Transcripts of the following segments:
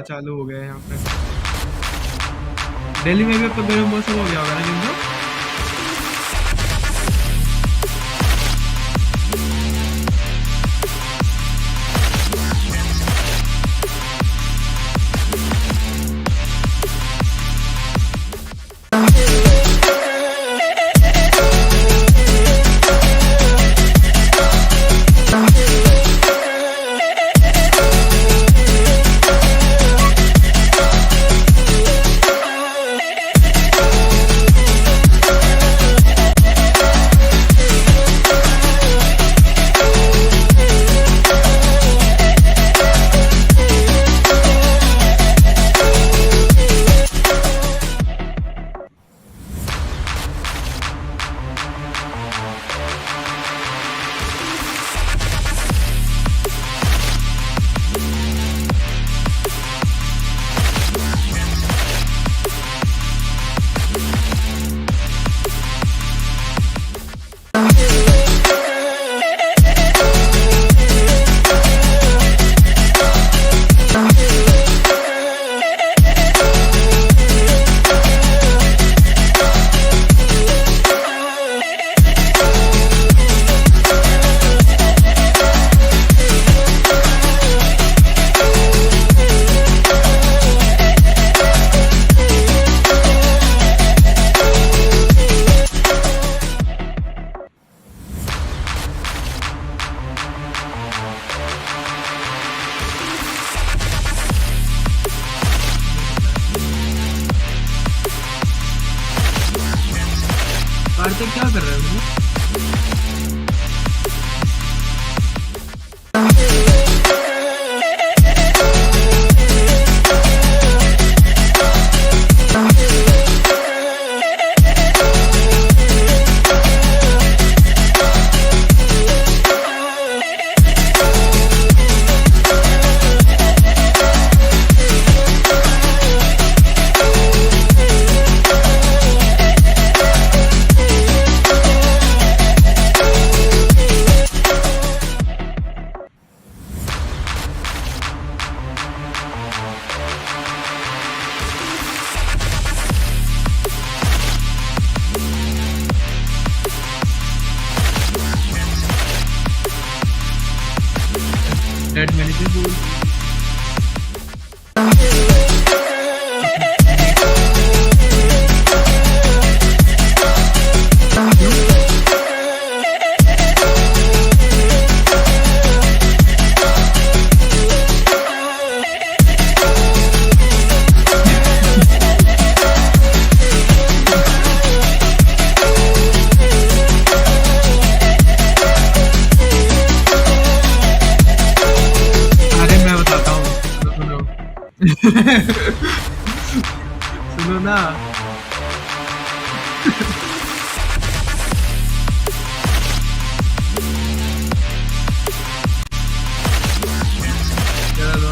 चालू हो गया है यहाँ पे। दिल्ली में भी अब तो गर्म मौसम हो गया होगा ना जिनको। कार्तिक क्या कर रहे हो? Dead many people. सुनो ना, चलो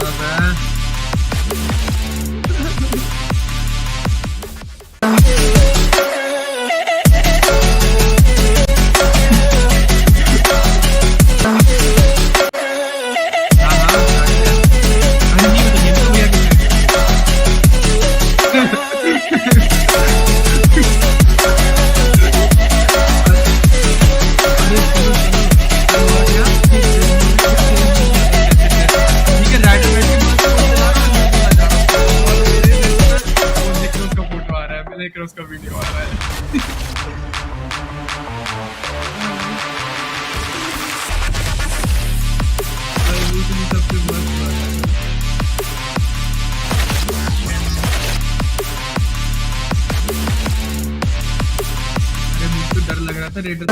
उसका वीडियो आ रहा है। सबसे मस्त अरे मुझको डर लग रहा था रेडर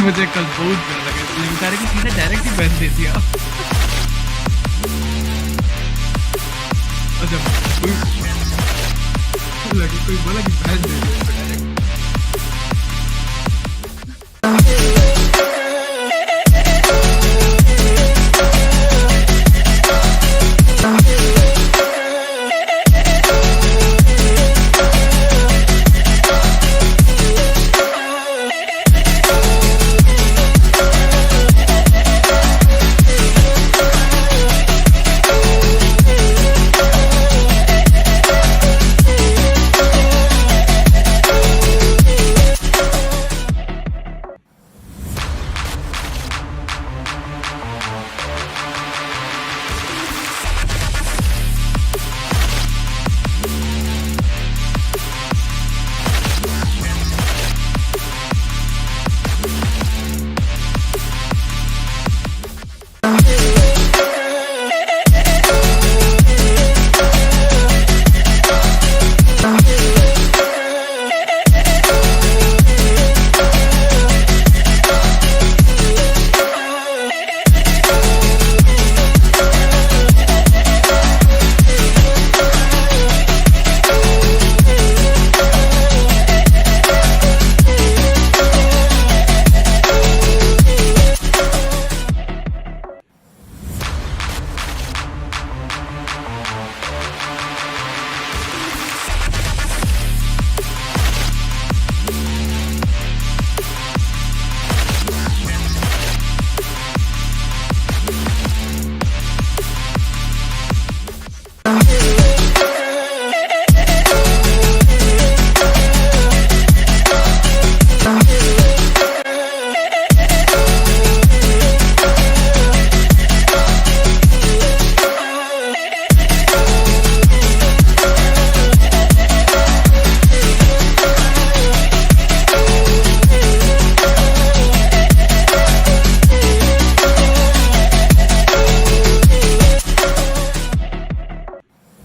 मुझे कल बहुत डर लगा, बेचारे को सीधा डायरेक्ट ही बैन दे दिया। अच्छा कोई बोला कि बैन दे दिया डायरेक्ट।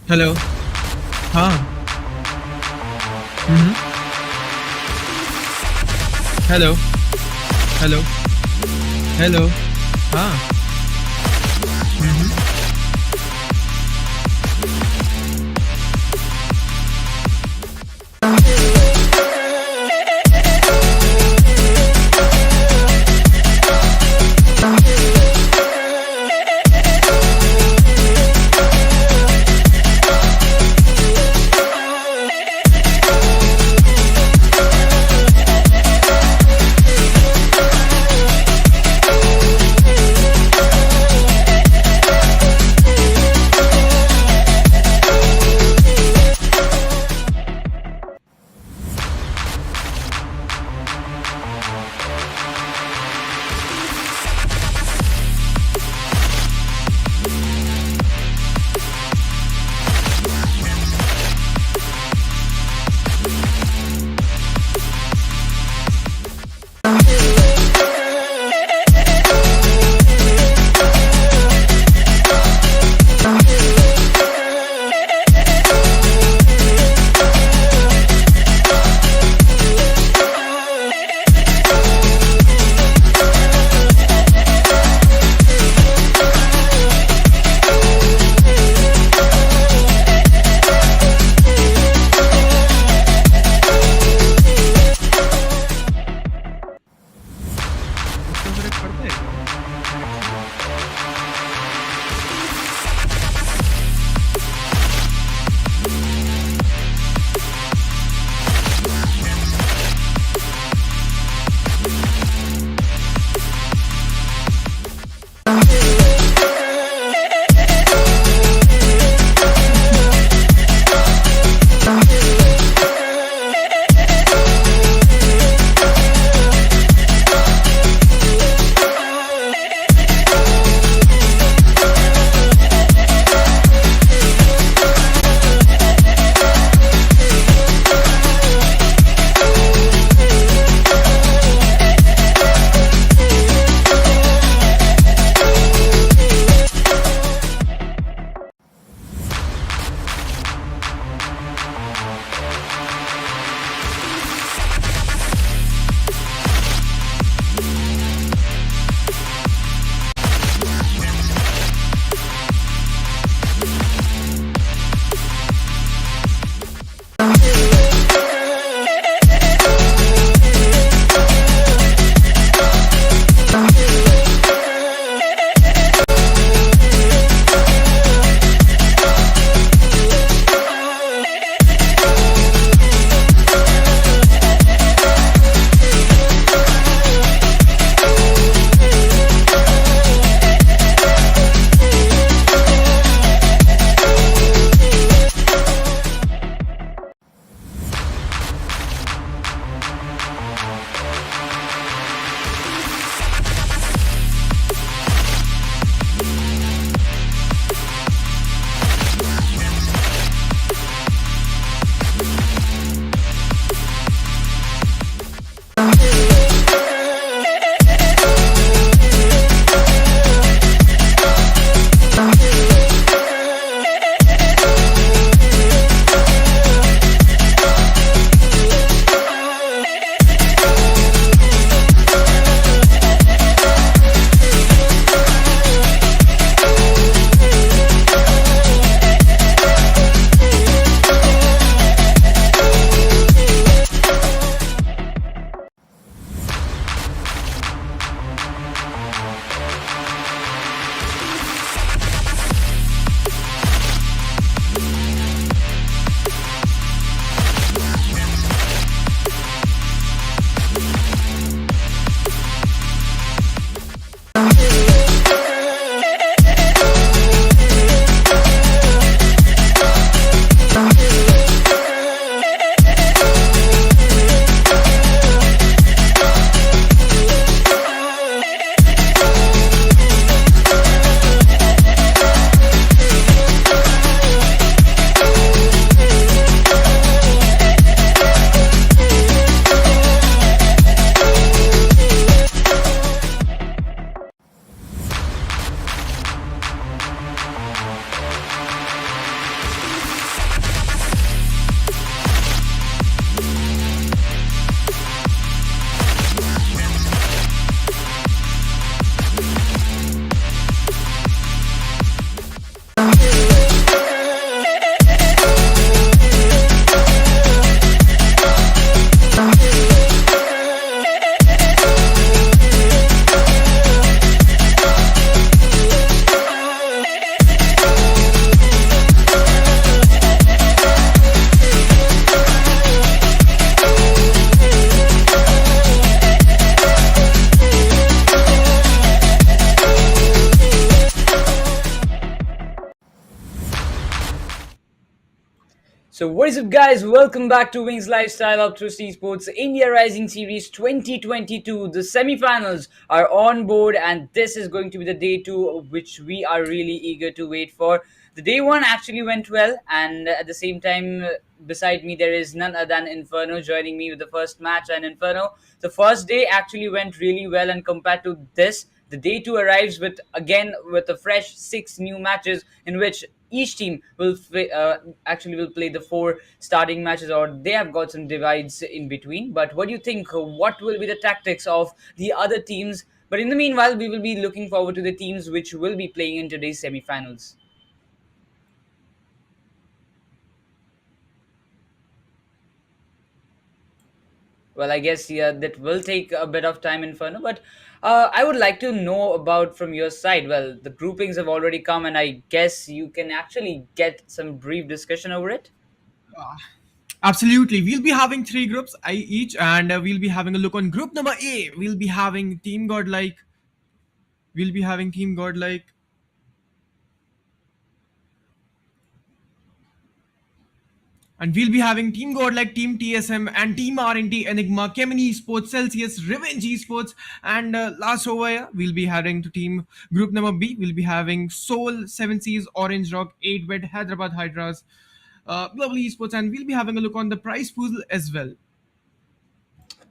हेलो हाँ हेलो हेलो हेलो हाँ So what is up, guys? Welcome back to Wings Lifestyle Upthrust Esports India Rising Series 2022. The semifinals are on board, and this is going to be the day two, which we are really eager to wait for. The day one actually went well, and at the same time, beside me there is none other than Inferno joining me with the first match. And Inferno, the first day actually went really well, and compared to this, the day two arrives with again with a fresh six new matches in which each team actually will play the four starting matches, or they have got some divides in between. But what do you think? What will be the tactics of the other teams? But in the meanwhile, we will be looking forward to the teams which will be playing in today's semifinals. Well, I guess yeah, that will take a bit of time, Inferno. But I would like to know about from your side. Well, the groupings have already come, and I guess you can actually get some brief discussion over it. Absolutely. We'll be having three groups each, and we'll be having a look on group number A. We'll be having Team Godlike, and we'll be having Team Godlike, Team TSM, and Team RNT Enigma, Kemini Esports, Celsius, Revenge Esports, and last over here, we'll be having to team group number B. We'll be having SouL, Seven Seas, Orange Rock, 8-Bit, Hyderabad Hydras, Global Esports, and we'll be having a look on the prize pool as well.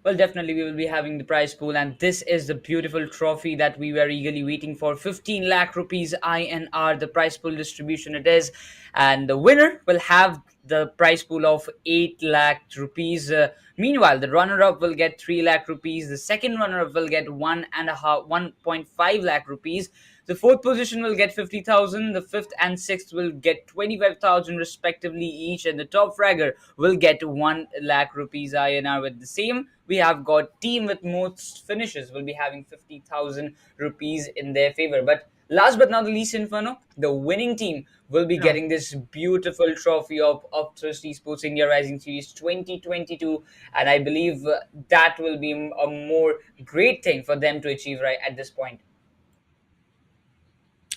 Well, definitely, we will be having the prize pool, and this is the beautiful trophy that we were eagerly waiting for. 15 lakh rupees INR, the prize pool distribution it is, and the winner will have the prize pool of 8 lakh rupees. Meanwhile, the runner up will get 3 lakh rupees, the second runner up will get 1.5 lakh rupees. The fourth position will get 50,000, the fifth and sixth will get 25,000 respectively each, and the top fragger will get 1 lakh rupees INR. With the same, we have got team with most finishes will be having 50,000 rupees in their favor. But last but not the least, Inferno, the winning team will be Yeah. getting this beautiful trophy of Upthrust Esports India Rising Series 2022, and I believe that will be a more great thing for them to achieve right at this point.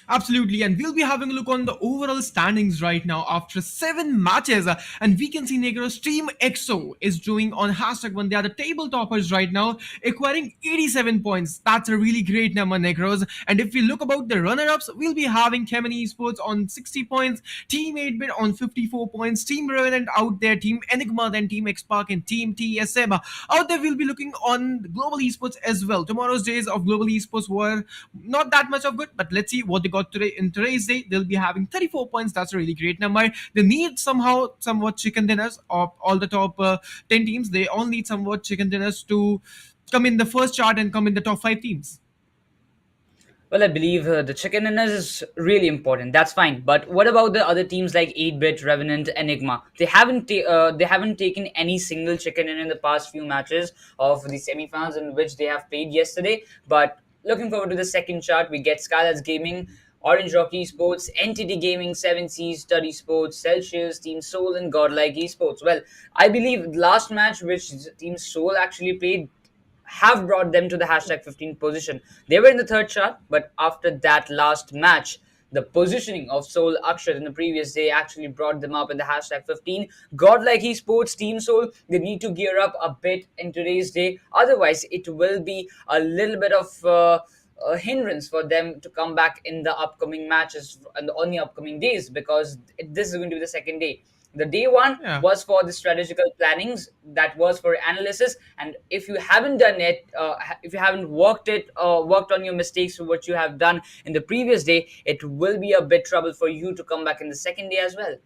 Absolutely, and we'll be having a look on the overall standings right now after seven matches. And we can see Negro's Team EXO is doing on hashtag one. They are the table toppers right now, acquiring 87 points. That's a really great number, Negros. And if we look about the runner-ups, we'll be having Kemini Esports on 60 points, Team 8-Bit on 54 points, Team Revenant out there, Team Enigma, then Team Xpark, and Team TSM. Out there, we'll be looking on Global Esports as well. Tomorrow's days of Global Esports were not that much of good, but let's see what they got today. In today's day, they'll be having 34 points. That's a really great number. They need somehow somewhat chicken dinners of all the top 10 teams. They all need somewhat chicken dinners to come in the first chart and come in the top five teams. Well, I believe the chicken dinners is really important. That's fine. But what about the other teams like 8-Bit, Revenant, Enigma? They haven't taken any single chicken in the past few matches of the semifinals in which they have played yesterday. But looking forward to the second chart, we get Skylar's Gaming, Orange Rocky Esports, NTD Gaming, Seven Seas, Study Sports, Celsius, Team SouL, and Godlike Esports. Well, I believe the last match which Team SouL actually played have brought them to the hashtag 15 position. They were in the third chart, but after that last match, the positioning of SouL Akshat in the previous day actually brought them up in the hashtag 15. Godlike Esports, Team SouL, they need to gear up a bit in today's day. Otherwise, it will be a little bit of a hindrance for them to come back in the upcoming matches and on the upcoming days, because this is going to be the second day. The day one Yeah. was for the strategical plannings, that was for analysis, and if you haven't done it, if you haven't worked on your mistakes what you have done in the previous day, it will be a bit trouble for you to come back in the second day as well.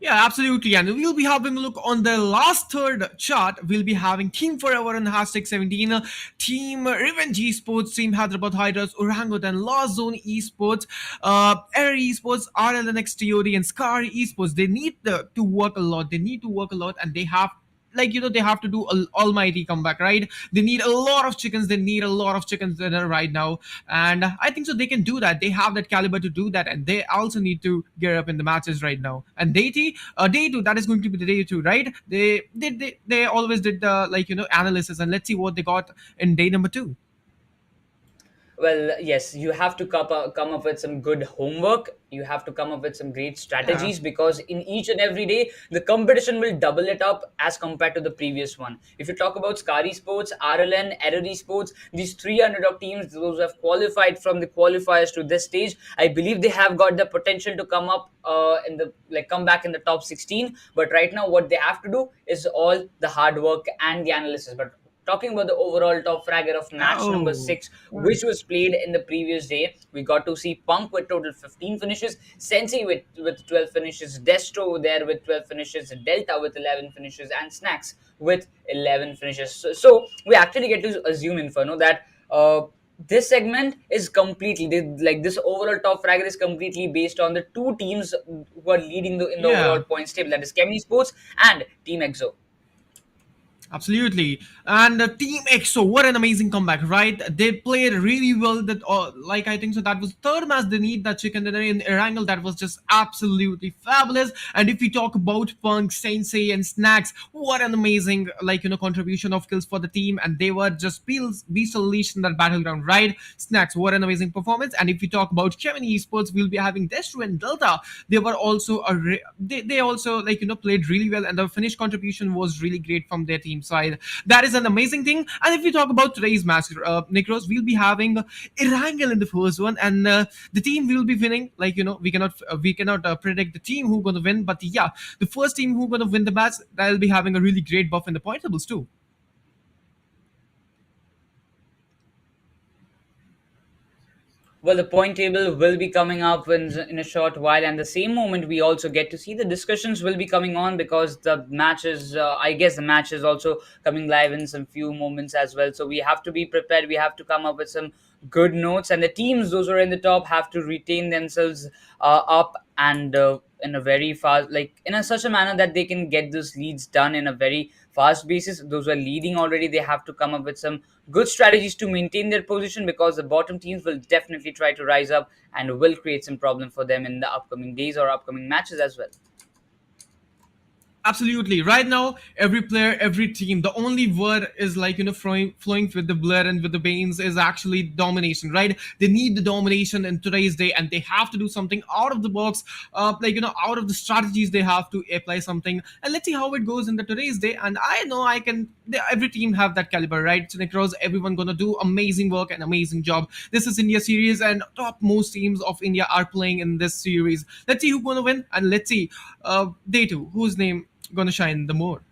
Yeah, absolutely. And we'll be having a look on the last third chart. We'll be having Team Forever and hashtag 17, Team Revenge Esports, Team Hyderabad Hydras, Orangut and Lost Zone Esports, Air Esports, RLNX TOD, and Scar Esports. They need to work a lot. They need to work a lot, and they have, like, they have to do a almighty comeback, right? They need a lot of chickens. They need a lot of chickens dinner right now, and I think so they can do that. They have that caliber to do that, and they also need to gear up in the matches right now. And day two, that is going to be the day two, right? They always did the, analysis, and let's see what they got in day number two. Well, yes, you have to come up with some good homework. You have to come up with some great Yeah. strategies because in each and every day, the competition will double it up as compared to the previous one. If you talk about Scary Sports, RLN, Error Esports, these 300 of teams, those who have qualified from the qualifiers to this stage, I believe they have got the potential to come up in the like come back in the top 16. But right now, what they have to do is all the hard work and the analysis. But talking about the overall top fragger of match number Oh. 6, which was played in the previous day, we got to see Punk with total 15 finishes, Sensei with 12 finishes, Destro there with 12 finishes, Delta with 11 finishes, and Snax with 11 finishes. So we actually get to assume, Inferno, that this segment is completely like this overall top fragger is completely based on the two teams who are leading in the overall Yeah. points table, that is Kemny Sports and Team Exo. Absolutely. And Team EXO, what an amazing comeback, right? They played really well. That, like, I think so. That was third match they need that chicken dinner in Erangel. That was just absolutely fabulous. And if we talk about Punk, Sensei, and Snax, what an amazing, like, contribution of kills for the team. And they were just beast unleashed in that battleground, right? Snax, what an amazing performance. And if we talk about Gemini Esports, we'll be having Destro and Delta. They were also they also, like, played really well, and the finish contribution was really great from their team side. That is an amazing thing. And if we talk about today's match, Nikros, we'll be having Erangel in the first one, and the team will be winning. Like, we cannot predict the team who's gonna win, but yeah, the first team who's gonna win the match, they'll be having a really great buff in the point tables too. Well, the point table will be coming up in a short while, and the same moment we also get to see the discussions will be coming on because the matches, I guess, the match is also coming live in some few moments as well. So we have to be prepared. We have to come up with some good notes, and the teams, those who are in the top, have to retain themselves up and in a very fast, like in such a manner that they can get those leads done in a very fast basis. Those who are leading already, they have to come up with some good strategies to maintain their position because the bottom teams will definitely try to rise up and will create some problem for them in the upcoming days or upcoming matches as well. Absolutely. Right now, every player, every team, the only word is like, flowing with the blood and with the veins is actually domination, right? They need the domination in today's day, and they have to do something out of the box, out of the strategies. They have to apply something, and let's see how it goes in the today's day. And I know every team have that caliber, right? So, Necros, everyone gonna do amazing work and amazing job. This is India series, and top most teams of India are playing in this series. Let's see who's gonna win, and let's see, day two, whose name gonna shine the more.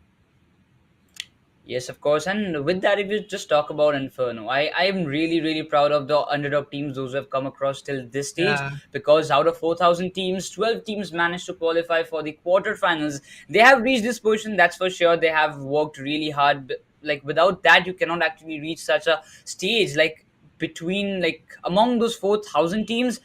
Yes, of course. And with that, if you just talk about Inferno, I am really, really proud of the underdog teams, those who have come across till this stage, Yeah. because out of 4,000 teams, 12 teams managed to qualify for the quarterfinals. They have reached this position, that's for sure. They have worked really hard. Like, without that, you cannot actually reach such a stage. Like, between, like, among those 4,000 teams,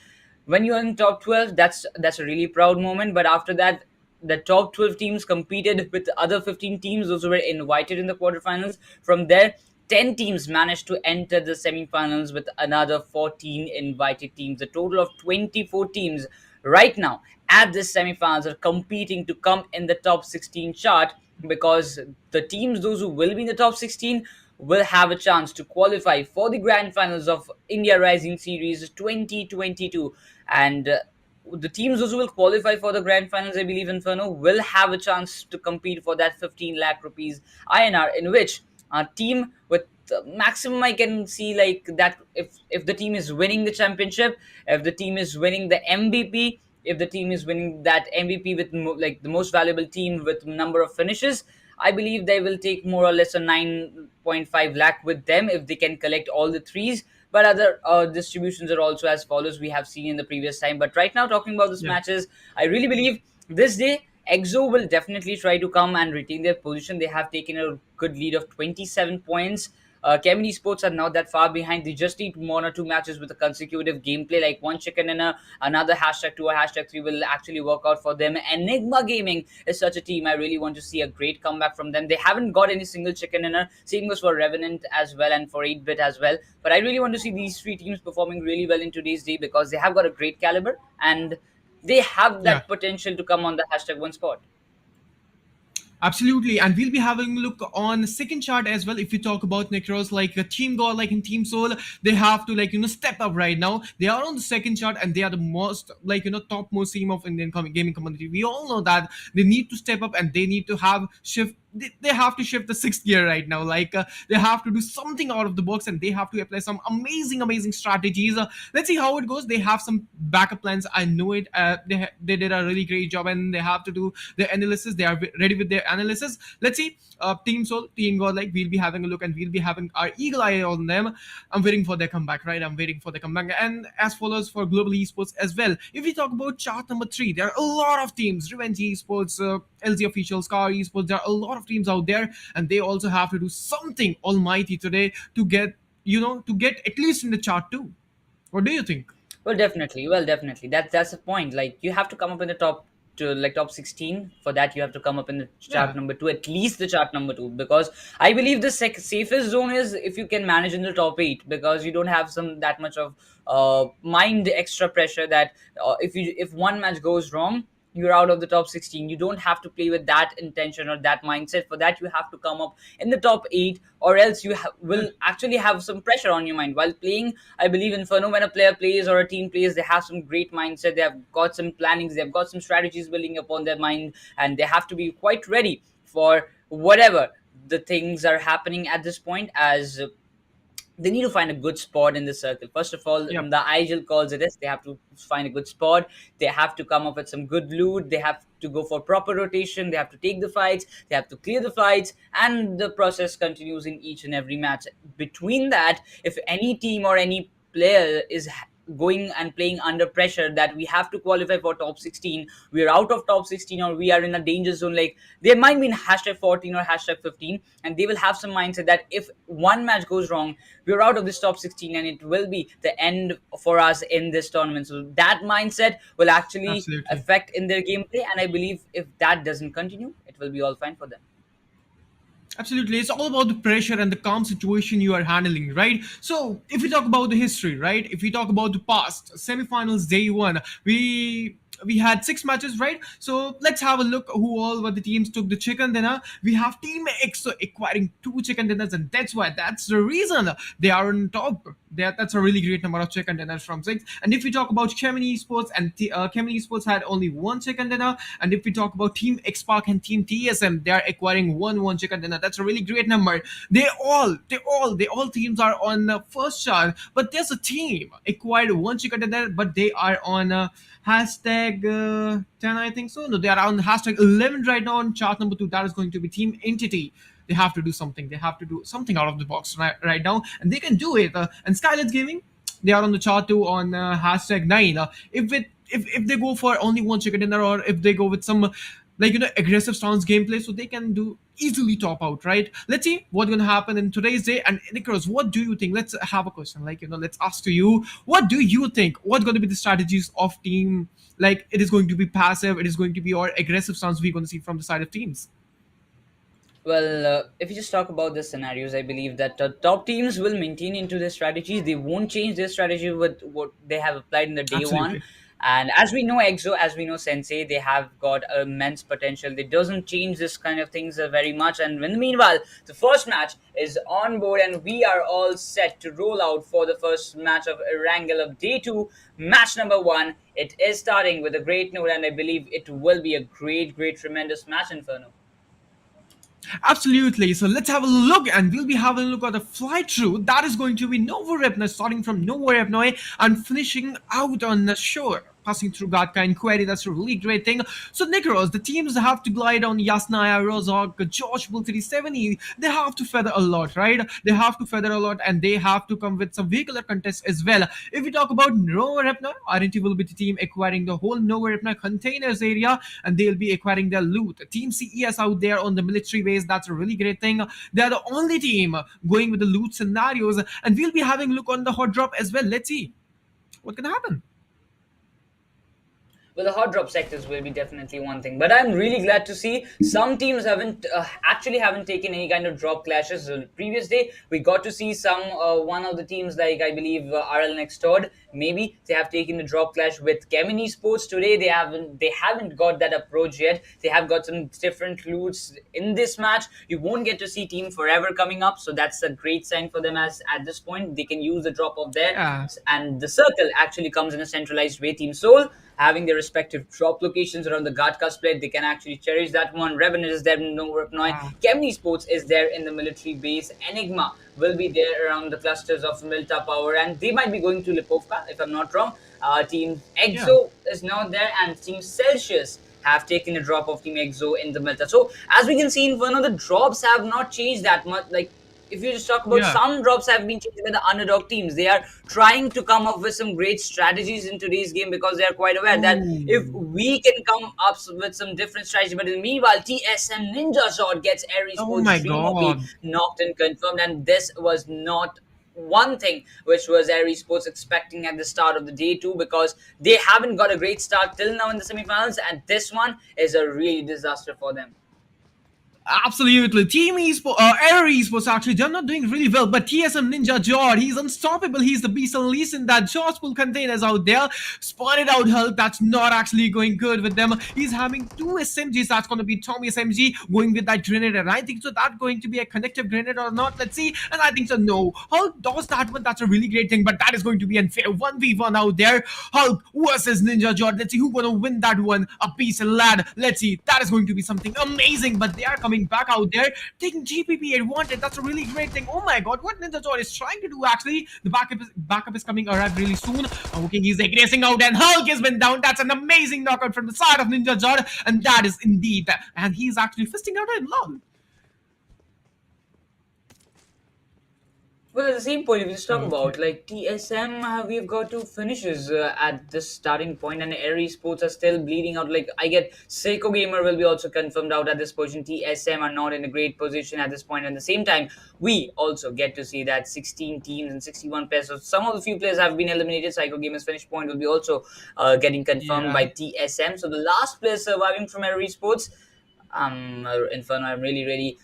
when you're in top 12, that's a really proud moment. But after that, the top 12 teams competed with the other 15 teams, those who were invited in the quarterfinals. From there, 10 teams managed to enter the semifinals with another 14 invited teams. A total of 24 teams right now at this semifinals are competing to come in the top 16 chart, because the teams, those who will be in the top 16, will have a chance to qualify for the grand finals of India Rising Series 2022. And the teams those who will qualify for the grand finals, I believe, Inferno, will have a chance to compete for that 15 lakh rupees INR, in which a team with maximum, I can see, like that, if the team is winning the championship, if the team is winning the MVP, if the team is winning that MVP with like the most valuable team with number of finishes, I believe they will take more or less a 9.5 lakh with them if they can collect all the threes. But other distributions are also as follows, we have seen in the previous time. But right now, talking about these Yeah. matches, I really believe this day Exo will definitely try to come and retain their position. They have taken a good lead of 27 points. Kevin Esports are not that far behind. They just need one or two matches with a consecutive gameplay, like one chicken and another hashtag 2 or hashtag 3 will actually work out for them. Enigma Gaming is such a team. I really want to see a great comeback from them. They haven't got any single chicken dinner. Same goes for Revenant as well and for 8-bit as well. But I really want to see these three teams performing really well in today's day because they have got a great caliber and they have Yeah. that potential to come on the hashtag 1 spot. Absolutely, and we'll be having a look on second chart as well. If you talk about Necros, like Team God, like in Team Soul, they have to step up right now. They are on the second chart, and they are the most topmost team of Indian gaming community. We all know that they need to step up, and they need to have shift. They have to shift the sixth gear right now. They have to do something out of the box, and they have to apply some amazing strategies. Let's see how it goes. They have some backup plans. I know it. They did a really great job, and they have to do their analysis. They are ready with their analysis. Let's see. Team Soul, Team God, like we'll be having a look, and we'll be having our eagle eye on them. I'm waiting for their comeback, right? I'm waiting for the comeback. And as follows for global esports as well. If we talk about chart number 3, there are a lot of teams. Revenge Esports, LZ Officials, Car Esports. There are a lot of teams out there, and they also have to do something almighty today to get at least in the chart too. What do you think? Well, definitely. Well, definitely. That's the point. Like you have to come up in the top 16. For that, you have to come up in the chart Yeah. number 2, at least the chart number 2, because I believe the safest zone is if you can manage in the top 8, because you don't have some that much of mind extra pressure that if one match goes wrong, you're out of the top 16. You don't have to play with that intention or that mindset. For that, you have to come up in the top 8, or else you will actually have some pressure on your mind while playing. I believe Inferno, when a player plays or a team plays, they have some great mindset. They have got some plannings. They've got some strategies building upon their mind, and they have to be quite ready for whatever the things are happening at this point, as they need to find a good spot in the circle. First of all, Yep. the IGL calls it is they have to find a good spot. They have to come up with some good loot. They have to go for proper rotation. They have to take the fights. They have to clear the fights, and the process continues in each and every match. Between that, if any team or any player is going and playing under pressure that we have to qualify for top 16, we are out of top 16, or we are in a danger zone, like they might be in hashtag 14 or hashtag 15, and they will have some mindset that if one match goes wrong, we're out of this top 16, and it will be the end for us in this tournament. So that mindset will actually Absolutely. affect in their gameplay, and I believe if that doesn't continue, it will be all fine for them. Absolutely. It's all about the pressure and the calm situation you are handling, right? So, if we talk about the history, right? If we talk about the past, semifinals day one, we had 6 matches, right? So let's have a look who all were the teams took the chicken dinner. We have Team X acquiring 2 chicken dinners, and that's the reason they are on top. That's a really great number of chicken dinners from 6. And if we talk about Gemini Esports, and Gemini Esports had only 1 chicken dinner. And if we talk about Team X Park and Team TSM, they are acquiring one chicken dinner. That's a really great number. They all teams are on the first chart, but there's a team acquired 1 chicken dinner, but they are on hashtag 10, I think so. No, they are on hashtag 11 right now on chart number 2. That is going to be Team Entity. They have to do something. They have to do something out of the box right now, and they can do it. And Skylight Gaming, they are on the chart too on hashtag 9. If they go for only 1 chicken dinner, or if they go with some aggressive stance gameplay, so they can do easily top out, right? Let's see what's gonna happen in today's day. And Nicholas, what do you think? Let's have a question, let's ask to you, what do you think, what's going to be the strategies of team? Like, it is going to be passive, it is going to be, or aggressive stance we're going to see from the side of teams? Well, if you just talk about the scenarios, I believe that top teams will maintain into their strategies. They won't change their strategy with what they have applied in the day one. Absolutely. And as we know EXO, as we know Sensei, they have got immense potential. They doesn't change this kind of things very much. And in the meanwhile, the first match is on board, and we are all set to roll out for the first match of Wrangle of Day 2, match number 1. It is starting with a great note, and I believe it will be a great, tremendous match, Inferno. Absolutely. So let's have a look, and we'll be having a look at the flight route. That is going to be Novorepna, starting from Novorepnoy and finishing out on the shore, passing through Ghatka and Query. That's a really great thing. So, Nikros, the teams have to glide on Yasnaya, Rozok, Josh, Bull 70. They have to feather a lot, right? They have to feather a lot, and they have to come with some vehicular contests as well. If we talk about Novorepna, RNT will be the team acquiring the whole Novorepna containers area, and they'll be acquiring their loot. Team CES out there on the military base. That's a really great thing. They're the only team going with the loot scenarios, and we'll be having a look on the hot drop as well. Let's see what can happen. Well, the hot drop sectors will be definitely one thing, but I'm really glad to see some teams haven't taken any kind of drop clashes. The previous day, we got to see some one of the teams, like I believe RL Next Door, maybe they have taken a drop clash with Kemin Esports. Today they haven't got that approach yet. They have got some different routes in this match. You won't get to see Team Forever coming up, so that's a great sign for them. As at this point, they can use the drop of there, Yeah. and the circle actually comes in a centralized way. Team SouL having their respective drop locations around the ghatak split, they can actually cherish that one. Revenant is there in North. Yeah. Kemni Sports is there in the military base. Enigma will be there around the clusters of Milta Power, and they might be going to Lipovka, if I'm not wrong. Team Yeah. EXO is now there, and Team Celsius have taken a drop of Team EXO in the Milta. So, as we can see, in one of the drops have not changed that much. Like, if you just talk about Yeah. some drops have been changed by the underdog teams, they are trying to come up with some great strategies in today's game because they are quite aware that if Ooh. we can come up with some different strategy, but in the meanwhile, TSM Ninja Shot gets Aries Oh Sports my Dream OP God. knocked and confirmed, and this was not one thing which was Aries Sports expecting at the start of the day too, because they haven't got a great start till now in the semifinals, and this one is a really disaster for them. Absolutely. Team Esports, Air Esports actually, they're not doing really well. But TSM Ninja Jord, he's unstoppable. He's the beast unleashed in that Jord's pool containers out there. Spotted out health, that's not actually going good with them. He's having two SMGs. That's going to be Tommy SMG going with that grenade. And I think so that's going to be a connective grenade or not. Let's see. And I think so, no. Hulk does that one. That's a really great thing. But that is going to be unfair. 1v1 out there. Hulk versus Ninja Jord. Let's see who's going to win that one. A piece and lad. Let's see. That is going to be something amazing. But they are coming back out there, taking GPP advantage. That's a really great thing. Oh my god, what Ninja Jord is trying to do actually. The backup is coming arrive really soon. Okay, he's aggressing out and Hulk has been down. That's an amazing knockout from the side of Ninja Jord, and that is indeed that. And he's actually fisting out him. Lol. Well, at the same point, if we just talk Okay. about like TSM, we've got two finishes at this starting point, and Aries Sports are still bleeding out. Like I get Seiko Gamer will be also confirmed out at this position. TSM are not in a great position at this point. At the same time, we also get to see that 16 teams and 61 players. So some of the few players have been eliminated. Psycho Gamer's finish point will be also getting confirmed Yeah. by TSM. So the last player surviving from Aries Sports, Inferno, I'm really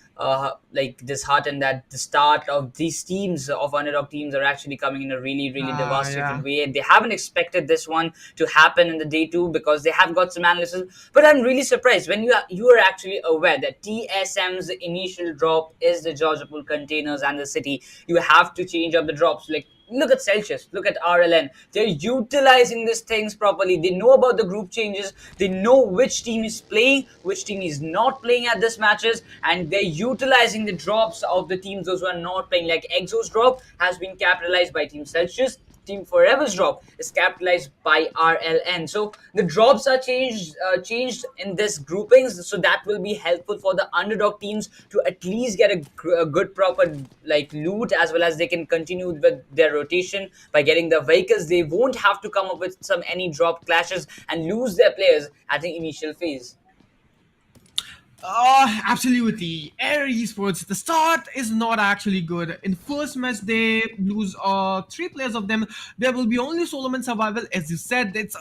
like disheartened that the start of these teams of underdog teams are actually coming in a really devastating Yeah. way. They haven't expected this one to happen in the day two because they have got some analysis. But I'm really surprised when you are actually aware that TSM's initial drop is the Georgia Pool containers and the city. You have to change up the drops. Like look at Celsius, look at RLN. They're utilizing these things properly. They know about the group changes. They know which team is playing, which team is not playing at this matches, and they're utilizing the drops of the teams those who are not playing. Like Exo's drop has been capitalized by Team Celsius. Team Forever's drop is capitalized by RLN. So the drops are changed in this groupings, so that will be helpful for the underdog teams to at least get a good proper like loot, as well as they can continue with their rotation by getting the vehicles. They won't have to come up with some any drop clashes and lose their players at the initial phase. Absolutely. Air Esports, the start is not actually good. In first match, they lose three players of them. There will be only Solomon survival. As you said, it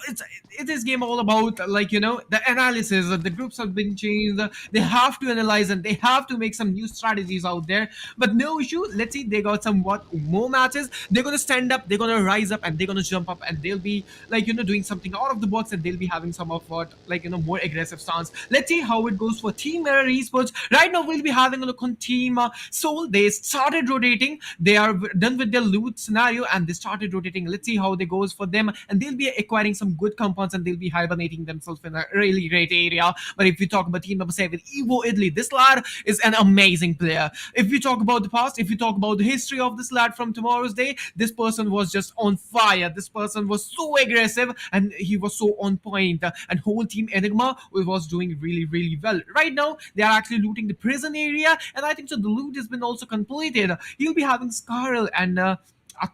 is game all about like the analysis. The groups have been changed. They have to analyze and they have to make some new strategies out there. But no issue. Let's see, they got somewhat more matches. They're gonna stand up, they're gonna rise up, and they're gonna jump up, and they'll be like doing something out of the box, and they'll be having some of what like more aggressive stance. Let's see how it goes for Team Mirror Esports. Right now, we'll be having a look on Team SouL. They started rotating. They are done with their loot scenario, and they started rotating. Let's see how they goes for them, and they'll be acquiring some good compounds, and they'll be hibernating themselves in a really great area. But if we talk about Team number 7, Evo Italy, this lad is an amazing player. If we talk about the past, if we talk about the history of this lad from tomorrow's day, this person was just on fire. This person was so aggressive, and he was so on point. And whole Team Enigma was doing really well. Right now, they are actually looting the prison area, and I think so the loot has been also completed. He'll be having Scarl and a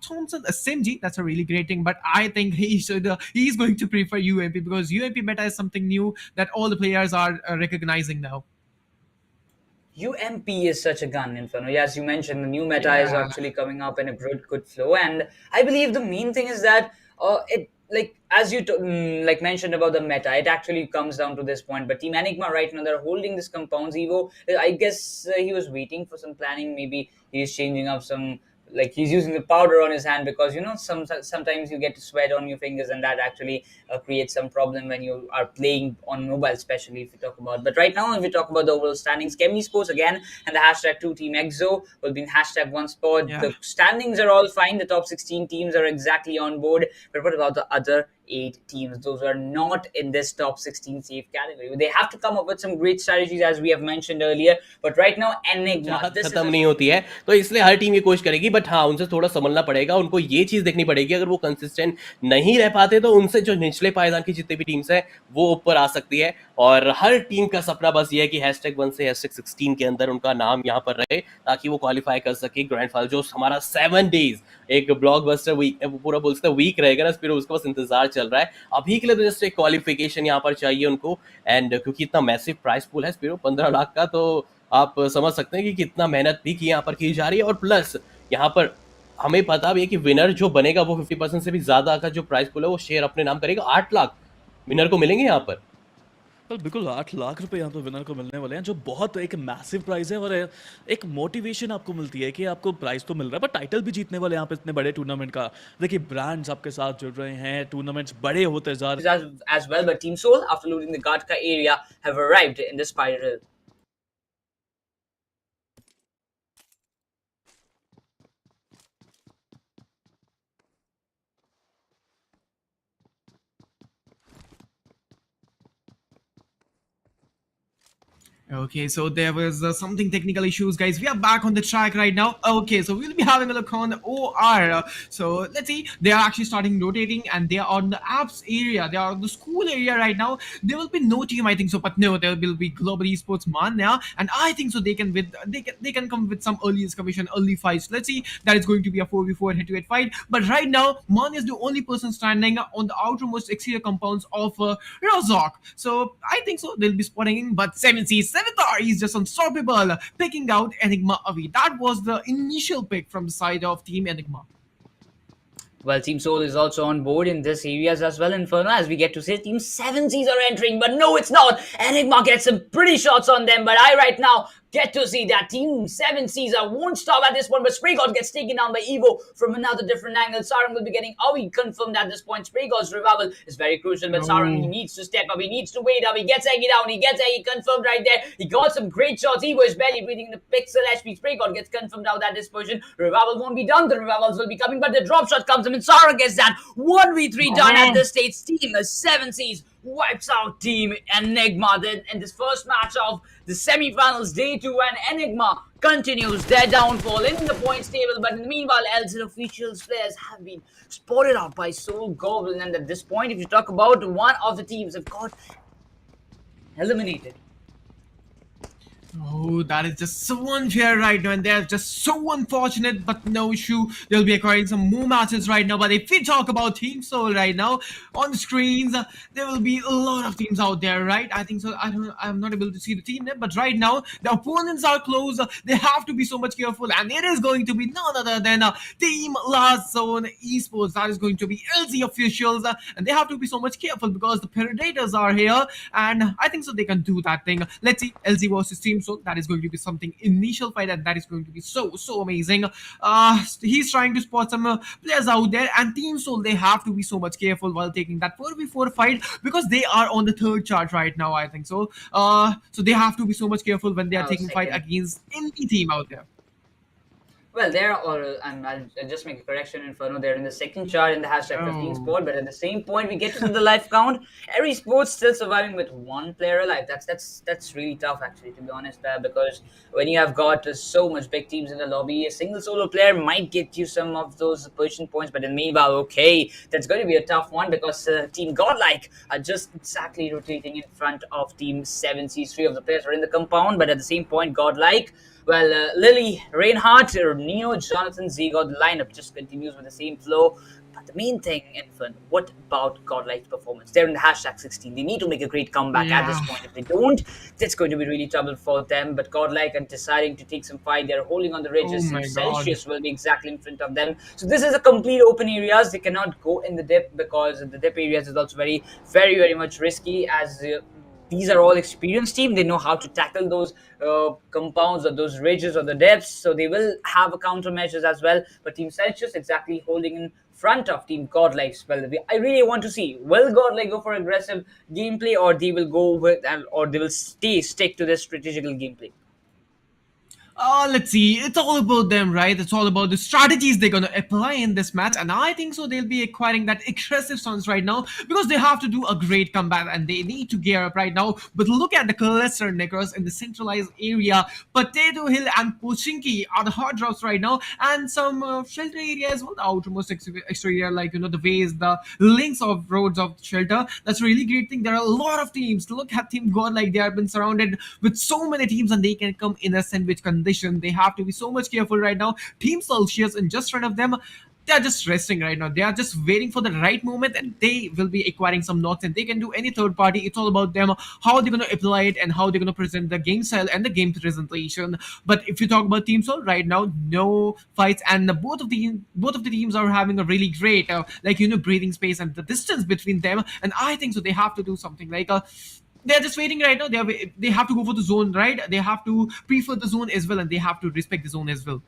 Thompson SMG. That's a really great thing, but I think he's going to prefer UMP because UMP meta is something new that all the players are recognizing now. UMP is such a gun, Inferno. Yeah, as you mentioned, the new meta is Yeah. actually coming up in a good flow, and I believe the main thing is that it like as you like mentioned about the meta, it actually comes down to this point. But Team Enigma right now, they're holding this compounds Evo. I guess he was waiting for some planning. Maybe he's changing up some, like he's using the powder on his hand, because sometimes you get sweat on your fingers, and that actually creates some problem when you are playing on mobile, especially if you talk about. But right now, if we talk about the overall standings, Esports again and the hashtag 2 Team Exo will be in hashtag 1 spot. Yeah. The standings are all fine. The top 16 teams are exactly on board. But what about the other 8 teams? Those are not in this top 16 safe category. They have to come up with some great strategies, as we have mentioned earlier. But right now, Enigma, चाहत this is खत्म नहीं होती है, तो इसलिए हर team ये कोशिश करेगी, बट हाँ उनसे थोड़ा संभलना पड़ेगा. उनको ये चीज देखनी पड़ेगी, अगर वो कंसिस्टेंट नहीं रह पाते तो उनसे जो निचले पायदान की जितनी भी टीम्स है वो ऊपर आ सकती है. और हर टीम का सपना बस ये है कि #1 से #16 के अंदर उनका नाम यहाँ पर रहे, ताकि वो क्वालिफाई कर सके ग्रैंड फाइनल. जो हमारा 7 डेज एक ब्लॉकबस्टर वीक, पूरा बोलते हैं वीक रहेगा ना, फिर उसका बस इंतजार चल रहा है. अभी के लिए तो जस्ट एक क्वालिफिकेशन यहाँ पर चाहिए उनको. एंड क्योंकि इतना मैसिव प्राइस पूल है स्पिरो 15 लाख का, तो आप समझ सकते हैं कि कितना मेहनत भी की यहाँ पर की जा रही है. और प्लस यहाँ पर हमें पता भी है कि विनर जो बनेगा वो 50% से भी ज्यादा का जो प्राइस पूल है वो शेयर अपने नाम करेगा. 8 लाख विनर को मिलेंगे यहाँ पर. बिल्कुल 8 लाख रुपए यहाँ पे विनर को मिलने वाले हैं, जो बहुत एक मैसिव प्राइस है. और एक मोटिवेशन आपको मिलती है कि आपको प्राइस तो मिल रहा है, पर टाइटल भी जीतने वाले यहाँ पे इतने बड़े टूर्नामेंट का. देखिए ब्रांड्स आपके साथ जुड़ रहे हैं, टूर्नामेंट्स बड़े होते जा रहे हैं. as well. But Team SouL, after looting the ghatak area, have arrived in the spiral. Okay, so there was something technical issues, guys. We are back on the track right now. Okay, so we'll be having a look on OR. So let's see, they are actually starting rotating, and they are on the apps area. They are on the school area right now. There will be no team, I think so, but no, there will be Global Esports Man now, and I think so they can they can come with some early excavation, early fights. Let's see, that is going to be a 4v4 head-to-head fight. But right now, Man is the only person standing on the outermost exterior compounds of Razok. So I think so they'll be spotting in, but 7C7 is just unstoppable, picking out Enigma away. That was the initial pick from the side of Team Enigma. Well, Team SouL is also on board in this areas as well, Inferno, as we get to say Team 7Cs are entering, but no, it's not. Enigma gets some pretty shots on them, but I right now get to see that Team 7Cs won't stop at this point, but SprayGod gets taken down by Evo from another different angle. Sarang will be getting confirmed at this point. SprayGod's revival is very crucial, but Sarang, he needs to step up, he needs to wait up, he gets Eggy down, he gets Eggy confirmed right there. He got some great shots. Evo is barely breathing the pixel HP. SprayGod gets confirmed out at this position. Revival won't be done, the revivals will be coming, but the drop shot comes in, and Sarang gets that 1v3 done at this stage. Team 7Cs wipes out Team Enigma in this first match of the semifinals day 2, and Enigma continues their downfall in the points table. But in the meanwhile, LZ officials players have been spotted out by SouL Goblin, and at this point, if you talk about one of the teams have got eliminated. Oh, that is just so unfair right now, and they're just so unfortunate, but no issue. They'll be acquiring some more matches right now. But if we talk about Team SouL right now, on the screens, there will be a lot of teams out there, right? I think so. I'm not able to see the team name, but right now, the opponents are close. They have to be so much careful, and it is going to be none other than Team Last Zone Esports. That is going to be LZ officials, and they have to be so much careful because the Predators are here, and I think so they can do that thing. Let's see, LZ versus Team SouL. That is going to be something initial fight, and that is going to be so amazing. He's trying to spot some players out there, and Team SouL, they have to be so much careful while taking that 4v4 fight, because they are on the third chart right now, I think so. So they have to be so much careful when they are taking fight against any team out there. Well, they're all, I'll just make a correction, Inferno. They're in the second chart in the hashtag 15 sport, but at the same point, we get to the life count. Every sport's still surviving with one player alive. That's really tough, actually, to be honest, because when you have got so much big teams in the lobby, a single solo player might get you some of those position points, but in the meanwhile, okay, that's going to be a tough one, because Team Godlike are just exactly rotating in front of Team 7Cs. 3 of the players are in the compound, but at the same point, Godlike, well, Lily, Reinhardt, Neo, Jonathan, Zegod, the lineup just continues with the same flow. But the main thing, Infant, what about Godlike's performance? They're in the hashtag 16. They need to make a great comeback at this Yeah. point. If they don't, that's going to be really trouble for them. But Godlike are deciding to take some fight. They're holding on the ridges. Oh my Team God. Celsius will be exactly in front of them. So this is a complete open areas. They cannot go in the dip because the dip areas is also very, very, very much risky as these are all experienced team. They know how to tackle those compounds or those ridges or the depths, so they will have a countermeasures as well. But Team Celsius exactly holding in front of Team Godlike. Well, I really want to see, will Godlike go for aggressive gameplay, or they will go with, or they will stick to their strategical gameplay. Let's see. It's all about them, right? It's all about the strategies they're gonna apply in this match, and I think so. They'll be acquiring that aggressive stance right now because they have to do a great comeback and they need to gear up right now. But look at the cluster Necros in the centralized area. Potato Hill and Pochinki are the hot drops right now, and some shelter area as well. The outermost extra area, like the ways, the links of roads of shelter. That's a really great thing. There are a lot of teams. Look at Team God, like they have been surrounded with so many teams, and they can come in a sandwich condition. They have to be so much careful right now. Team Celsius in just front of them, they are just resting right now. They are just waiting for the right moment, and they will be acquiring some knocks, and they can do any third party. It's all about them, how they're going to apply it and how they're going to present the game style and the game presentation. But if you talk about Team SouL right now, no fights, and both of the teams are having a really great breathing space and the distance between them. And I think so they have to do something they're just waiting right now. They have to go for the zone, right? They have to prefer the zone as well, and they have to respect the zone as well.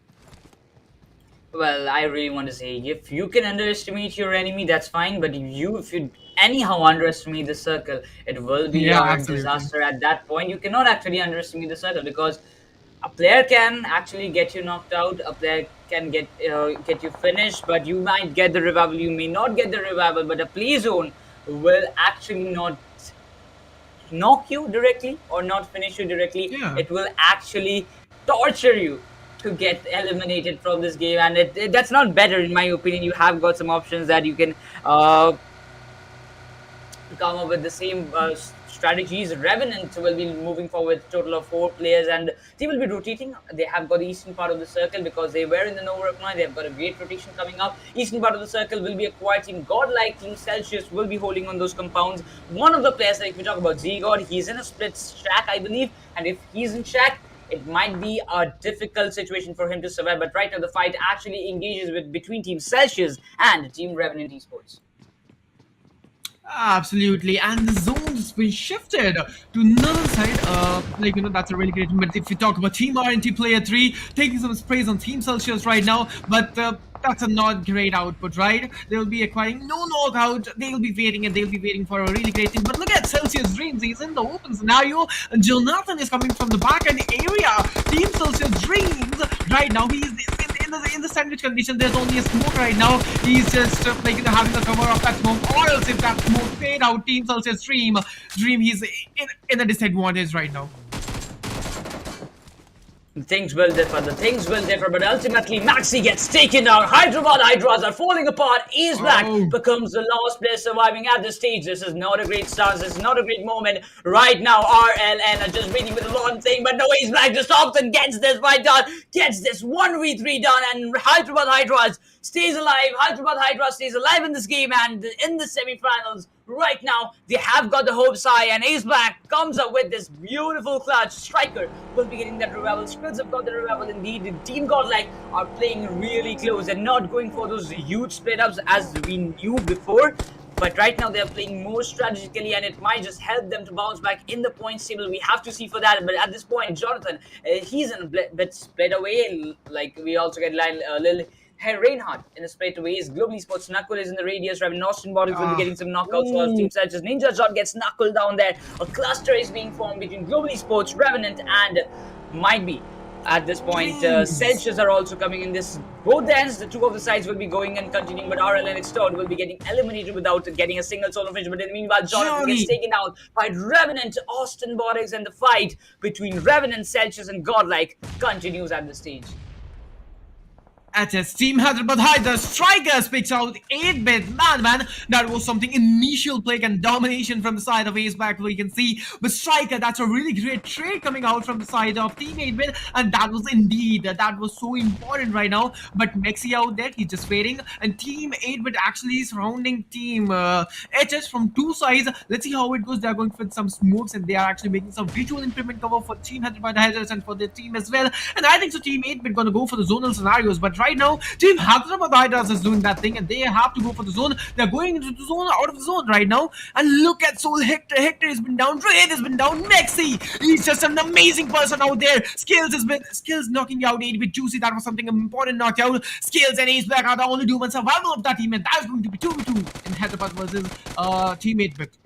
Well, I really want to say, if you can underestimate your enemy, that's fine. But if you anyhow underestimate the circle, it will be Yeah, a absolutely. disaster at that point. You cannot actually underestimate the circle because a player can actually get you knocked out. A player can get you finished, but you might get the revival. You may not get the revival, but a play zone will actually not knock you directly or not finish you directly. Yeah. It will actually torture you to get eliminated from this game, and that's not better in my opinion. You have got some options that you can come up with the same strategies. Revenant will be moving forward with a total of 4 players, and they will be rotating. They have got the eastern part of the circle because they were in the Nova Reply. They have got a great rotation coming up. Eastern part of the circle will be a quiet team. Godlike Team Celsius will be holding on those compounds. One of the players, like we talk about Z-God, he's in a split shack, I believe, and if he's in shack, it might be a difficult situation for him to survive. But right now, the fight actually engages between Team Celsius and Team Revenant Esports. Absolutely, and the zone's been shifted to another side. That's a really great. But if you talk about Team RNT Player 3 taking some sprays on Team Celsius right now, but that's a not great output, right? They will be acquiring no knockout. They will be waiting, and they'll be waiting for a really great thing. But look at Celsius Dreams. He's in the open scenario. Jonathan is coming from the back end area. Team Celsius Dreams right now. He's in the sandwich condition. There's only a smoke right now. He's just having a cover of that smoke, or else if that smoke fade out, Team Celsius Dream, he's in a disadvantage right now. Things will differ, but ultimately Maxi gets taken down. Hyderabad Hydras are falling apart. Ace Black becomes the last player surviving at this stage. This is not a great start. This is not a great moment. Right now, RLN are just waiting with the long thing, but no, Ace Black just stops and gets this fight done. Gets this 1v3 done, and Hyderabad Hydras stays alive. Hyderabad Hydras stays alive in this game, and in the semifinals. Right now, they have got the hopes high, and Ace Black comes up with this beautiful clutch. Striker will be getting that revival. Scrims have got the revival indeed. The Team Godlike are playing really close and not going for those huge split ups as we knew before. But right now, they're playing more strategically, and it might just help them to bounce back in the points table. We have to see for that. But at this point, Jonathan, he's in a bit split away. Like, we also get Lil Reinhardt in a split away. Global Esports Knuckle is in the radius. Raven Austin Borders will be getting some knockouts. While Team Celsius Ninja Shot gets knuckled down there. A cluster is being formed between Global Esports, Revenant, and might be. At this point, Celsius are also coming in this. Both ends, the two of the sides will be going and continuing, but RLN Extort will be getting eliminated without getting a single solo finish. But in the meanwhile, Jonathan gets taken out by Revenant, Austin Borders, and the fight between Revenant, Celsius, and Godlike continues at this stage. HS team Hyderabad Hydra strikers picks out 8-bit Madman. That was something initial play and domination from the side of Ace Black, we can see. But striker, that's a really great trade coming out from the side of team 8-bit, and that was indeed that was so important right now. But Mexi out there, he's just waiting, and team 8-bit actually surrounding team HS from two sides. Let's see how it goes. They're going for some smokes, and they are actually making some visual improvement cover for team Hyderabad Hydras and for their team as well. And I think so team 8-bit gonna go for the zonal scenarios, but right now team Hyderabad Hydras is doing that thing, and they have to go for the zone. They're going into the zone, out of the zone right now. And look at SouL. Hector has been down, Raid has been down, Mexi, he's just an amazing person out there. Skills knocking out 8-bit Juicy. That was something important knockout. Skills and Ace Black are the only human survival of that team, and that's going to be 2v2 in Hyderabad versus team 8-bit.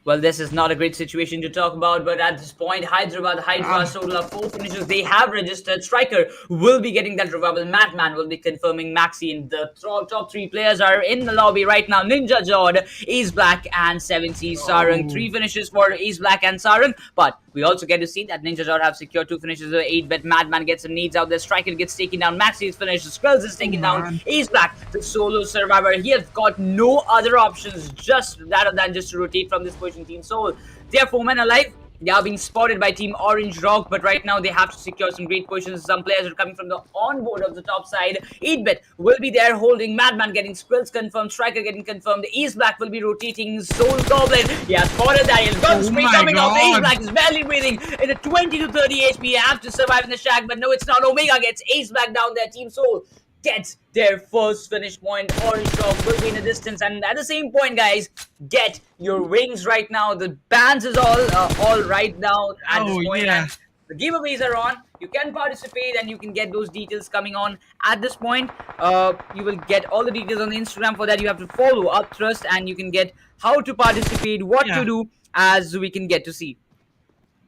Well, this is not a great situation to talk about, but at this point, Hyderabad Hydra, SouL, 4 finishes they have registered. Striker will be getting that revival. Madman will be confirming Maxi, and the top 3 players are in the lobby right now. Ninja Jord, Ace Black, and 7C Sarang. 3 finishes for Ace Black and Sarang, but we also get to see that Ninja Jord have secured 2 finishes. 8-bit Madman gets some needs out there. Striker gets taken down. Maxi is finished. Skrulls is taken down. Ace Black, the solo survivor, he has got no other options just rather than just to rotate from this position. Team SouL, they are 4 men alive. They are being spotted by Team Orange Rock, but right now they have to secure some great positions. Some players are coming from the onboard of the top side. 8-bit will be there holding. Madman getting Skrulls confirmed. Striker getting confirmed. Ace Black will be rotating. SouL Goblin, he has spotted that. He has gun spray coming off. Ace Black is barely breathing. In a 20 to 30 HP, he have to survive in the shack, but no, it's not. Omega gets Ace Black down there. Team SouL gets their first finish point. Orange Rock will be in the distance, and at the same point, guys, get your wings right now. The bans is all right now at this point. Yeah. The giveaways are on. You can participate, and you can get those details coming on at this point. You will get all the details on the Instagram. For that, you have to follow Upthrust, and you can get how to participate, what to do, as we can get to see.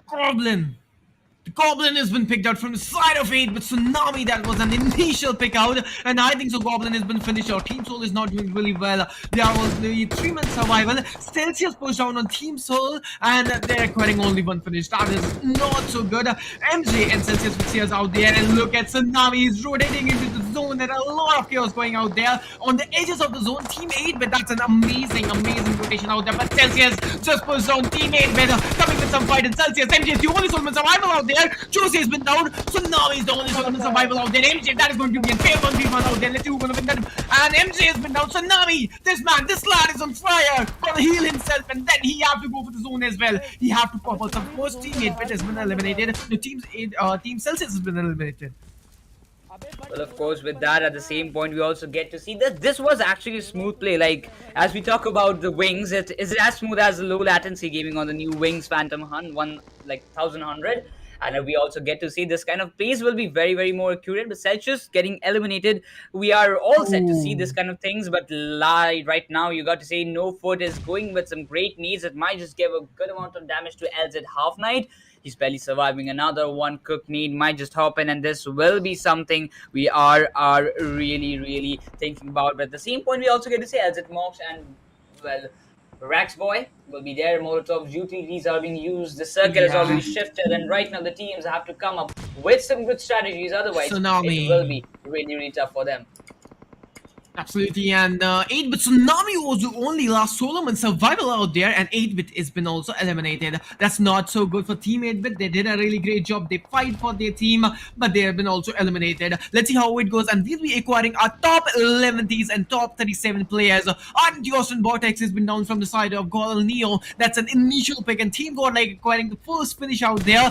Goblin. The Goblin has been picked out from the side of 8-bit Tsunami. That was an initial pick out, and I think so Goblin has been finished. Our Team SouL is not doing really well. There was the 3-man survival. Celsius pushed down on Team SouL, and they're acquiring only 1 finish. That is not so good. MJ and Celsius Vixias out there, and look at Tsunami. He's rotating into the zone. There are a lot of chaos going out there on the edges of the zone. Team 8-bit, that's an amazing rotation out there, but Celsius just pushed down Team 8-bit, coming with some fight, and Celsius, MJ is the only Solomon survival out there. Josie has been down. Tsunami is the only Solomon survival out there. MJ, that is going to be a fair 1v1 out there. Let's see who's going to win that. And MJ has been down. Tsunami, this lad is on fire. Gonna heal himself, and then he have to go for the zone as well. He have to pop out some. First team 8-bit has been eliminated. The team Celsius has been eliminated. Well, of course, with that, at the same point, we also get to see that this was actually a smooth play. Like, as we talk about the wings, it is as smooth as the low latency gaming on the new Wings Phantom 1100. And we also get to see this kind of plays will be very more accurate. But Celsius getting eliminated, we are all set to see this kind of things. But right now, you got to say No Foot is going with some great needs. It might just give a good amount of damage to LZ Half Knight. He's barely surviving. Another one cook need might just hop in, and this will be something we are really thinking about. But at the same point, we also get to say LZ Mox and, well, Rax Boy will be there. Molotov's utilities are being used. The circle has already shifted, and right now the teams have to come up with some good strategies. Otherwise, Tsunami. it will be really tough for them. Absolutely, and 8-bit Tsunami was the only last Solomon survival out there, and 8-bit has been also eliminated. That's not so good for Team 8-bit. They did a really great job. They fight for their team, but they have been also eliminated. Let's see how it goes, and we'll be acquiring our top 11s and top 37 players. And Austin Vortex has been down from the side of GodL Neo. That's an initial pick, and Team GodL acquiring the first finish out there.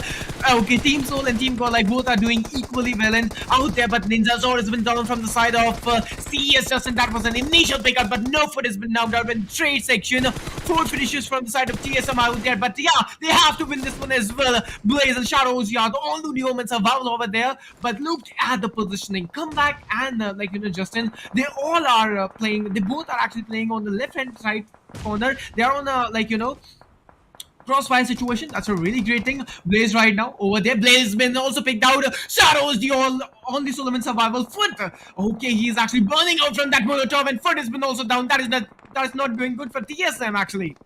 Okay, Team SouL and Team GodL both are doing equally well out there, but Ninja Zord has been down from the side of CES. And that was an initial pickup, but No Foot has been knocked out in trade section. 4 finishes from the side of TSM out there, but yeah, they have to win this one as well. Blaze and Shadows, yeah, the only humans survival over there, but look at the positioning. Comeback and Justin, they all are playing. They both are actually playing on the left hand side corner. They are on a crossfire situation. That's a really great thing. Blaze right now over there. Blaze has been also picked out. Shadows, the only Solomon survival. Foot, okay, he's actually burning out from that Molotov, and Foot has been also down. That is not doing good for TSM actually.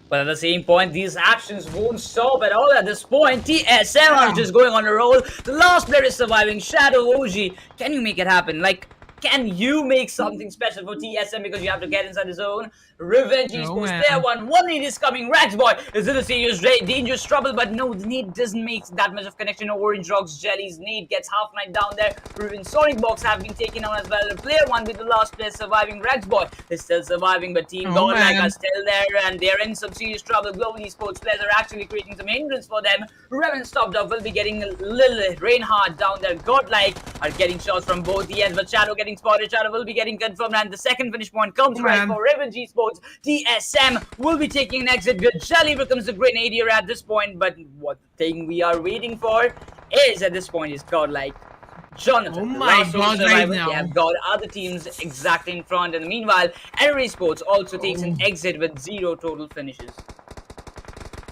But at the same point, these actions won't stop at all at this point. TSM are just going on a roll. The last player is surviving. Shadow OG, can you make it happen? Like, can you make something special for TSM because you have to get inside the zone? Revenge Esports, player one need is coming. Raxboy is in a serious dangerous trouble, but no, the nade doesn't make that much of connection. Orange Rocks, Jellies, nade gets half night down there. Revenge Sonic Box have been taken out as well. Player one with the last player surviving. Raxboy is still surviving, but Team GodL are still there and they're in some serious trouble. Global Esports players are actually creating some hindrance for them. Revan stopped up, will be getting a little Reinhardt down there. Godlike are getting shots from both the ends, but Shadow getting spotted. Shadow will be getting confirmed, and the second finish point comes right for Revenge Esports. TSM will be taking an exit. Good Jelly becomes the grenadier at this point, but what thing we are waiting for is at this point is Godlike. Jonathan, the last survivor, they have got other teams exactly in front, and meanwhile, Esports also takes an exit with 0 total finishes.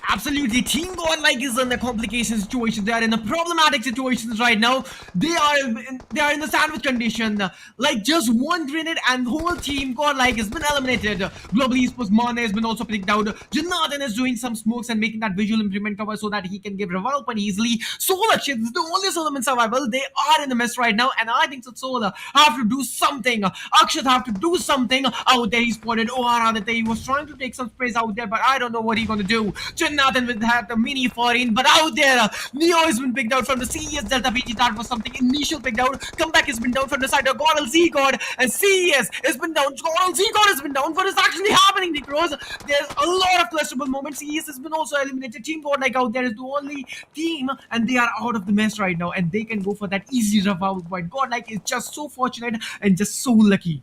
Absolutely, Team GodL is in a complication situation. They are in a problematic situations right now. They are in the sandwich condition. Like just one grenade and whole Team GodL has been eliminated. Global Esports Mane has been also picked out. Jonathan is doing some smokes and making that visual improvement cover so that he can give revival point easily. SouL is the only SouL in survival. They are in the mess right now, and I think that SouL have to do something. Akshat have to do something out there. He spotted OR He was trying to take some sprays out there, but I don't know what he's gonna do. Jonathan will have the mini foreign, but out there, Neo has been picked out from the CES Delta PG. That was something initial picked out. Comeback has been down from the side of GodL Z-God, and CES has been down. GodL Z-God has been down. What is actually happening, Necros? There's a lot of questionable moments. CES has been also eliminated. Team GodL out there is the only team, and they are out of the mess right now, and they can go for that easy revival point. GodL is just so fortunate and just so lucky.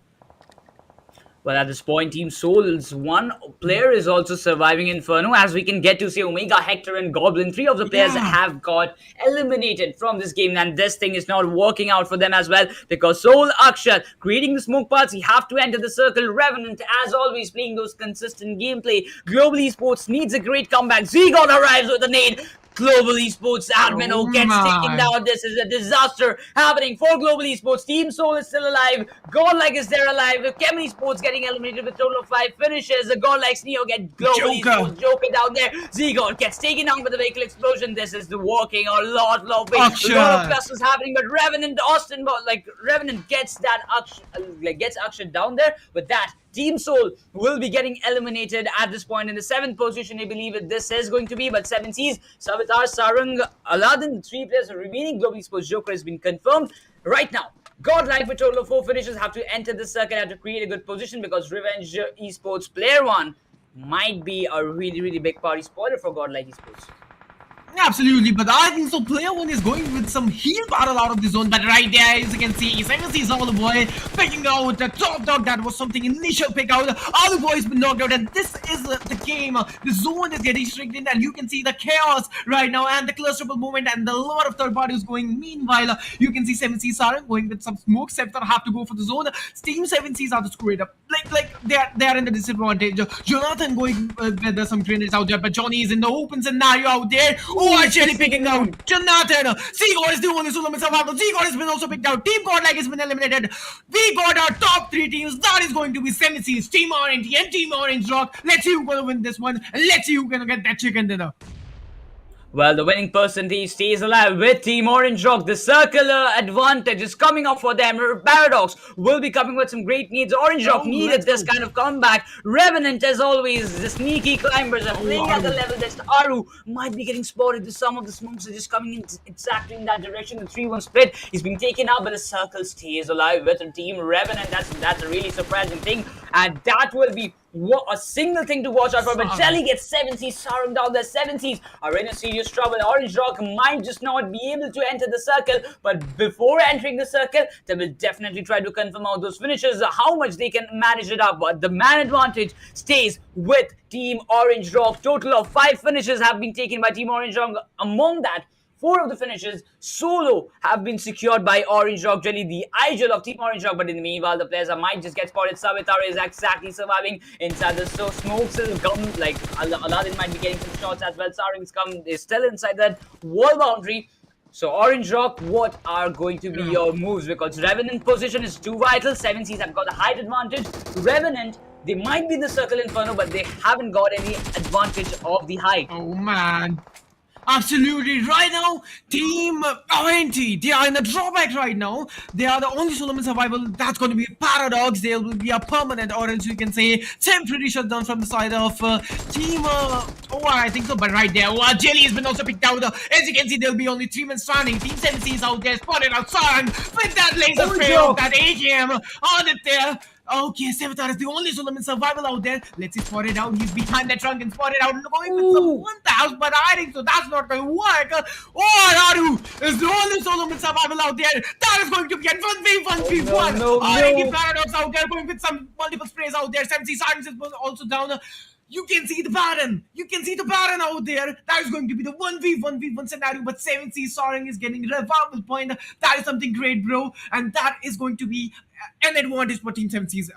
Well, at this point, Team SouL's one player is also surviving Inferno, as we can get to see Omega, Hector, and Goblin. 3 of the players have got eliminated from this game, and this thing is not working out for them as well, because SouL, Akshat, creating the smoke parts, he have to enter the circle. Revenant, as always, playing those consistent gameplay. Global Esports needs a great comeback. Z-God arrives with a nade. Global Esports admin gets taken down. This is a disaster happening for Global Esports. Team SouL is still alive. GodL is there alive. Chem Esports getting eliminated with a total of 5 finishes. GodL's Neo get Global Esports Joker down there. Z-God gets taken down with the vehicle explosion. This is the working a lot of way. A lot of clusters happening, but Revenant Austin, Revenant gets that gets Akshat down there. With that, Team SouL will be getting eliminated at this point in the 7th position. I believe this is going to be, but 7 sees Savitar, Sarang, Aladdin, the 3 players remaining. Global Esports Joker has been confirmed. Right now, GodL with a total of 4 finishes have to enter the circuit, have to create a good position, because Revenge Esports player 1 might be a really big party spoiler for GodL Esports. Absolutely, but I think so. Player 1 is going with some heal battle out of the zone, but right there, as you can see, sees all the boy picking out the top dog. That was something initial pick out. Other boys been knocked out, and this is the game. The zone is getting restricted, and you can see the chaos right now, and the clusterable movement, and a lot of third parties going. Meanwhile, you can see 7Cs are going with some smoke. Scepter have to go for the zone. Team 7Cs are to screw it up. Like they are in the disadvantage. Jonathan going with some grenades out there, but Johnny is in the open scenario out there. Oh, actually picking out Jonathan. Z-God is the only SouL in survival. Z-God has been also picked out. Team GodL has been eliminated. We got our top 3 teams. That is going to be 7Cs, Team Orange, and Team Orange Rock. Let's see who's gonna win this one, and let's see who's gonna get that chicken dinner. Well, the winning percentage stays alive with Team Orange Rock. The circular advantage is coming up for them. Paradox will be coming with some great needs. Orange Rock needed this kind of comeback. Revenant, as always, the sneaky climbers are playing at the level that Aru might be getting spotted. Some of the smokes are just coming in exactly in that direction. The 3-1 split is being taken out, but the circle stays alive with Team Revenant. That's a really surprising thing, and that will be a single thing to watch out for. But Jelly gets 7Cs, Sarang down there. 7Cs are in a serious trouble. Orange Rock might just not be able to enter the circle, but before entering the circle, they will definitely try to confirm out those finishes, how much they can manage it up. But the man advantage stays with Team Orange Rock. Total of 5 finishes have been taken by Team Orange Rock. Among that, 4 of the finishes solo have been secured by Orange Rock, Jelly, the idol of Team Orange Rock. But in the meanwhile, the players might just get spotted. Savitar is exactly surviving inside the smokes. Like Aladdin might be getting some shots as well. Sarang is still inside that wall boundary. So Orange Rock, what are going to be your moves? Because Revenant position is too vital. 7Cs have got a height advantage. Revenant They might be in the circle Inferno, but they haven't got any advantage of the height. Oh man. Absolutely. Right now, Team ONT, they are in a drawback right now. They are the only solo survival. That's going to be a paradox. There will be a permanent, or else you can say temporary shutdown from the side of Team. I think so. But right there, Jelly has been also picked out. As you can see, there'll be only 3 men standing. Team 7C is out there, spotted out. Sarang with that laser spray of that AKM on it there. Okay, Sevatar is the only Solomon survival out there. Let's see, spotted out. He's behind the trunk and spotted out. Going with some 1,000, but I think so. That's not going to work. Aru is the only Solomon survival out there. That is going to be a 1v1v1. Already Paradox out there going with some multiple sprays out there. 7C Silence is also down. You can see the Baron. You can see the Baron out there. That is going to be the 1v1v1 scenario. But 7C Soaring is getting a revival point. That is something great, bro. And that is going to be an advantage for Team 7C's.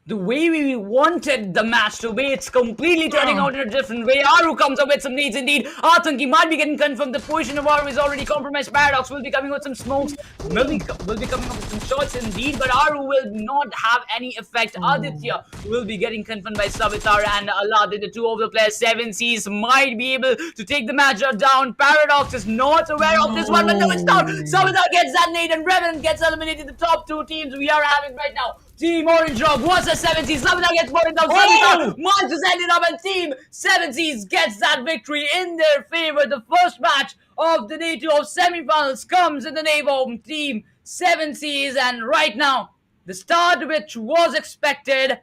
The way we wanted the match to be, it's completely turning out in a different way. Aru comes up with some needs indeed. Atanki might be getting confirmed. The position of Aru is already compromised. Paradox will be coming with some smokes. Will be coming up with some shots indeed, but Aru will not have any effect. Aditya will be getting confirmed by Savitar and Aladdin, the two of the players. 7Cs might be able to take the match down. Paradox is not aware of this one, but no, it's down. Savitar gets that nade and Revenant gets eliminated. The top 2 teams we are having right now. Team Orange Rock wants a 7Cs. Savitar gets brought down. Savitar Monsters ended up, and Team 7Cs gets that victory in their favor. The first match of the day 2 of semifinals comes in the name of Team 7Cs, and right now, the start which was expected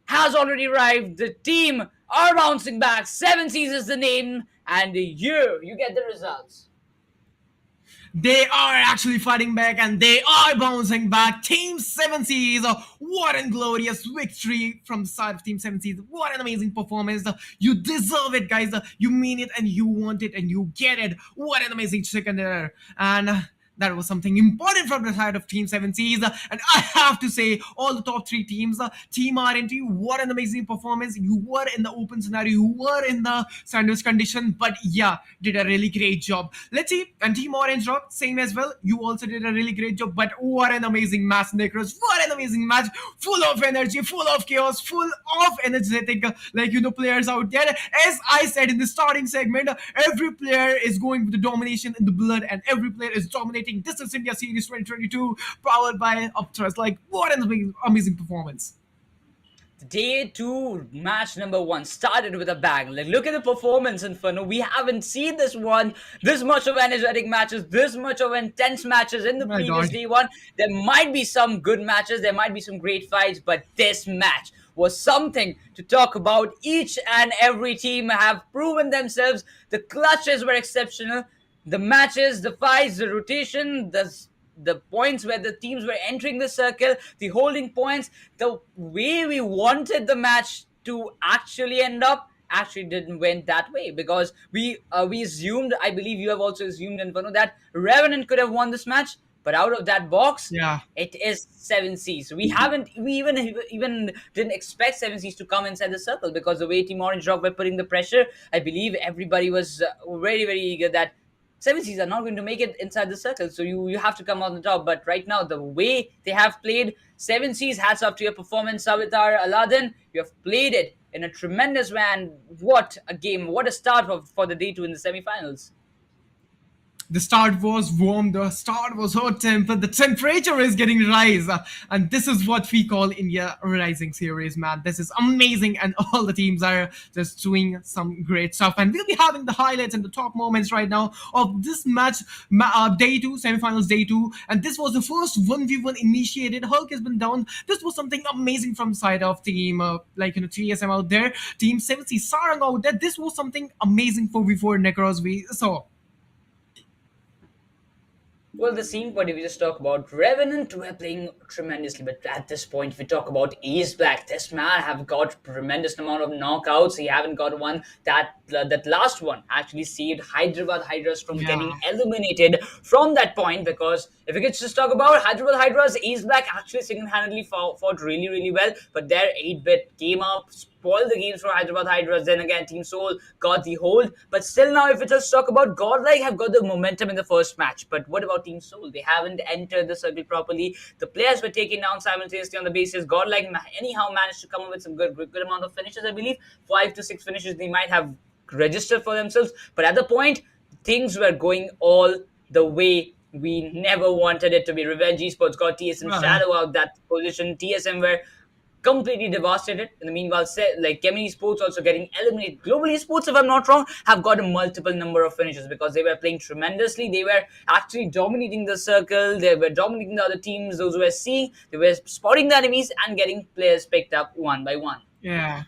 has already arrived. The team are bouncing back. 7Cs is the name, and here you get the results. They are actually fighting back and they are bouncing back. Team 7Cs, what a glorious victory from the side of Team 7Cs. What an amazing performance. You deserve it, guys. You mean it and you want it and you get it. What an amazing chicken there. And that was something important from the side of Team 7Cs. And I have to say, all the top 3 teams, Team RNT, what an amazing performance. You were in the open scenario, you were in the sandwich condition, but yeah, did a really great job. Let's see, and Team Orange Rock, same as well. You also did a really great job, but what an amazing match, Necros. What an amazing match, full of energy, full of chaos, full of energetic, players out there. As I said in the starting segment, every player is going with the domination in the blood, and every player is dominating. This is India Series 2022, powered by Upthrust. What an amazing performance. Day 2 match number 1 started with a bang. Look at the performance, Inferno. We haven't seen this much of energetic matches, this much of intense matches in the previous day 1. There might be some good matches, there might be some great fights, but this match was something to talk about. Each and every team have proven themselves. The clutches were exceptional. The matches, the fights, the rotation, the points where the teams were entering the circle, the holding points, the way we wanted the match to actually end up actually didn't went that way, because we assumed, I believe you have also assumed, Inferno, that Revenant could have won this match, but out of that box, it is 7Cs. We even didn't expect 7Cs to come inside the circle, because the way Team Orange Rock were putting the pressure, I believe everybody was very, very eager that 7Cs are not going to make it inside the circle, so you have to come on the top. But right now, the way they have played, 7Cs, hats off to your performance, Savitar, Aladdin. You have played it in a tremendous way, and what a game, what a start for the day 2 in the semifinals. The start was warm, the start was hot tempered, the temperature is getting rise, and this is what we call India Rising Series, man. This is amazing, and all the teams are just doing some great stuff, and we'll be having the highlights and the top moments right now of this match, day 2, semifinals day 2, and this was the first 1v1 initiated. Hulk has been down. This was something amazing from side of team, 3SM out there, Team 7C Sarang out there. This was something amazing for V4 Necros we saw. Well, the scene point, if we just talk about Revenant, we're playing tremendously, but at this point, if we talk about Ace Black, this man have got tremendous amount of knockouts. He haven't got one. That last one actually saved Hyderabad Hydras from getting eliminated from that point, because if we could just talk about Hyderabad Hydras, Ace Black actually single-handedly fought really, really well, but their 8-bit came up, spoiled the games for Hyderabad Hydras. Then again, Team SouL got the hold. But still now, if we just talk about GodL, have got the momentum in the first match. But what about Team SouL? They haven't entered the circle properly. The players were taken down simultaneously on the basis. GodL anyhow managed to come up with some good amount of finishes, I believe. 5 to 6 finishes they might have registered for themselves. But at the point, things were going all the way we never wanted it to be. Revenge Esports got TSM shadow out that position. TSM were completely devastated. In the meanwhile, like Gemini Sports also getting eliminated. Global Esports, if I'm not wrong, have got a multiple number of finishes because they were playing tremendously. They were actually dominating the circle. They were dominating the other teams. Those who were seeing, they were spotting the enemies and getting players picked up one by one. Yeah.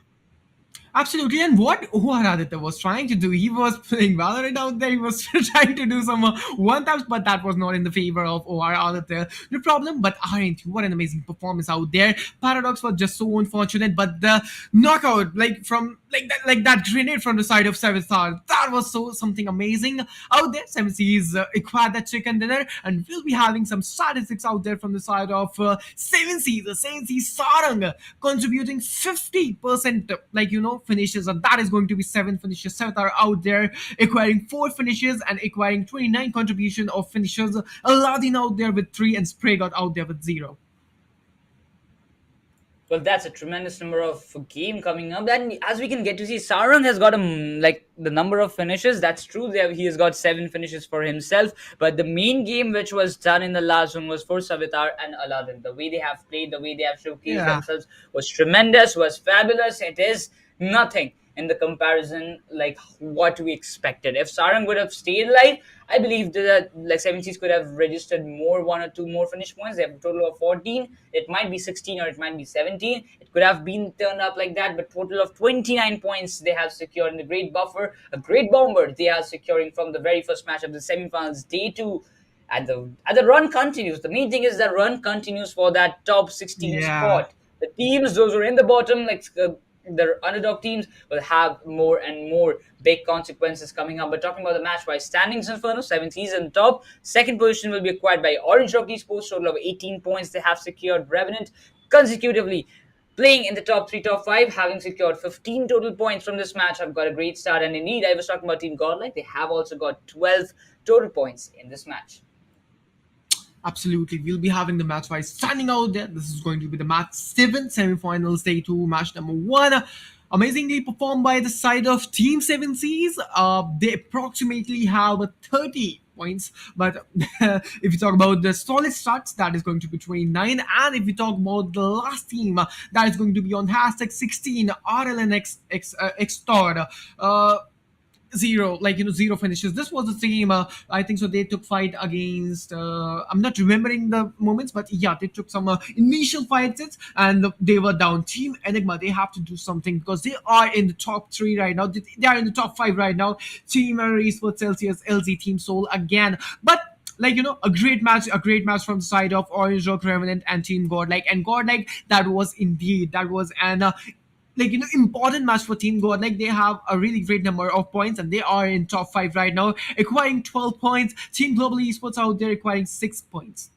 Absolutely, and what Aditya was trying to do, he was playing Valorant out there, he was trying to do some one-taps, but that was not in the favor of Aditya. No problem, but RNT, what an amazing performance out there. Paradox was just so unfortunate, but the knockout, like that grenade from the side of 7-star, that was so something amazing out there. 7C's acquired that chicken dinner, and we'll be having some statistics out there from the side of 7C, the 7C Sarang, contributing 50%, finishes, and that is going to be 7 finishes. 7th are out there acquiring 4 finishes and acquiring 29 contribution of finishes. Aladdin out there with 3 and Spray got out there with 0. Well, that's a tremendous number of game coming up. And as we can get to see, Sarang has got the number of finishes. That's true. He has got 7 finishes for himself. But the main game which was done in the last one was for Savitar and Aladdin. The way they have played, the way they have showcased themselves was tremendous, was fabulous. It is nothing in the comparison like what we expected. If Sarang would have stayed alive, I believe that 7Cs could have registered 1 or 2 more finish points. They have a total of 14. It might be 16 or it might be 17. It could have been turned up like that, but total of 29 points they have secured in the great buffer. A great bomber they are securing from the very first match of the semifinals, day 2. And the run continues. The main thing is that run continues for that top 16 spot. The teams, those who are in the bottom, the underdog teams, will have more and more big consequences coming up. But talking about the match-wise standings, Inferno, 7Cs in top. Second position will be acquired by Orange Rock Esports, total of 18 points they have secured. Revenant consecutively playing in the top 3, top 5, having secured 15 total points from this match. I've got a great start. And indeed, I was talking about Team GodL, they have also got 12 total points in this match. Absolutely, we'll be having the match wise standing out there. This is going to be the match 7 semifinals, day 2, match number 1. Amazingly performed by the side of Team 7Cs. They approximately have 30 points, but if you talk about the solid starts, that is going to be 29. And if we talk about the last team, that is going to be on hashtag 16 RLNX Xtor. 0 finishes. This was the same, I think so. They took fight against I'm not remembering the moments, but yeah, they took some initial fights and they were down. Team Enigma, they have to do something because they are in the top 3 right now. They are in the top 5 right now. Team Esports, Celsius, LZ, Team SouL again, but a great match from the side of Orange Rock, Revenant, and Team GodL. And GodL, that was an important match for Team GodL. They have a really great number of points and they are in top 5 right now, acquiring 12 points. Team Global Esports out there acquiring 6 points.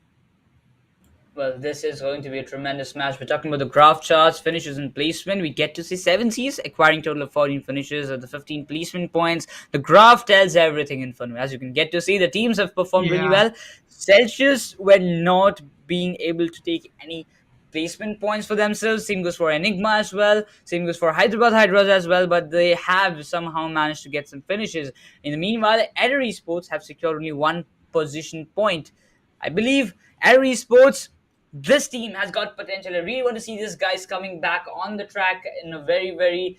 Well, this is going to be a tremendous match. We're talking about the graph charts, finishes, and placement. We get to see 7Cs acquiring total of 14 finishes at the 15 placement points. The graph tells everything in fun. As you can get to see, the teams have performed really well. Celsius were not being able to take any placement points for themselves. Same goes for Enigma as well. Same goes for Hyderabad Hydras as well. But they have somehow managed to get some finishes. In the meanwhile, Adder Esports have secured only 1 position point. I believe Adder Esports, this team has got potential. I really want to see these guys coming back on the track in a very, very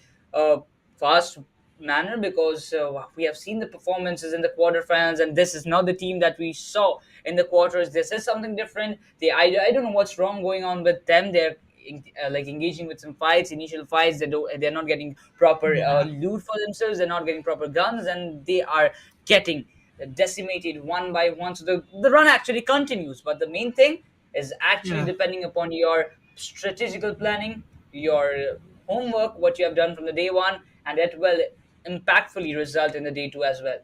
fast manner because we have seen the performances in the quarterfinals, and this is not the team that we saw in the quarters. This is something different. I don't know what's wrong going on with them. They're engaging with some initial fights. They're not getting proper loot for themselves. They're not getting proper guns, and they are getting decimated one by one. So the run actually continues, but the main thing is actually depending upon your strategical planning, your homework, what you have done from the day 1, and that will impactfully result in the day 2 as well.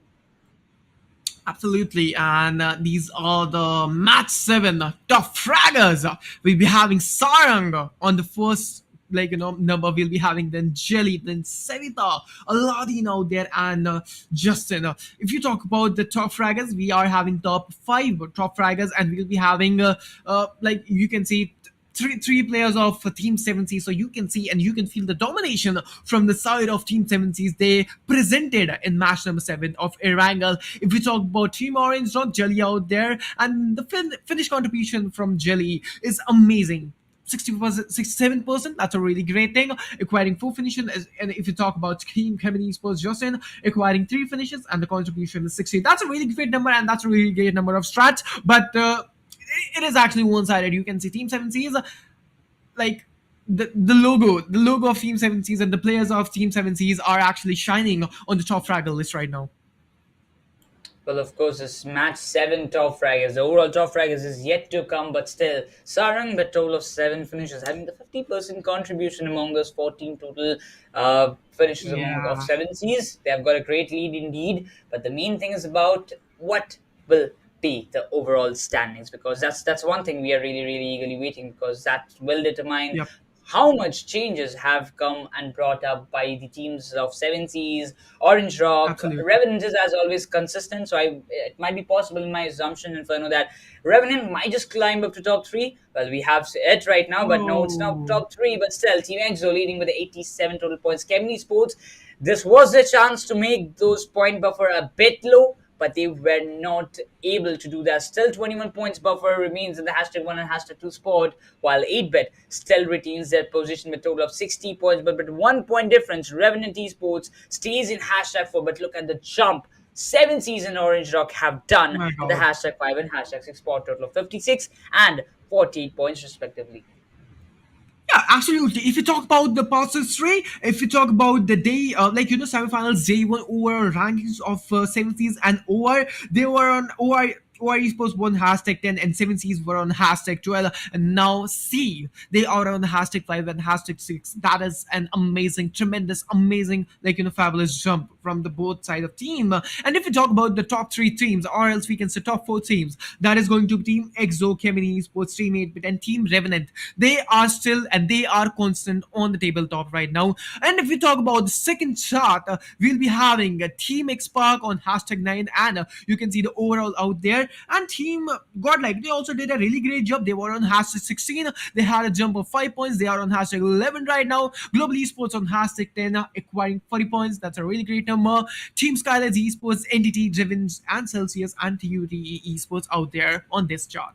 Absolutely, and these are the match 7 top fraggers. We'll be having Sarang on the first number. We'll be having then Jelly, then Savita, Aladdin out there, and Justin. If you talk about the top fraggers, we are having top five top fraggers, and we'll be having like you can see three players of Team 7C. So you can see and you can feel the domination from the side of Team 7Cs they presented in match number 7 of Erangel. If we talk about Team Orange, not Jelly out there, and the finish contribution from Jelly is amazing. 60%, 67%, that's a really great thing. Acquiring 4 finishes, and if you talk about Team Community Esports, Justin acquiring 3 finishes, and the contribution is 60. That's a really great number, and that's a really great number of strats. But it is actually one-sided. You can see Team 7Cs like the logo of Team 7Cs and the players of Team 7Cs are actually shining on the top fraggle list right now. Well, of course, this match 7 top fraggers. The overall top fraggers is yet to come, but still, Sarang, the total of 7 finishes, having the 50% contribution among those 14 total finishes of 7Cs. They have got a great lead indeed, but the main thing is about what will be the overall standings, because that's one thing we are really, really eagerly waiting, because that will determine how much changes have come and brought up by the teams of 7Cs, Orange Rock. Absolutely. Revenant is as always consistent, so it might be possible in my assumption, Inferno, that Revenant might just climb up to top 3. Well, we have it right now, but no, it's not top 3, but still, Team ENG leading with 87 total points. Community Sports, this was the chance to make those point buffer a bit low, but they were not able to do that. Still 21 points buffer remains in the #1 and #2 spot, while 8bet still retains their position with a total of 60 points, but 1 point difference. Revenant Esports stays in #4, but look at the jump 7Cs and Orange Rock have done in the #5 and #6 spot, total of 56 and 48 points respectively. Yeah, absolutely. If you talk about the past history, if you talk about the day, semifinals, day 1 overall rankings of 7Cs and OR, they were on OR Esports won #10 and 7Cs were on #12, and now see they are on #5 and #6. That is an amazing, tremendous, amazing, fabulous jump from the both side of team. And if you talk about the top 3 teams, or else we can say top 4 teams, that is going to be Team EXO, Community Esports, Team 8bit, and Team Revenant. They are still and they are constant on the tabletop right now. And if we talk about the second chart, we'll be having Team Xpark on #9, and you can see the overall out there. And Team GodL, they also did a really great job. They were on #16. They had a jump of 5 points. They are on #11 right now. Global Esports on #10, acquiring 40 points. That's a really great number. Team Skylines Esports, Entity, Driven, and Celsius, and TUTE Esports out there on this chart.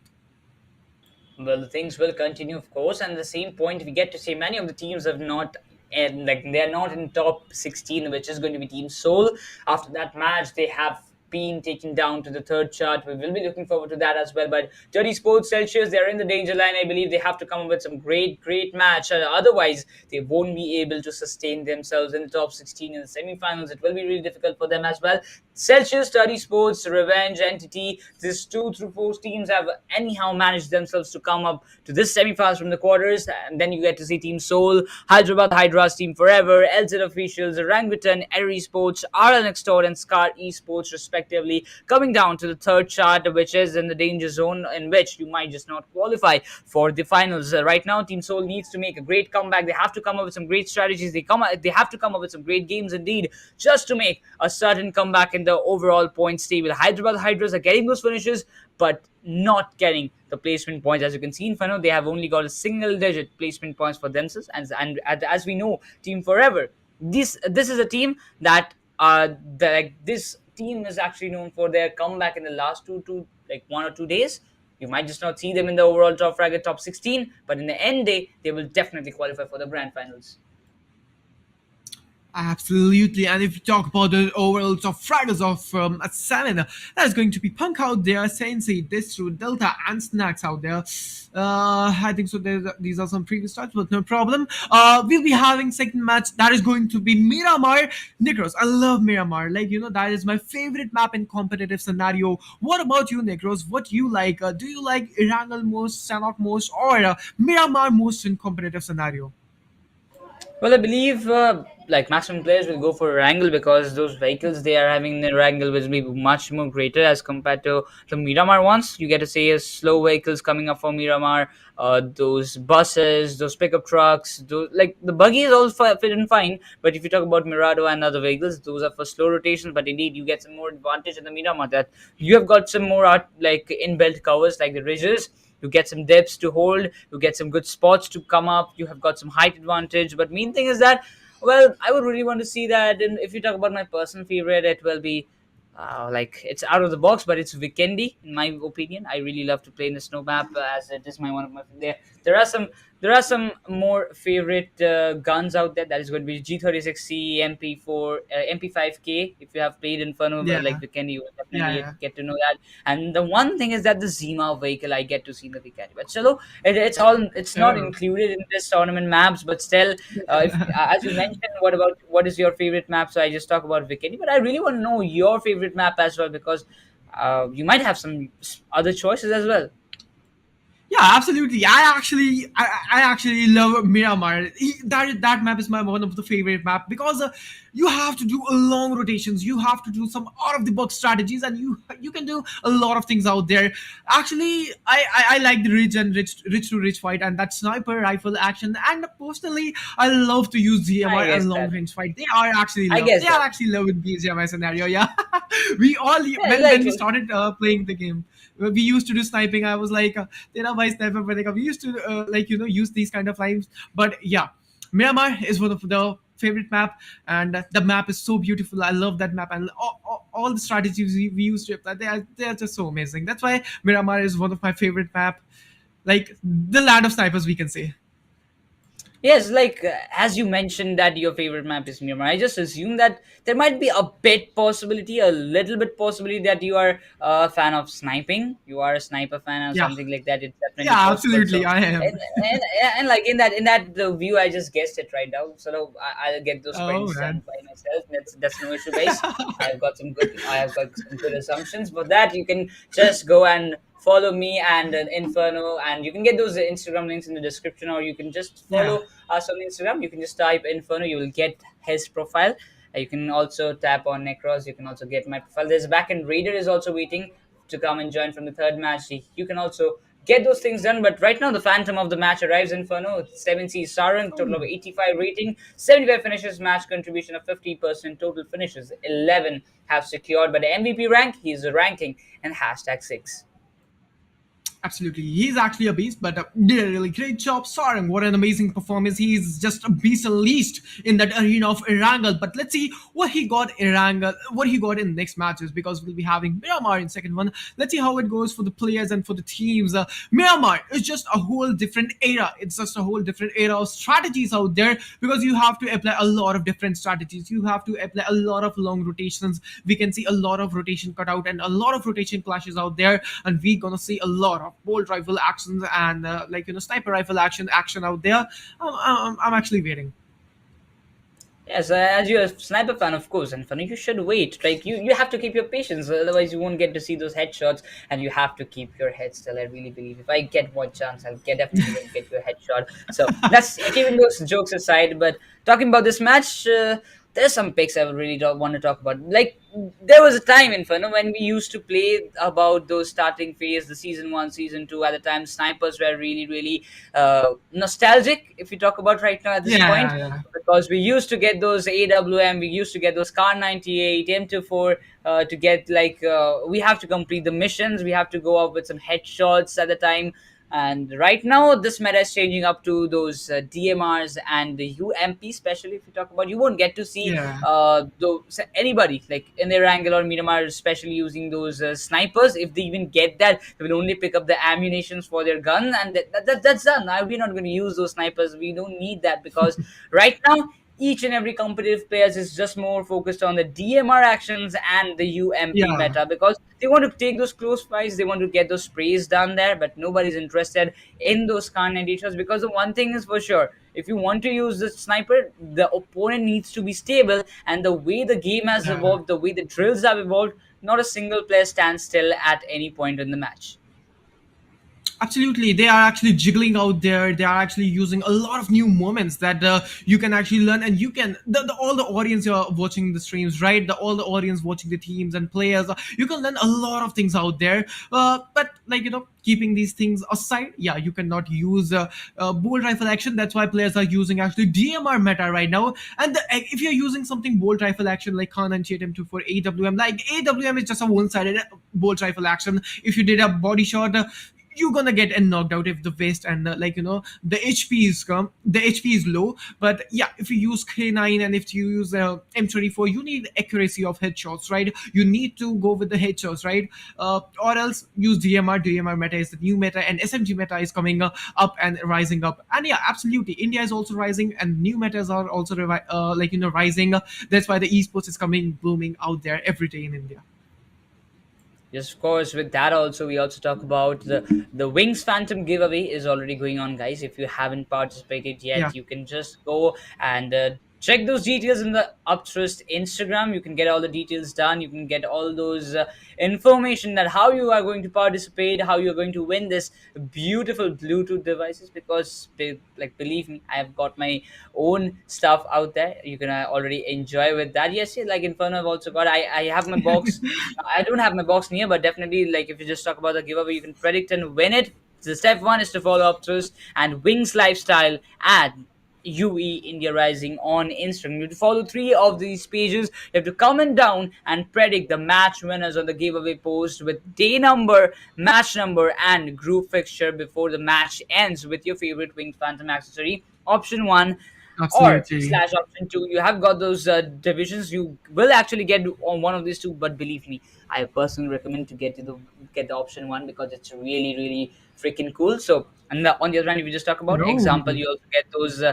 Well, things will continue, of course, and at the same point, we get to say many of the teams have not, and they're not in top 16, which is going to be Team SouL. After that match, they have been taken down to the 3rd chart. We will be looking forward to that as well. But Dirty Sports, Celsius, they're in the danger line. I believe they have to come up with some great match. Otherwise, they won't be able to sustain themselves in the top 16 in the semifinals. It will be really difficult for them as well. Celsius, Dirty Sports, Revenge, Entity, these 2 through 4 teams have anyhow managed themselves to come up to this semifinals from the quarters. And then you get to see Team SouL, Hyderabad Hydras, Team Forever, LZ Officials, Orangutan, Air Esports, RL Nextor, and Scar Esports, respectively, coming down to the 3rd chart, which is in the danger zone, in which you might just not qualify for the finals. Right now, Team SouL needs to make a great comeback. They have to come up with some great strategies. They have to come up with some great games indeed, just to make a certain comeback in the overall points table. Hyderabad Hydras are getting those finishes, but not getting the placement points. As you can see in Inferno, they have only got a single-digit placement points for themselves. And as we know, Team Forever, this is a team that this team is actually known for their comeback in the last 1 or 2 days. You might just not see them in the overall top fragger top 16, but in the end day, they will definitely qualify for the grand finals. Absolutely, and if you talk about the overall top fraggers of 7, that's going to be Punk out there, Sensei, Distro, Delta, and Snax out there. I think so. These are some previous starts, but no problem. We'll be having second match. That is going to be Miramar. Necros, I love Miramar. That is my favorite map in competitive scenario. What about you, Necros? What do you like? Do you like Erangel most, Sanok most, or Miramar most in competitive scenario? Well, I believe like maximum players will go for Wrangle because those vehicles they are having in the Wrangle will be much more greater as compared to the Miramar ones. You get to see slow vehicles coming up for Miramar, those buses, those pickup trucks, those, like the buggy is all fit and fine. But if you talk about Mirado and other vehicles, those are for slow rotations. But indeed, you get some more advantage in the Miramar that you have got some more like inbuilt covers like the ridges. You get some depths to hold, you get some good spots to come up, you have got some height advantage. But main thing is that, well, I would really want to see that. And if you talk about my personal favorite, it will be like it's out of the box, but it's Vikendi in my opinion. I really love to play in the snow map as it is my one of my there are some more favorite guns out there. That is going to be G36C, MP4, MP5K. If you have played Inferno like Yeah, Vikendi, you will yeah, definitely yeah. get to know that. And the one thing is that the Zima vehicle I get to see in the Vikendi. But still, it's not Oh. included in this tournament maps. But still, if as you mentioned, what is your favorite map? So I just talk about Vikendi, but I really want to know your favorite map as well because you might have some other choices as well. Yeah, absolutely. I actually love Miramar. That map is my one of the favorite map because you have to do a long rotations. You have to do some out of the box strategies, and you can do a lot of things out there. Actually, I like the rich to rich fight and that sniper rifle action. And personally, I love to use I GMR guess and long that. range fight. They are actually I love. guess They are that. actually love in BGMI scenario. Yeah, we all Yeah, like when we started playing the game, we used to do sniping. I was like, तेरा भाई sniper बनेगा. We used to like use these kind of lines. But yeah, Miramar is one of the favorite map, and the map is so beautiful. I love that map, and all the strategies we used to apply, they are just so amazing. That's why Miramar is one of my favorite map, like the land of snipers, we can say. yes, like as you mentioned that your favorite map is Myanmar, I just assume that there might be a bit possibility, a little bit possibility that you are a fan of sniping. You are a sniper fan or Yeah, something like that. It's definitely yeah, possible. absolutely, So, I am. and, and like in that the view, I just guessed it right now. So I'll get those Oh points man. done by myself. That's no issue, guys. I have got some good assumptions. For that, you can just go and follow me and Inferno, and you can get those Instagram links in the description, or you can just Yeah. follow us on Instagram. You can just type Inferno, you will get his profile. You can also tap on Necros. You can also get my profile. There's backend Raider is also waiting to come and join from the third match. You can also get those things done. But right now, the phantom of the match arrives. Inferno 7C Sarang, total of 85 rating, 75 finishes, match contribution of 50%, total finishes 11 have secured. But the MVP rank, he's ranking and hashtag 6. Absolutely. He's actually a beast, but did a really great job. Sarang, what an amazing performance. He's just a beast unleashed in that arena of Erangel. But let's see what he got what he got in next matches, because we'll be having Miramar in second one. Let's see how it goes for the players and for the teams. Miramar is just a whole different era. It's just a whole different era of strategies out there, because you have to apply a lot of different strategies. You have to apply a lot of long rotations. We can see a lot of rotation cutout and a lot of rotation clashes out there, and we're gonna see a lot of bolt rifle actions and sniper rifle action out there. I'm actually waiting. Yes, as you're a sniper fan, of course, and funny, you should wait. Like you have to keep your patience, otherwise you won't get to see those headshots, and you have to keep your head still. I really believe if I get one chance, I'll definitely going to get your headshot. So that's keeping those jokes aside. But talking about this match, there's some picks I would really want to talk about. Like there was a time in Inferno when we used to play about those starting phase, the season one, season two. At the time, snipers were really nostalgic. If you talk about right now at this point, Yeah, yeah, because we used to get those AWM, we used to get those Car 98, M24 to get like we have to complete the missions, we have to go up with some headshots at the time. And right now, this meta is changing up to those DMRs and the UMP, especially if you talk about. You won't get to see yeah, anybody like in their angle or Miramar, especially using those snipers. If they even get that, they will only pick up the ammunitions for their gun, and that's done. Now we're not going to use those snipers. We don't need that because right now each and every competitive players is just more focused on the DMR actions and the UMP yeah, meta because they want to take those close fights, they want to get those sprays done there, but nobody's interested in those Khan editors because the one thing is for sure. If you want to use the sniper, the opponent needs to be stable, and the way the game has yeah. evolved, the way the drills have evolved, not a single player stands still at any point in the match. Absolutely, they are actually jiggling out there. They are actually using a lot of new moments that you can actually learn, and you can all the audience are watching the streams, right? All the audience watching the teams and players. You can learn a lot of things out there. But like keeping these things aside, yeah, you cannot use bolt rifle action. That's why players are using actually DMR meta right now. And if you're using something bolt rifle action like Khan and Chetam 2 for AWM, like AWM is just a one-sided bolt rifle action. If you did a body shot, you're gonna get knocked out if the waist and the HP is low. But yeah, if you use K9 and if you use M24, you need accuracy of headshots, right? You need to go with the headshots, right? Or else use DMR meta is the new meta, and SMG meta is coming up and rising up. And yeah, absolutely, India is also rising, and new metas are also rising. That's why the esports is coming booming out there every day in India. Yes, of course. With that, also we also talk about the Wings Phantom giveaway is already going on, guys. If you haven't participated Yeah. yet, you can just go and check those details in the Upthrust Instagram. You can get all the details done. You can get all those information that how you are going to participate, how you are going to win this beautiful Bluetooth devices. Because, like, believe me, I have got my own stuff out there. You can already enjoy with that. Yes, yeah, like Inferno, I've also got. I have my box. I don't have my box near, but definitely, like, if you just talk about the giveaway, you can predict and win it. The step one is to follow Upthrust and Wings Lifestyle at UE India Rising on Instagram. You have to follow three of these pages. You have to comment down and predict the match winners on the giveaway post with day number, match number, and group fixture before the match ends with your favorite Wings Phantom accessory. Option one or Absolutely. slash option two. You have got those divisions. You will actually get on one of these two, but believe me, I personally recommend to get the option one because it's really freaking cool. So, and on the other hand, if you just talk about No. example, you also get those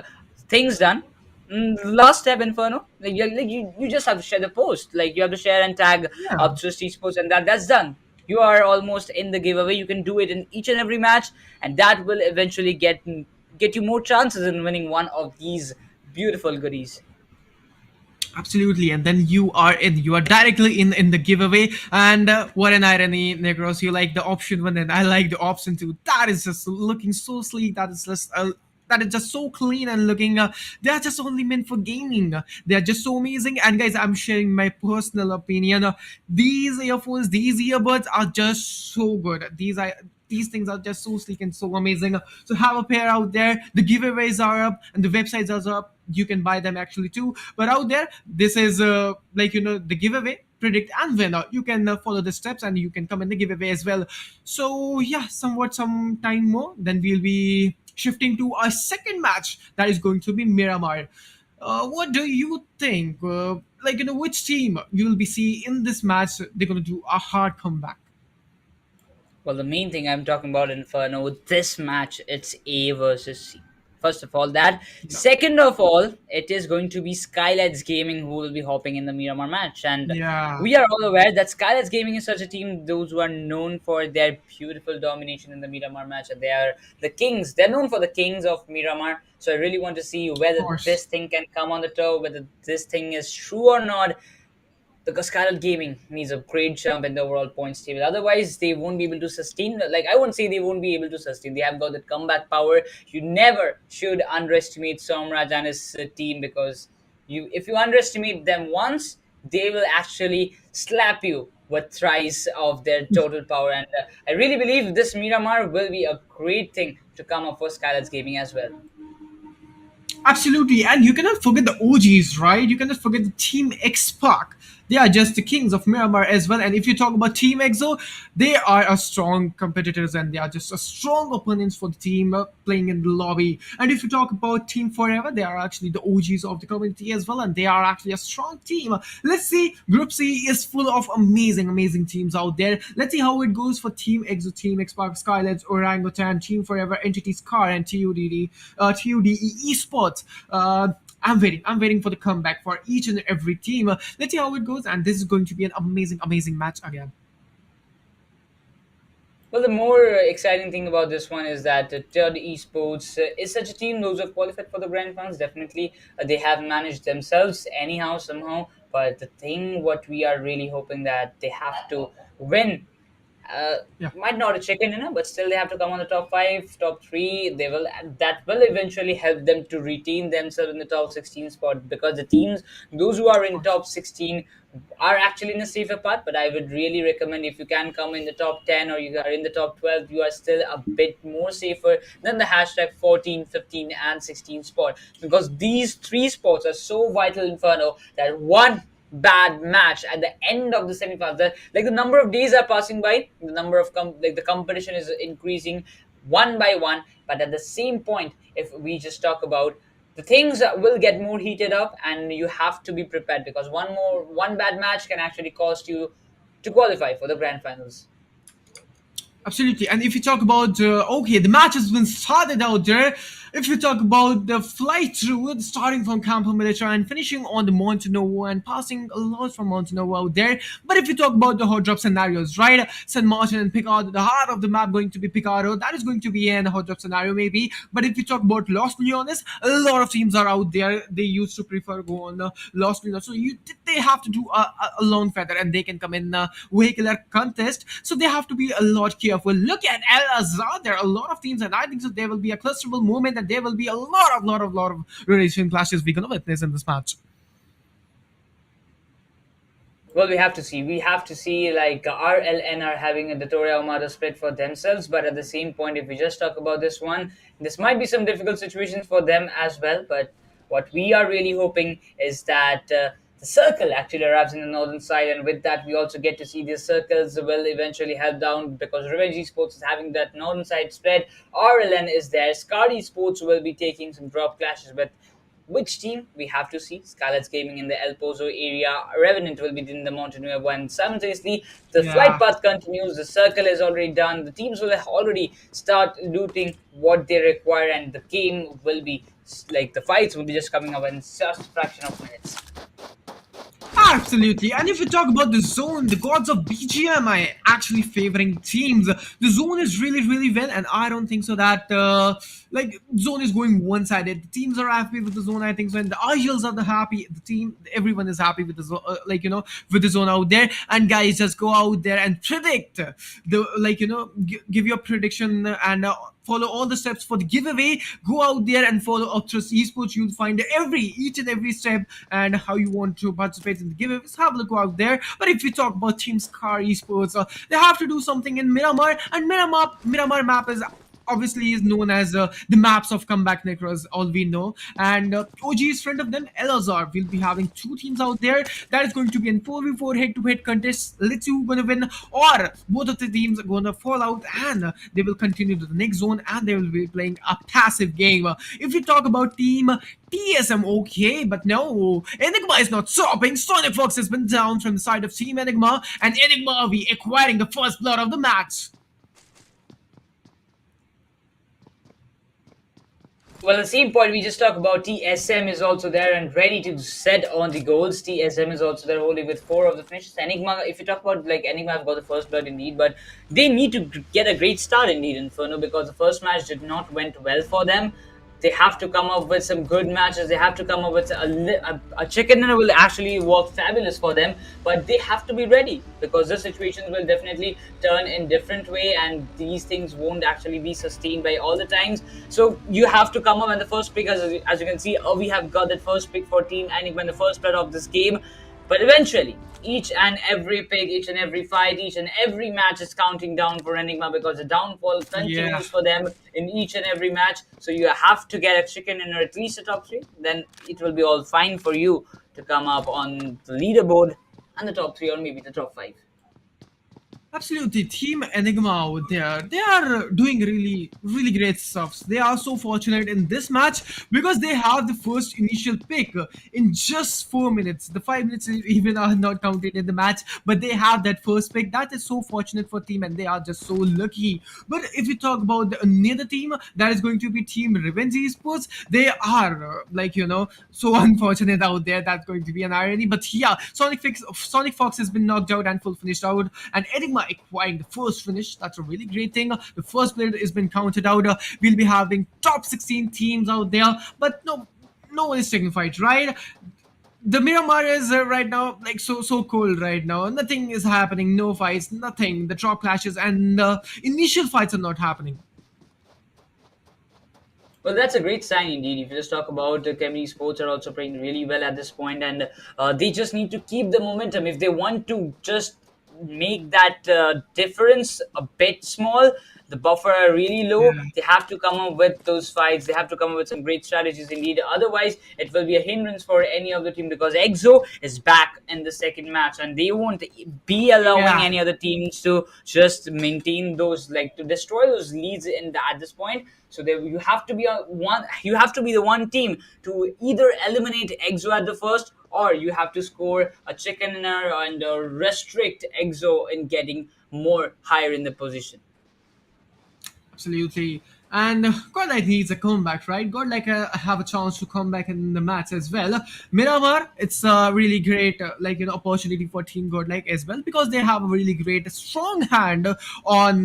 things done. Last step, Inferno, you just have to share the post. Like, you have to share and tag Yeah. Upthrust Esports, and that's done. You are almost in the giveaway. You can do it in each and every match, and that will eventually get you more chances in winning one of these beautiful goodies. Absolutely, and then you are directly in the giveaway. And what an irony, Negros! You like the option one, and I like the option two. That is just looking so sleek. That is just so clean and looking. They are just only meant for gaming. They are just so amazing. And guys, I'm sharing my personal opinion. These earphones, these earbuds are just so good. These things are just so sleek and so amazing. So have a pair out there. The giveaways are up and the websites are up. You can buy them actually too. But out there, this is the giveaway. Predict and win. You can follow the steps and you can come in the giveaway as well. So yeah, somewhat some time more. Then we'll be shifting to our second match that is going to be Miramar. What do you think? Which team you will be see in this match? They're going to do a hard comeback. Well, the main thing I'm talking about, Inferno, this match, it's A versus C. First of all, that. Yeah. Second of all, it is going to be Skylights Gaming who will be hopping in the Miramar match. And Yeah. we are all aware that Skylights Gaming is such a team, those who are known for their beautiful domination in the Miramar match. And they are the kings. They're known for the kings of Miramar. So I really want to see Of whether course. this thing can come on the toe, whether this thing is true or not. Because Scarlet Gaming needs a great jump in the overall points table. Otherwise, they won't be able to sustain. Like, I won't say they won't be able to sustain. They have got that comeback power. You never should underestimate Somraj and his team, because if you underestimate them once, they will actually slap you with thrice of their total power. And I really believe this Miramar will be a great thing to come up for Skylights Gaming as well. Absolutely, and you cannot forget the OGs, right? You cannot forget the Team X Pac. They are just the kings of Miramar as well. And if you talk about Team EXO, they are a strong competitors and they are just a strong opponents for the team playing in the lobby. And if you talk about Team Forever, they are actually the OGs of the community as well, and they are actually a strong team. Let's see, Group C is full of amazing teams out there. Let's see how it goes for Team EXO, Team X Pac, Skylands, Orangutan, Team Forever, Entities Car, and TUDE Esports. I'm waiting for the comeback for each and every team. Let's see how it goes, and this is going to be an amazing match again. Well, the more exciting thing about this one is that Third Esports is such a team. Those who have qualified for the grand finals, definitely they have managed themselves anyhow, somehow. But the thing, what we are really hoping that they have to win Might not a chicken dinner, but still they have to come on the top 5, top 3. That will eventually help them to retain themselves in the top 16 spot, because the teams, those who are in top 16, are actually in a safer part. But I would really recommend, if you can come in the top 10 or you are in the top 12, you are still a bit more safer than the hashtag 14, 15, and 16 spot, because these three spots are so vital, Inferno, that one bad match at the end of the semifinals, like the number of days are passing by, the number of like the competition is increasing one by one. But at the same point, if we just talk about, the things will get more heated up, and you have to be prepared, because one bad match can actually cost you to qualify for the grand finals. Absolutely. And if you talk about, okay, the match has been started out there. If you talk about the flight through, starting from Campo Militar and finishing on the Monte Novo and passing a lot from Monte Novo out there. But if you talk about the hot drop scenarios, right? San Martin and Picard, the heart of the map going to be Picardo. That is going to be an hot drop scenario maybe. But if you talk about Los Leones, a lot of teams are out there. They used to prefer go on Los Leones. So they have to do a lone feather, and they can come in vehicular contest. So they have to be a lot careful. Look at El Azhar. There are a lot of teams, and I think so there will be a clusterable movement, and there will be a lot of relation clashes we're gonna witness in this match. Well, we have to see. We have to see, like, RLN are having a Dottoria Armada split for themselves, but at the same point, if we just talk about this one, this might be some difficult situations for them as well. But what we are really hoping is that the circle actually arrives in the northern side, and with that, we also get to see these circles will eventually help down, because Revenge Esports is having that northern side spread. RLN is there. Scar Esports will be taking some drop clashes with which team, we have to see. Scarlet's Gaming in the El Pozo area. Revenant will be in the Montenuevo, and simultaneously the flight path continues. The circle is already done. The teams will already start looting what they require, and the game will be like, the fights will be just coming up in just a fraction of minutes. Absolutely. And if you talk about the zone, the gods of BGM are actually favoring teams. The zone is really well, and I don't think so that like zone is going one-sided. The teams are happy with the zone, I think so, and the IGLs are the happy. The team, everyone is happy with the zone, with the zone out there. And guys, just go out there and predict the give your prediction and follow all the steps for the giveaway. Go out there and follow Upthrust Esports. You'll find each and every step and how you want to participate in the giveaways. Have a look out there. But if we talk about Team Scar Esports, they have to do something in Miramar, and Miramar map is obviously is known as the maps of comeback necros, all we know. And OG is friend of them, Elazar. We'll be having two teams out there. That is going to be in 4v4 head-to-head contest. Let's see who's gonna win, or both of the teams are gonna fall out, and they will continue to the next zone, and they will be playing a passive game. If we talk about team TSM, okay, but no, Enigma is not stopping. Sonic Fox has been down from the side of Team Enigma, and Enigma will be acquiring the first blood of the match. Well, at the same point, we just talk about TSM is also there and ready to set on the goals. TSM is also there only with 4 of the finishes. Enigma, if you talk about, like, Enigma have got the first blood indeed, but they need to get a great start indeed, Inferno, because the first match did not went well for them. They have to come up with some good matches. They have to come up with a chicken dinner will actually work fabulous for them, but they have to be ready, because the situations will definitely turn in different way, and these things won't actually be sustained by all the times. So you have to come up, and the first pick, as you can see, we have got that first pick for Team Enigma in the first part of this game. But eventually, each and every pick, each and every fight, each and every match is counting down for Enigma, because the downfall continues for them in each and every match. So you have to get a chicken in, or at least a top 3. Then it will be all fine for you to come up on the leaderboard and the top 3, or maybe the top 5. Absolutely, Team Enigma out there, they are doing really great stuff. They are so fortunate in this match, because they have the first initial pick in just 4 minutes. The 5 minutes even are not counted in the match, but they have that first pick. That is so fortunate for team, and they are just so lucky. But if you talk about another team, that is going to be Team Revenge Esports. They are so unfortunate out there. That's going to be an irony. But yeah, Sonic Fox has been knocked out and full finished out, and Enigma acquiring the first finish. That's a really great thing. The first player has been counted out. We'll be having top 16 teams out there, but no one is taking fight, right? the Miramar is right now like so cold right now. Nothing is happening, no fights, nothing. The drop clashes and the initial fights are not happening. Well, that's a great sign indeed. If you just talk about Community Sports are also playing really well at this point, and they just need to keep the momentum. If they want to just make that difference a bit small, the buffer are really low. Yeah. They have to come up with those fights. They have to come up with some great strategies indeed. Otherwise, it will be a hindrance for any other team because EXO is back in the second match, and they won't be allowing Yeah. any other teams to just maintain those, like to destroy those leads at this point. So there, you have to be a one. You have to be the one team to either eliminate EXO at the first, or you have to score a chicken dinner and restrict EXO in getting more higher in the position. Absolutely. And Godlike needs a comeback, right? Godlike have a chance to come back in the match as well. Miramar, it's a really great, opportunity for Team Godlike as well because they have a really great, strong hand on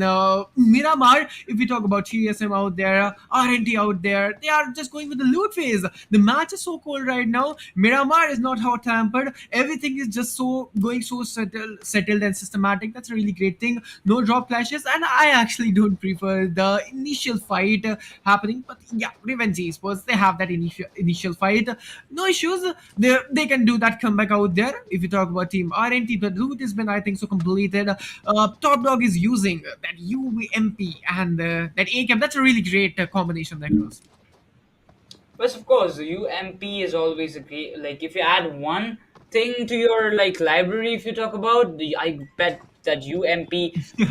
Miramar. If we talk about TSM out there, RNT out there, they are just going with the loot phase. The match is so cold right now. Miramar is not hot tempered. Everything is just so going so settled and systematic. That's a really great thing. No drop clashes, and I actually don't prefer the initial fight happening. But yeah, Revenge Esports, they have that initial fight. No issues. They can do that comeback out there. If you talk about Team RNT, the loot has been I think so completed. Top Dog is using that UMP and that ACAM. That's a really great combination there, Cross. But of course, the UMP is always a great. Like if you add one thing to your like library, if you talk about, I bet that UMP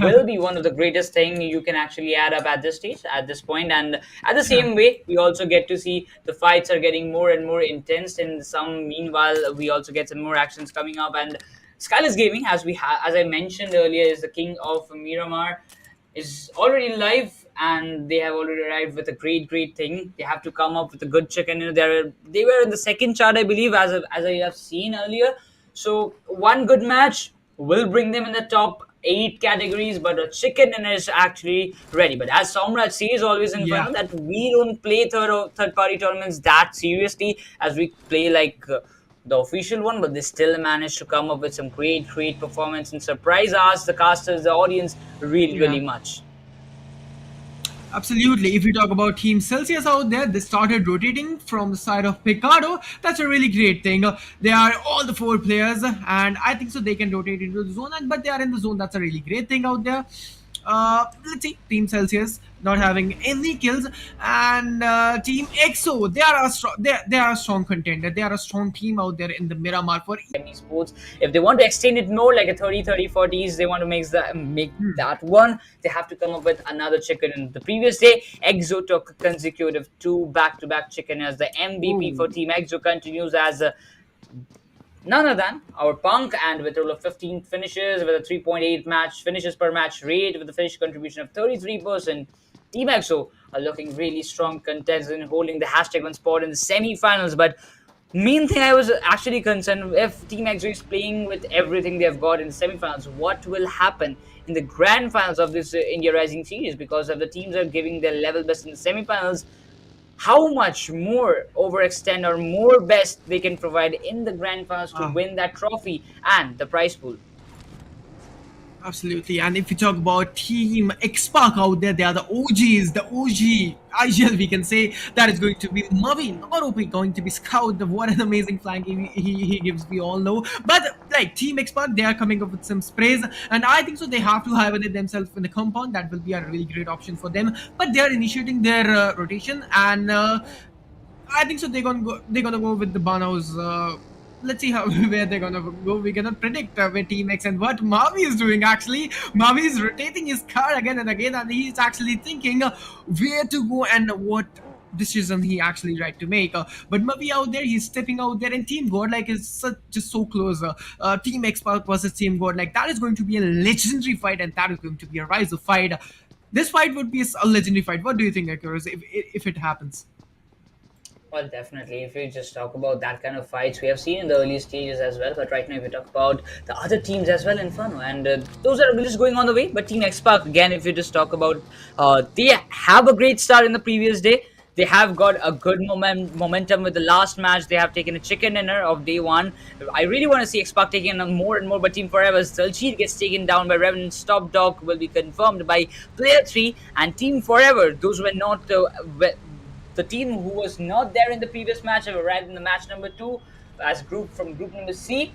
will be one of the greatest thing you can actually add up at this stage, at this point. And at the Yeah. same way, we also get to see the fights are getting more and more intense. In some meanwhile, we also get some more actions coming up. And Skyless Gaming, as I mentioned earlier, is the king of Miramar, is already live, and they have already arrived with a great thing. They have to come up with a good chicken. They were in the second chart, I believe, as I have seen earlier. So one good match will bring them in the top 8 categories, but a chicken dinner is actually ready. But as Somraj says always in Yeah. front, that we don't play third party tournaments that seriously as we play like the official one, but they still managed to come up with some great performance and surprise us, the casters, the audience, really Yeah. much. Absolutely. If we talk about Team Celsius out there, they started rotating from the side of Picardo. That's a really great thing. They are all the 4 players, and I think so they can rotate into the zone, but they are in the zone. That's a really great thing out there. Let's see, Team Celsius not having any kills, and Team EXO, they are a strong contender. They are a strong team out there in the Miramar for. Esports, if they want to extend it more like a 30-30-40s, they want to make that one, they have to come up with another chicken. In the previous day, EXO took consecutive 2 back-to-back chicken as the MVP for Team EXO continues as none other than our Punk, and with a total of 15 finishes with a 3.8 match finishes per match rate with a finish contribution of 33%. Team EXO are looking really strong contenders in holding the #1 spot in the semi-finals. But main thing I was actually concerned, if Team EXO is playing with everything they've got in the semi-finals, what will happen in the grand finals of this India Rising series? Because if the teams are giving their level best in the semi-finals, how much more overextend or more best they can provide in the grand finals to Ah. win that trophy and the prize pool. Absolutely. And if you talk about Team X-Park out there, they are the OGs, the OG IGL, we can say. That is going to be Mavin, not OP, going to be Scout. What an amazing flank he gives, we all know. But like Team X-Park, they are coming up with some sprays, and I think so they have to hibernate themselves in the compound. That will be a really great option for them. But they are initiating their rotation, and I think so they're gonna go with the Banos. Let's see how where they're gonna go. We cannot predict where Team X and what Mavi is doing. Actually, Mavi is rotating his car again and again, and he's actually thinking where to go and what decision he actually right to make. But Mavi out there, he's stepping out there, and Team Godlike is just so close. Team X versus Team Godlike, that is going to be a legendary fight, and that is going to be a rise of fight. This fight would be a legendary fight. What do you think, Akuros, if it happens? Well, definitely. If we just talk about that kind of fights, we have seen in the early stages as well. But right now, if we talk about the other teams as well, Inferno, and those are just going on the way. But Team X-Park, again, if you just talk about, they have a great start in the previous day. They have got a good momentum with the last match. They have taken a chicken dinner of day one. I really want to see Xpac taking on more and more, but Team Forever's Zelchid gets taken down by Revenant's top dog will be confirmed by player 3, and Team Forever, those were not the team who was not there in the previous match have arrived in the match number 2 as group number C.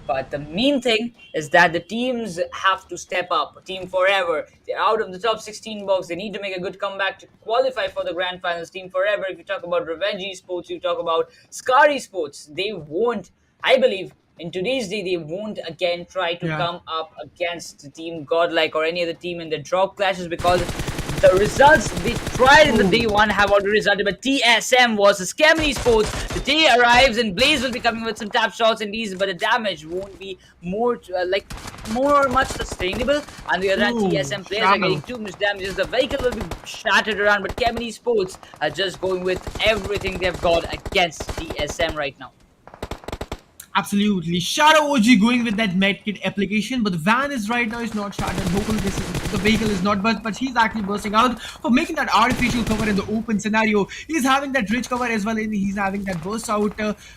But the main thing is that the teams have to step up. Team Forever, they're out of the top 16 box. They need to make a good comeback to qualify for the grand finals. Team Forever, if you talk about Revenge Esports, you talk about Scar Esports, they won't, I believe, in today's day, they won't again try to come up against Team Godlike or any other team in the drop clashes, because the results they tried in the day one have already resulted. But TSM versus Scam Esports, the day arrives and Blaze will be coming with some tap shots and these, but the damage won't be more much sustainable. On the other hand, TSM players are getting too much damage. The vehicle will be shattered around, but Scam Esports are just going with everything they've got against TSM right now. Absolutely. Shadow OG going with that medkit application, but the van is right now is not shattered. Hopefully the vehicle is not burst, but he's actually bursting out for making that artificial cover in the open scenario. He's having that rich cover as well, and he's having that burst out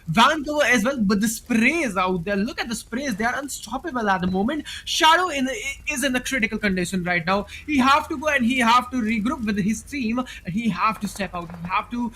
van cover as well. But the sprays out there, look at the sprays, they are unstoppable at the moment. Shadow is in a critical condition right now. He have to go and he have to regroup with his team, and he have to step out. He have to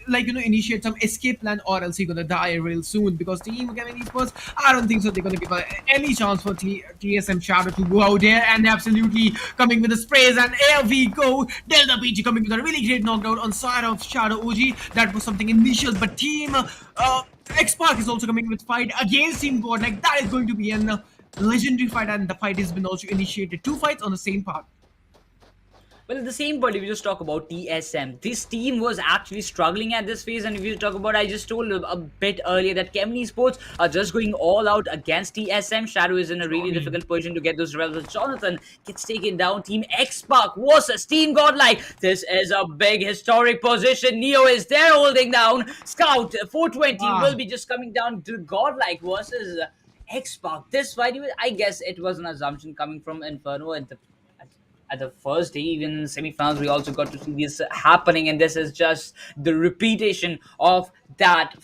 initiate some escape plan, or else he's gonna die real soon, because Team Esports, I don't think so they're gonna give any chance for TSM Shadow to go out there, and absolutely coming with the sprays, and here we go. Delta PG coming with a really great knockdown on side of Shadow OG. That was something initial, but Team Xpac is also coming with fight against Team Godlike. That is going to be a legendary fight, and the fight has been also initiated. 2 fights on the same part. Well, at the same point, if you just talk about TSM, this team was actually struggling at this phase. And if you talk about, I just told a bit earlier that Esports are just going all out against TSM. Shadow is in a really difficult position to get those rebels. Jonathan gets taken down. Team Xpac versus Team Godlike. This is a big historic position. Neo is there holding down. Scout 420 will be just coming down to Godlike versus Xpac. This fight, I guess it was an assumption coming from Inferno at the first day. Even in the semifinals, we also got to see this happening, and this is just the repetition of that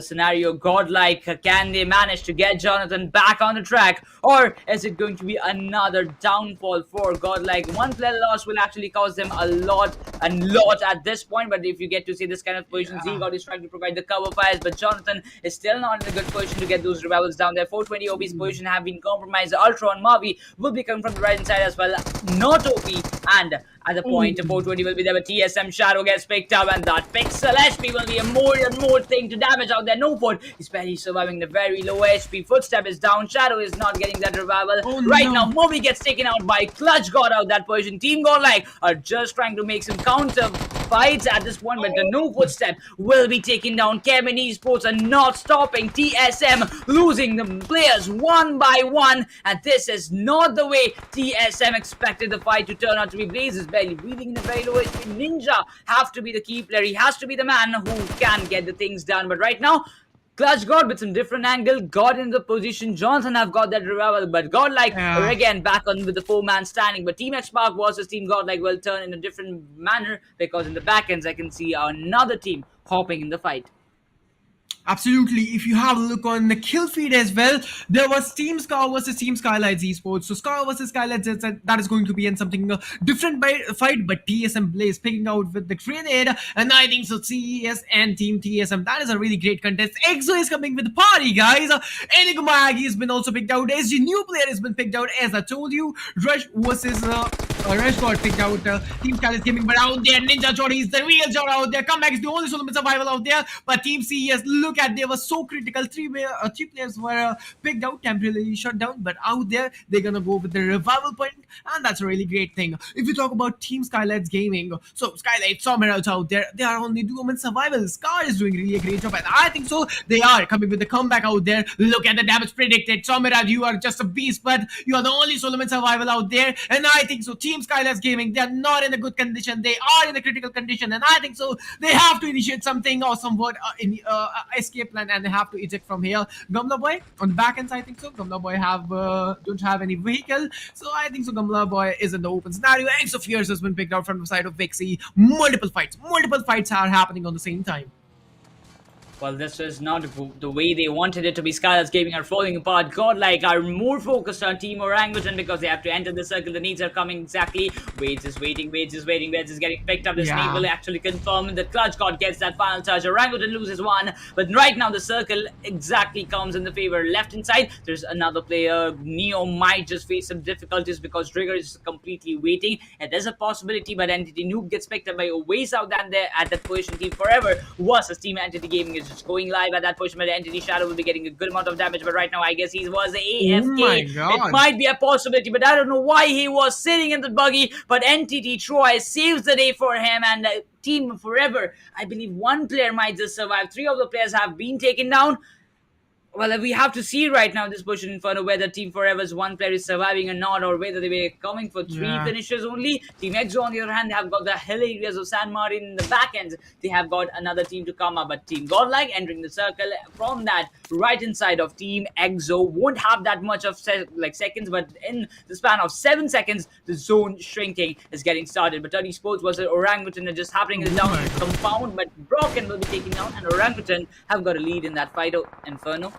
scenario. Godlike, can they manage to get Jonathan back on the track, or is it going to be another downfall for Godlike? One player loss will actually cost them a lot at this point, but if you get to see this kind of position, Z-God is trying to provide the cover fires, but Jonathan is still not in a good position to get those revivals down there. 420 OB's position have been compromised. Ultra on Mavi will be coming from the right side as well. Not OP, and at the point, 420 will be there, but TSM Shadow gets picked up, and that pixel HP will be a more and more thing to damage out there. No point. He's barely surviving the very low HP. Footstep is down. Shadow is not getting that revival. Now, Moby gets taken out by Clutch. Got out that position. Team Godlike are just trying to make some counter fights at this point, but the no footstep will be taken down. Kevin Esports are not stopping. TSM losing the players one by one, and this is not the way TSM expected the fight to turn out to be. Blaze is barely breathing in the very low HP. Ninja have to be the key player. He has to be the man who can get the things done, but right now Clutch got with some different angle, got in the position. Jonathan have got that revival, but Godlike are again back on with the 4-man standing. But Team Xpac versus Team Godlike will turn in a different manner, because in the back ends I can see another team hopping in the fight. Absolutely. If you have a look on the kill feed as well, there was Team Scar versus Team Skylights Esports. So Scar versus Skylights, that is going to be in something different fight, but TSM Blaze picking out with the grenade, and I think so CES and Team TSM, that is a really great contest. EXO is coming with the party, guys. Enigma Aggie has been also picked out. SG new player has been picked out, as I told you. Rush versus Rush got picked out. Team Skylights Gaming, but out there, Ninja Jody is the real Jody out there. Comeback is the only solo survival out there, but Team CES, look at, they were so critical. Three players were picked out, temporarily shut down, but out there they're gonna go with the revival point, and that's a really great thing. If you talk about Team Skylights Gaming, so Skylights, Somerals out there, they are only 2 women survival. Scar is doing really a great job, and I think so they are coming with the comeback out there. Look at the damage predicted. Somerals, you are just a beast, but you are the only Solomon survival out there, and I think so Team Team Skyless Gaming, they are not in a good condition. They are in a critical condition, and I think so they have to initiate something or somewhat in escape plan, and they have to eject from here. Gamla Boy on the back end, I think so. Gamla Boy don't have any vehicle, so I think so. Gamla Boy is in the open scenario. Eggs of Fears has been picked out from the side of Vixie. Multiple fights are happening on the same time. Well, this is not the way they wanted it to be. Skyless Gaming are falling apart. Godlike are more focused on Team Orangutan because they have to enter the circle. The needs are coming exactly. Waits is waiting. Waits is getting picked up. This nade will actually confirm the clutch. God gets that final touch. Orangutan loses one. But right now the circle exactly comes in the favor. Left inside, there's another player. Neo might just face some difficulties because Trigger is completely waiting. And there's a possibility, but Entity Noob gets picked up by way south than there at that position. Team Forever versus Team Entity Gaming is just going live at that position, but Entity Shadow will be getting a good amount of damage, but right now I guess he was AFK. It might be a possibility, but I don't know why he was sitting in the buggy, but Entity Troy saves the day for him, and Team Forever, I believe one player might just survive. 3 of the players have been taken down. Well, we have to see right now this position Inferno whether Team Forever's one player is surviving or not, or whether they were coming for 3 finishes only. Team EXO, on the other hand, they have got the hill areas of San Martin in the back end. They have got another team to come up, but Team Godlike entering the circle from that right inside of Team EXO won't have that much of seconds, but in the span of 7 seconds, the zone shrinking is getting started. But Esports was Orangutan just happening in the down compound, but Broken will be taken down, and Orangutan have got a lead in that fight. Inferno.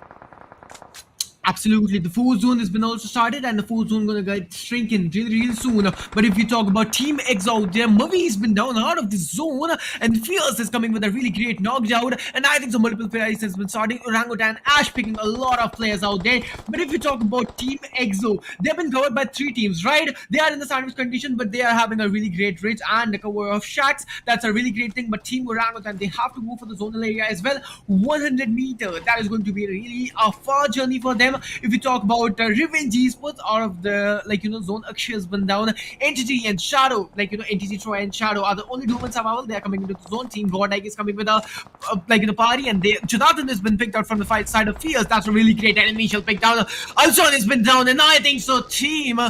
Absolutely, the 4 zone has been also started, and the 4 zone gonna get shrinking real soon. But if you talk about Team EXO, their movie has been down out of this zone, and Fierce is coming with a really great knockdown. And I think so multiple players has been starting. Orangutan, Ash picking a lot of players out there. But if you talk about Team EXO, they've been covered by 3 teams, right? They are in the sandwich condition, but they are having a really great reach and the cover of Shax. That's a really great thing. But Team Orangutan, they have to go for the zonal area as well. 100 meters. That is going to be really a far journey for them. If you talk about Revenge Esports, out of the zone, Akshay has been down. Entity and Shadow, Entity Troy and Shadow are the only dual survival. They are coming into the zone. Team GodL is coming with a party, and Jonathan has been picked out from the fight side of Fierce. That's a really great initial pick down. Alson has been down, and I think so Team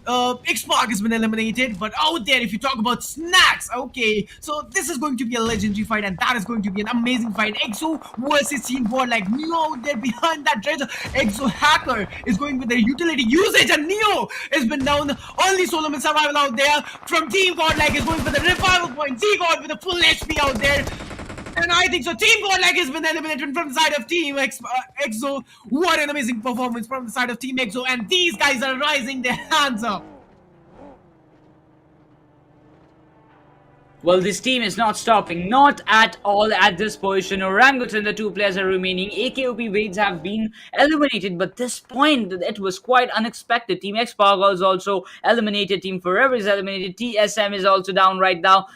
X-Park has been eliminated. But out there, if you talk about snax, okay, so this is going to be a legendary fight, and that is going to be an amazing fight. EXO versus Team Godlike. Neo out there behind that dredge. EXO hacker is going with their utility usage, and Neo has been down. Only Solomon survival out there from Team Godlike is going for the revival point. Z-God with a full HP out there. And I think so Team Godlike has been eliminated from the side of Team EXO. What an amazing performance from the side of Team EXO. And these guys are rising their hands up. Well, this team is not stopping, not at all at this position. Orangutan, the 2 players are remaining. AKOP Wades have been eliminated, but this point, it was quite unexpected. Team X-Park was also eliminated. Team Forever is eliminated. TSM is also down right now.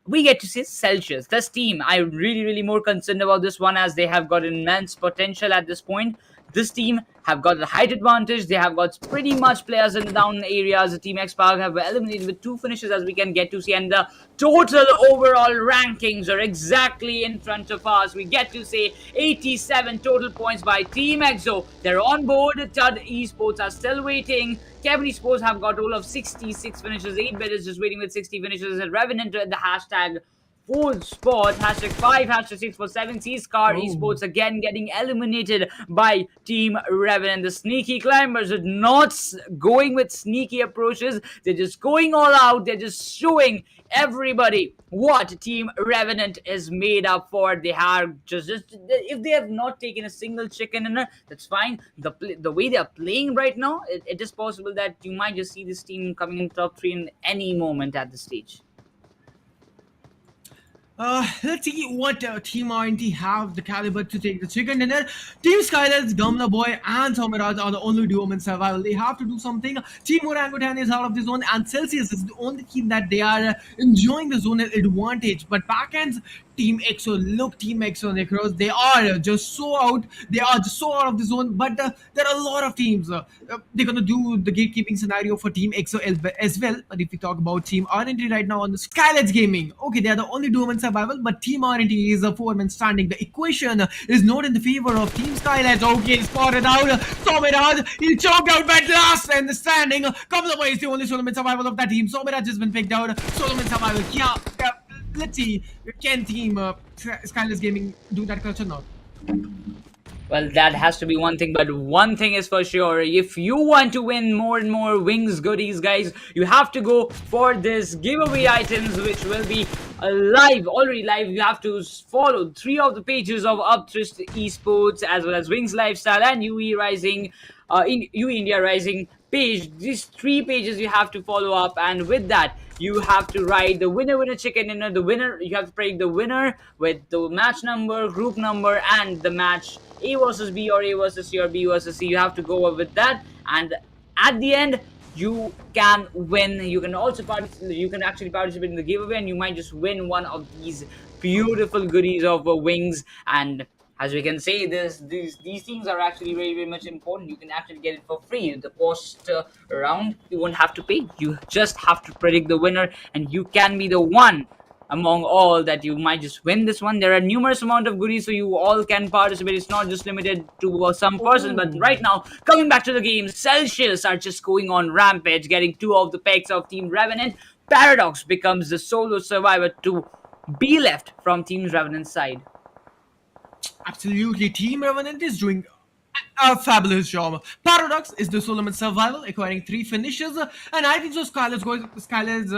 We get to see Celsius. This team, I'm really more concerned about this one, as they have got immense potential at this point. This team have got the height advantage. They have got pretty much players in the down areas. The Team X-Park have eliminated with 2 finishes, as we can get to see. And the total overall rankings are exactly in front of us. We get to say 87 total points by Team EXO. They're on board. Tud Esports are still waiting. Kevin Esports have got all of 66 finishes. 8-bit is just waiting with 60 finishes. And Revenant at the hashtag 4th spot, hashtag 5, hashtag 6 for 7. C-Scar Esports again getting eliminated by Team Revenant. The sneaky climbers are not going with sneaky approaches. They're just going all out. They're just showing everybody what Team Revenant is made up for. They are just if they have not taken a single chicken dinner, that's fine. The way they are playing right now, it is possible that you might just see this team coming in top 3 in any moment at this stage. Let's see what Team RNT have the caliber to take the chicken dinner. Team Skyless, Gamla Boy, and Somiraj are the only duo in survival. They have to do something. Team Orangutan is out of the zone, and Celsius is the only team that they are enjoying the zonal advantage. But backends, Team EXO, look, Team EXO, Necros, they are just so out. They are just so out of the zone. But there are a lot of teams. They're gonna do the gatekeeping scenario for Team EXO as well. But if we talk about Team RNT right now on the Skylets Gaming, okay, they are the only duo-man survival. But Team RNT is a four-man standing. The equation is not in the favor of Team Skylets. Okay, spotted out. Somiraj, he choked out by last and the standing. Kamlama is the only solo-man survival of that team. Somiraj has been picked out. Solo-man survival. Yeah. Let's see, can Team Skyless Gaming do that clutch or not? Well, that has to be one thing, but one thing is for sure. If you want to win more and more Wings goodies, guys, you have to go for this giveaway items, which will be already live. You have to follow 3 of the pages of Upthrust Esports, as well as Wings Lifestyle and UE Rising, UE India Rising page. These 3 pages you have to follow up, and with that, you have to write the winner chicken dinner. The winner, you have to predict the winner with the match number, group number, and the match A versus B or A versus C or B versus C. You have to go with that, and at the end you can win. You can also you can actually participate in the giveaway, and you might just win one of these beautiful goodies of Wings. And as we can say, these things are actually very, very much important. You can actually get it for free. The post round, you won't have to pay. You just have to predict the winner, and you can be the one among all that you might just win this one. There are numerous amount of goodies, so you all can participate. It's not just limited to some person. But right now, coming back to the game, Celsius are just going on rampage, getting 2 of the picks of Team Revenant. Paradox becomes the solo survivor to be left from Team Revenant's side. Absolutely, Team Revenant is doing a fabulous job. Paradox is the solo survival, acquiring 3 finishes, and I think so. Skylar's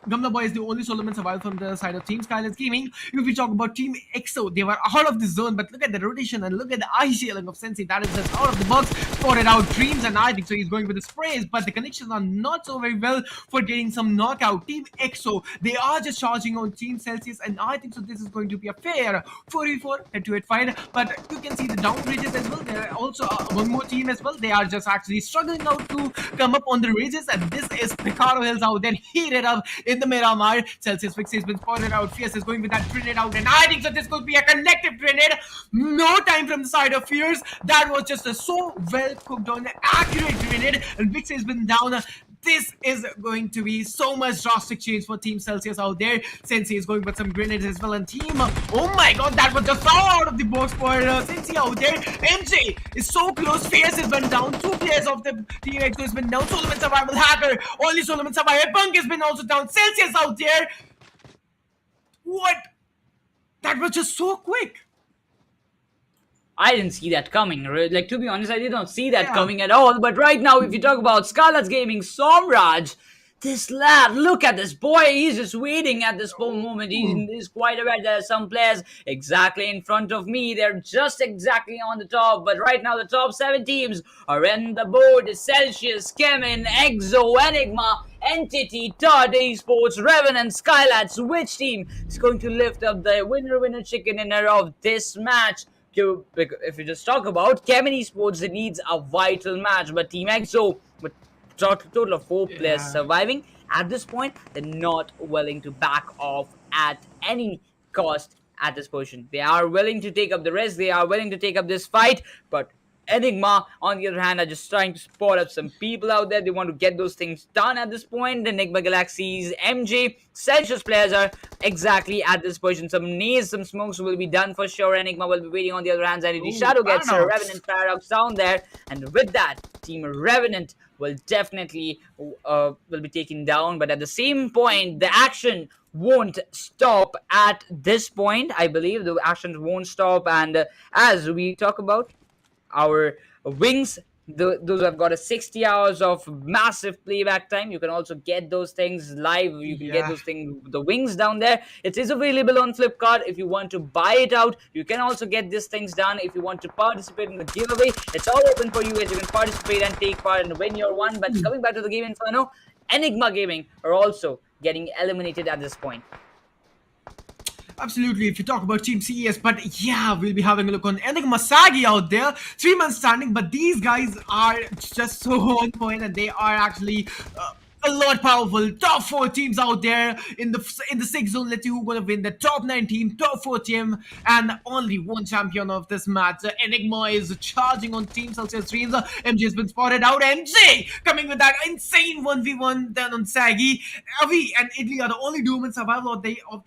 Gamla Boy is the only solo survival from the side of Team Skylets Gaming. If we talk about Team EXO, they were out of the zone, but look at the rotation and look at the eye shielding of Sensei. That is just out of the box, spotted out Dreams, and I think so he's going with the sprays, but the connections are not so very well for getting some knockout. Team EXO, they are just charging on Team Celsius, and I think so this is going to be a fair 4v4 head-to-head fight. But you can see the down ridges as well. There are also one more team as well. They are just actually struggling out to come up on the ridges, and this is Picaro Hills out there heated up in the Miramar. Celsius Fix has been spotted out. Fierce is going with that grenade out, and I think so this could be a collective grenade. No time from the side of Fierce. That was just a so well cooked on accurate grenade, and Vix has been down. This is going to be so much drastic change for Team Celsius out there. Sensei is going with some grenades as well, and team, oh my god, that was just so out of the box for Sensei out there. MJ is so close. Fierce has been down. 2 players of the Team EXO has been down. Solomon Survival Hacker, only Solomon Survival. Punk has been also down. Celsius out there. What? That was just so quick. I didn't see that coming. Like, to be honest, I did not see that coming at all. But right now, if you talk about Scarlet's Gaming, Somraj, this lad, look at this boy. He's just waiting at this moment. He's quite aware there are some players exactly in front of me. They're just exactly on the top. But right now, the top 7 teams are in the board. Celsius, Kemin, Exo, Enigma, Entity, Todd Esports, Revenant, Skylats. Which team is going to lift up the winner chicken dinner of this match? If you just talk about Kemin Esports, it needs a vital match, but Team EXO, with total of 4 players surviving at this point, they're not willing to back off at any cost at this position. They are willing to take up the risk, they are willing to take up this fight, but Enigma, on the other hand, are just trying to spot up some people out there. They want to get those things done at this point. Enigma Galaxies, MJ, Celsius players are exactly at this position. Some nades, some smokes will be done for sure. Enigma will be waiting on the other hand. Sanity Shadow gets a Revenant Paradox down there. And with that, Team Revenant will definitely will be taken down. But at the same point, the action won't stop at this point. I believe the actions won't stop. And as we talk about our Wings, those have got a 60 hours of massive playback time. You can also get those things live. You can get those things, the Wings down there. It is available on Flipkart. If you want to buy it out, you can also get these things done. If you want to participate in the giveaway, it's all open for you, as you can participate and take part and win your one. But coming back to the game Inferno, Enigma Gaming are also getting eliminated at this point. Absolutely, if you talk about Team CES, but yeah, we'll be having a look on Enigma Sagi out there. 3 months standing, but these guys are just so on point, and they are actually a lot powerful. Top 4 teams out there in the 6 zone. Let's see who's gonna win. The top 9 team, top 4 team, and only one champion of this match. Enigma is charging on Team Celsius streams. MJ has been spotted out. MJ coming with that insane 1v1 then on Saggy. Avi and Idli are the only doom and survival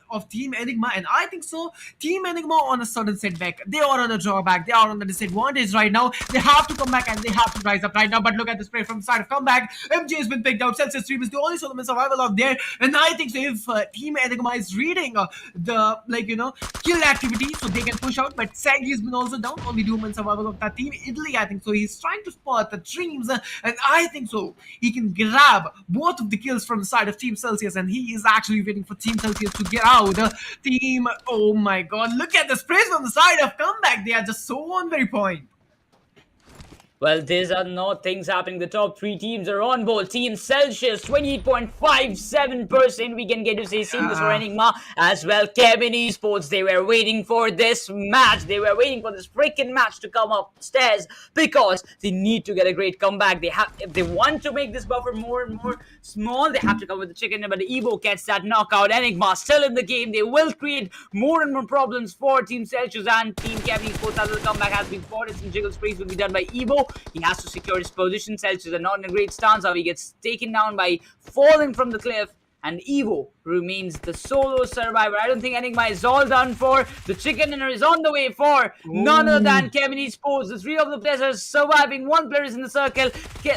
of Team Enigma, and I think so. Team Enigma on a sudden setback. They are on a drawback. They are on the disadvantage right now. They have to come back and they have to rise up right now. But look at the spray from the side of comeback. MJ has been picked out. Celsius stream is the only solo survival out there, and I think so. If Team Enigma is reading the kill activity, so they can push out. But Saggy has been also down. Only doom and survival of that team. Idli, I think so. He's trying to spot the dreams, and I think so. He can grab both of the kills from the side of Team Celsius, and he is actually waiting for Team Celsius to get out. Team, oh my god, look at the sprays from the side of comeback. They are just so on very point. Well, these are not things happening. The top 3 teams are on board. Team Celsius, 28.57%. We can get to say same this for Enigma as well. Kevin Esports, they were waiting for this match. They were waiting for this freaking match to come upstairs because they need to get a great comeback. If they want to make this buffer more and more small, they have to come with the chicken. But the Evo gets that knockout. Enigma still in the game. They will create more and more problems for Team Celsius and Team Kevin Esports. As the comeback has been spotted, some jiggle sprays will be done by Evo. He has to secure his position. Celsius are not in a great stance. How he gets taken down by falling from the cliff. And Evo remains the solo survivor. I don't think Enigma is all done for. The chicken dinner is on the way for none other than Kevin Esports. The 3 of the players are surviving. 1 player is in the circle.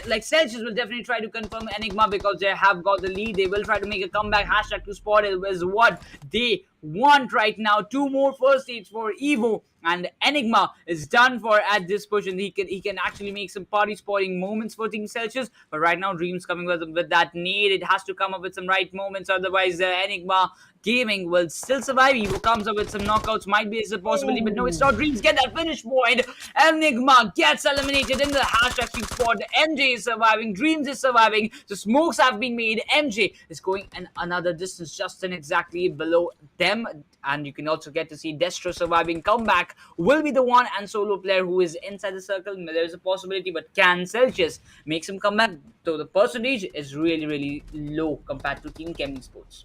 Like Celsius will definitely try to confirm Enigma because they have got the lead. They will try to make a comeback. Hashtag to spot is what they want right now. 2 more first states for Evo. And Enigma is done for at this position. He can actually make some party spotting moments for Team Celsius. But right now, Dreams coming with that need. It has to come up with some right moments. Otherwise, Enigma Gaming will still survive. Evo comes up with some knockouts. Might be a possibility, but no, it's not. Dreams get that finish point. Enigma gets eliminated in the hashtag spot. MJ is surviving. Dreams is surviving. The smokes have been made. MJ is going another distance just and exactly below them. And you can also get to see Destro surviving. Comeback will be the one and solo player who is inside the circle. There is a possibility, but can Celsius make some comeback? So the percentage is really, really low compared to Team Kevin Esports.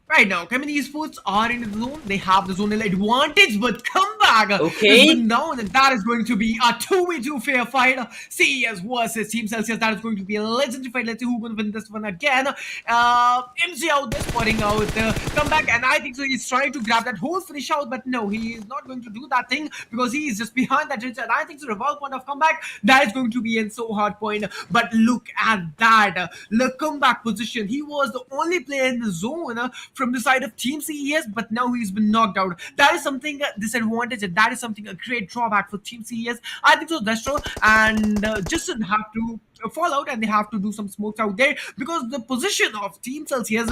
Right now, Kevin Esports are in the zone. They have the zonal advantage, but comeback Okay. has been down, and that is going to be a 2v2 fair fight. CES versus Team Celsius. That is going to be a legendary fight. Let's see who's going to win this one again. MJ out there spotting out the comeback, and I think so. He's trying to grab that whole finish out, but no, he is not going to do that thing because he is just behind that ridge. And I think the revolve point of comeback that is going to be in so hard point. But look at that, the comeback position. He was the only player in the zone from the side of Team CES, but now he's been knocked out. That is something disadvantage, and that is something a great drawback for Team CES. I think so. Destro and Justin have to fall out, and they have to do some smokes out there because the position of Team Celsius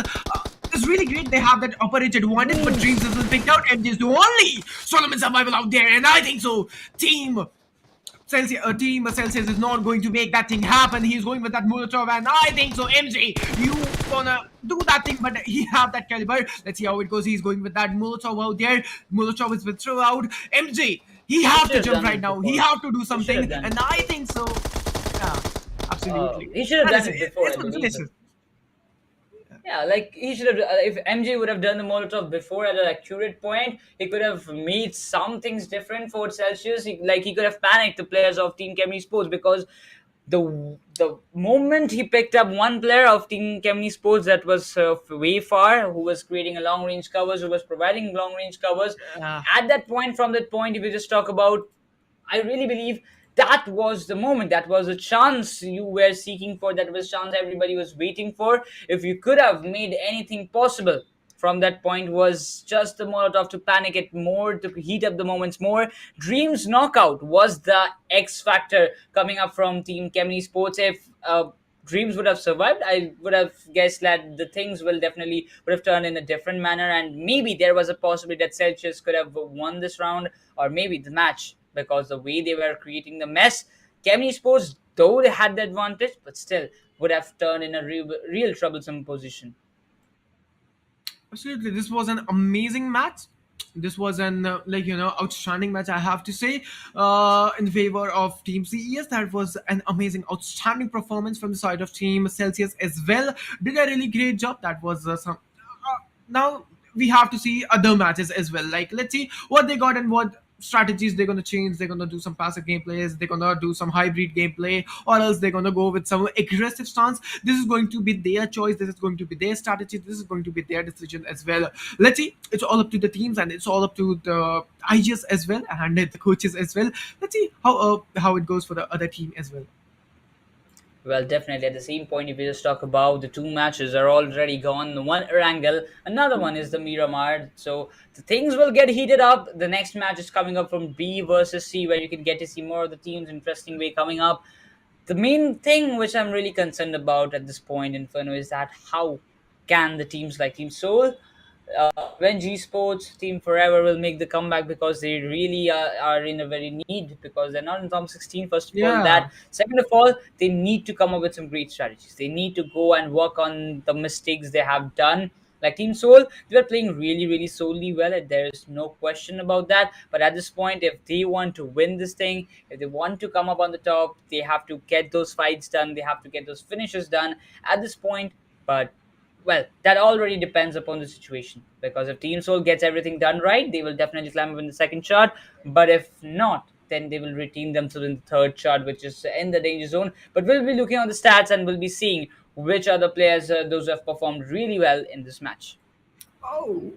is really great. They have that upper edge advantage, but Dreams has been picked out, and is the only Solomon survival out there. And I think so. Team Celsius is not going to make that thing happen. He's going with that Molotov, and I think so. MJ, you gonna do that thing, but he have that caliber. Let's see how it goes. He's going with that Molotov out there. Molotov is with throw out. MJ, he have to jump right now. He have to do something, and I think so. Yeah, absolutely. He should have done it before. Yeah, like he should have. If MJ would have done the Molotov before at an accurate point, he could have made some things different for Celsius. He could have panicked the players of Team Kevin Esports because the moment he picked up one player of Team Kevin Esports that was way far, who was creating a long range covers, who was providing long range covers. At that point, from that point, if you just talk about, I really believe that was the moment. That was a chance you were seeking for. That was a chance everybody was waiting for. If you could have made anything possible from that point, was just the Molotov to panic it more, to heat up the moments more. Dreams knockout was the X factor coming up from Team Kevin Esports. If Dreams would have survived, I would have guessed that the things would have turned in a different manner, and maybe there was a possibility that Celsius could have won this round, or maybe the match, because the way they were creating the mess. Kevin Esports, though they had the advantage, but still would have turned in a real troublesome position. Absolutely, this was an amazing match. this was an outstanding match, I have to say, in favor of Team CES. That was an amazing, outstanding performance from the side of Team Celsius as well. Did a really great job. That was some. Now we have to see other matches as well. Like, let's see what they got and what strategies they're going to change. They're going to do some passive gameplays, they're going to do some hybrid gameplay, or else they're going to go with some aggressive stance. This is going to be their choice, this is going to be their strategy, this is going to be their decision as well. Let's see, it's all up to the teams and it's all up to the IGs as well and the coaches as well. Let's see how it goes for the other team as well. Well, definitely. At the same point, if we just talk about the two matches are already gone. One Erangel, another one is the Miramar. So the things will get heated up. The next match is coming up from B versus C, where you can get to see more of the teams. Interesting way coming up. The main thing which I'm really concerned about at this point, Inferno, is that how can the teams like Team SouL, when G Sports, Team Forever will make the comeback, because they really are in a very need, because they're not in top 16, first of all. Yeah. That, second of all, they need to come up with some great strategies. They need to go and work on the mistakes they have done. Like Team SouL, they were playing really, really solely well, and there is no question about that. But at this point, if they want to win this thing, if they want to come up on the top, they have to get those fights done. They have to get those finishes done at this point. But well, that already depends upon the situation, because if Team SouL gets everything done right, they will definitely climb up in the second chart. But if not, then they will retain themselves in the third chart, which is in the danger zone. But we'll be looking at the stats and we'll be seeing which other players, those who have performed really well in this match. Oh,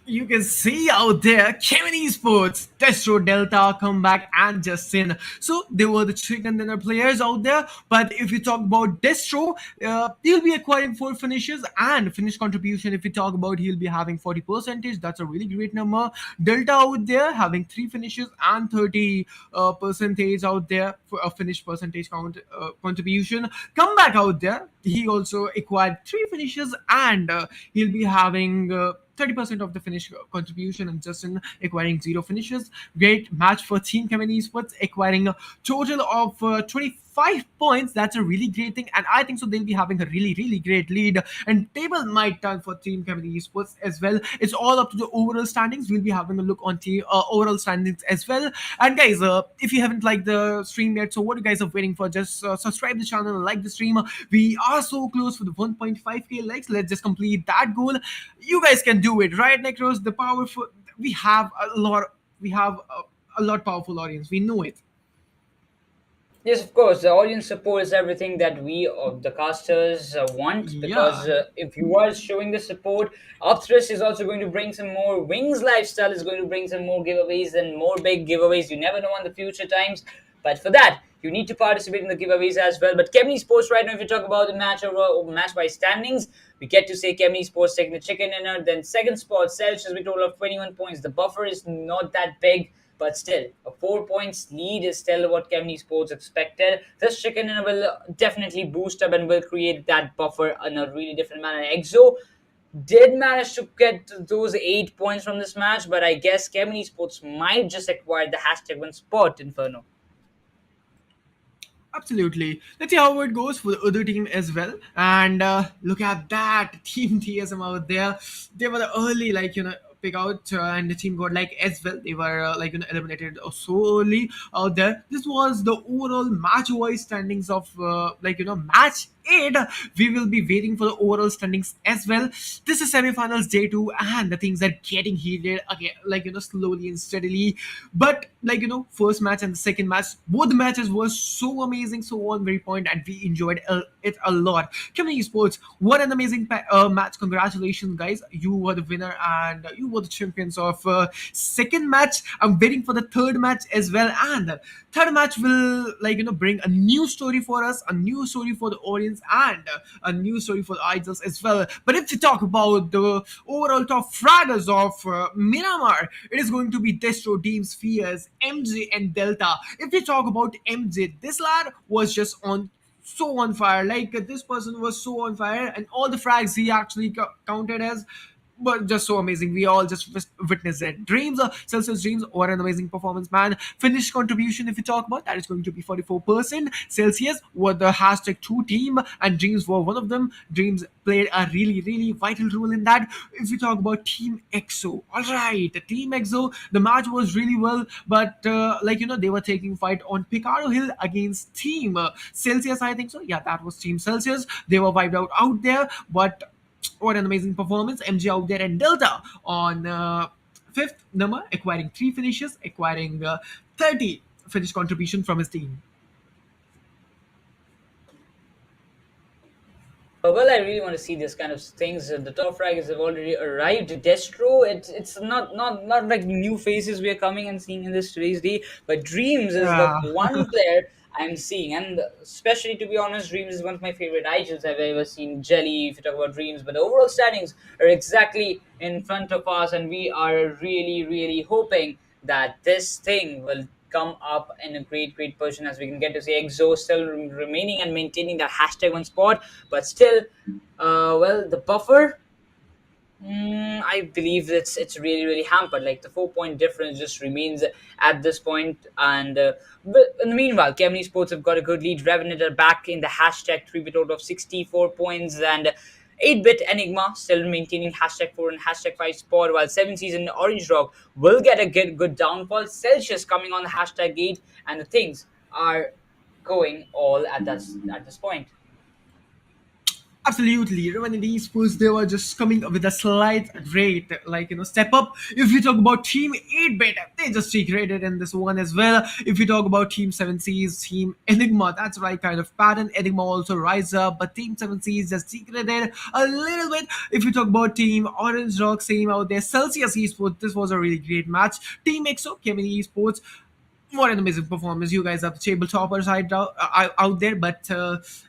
you can see out there Kevin Esports, Destro, Delta, Comeback, and Justin. So they were the chicken dinner players out there. But if you talk about Destro, he'll be acquiring 4 finishes and finish contribution. If you talk about, he'll be having 40%. That's a really great number. Delta out there having 3 finishes and 30 percentage out there for a finish percentage count contribution. Comeback out there, he also acquired 3 finishes and he'll be having 30% of the finish contribution, and Justin acquiring 0 finishes. Great match for Team Kevin Esports, acquiring a total of 25 points. That's a really great thing, and I think so they'll be having a really, really great lead. And table might turn for Team Kevin Esports as well. It's all up to the overall standings. We'll be having a look on the overall standings as well. And guys, if you haven't liked the stream yet, so what you guys are waiting for? Just subscribe the channel and like the stream. We are so close for the 1.5k likes. Let's just complete that goal. You guys can do it, right, Necros? The powerful, we have a lot powerful audience, we know it. Yes, of course. The audience support is everything that we, the casters, want. Because Yeah. if you are showing the support, Upthrust is also going to bring some more. Wings Lifestyle is going to bring some more giveaways and more big giveaways. You never know in the future times. But for that, you need to participate in the giveaways as well. But Kevin Esports right now, if you talk about the match by standings, we get to say Kevin Esports taking the chicken dinner. Then second spot, Celsius with a total of 21 points. The buffer is not that big. But still, a 4 points lead is still what Kevin Esports expected. This chicken dinner will definitely boost up and will create that buffer in a really different manner. Exo did manage to get those 8 points from this match, but I guess Kevin Esports might just acquire the #1 spot, Inferno. Absolutely. Let's see how it goes for the other team as well. And look at that Team TSM out there. They were the early, pick out, and the team got as well. They were eliminated so early out there. This was the overall match-wise standings of match 8. We will be waiting for the overall standings as well. This is semifinals day 2, and the things are getting heated again, slowly and steadily. But first match and the second match, both the matches were so amazing, so on very point, and we enjoyed it a lot. Kevin Esports, what an amazing match! Congratulations, guys! You were the winner and you were the champions of second match. I'm waiting for the third match as well, and third match will bring a new story for us, a new story for the audience, and a new story for the idols as well. But if we talk about the overall top fraggers of Miramar, it is going to be Destro, Deem, Spheres, MJ, and Delta. If we talk about MJ, this lad was just so on fire. This person was so on fire, and all the frags he actually counted as but just so amazing. We all just witnessed it. Dreams, Celsius Dreams, what an amazing performance, man. Finished contribution, if you talk about that, is going to be 44%. Celsius were the #2 team, and Dreams were one of them. Dreams played a really vital role in that. If we talk about Team EXO, all right, Team EXO, the match was really well, but they were taking fight on Picaro Hill against Team Celsius, I think so. Yeah, that was Team Celsius. They were wiped out there, but what an amazing performance. MG out there and Delta on fifth number, acquiring 3 finishes, acquiring 30 finish contribution from his team. Well, I really want to see this kind of things. The top fraggers have already arrived. Destro, it's not like new faces we are coming and seeing in this today's day, but Dreams is the Yeah. one player I'm seeing, and especially to be honest, Dreams is one of my favorite idols I've ever seen. Jelly, if you talk about Dreams, but the overall standings are exactly in front of us, and we are really hoping that this thing will come up in a great position, as we can get to see Exo still remaining and maintaining that #1 spot, but still, the buffer. I believe it's really hampered. Like the 4 point difference just remains at this point, and but in the meanwhile, Kemny Sports have got a good lead. Revenant are back in the #3-bit total of 64 points, and 8-bit Enigma still maintaining #4 and #5 spot, while 7 Season Orange Rock will get a good downfall. Celsius coming on the #8, and the things are going all at this point. Absolutely, Revenant Esports, they were just coming up with a slight rate, step up. If you talk about Team 8-bit, they just degraded in this one as well. If you talk about Team 7Cs, Team Enigma, that's the right kind of pattern. Enigma also rise up, but Team 7Cs just degraded a little bit. If you talk about Team Orange Rock, same out there. Celsius Esports, this was a really great match. Team EXO, Kemny Esports, what an amazing performance. You guys are the table toppers out there. But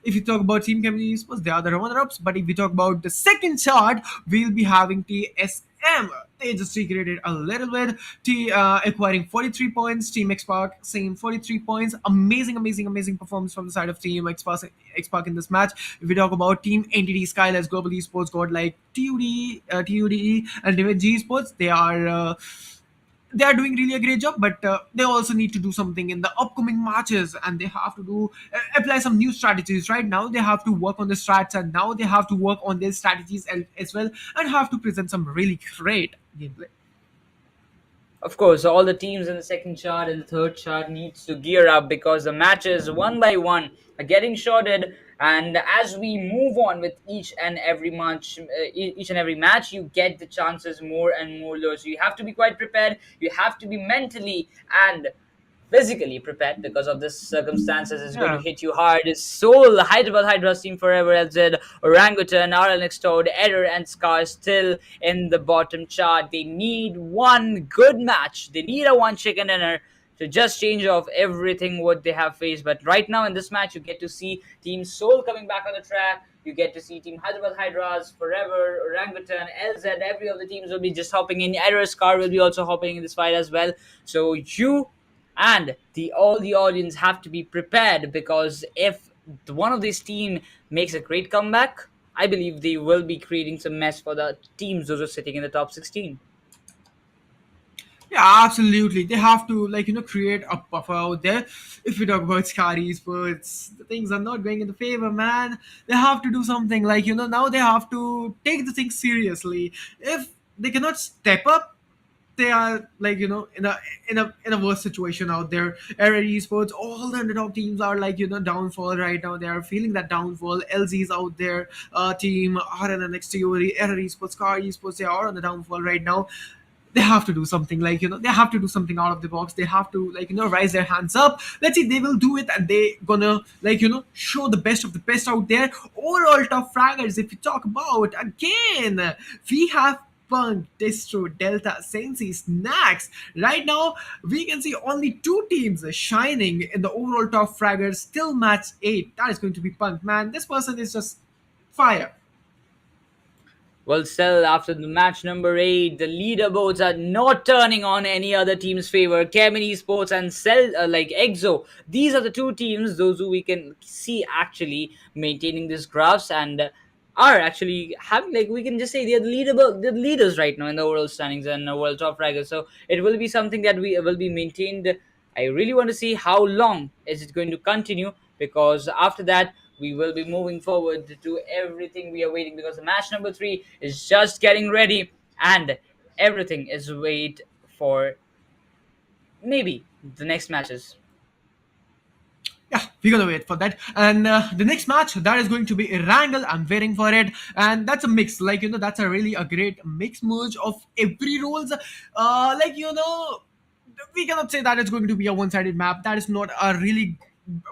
if you talk about Team Community Esports, they are the runner-ups. But if we talk about the second chart, we'll be having TSM. They just degraded a little bit. Acquiring 43 points. Team Xpark, same 43 points. Amazing performance from the side of Team Xpark in this match. If we talk about Team Entity, Skyless, Global Esports, got like TUDE, and G Esports, they are doing really a great job, but they also need to do something in the upcoming matches, and they have to apply some new strategies. Right now they have to work on the strats, and now they have to work on their strategies as well, and have to present some really great gameplay. Of course, all the teams in the second chart and the third chart needs to gear up, because the matches one by one are getting shorted. And as we move on with each and every match, you get the chances more and more low. So you have to be quite prepared. You have to be mentally and physically prepared, because of this circumstances is going to Yeah. hit you hard. Is SouL, Hyderabad Hydras team forever, LZ, Orangutan, RLX Toad, Error, and Scar still in the bottom chart. They need one good match. They need a one chicken dinner to just change off everything what they have faced. But right now in this match, you get to see Team SouL coming back on the track. You get to see Team Hyderabad Hydras, Forever, Orangutan, LZ, every of the teams will be just hopping in. Error, Scar will be also hopping in this fight as well. So you and all the audience have to be prepared, because if one of these team makes a great comeback, I believe they will be creating some mess for the teams those are sitting in the top 16. Yeah, absolutely. They have to create a buffer out there. If we talk about Scary Sports, the things are not going in the favor, man. They have to do something, now they have to take the thing seriously. If they cannot step up, they are in a worse situation out there. Error Esports, all the underdog teams are downfall right now. They are feeling that downfall. LZ's out there, team RNNXT, Error Esports, Car Esports, they are on the downfall right now. They have to do something, they have to do something out of the box. They have to rise their hands up. Let's see, they will do it, and they gonna show the best of the best out there. Overall top fraggers, if you talk about, again, we have Punk, Distro, Delta, Sensi, Snax. Right now, we can see only 2 teams shining in the overall top fraggers till match 8. That is going to be Punk, man. This person is just fire. Well, still, after the match number 8, the leaderboards are not turning on any other team's favor. Kemny Esports and EXO. These are the 2 teams, those who we can see actually maintaining these graphs. And are actually having, like, we can just say they're the leaders right now in the overall standings and overall top rankers. So it will be something that we will be maintained. I really want to see how long is it going to continue, because after that we will be moving forward to everything we are waiting, because the match number 3 is just getting ready, and everything is wait for maybe the next matches. Yeah, we're gonna wait for that. And the next match that is going to be Erangel. I'm waiting for it, and that's a mix. Like that's a really a great mix merge of every roles. Like we cannot say that it's going to be a one-sided map. That is not a really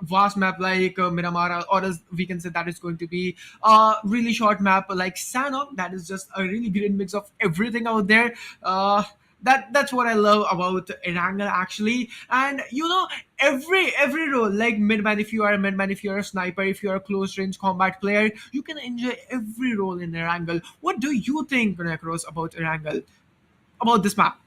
vast map like Miramar, or else we can say that it's going to be a really short map like Sanok. That is just a really great mix of everything out there. That's what I love about Erangel actually. And every role, like midman, if you are a midman, if you're a sniper, if you're a close range combat player, you can enjoy every role in Erangel. What do you think, Necros, about Erangel, about this map?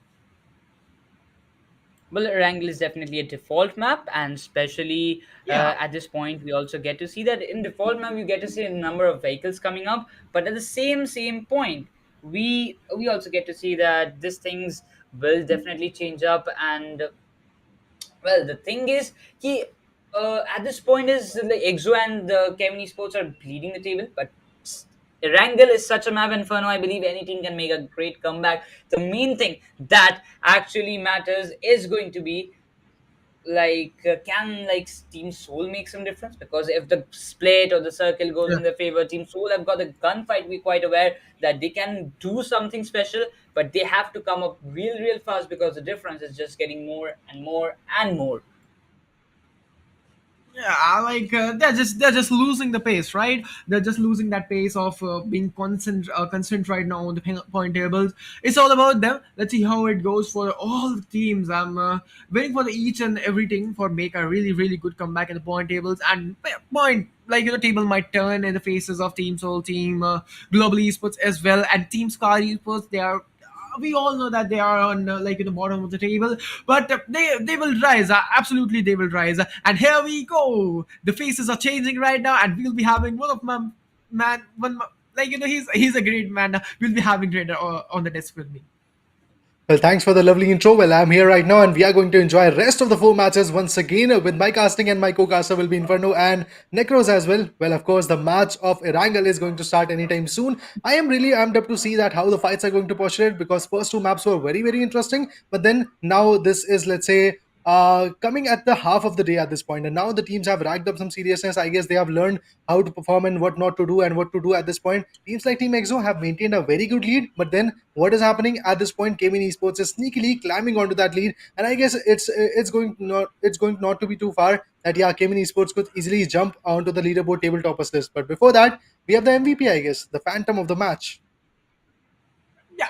Well, Wrangle is definitely a default map, and especially Yeah. at this point, we also get to see that in default map you get to see a number of vehicles coming up. But at the same point, we also get to see that these things will definitely change up. And well, the thing is, at this point is the Exo and the Kevin Esports are leading the table, but Wrangle is such a map inferno. I believe any team can make a great comeback. The main thing that actually matters is going to be, like, can, like, Team SouL make some difference? Because if the split or the circle goes Yeah. in their favor, Team SouL have got a gunfight. We're quite aware that they can do something special, but they have to come up real fast, because the difference is just getting more and more and more. Yeah, like they're just losing the pace, right? They're just losing that pace of being constant right now on the point tables. It's all about them. Let's see how it goes for all the teams. I'm waiting for the each and everything for make a really good comeback in the point tables, and point, like table might turn in the faces of Team Soul, Team Global Esports as well, and Team Scar Esports. They are, we all know that they are on like in the bottom of the table, but they will rise. Absolutely, they will rise. And here we go. The faces are changing right now, and we'll be having one of my man. Like he's a great man. We'll be having Raider on the desk with me. Well, thanks for the lovely intro. Well, I'm here right now, and we are going to enjoy the rest of the 4 matches once again with my casting, and my co-caster will be Inferno and Necros as well. Well, of course, the match of Erangel is going to start anytime soon. I am really amped up to see that how the fights are going to posture it, because first 2 maps were very interesting, but then now this is, let's say, coming at the half of the day at this point, and now the teams have racked up some seriousness. I guess they have learned how to perform and what not to do and what to do at this point. Teams like Team Exo have maintained a very good lead, but then what is happening at this point? Kevin Esports is sneakily climbing onto that lead, and I guess it's going not to be too far that yeah, Kevin Esports could easily jump onto the leaderboard table toppers list. But before that, we have the MVP, I guess, the phantom of the match. Yeah,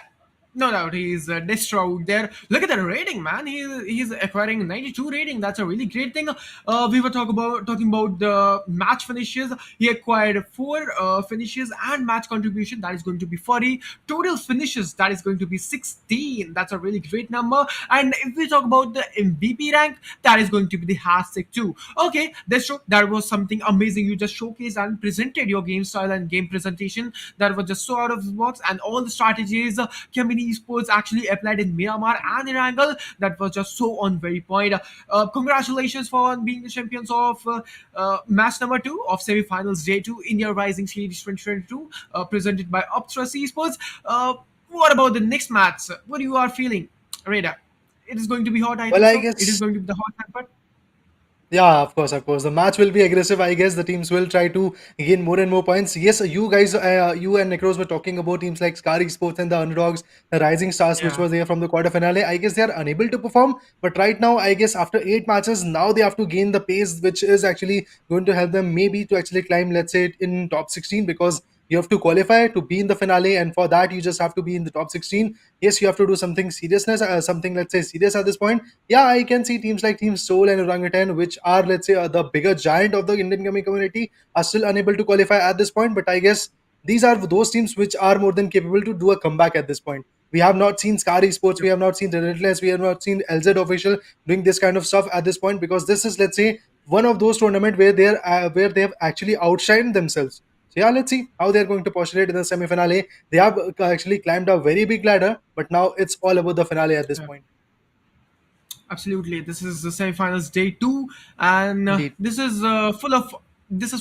no doubt he's destroyed there. Look at the rating, man. He's acquiring 92 rating. That's a really great thing. We were talking about the match finishes. He acquired 4 finishes and match contribution. That is going to be 40. Total finishes, that is going to be 16. That's a really great number. And if we talk about the MVP rank, that is going to be the hashtag too. Okay, that's true. That was something amazing. You just showcased and presented your game style and game presentation. That was just so out of the box, and all the strategies Kamini Esports actually applied in Miramar and Erangel. That was just so on very point. Congratulations for being the champions of match number 2 of semifinals day 2 India Rising Series 2022, presented by Upthrust Esports. What about the next match? What you are feeling, Reda? It is going to be hot, I Well, think I so. It is guess going to be the hot temper. yeah, of course, of course. The match will be aggressive. I guess the teams will try to gain more and more points. Yes, you guys, you and Necros were talking about teams like Scar Esports and the Underdogs, the Rising Stars, which Yeah. was there from the quarter finale. I guess they are unable to perform. But right now, I guess after 8 matches, now they have to gain the pace, which is actually going to help them maybe to actually climb, let's say, in top 16, because you have to qualify to be in the finale, and for that you just have to be in the top 16. Yes, you have to do something seriousness, something, let's say, serious at this point. Yeah, I can see teams like Team SouL and Orangutan, which are, let's say, the bigger giant of the Indian gaming community, are still unable to qualify at this point. But I guess these are those teams which are more than capable to do a comeback at this point. We have not seen Scar Esports, we have not seen Relentless, we have not seen LZ Official doing this kind of stuff at this point, because this is, let's say, one of those tournaments where they have actually outshined themselves. So yeah, let's see how they're going to postulate in the semi-finale. They have actually climbed a very big ladder, but now it's all about the finale at this Yeah. point. Absolutely, this is the semifinals day 2, and Indeed. this is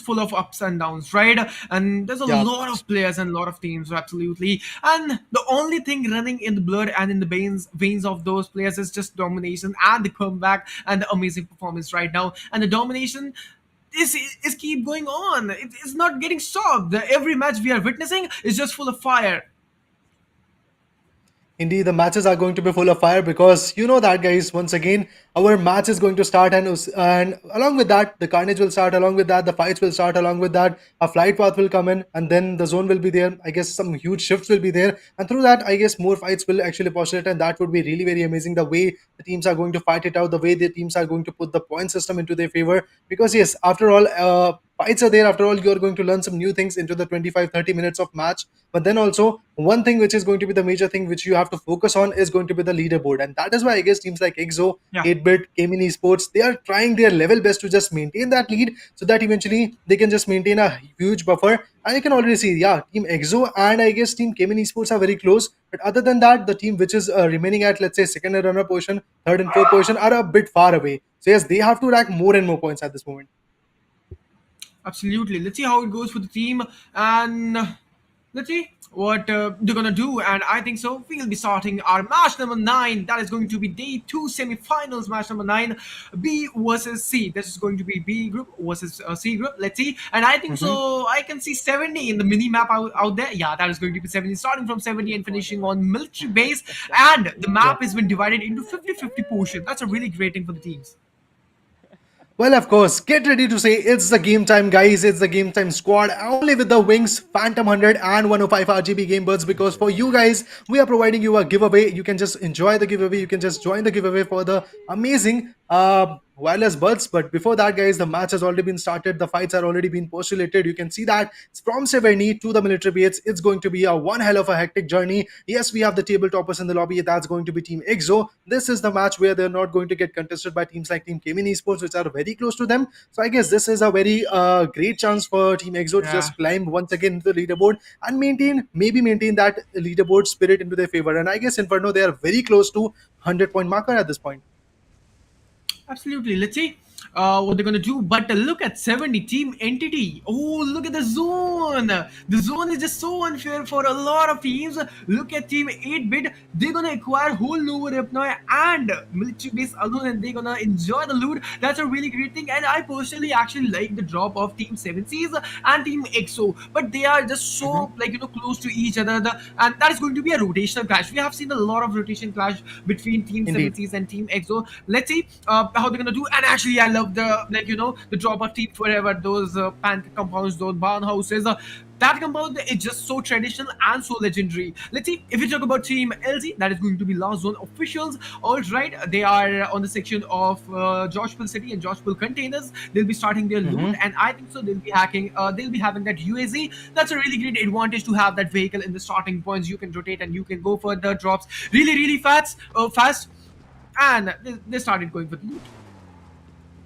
full of ups and downs, right? And there's a Yeah. lot of players and a lot of teams, absolutely. And the only thing running in the blood and in the veins of those players is just domination and the comeback and the amazing performance right now. And the domination is keep going on. It's not getting stopped. Every match we are witnessing is just full of fire. Indeed, the matches are going to be full of fire because you know that, guys. Once again, our match is going to start, and along with that, the carnage will start. Along with that, the fights will start. Along with that, a flight path will come in, and then the zone will be there. I guess some huge shifts will be there, and through that, I guess more fights will actually postulate, and that would be really very amazing. The way the teams are going to fight it out, the way the teams are going to put the point system into their favor. Because yes, after all, fights are there. After all, you're going to learn some new things into the 25-30 minutes of match. But then also, one thing which is going to be the major thing which you have to focus on is going to be the leaderboard. And that is why I guess teams like EXO, Yeah. 8-bit, Gaming Esports, they are trying their level best to just maintain that lead so that eventually they can just maintain a huge buffer. And you can already see, yeah, Team EXO and I guess Team Gaming Esports are very close. But other than that, the team which is remaining at, let's say, second and runner position, third and fourth position are a bit far away. So yes, they have to rack more and more points at this moment. Absolutely. Let's see how it goes for the team, and let's see what they're gonna do. And I think so. We'll be starting our match number 9. That is going to be day 2 semi-finals match number 9, B versus C. This is going to be B group versus C group. Let's see. And I think so. I can see 70 in the mini map out there. Yeah, that is going to be 70, starting from 70 and finishing on military base. And the map has been divided into 50-50 portion. That's a really great thing for the teams. Well, of course, get ready to say it's the game time, guys. It's the game time squad only with the Wings, Phantom 100 and 105 RGB game buds, because for you guys, we are providing you a giveaway. You can just enjoy the giveaway. You can just join the giveaway for the amazing wireless buds. But before that, guys, the match has already been started. The fights are already been postulated. You can see that it's from Severny to the military base. It's going to be a one hell of a hectic journey. Yes, we have the table toppers in the lobby. That's going to be Team EXO. This is the match where they're not going to get contested by teams like Team Gaming Esports, which are very close to them. So I guess this is a very great chance for Team EXO to Yeah. just climb once again into the leaderboard and maybe maintain that leaderboard spirit into their favor. And I guess Inferno, they are very close to 100-point marker at this point. Absolutely. Let's see what they're going to do. But look at 70 Team Entity. Oh, look at the zone. The zone is just so unfair for a lot of teams. Look at Team 8-bit. They're going to acquire whole Nova Repnoy and military base alone, and they're going to enjoy the loot. That's a really great thing. And I personally actually like the drop of Team 7Cs and Team EXO. But they are just so, close to each other. And that is going to be a rotational clash. We have seen a lot of rotation clash between Team Indeed. 7Cs and Team EXO. Let's see how they're gonna do. And actually, I love the drop of Team Forever, those panther compounds, those barn houses. That compound is just so traditional and so legendary. Let's see if we talk about Team LZ. That is going to be Last Zone officials. All right, they are on the section of Joshpal City and Joshpal containers. They'll be starting their loot, and I think so they'll be hacking. They'll be having that UAZ. That's a really great advantage to have that vehicle in the starting points. You can rotate and you can go for the drops really fast. And they started going for the loot.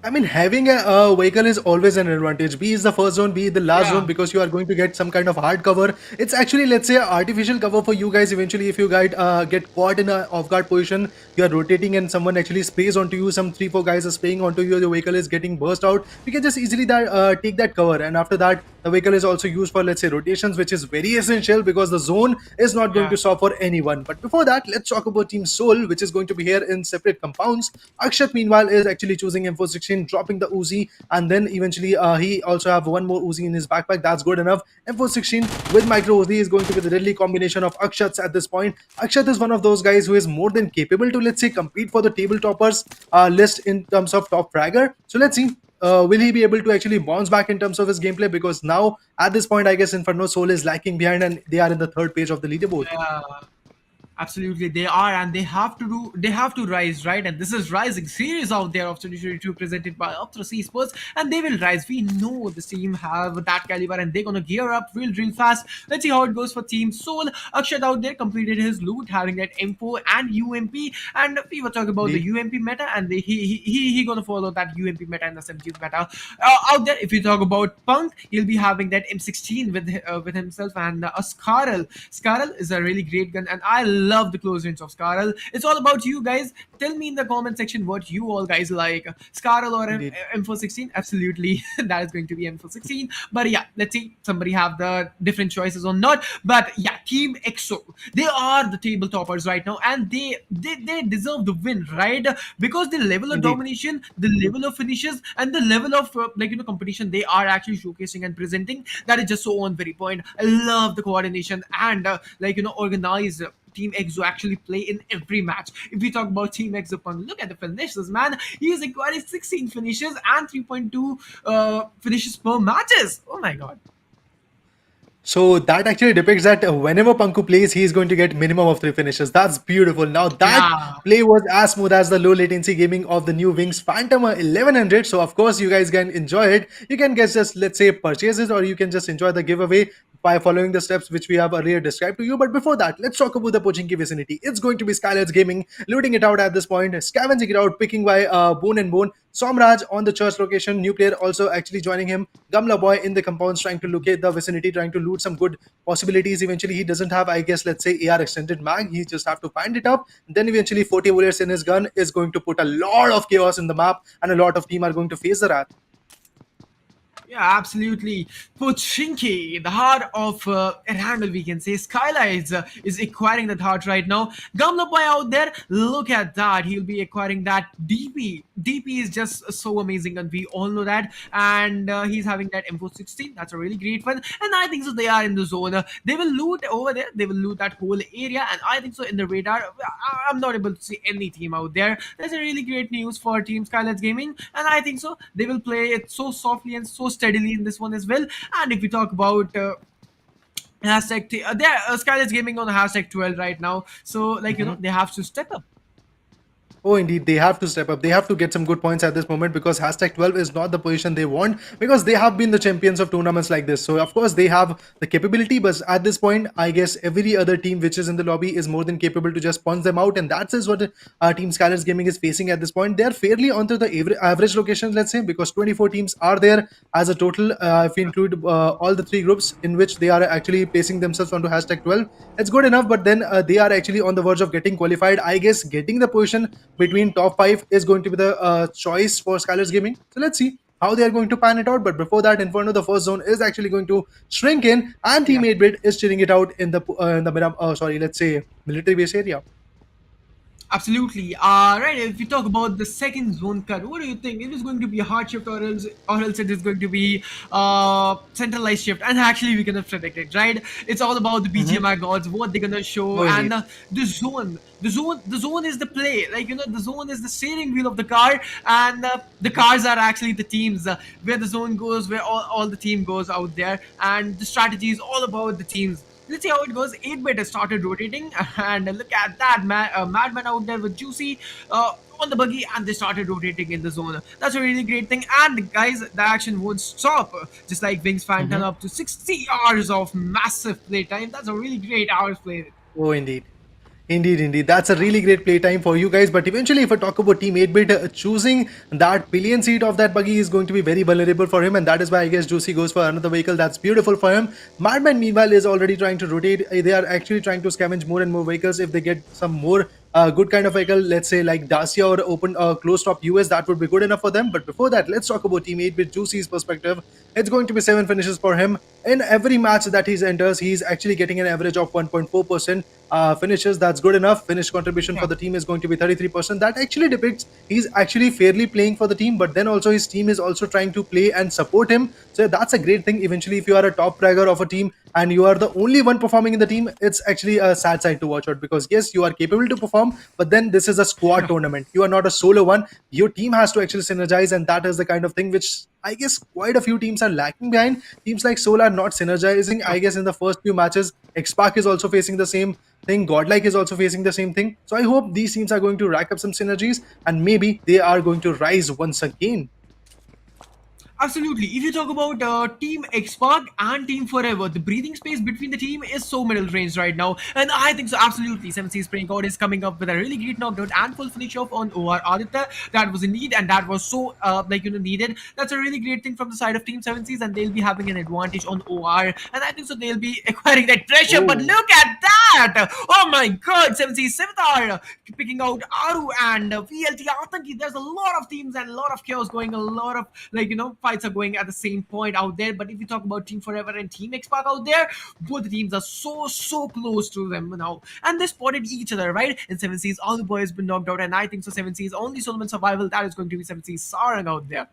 I mean, having a vehicle is always an advantage. B is the first zone, B is the last Yeah. zone, because you are going to get some kind of hard cover. It's actually, let's say, artificial cover for you guys. Eventually, if you guys get caught in a off-guard position, you are rotating and someone actually sprays onto you, some 3-4 guys are spraying onto you, your vehicle is getting burst out, you can just easily take that cover. And after that, the vehicle is also used for, let's say, rotations, which is very essential because the zone is not going Yeah. to stop for anyone. But before that, let's talk about Team SouL, which is going to be here in separate compounds. Akshat, meanwhile, is actually choosing M416, dropping the Uzi, and then eventually he also have one more Uzi in his backpack. That's good enough. M416 with micro Uzi is going to be the deadly combination of Akshat's at this point. Akshat is one of those guys who is more than capable to, let's say, compete for the table toppers list in terms of top fragger. So let's see. Will he be able to actually bounce back in terms of his gameplay? Because now, at this point, I guess Inferno SouL is lacking behind and they are in the third page of the leaderboard. Yeah. Absolutely, they are, and they have to rise, right? And this is Rising series out there of 2022 presented by Upthrust Esports, and they will rise. We know this team have that caliber, and they're gonna gear up real fast. Let's see how it goes for Team SouL. Akshat out there completed his loot, having that M4 and UMP, and we were talking about the UMP meta, and he gonna follow that UMP meta and the 17th meta out there. If you talk about Punk, he'll be having that M16 with himself and a Scarl. Scarl is a really great gun, and I love the close range of Scarl. It's all about you guys. Tell me in the comment section what you all guys like, Scarl or M416. Absolutely, that is going to be M416. But yeah, let's see somebody have the different choices or not. But yeah, Team EXO, they are the table toppers right now, and they deserve the win, right? Because the level of domination, the level of finishes, and the level of competition they are actually showcasing and presenting, that is just so on very point. I love the coordination and organize Team EXO actually play in every match. If we talk about Team EXO Punk, look at the finishes, man. He is acquiring 16 finishes and 3.2 finishes per matches. Oh my god. So that actually depicts that whenever Panku plays, he is going to get minimum of 3 finishes. That's beautiful. Now that play was as smooth as the low latency gaming of the new Wings Phantom 1100. So of course you guys can enjoy it. You can just let's say purchase it, or you can just enjoy the giveaway by following the steps which we have earlier described to you. But before that, let's talk about the Pochinki vicinity. It's going to be Skylights Gaming looting it out at this point, scavenging it out, picking by Bone and Bone. Somraj on the church location, new player also actually joining him. Gamla Boy in the compounds trying to locate the vicinity, trying to loot some good possibilities. Eventually, he doesn't have, I guess, let's say AR extended mag. He just have to find it up. Then eventually 40 bullets in his gun is going to put a lot of chaos in the map, and a lot of team are going to face the wrath. Yeah, absolutely. Pochinki, the heart of Erangel, we can say. Skylights is acquiring that heart right now. Gamla Boy out there, look at that. He'll be acquiring that DP. DP is just so amazing, and we all know that. And he's having that M416. That's a really great one. And I think so they are in the zone. They will loot over there. They will loot that whole area. And I think so in the radar, I'm not able to see any team out there. That's a really great news for Team Skylights Gaming. And I think so they will play it so softly and so steadily in this one as well. And if we talk about hashtag they're Skylights Gaming on hashtag 12 right now, so they have to step up. Oh, indeed, they have to step up. They have to get some good points at this moment, because hashtag 12 is not the position they want, because they have been the champions of tournaments like this. So, of course, they have the capability, but at this point, I guess every other team which is in the lobby is more than capable to just punch them out, and that is what Team Skylights Gaming is facing at this point. They are fairly onto the average locations, let's say, because 24 teams are there as a total. If we include all the 3 groups in which they are actually placing themselves onto hashtag 12, it's good enough, but then they are actually on the verge of getting qualified. I guess getting the position between top 5 is going to be the choice for Skylights Gaming. So let's see how they are going to pan it out. But before that, Inferno, the first zone, is actually going to shrink in, and Team 8-bit is cheering it out in the let's say military base area. Absolutely. Right. If we talk about the second zone cut, what do you think? It is going to be a hard shift, or else it is going to be centralized shift? And actually, we cannot predict it, right? It's all about the BGMI gods, what they're gonna show, and the zone. The zone is the play. The zone is the steering wheel of the car, and the cars are actually the teams. Where the zone goes, where all the team goes out there, and the strategy is all about the teams. Let's see how it goes. 8-bit has started rotating, and look at that madman out there with Juicy on the buggy, and they started rotating in the zone. That's a really great thing. And guys, the action won't stop. Just like Wings Phantom, up to 60 hours of massive playtime. That's a really great hours played. Oh, indeed. Indeed. That's a really great playtime for you guys. But eventually, if I talk about Team 8-bit, choosing that pillion seat of that buggy is going to be very vulnerable for him. And that is why I guess Juicy goes for another vehicle. That's beautiful for him. Madman, meanwhile, is already trying to rotate. They are actually trying to scavenge more and more vehicles. If they get some more good kind of vehicle, let's say like Dacia or open closed top US, that would be good enough for them. But before that, let's talk about Team 8-bit Juicy's perspective. It's going to be 7 finishes for him. In every match that he enters, he's actually getting an average of 1.4% finishes. That's good enough. Finish contribution for the team is going to be 33%. That actually depicts he's actually fairly playing for the team, but then also his team is also trying to play and support him. So that's a great thing. Eventually, if you are a top fragger of a team and you are the only one performing in the team, it's actually a sad side to watch out, because yes, you are capable to perform, but then this is a squad tournament. You are not a solo one. Your team has to actually synergize, and that is the kind of thing which I guess quite a few teams are lacking behind. Teams like SouL are not synergizing. I guess in the first few matches, Xpac is also facing the same. think Godlike is also facing the same thing. So I hope these teams are going to rack up some synergies and maybe they are going to rise once again. Absolutely. If you talk about Team Xpark and Team Forever, the breathing space between the team is so middle range right now. And I think so, absolutely. 7C's playing God is coming up with a really great knockdown and full finish off on OR Aditya. That was a need and that was so, needed. That's a really great thing from the side of Team 7C's and they'll be having an advantage on OR. And I think so, they'll be acquiring that treasure. But look at that! Oh my god, 7C's Simitar picking out Aru and VLT Atanki. There's a lot of teams and a lot of chaos going, a lot of, fights are going at the same point out there. But if you talk about Team Forever and Team Xpark out there, both the teams are so close to them now, and they spotted each other, right? And 7C's all the boys been knocked out, and I think so 7C's only Solomon survival, that is going to be 7C's Sarang out there.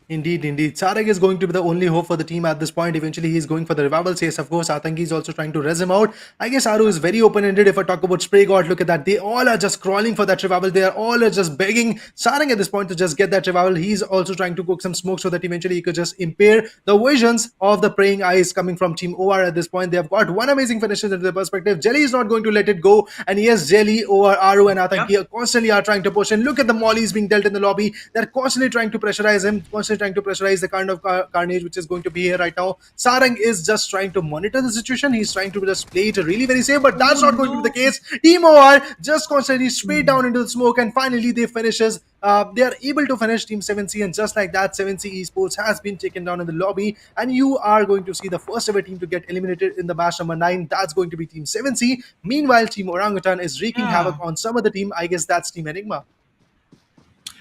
Indeed. Sarang is going to be the only hope for the team at this point. Eventually, he's going for the revival chase. Of course, Atanki is also trying to res him out. I guess Aru is very open-ended. If I talk about Spray God, look at that. They all are just crawling for that revival. They are all just begging Sarang at this point to just get that revival. He's also trying to cook some smoke so that eventually he could just impair the visions of the praying eyes coming from Team OR at this point. They have got one amazing finishes into the perspective. Jelly is not going to let it go. And yes, Jelly, OR, Aru and Atanki constantly are trying to push in. Look at the mollies being dealt in the lobby. They're constantly trying to pressurize him, constantly trying to pressurize the kind of carnage which is going to be here right now. Sarang is just trying to monitor the situation. He's trying to just play it really very safe, but that's not going to be the case. Team OR just constantly straight down into the smoke, and finally they finishes. They are able to finish Team 7C, and just like that, 7C Esports has been taken down in the lobby, and you are going to see the first ever team to get eliminated in the match number 9. That's going to be Team 7C. Meanwhile, Team Orangutan is wreaking havoc on some other team. I guess that's Team Enigma.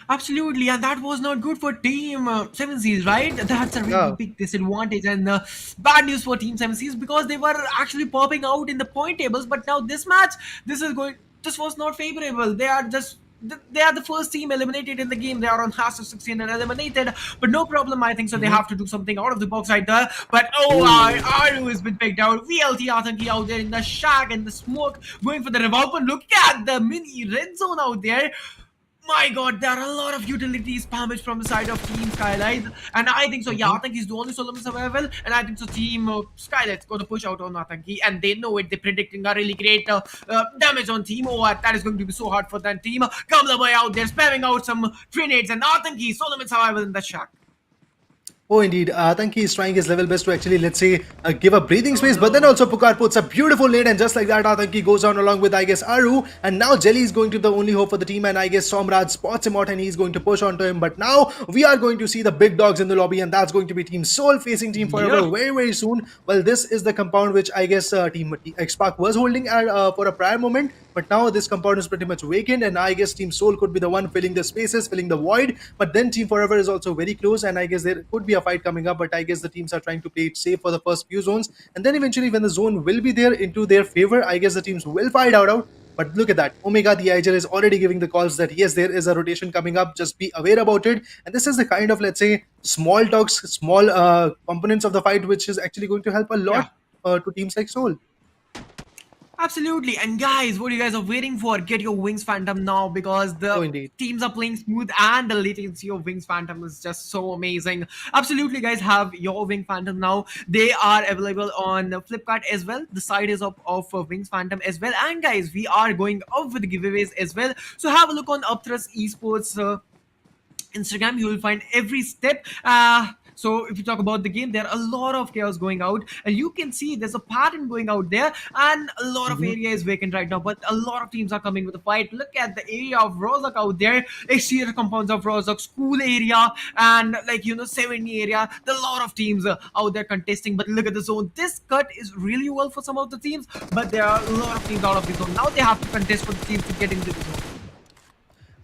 Absolutely, and that was not good for Team 7C's, right? That's a really big disadvantage and bad news for Team 7C's because they were actually popping out in the point tables. But now this match, this was not favorable. They are the first team eliminated in the game. They are on # 16 and eliminated, but no problem. I think so. They have to do something out of the box right there. But Aru has been picked out. VLT Atanki out there in the shack and the smoke, going for the revolver. Look at the mini red zone out there. My god, there are a lot of utility spammage from the side of Team Skylight, and I think so. Yeah, Atanki is the only Solomon survival, and I think so. Team Skylight's going to push out on Atanki, and they know it. They're predicting a really great damage on Team OR. That is going to be so hard for that team. Kamla boy out there spamming out some grenades, and Atanki Solomon survival in the shack. Oh, indeed. Atanki is trying his level best to actually, let's say, give a breathing space. But then also Pukar puts a beautiful nade, and just like that, Atanki goes on along with, I guess, Aru. And now Jelly is going to be the only hope for the team. And I guess Somraj spots him out and he's going to push onto him. But now we are going to see the big dogs in the lobby, and that's going to be Team SouL facing Team Forever very soon. Well, this is the compound which I guess Team Xpark was holding for a prior moment. But now this compound is pretty much vacant, and I guess Team SouL could be the one filling the spaces, filling the void. But then Team Forever is also very close, and I guess there could be a fight coming up. But I guess the teams are trying to play it safe for the first few zones, and then eventually when the zone will be there into their favor, I guess the teams will fight out. But look at that. Omega the IGL is already giving the calls that yes, there is a rotation coming up. Just be aware about it. And this is the kind of, let's say, small talks, small components of the fight, which is actually going to help a lot to teams like SouL. Absolutely, and guys, what you guys are waiting for? Get your Wings Phantom now because the teams are playing smooth and the latency of Wings Phantom is just so amazing. Absolutely, guys, have your Wing Phantom now. They are available on Flipkart as well. The site is up of Wings Phantom as well. And guys, we are going up with the giveaways as well. So have a look on Upthrust Esports Instagram. You will find every step. So if you talk about the game, there are a lot of chaos going out, and you can see there's a pattern going out there, and a lot of area is vacant right now, but a lot of teams are coming with a fight. Look at the area of Rozak out there, exterior compounds of Rozak, school area, and 70 area. There are a lot of teams out there contesting, but look at the zone. This cut is really well for some of the teams, but there are a lot of teams out of the zone. Now they have to contest for the teams to get into the zone.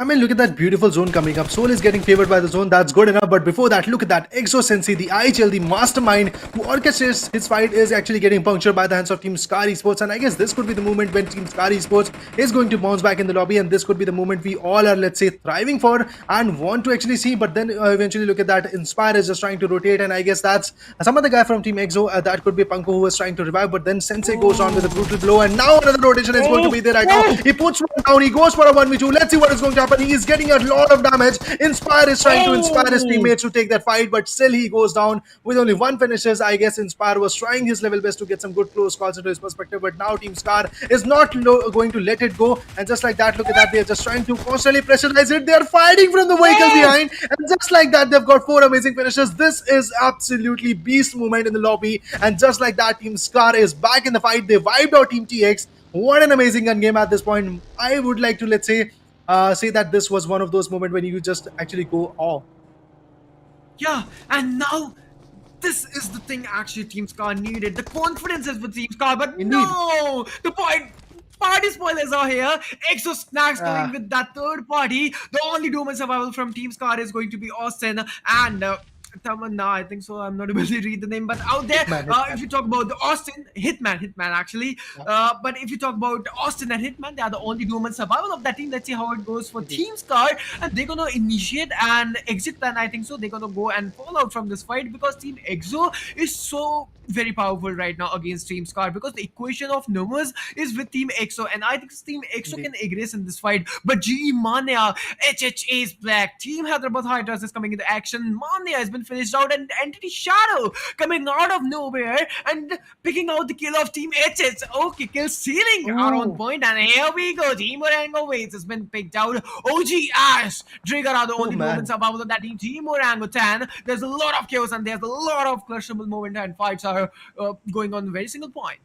I mean, look at that beautiful zone coming up. SouL is getting favored by the zone. That's good enough. But before that, look at that. Exo Sensei, the IHL, the mastermind who orchestrates his fight, is actually getting punctured by the hands of Team Scar Esports. And I guess this could be the moment when Team Scar Esports is going to bounce back in the lobby. And this could be the moment we all are, let's say, thriving for and want to actually see. But then eventually, look at that. Inspire is just trying to rotate. And I guess that's some other guy from Team Exo. That could be Panko, who was trying to revive. But then Sensei goes on with a brutal blow. And now another rotation is going to be there right now. He puts one down. He goes for a 1v2. Let's see what is going to happen. happen. He is getting a lot of damage. Inspire is trying to inspire his teammates to take that fight, but still he goes down with only one finishes. I guess Inspire was trying his level best to get some good close calls into his perspective, but now Team Scar is not going to let it go. And just like that, look at that, they're just trying to constantly pressurize it. They're fighting from the vehicle behind, and just like that, they've got 4 amazing finishes. This is absolutely beast movement in the lobby, and just like that, Team Scar is back in the fight. They wiped out Team TX. What an amazing gun game at this point. I would like to, let's say that this was one of those moments when you just actually go, oh. Yeah, and now this is the thing actually Team Scar needed. The confidence is with Team Scar, but Indeed. no! The point. Party spoilers are here. Exo Snax coming with that third party. The only doom and survival from Team Scar is going to be Austin and Tamanna, I think so. I'm not able to read the name, but out there, Hitman. if you talk about the Austin, Hitman actually. But if you talk about Austin and Hitman, they are the only doom and survival of that team. Let's see how it goes for Team Scar, and they're gonna initiate and exit. Then I think so. They're gonna go and fall out from this fight because Team Exo is so very powerful right now against Team Scar, because the equation of numbers is with Team Exo, and I think Team Exo can aggress in this fight. But GE Mania, HHA is black. Team Hyderabad Hydras is coming into action. Mania has been finished out, and Entity Shadow coming out of nowhere and picking out the kill of Team HH. Okay, kill stealing are on point, and here we go. Team Orango Waits has been picked out. OG Ash, Trigger are the only moments about that team. Team Orango 10. There's a lot of chaos, and there's a lot of crushable moment, and fights are going on very single point.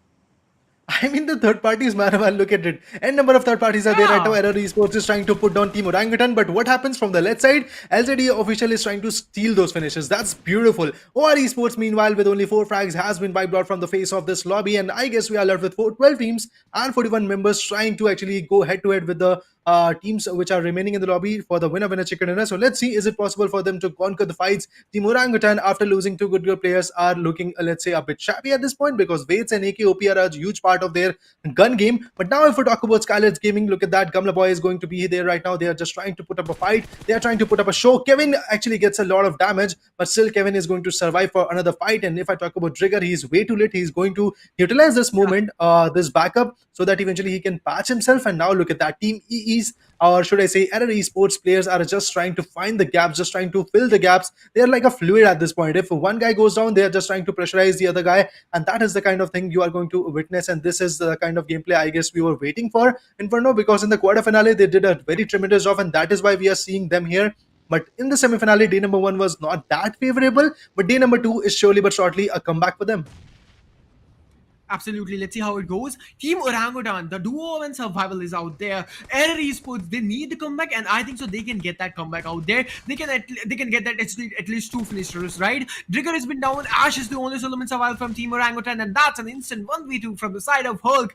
I mean, the third parties, man, look at it. N number of third parties are there right now. Error Esports is trying to put down Team Orangutan, but what happens from the left side? LZD official is trying to steal those finishes. That's beautiful. OR Esports, meanwhile, with only 4 frags, has been wiped out from the face of this lobby, and I guess we are left with 12 teams and 41 members trying to actually go head-to-head with the teams which are remaining in the lobby for the winner chicken dinner. So let's see, is it possible for them to conquer the fights? Team Orangutan, after losing 2 good players, are looking, let's say, a bit shabby at this point, because Waits and AKOP are a huge part of their gun game. But now if we talk about Skylight's gaming, look at that. Gamla Boy is going to be there right now. They are just trying to put up a fight. They are trying to put up a show. Kevin actually gets a lot of damage, but still Kevin is going to survive for another fight. And if I talk about Trigger, he's way too late. He's going to utilize this moment, this backup, so that eventually he can patch himself. And now look at that. Team EE's, or should I say Error Esports players, are just trying to find the gaps, just trying to fill the gaps. They're like a fluid at this point. If one guy goes down, they're just trying to pressurize the other guy, and that is the kind of thing you are going to witness. And this is the kind of gameplay I guess we were waiting for Inferno, because in the quarter finale they did a very tremendous job, and that is why we are seeing them here. But in the semi-finale, day number 1 was not that favorable, but day number 2 is surely but shortly a comeback for them. Absolutely. Let's see how it goes. Team Orangutan, the duo and survival is out there. Error Esports, they need the comeback, and I think so they can get that comeback out there. They can get that at least 2 finishers, right? Trigger has been down. Ash is the only solo survival from Team Orangutan, and that's an instant 1v2 from the side of Hulk.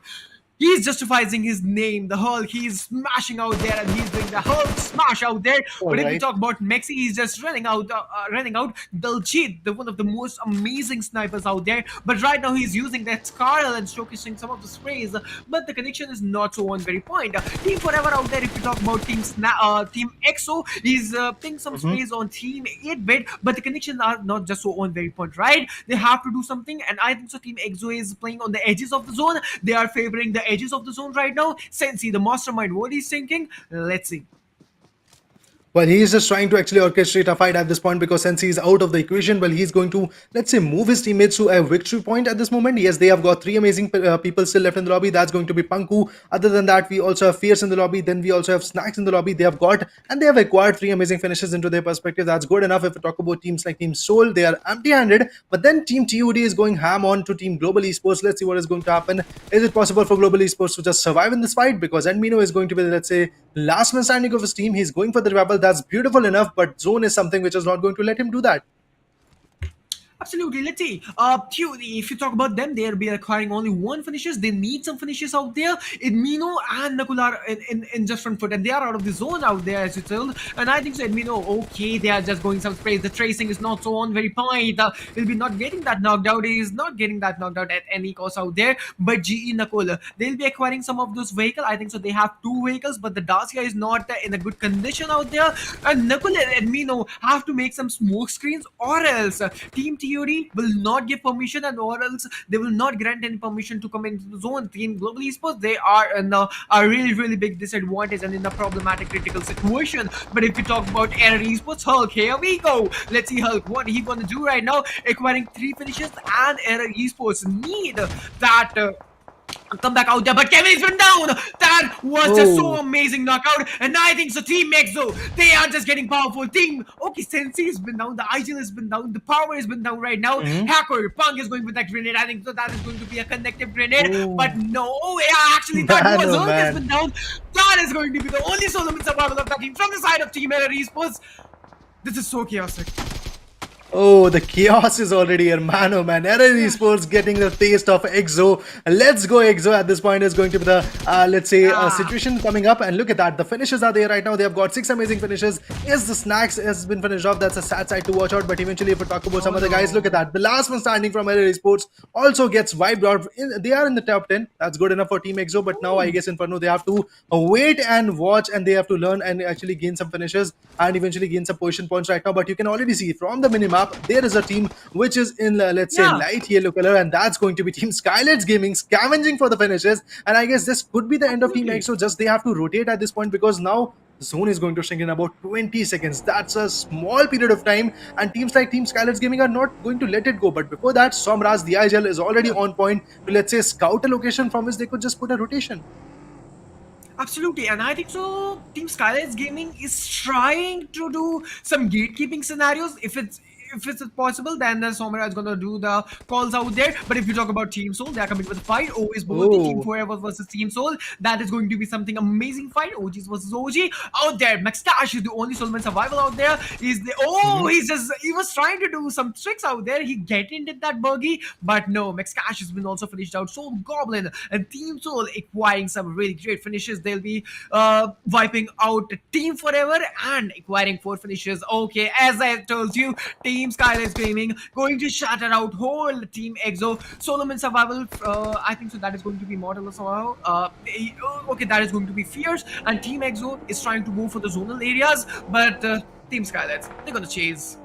He's justifying his name, the Hulk. He's smashing out there, and he's doing the Hulk smash out there. But if you talk about Mexi, he's just running out. Dalcheat, one of the most amazing snipers out there. But right now he's using that Scarl and showcasing some of the sprays. But the connection is not so on very point. Team Forever out there. If you talk about Team EXO, he's playing some sprays on Team 8-bit. But the connections are not just so on very point, right? They have to do something, and I think so. Team EXO is playing on the edges of the zone. They are favoring the edges of the zone right now. Sensi, the mastermind, what he's thinking, let's see. Well, he's just trying to actually orchestrate a fight at this point, because since he's out of the equation, well, he's going to, let's say, move his teammates to a victory point at this moment. Yes, they have got 3 amazing people still left in the lobby. That's going to be Panku. Other than that, we also have Fierce in the lobby. Then we also have Snax in the lobby. They have got, and they have acquired 3 amazing finishes into their perspective. That's good enough. If we talk about teams like Team SouL, they are empty-handed. But then Team TOD is going ham on to Team Global Esports. Let's see what is going to happen. Is it possible for Global Esports to just survive in this fight? Because Enmino is going to be, let's say, last man standing of his team. He's going for the revival. That's beautiful enough, but zone is something which is not going to let him do that. Absolutely. Let's see. TOD, if you talk about them, they'll be acquiring only 1 finishes. They need some finishes out there. Edmino and Nakul are in just front foot, and they are out of the zone out there, as you told. And I think so. Edmino, okay, they are just going some sprays. The tracing is not so on very point. He'll be not getting that knocked out. He is not getting that knocked out at any cost out there. But GE Nakul, they'll be acquiring some of those vehicles. I think so. They have 2 vehicles, but the Dacia is not in a good condition out there. And Nakul and Edmino have to make some smoke screens, or else Team TOD will not give permission, and or else they will not grant any permission to come into the zone. Team Global Esports, they are in a really big disadvantage and in a problematic critical situation. But if we talk about Error Esports, Hulk, here we go. Let's see Hulk what he gonna do right now, acquiring 3 finishes, and Error Esports need that come back out there, but Kevin's been down. That was just so amazing knockout, and I think so. Team Exo, they are just getting powerful. Team, okay, Sensei has been down, the IGL has been down, the power has been down right now. Hacker Punk is going with that grenade. I think so. That is going to be a connective grenade, but no, yeah, actually that was Hulk has been down. That is going to be the only solo survival of that team from the side of Team Error Esports. This is so chaotic. Oh, the chaos is already here, man. Oh man, Error Esports getting the taste of Exo. Let's go Exo at this point is going to be the, let's say, situation coming up. And look at that, the finishes are there right now. They have got 6 amazing finishes. Yes, the snax has been finished off. That's a sad side to watch out. But eventually, if we talk about some other guys, look at that. The last one standing from Error Esports also gets wiped out. They are in the top 10. That's good enough for Team Exo. But now, I guess, Inferno, they have to wait and watch, and they have to learn and actually gain some finishes and eventually gain some position points right now. But you can already see from the minimap, there is a team which is in let's say light yellow color, and that's going to be Team Skylights Gaming scavenging for the finishes. And I guess this could be the end of Team Exo. Just they have to rotate at this point, because now the zone is going to shrink in about 20 seconds. That's a small period of time, and teams like Team Skylights Gaming are not going to let it go. But before that, Somraj, the IGL, is already on point to, let's say, scout a location from which they could just put a rotation. Absolutely, and I think so. Team Skylights Gaming is trying to do some gatekeeping scenarios. If it's possible, then Somera is gonna do the calls out there. But if you talk about Team SouL, they are coming with a fight. Always both the Team Forever versus Team SouL. That is going to be something amazing fight. OGs versus OG out there. Maxtash is the only Soulman survival out there. He's the he was trying to do some tricks out there. He get into that buggy, but no, Maxtash has been also finished out. So Goblin and Team SouL acquiring some really great finishes. They'll be wiping out Team Forever and acquiring 4 finishes. Okay, as I told you, Team Skylights Gaming going to shatter out whole Team Exo. Solomon Survival, I think so that is going to be Mortal somehow. Okay, that is going to be Fierce, and Team Exo is trying to go for the zonal areas, but Team Skylights, they're gonna chase.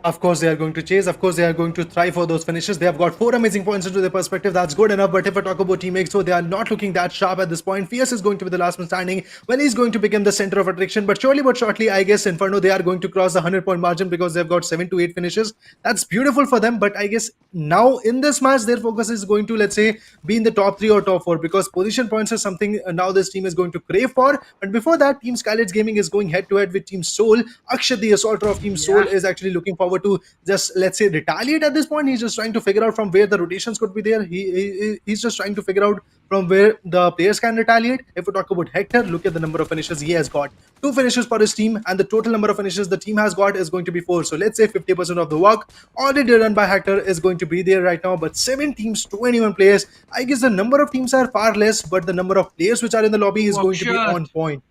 Of course, they are going to chase. Of course, they are going to try for those finishes. They have got 4 amazing points into their perspective. That's good enough. But if I talk about Team Exo, they are not looking that sharp at this point. Fierce is going to be the last man standing when he's going to become the center of attraction. But surely but shortly, I guess Inferno, they are going to cross the 100-point margin, because they've got 7 to 8 finishes. That's beautiful for them. But I guess now in this match, their focus is going to, let's say, be in the top 3 or top 4, because position points is something now this team is going to crave for. But before that, Team Skylights Gaming is going head-to-head with Team SouL. Akshat, the assaulter of Team SouL, is actually looking forward to just, let's say, retaliate at this point. He's just trying to figure out from where the rotations could be there. He's just trying to figure out from where the players can retaliate. If we talk about Hector, look at the number of finishes he has got. 2 finishes for his team, and the total number of finishes the team has got is going to be 4. So let's say 50% of the work already done by Hector is going to be there right now. But 7 teams, 21 players. I guess the number of teams are far less, but the number of players which are in the lobby is going to be on point.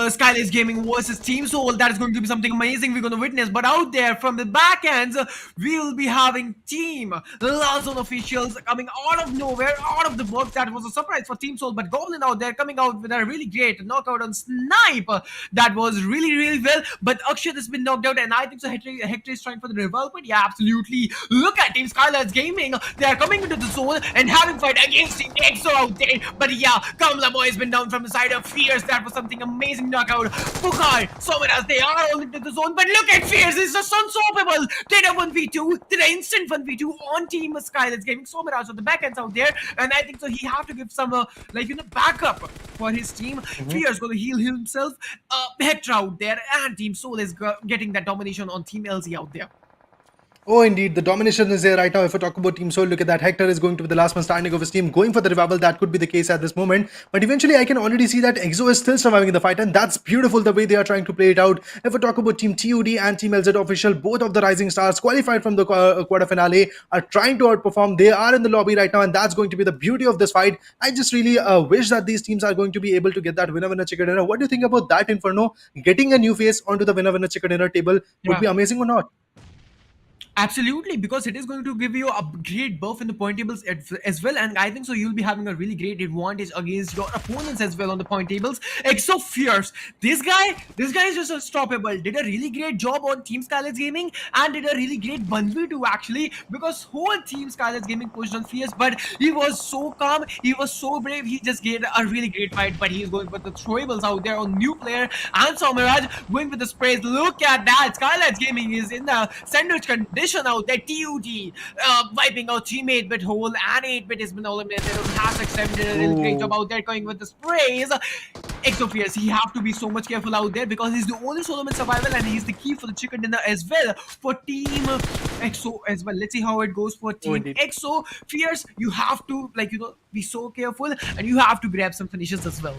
Skylights Gaming versus Team SouL, that is going to be something amazing we're going to witness. But out there from the back ends, we will be having Team Lazon officials coming out of nowhere, out of the box. That was a surprise for Team SouL, but Goblin out there coming out with a really great knockout on Snipe. That was really well. But Akshat has been knocked out, and I think so Hector is trying for the revival. But yeah, absolutely. Look at Team Skylights Gaming. They are coming into the zone and having fight against Team Exo out there. But yeah, Kamla Boy has been down from the side of Fierce. That was something amazing knockout. Pukhar, Somaras, they are all into the zone, but look at Fierce, it's just unstoppable. Did a 1v2, did an instant 1v2 on Team Skylights Gaming. Somaras on the back ends out there, and I think so he have to give some backup for his team. Fierce gonna heal himself. Hector out there, and Team SouL is getting that domination on Team LZ out there. Oh, indeed. The domination is there right now. If we talk about Team SouL, look at that. Hector is going to be the last man standing of his team, going for the revival. That could be the case at this moment. But eventually, I can already see that Exo is still surviving in the fight. And that's beautiful the way they are trying to play it out. If we talk about Team TOD and Team LZ official, both of the rising stars qualified from the quarter finale are trying to outperform. They are in the lobby right now. And that's going to be the beauty of this fight. I just really wish that these teams are going to be able to get that winner-winner chicken dinner. What do you think about that, Inferno? Getting a new face onto the winner-winner chicken dinner table would be amazing or not? Absolutely, because it is going to give you a great buff in the point tables as well, and I think so you'll be having a really great advantage against your opponents as well on the point tables. Exo Fierce, this guy is just unstoppable. Did a really great job on Team Skylights Gaming and did a really great 1v2 actually, because whole Team Skylights Gaming pushed on Fierce, but he was so calm, he was so brave, he just gave a really great fight. But he's going with the throwables out there on new player and Samiraj going with the sprays. Look at that, Skylights Gaming is in the sandwich condition out there. TUT wiping out teammate, but whole and 8-bit has been eliminated. Has accepted a really great job out there going with the sprays. Exophius, he have to be so much careful out there because he's the only solo man survival and he's the key for the chicken dinner as well for Team Exo as well. Let's see how it goes for Team Exo. Fierce, you have to be so careful and you have to grab some finishes as well.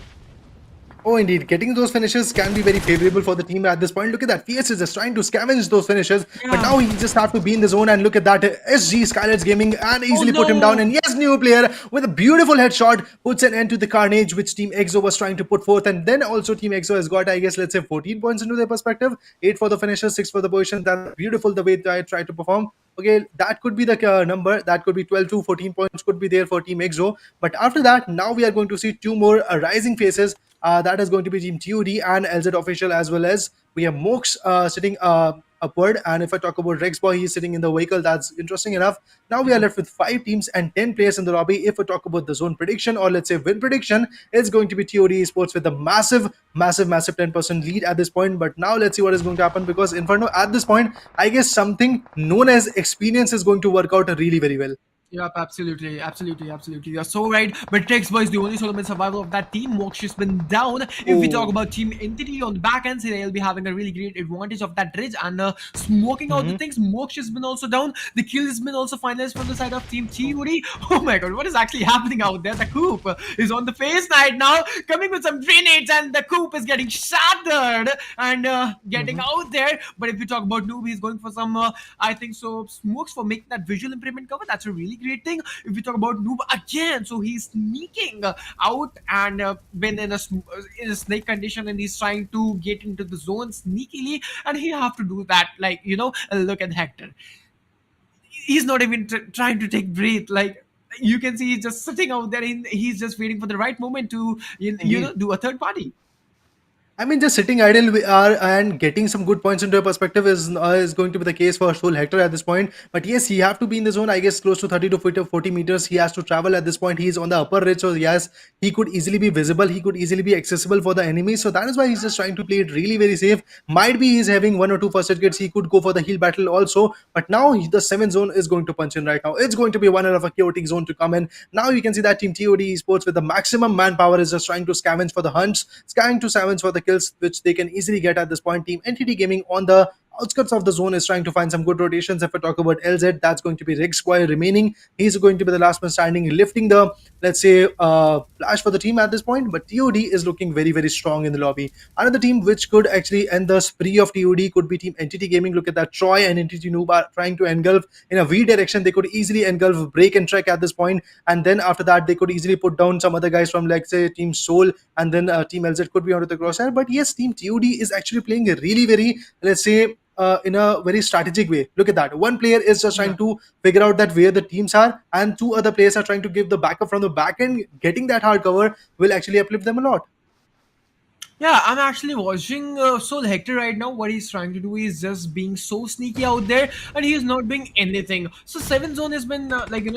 Oh, indeed. Getting those finishes can be very favorable for the team at this point. Look at that. Fierce is just trying to scavenge those finishes. Yeah. But now he just have to be in the zone. And look at that. SG Skylights Gaming and easily put him down. And yes, new player with a beautiful headshot puts an end to the carnage which Team EXO was trying to put forth. And then also Team EXO has got, I guess, let's say 14 points into their perspective. 8 for the finishes, 6 for the position. That's beautiful the way they try to perform. Okay, that could be the number. That could be 12 to 14 points could be there for Team EXO. But after that, now we are going to see 2 more rising faces. That is going to be Team TUD and LZ Official, as well as we have Mox sitting upward. And if I talk about Rexboy, he's sitting in the vehicle. That's interesting enough. Now we are left with 5 teams and 10 players in the lobby. If I talk about the zone prediction or let's say win prediction, it's going to be TUD Esports with a massive 10% lead at this point. But now let's see what is going to happen, because Inferno at this point, I guess something known as experience is going to work out really very well. Yep, absolutely. You're so right. But Rexboy is the only solo man survival of that team. Mox has been down. If we talk about Team Entity on the back end, they'll be having a really great advantage of that ridge and smoking out the things. Mox has been also down. The kill has been also finalized from the side of Team TUD. Oh my god, what is actually happening out there? The Coop is on the face right now, coming with some grenades, and the Coop is getting shattered and getting out there. But if we talk about Noob, he's going for some, I think so, smokes for making that visual impairment cover. That's a really great thing. If we talk about Noob again, so he's sneaking out and been in a snake condition, and he's trying to get into the zone sneakily, and he have to do that, like, look at Hector. He's not even trying to take breath. Like, you can see he's just sitting out there, and he's just waiting for the right moment to do a third party. I mean, just sitting idle and getting some good points into a perspective is going to be the case for SouL Hector at this point. But yes, he have to be in the zone, I guess, close to 30 to 40 meters. He has to travel at this point. He's on the upper ridge, so yes, he could easily be visible. He could easily be accessible for the enemy. So that is why he's just trying to play it really very safe. Might be he's having 1 or 2 first aid kits. He could go for the heal battle also. But now the 7th zone is going to punch in right now. It's going to be one of a chaotic zone to come in. Now you can see that Team TOD Esports with the maximum manpower is just trying to scavenge for the hunts, trying to scavenge for the kills, which they can easily get at this point. Team Entity Gaming on the outskirts of the zone is trying to find some good rotations. If I talk about LZ, that's going to be Rick Squire remaining. He's going to be the last man standing, lifting the, let's say, flash for the team at this point. But TOD is looking very, very strong in the lobby. Another team which could actually end the spree of TOD could be Team Entity Gaming. Look at that. Troy and Entity Noob are trying to engulf in a V direction. They could easily engulf, break and trek at this point. And then after that, they could easily put down some other guys from, like, say, Team SouL, and then Team LZ could be onto the crosshair. But yes, Team TOD is actually playing a really very, let's say, in a very strategic way. Look at that. One player is just trying to figure out that where the teams are, and 2 other players are trying to give the backup from the back end. Getting that hard cover will actually uplift them a lot. Yeah, I'm actually watching SouL Hector right now. What he's trying to do is just being so sneaky out there, and he's not doing anything. So 7th zone has been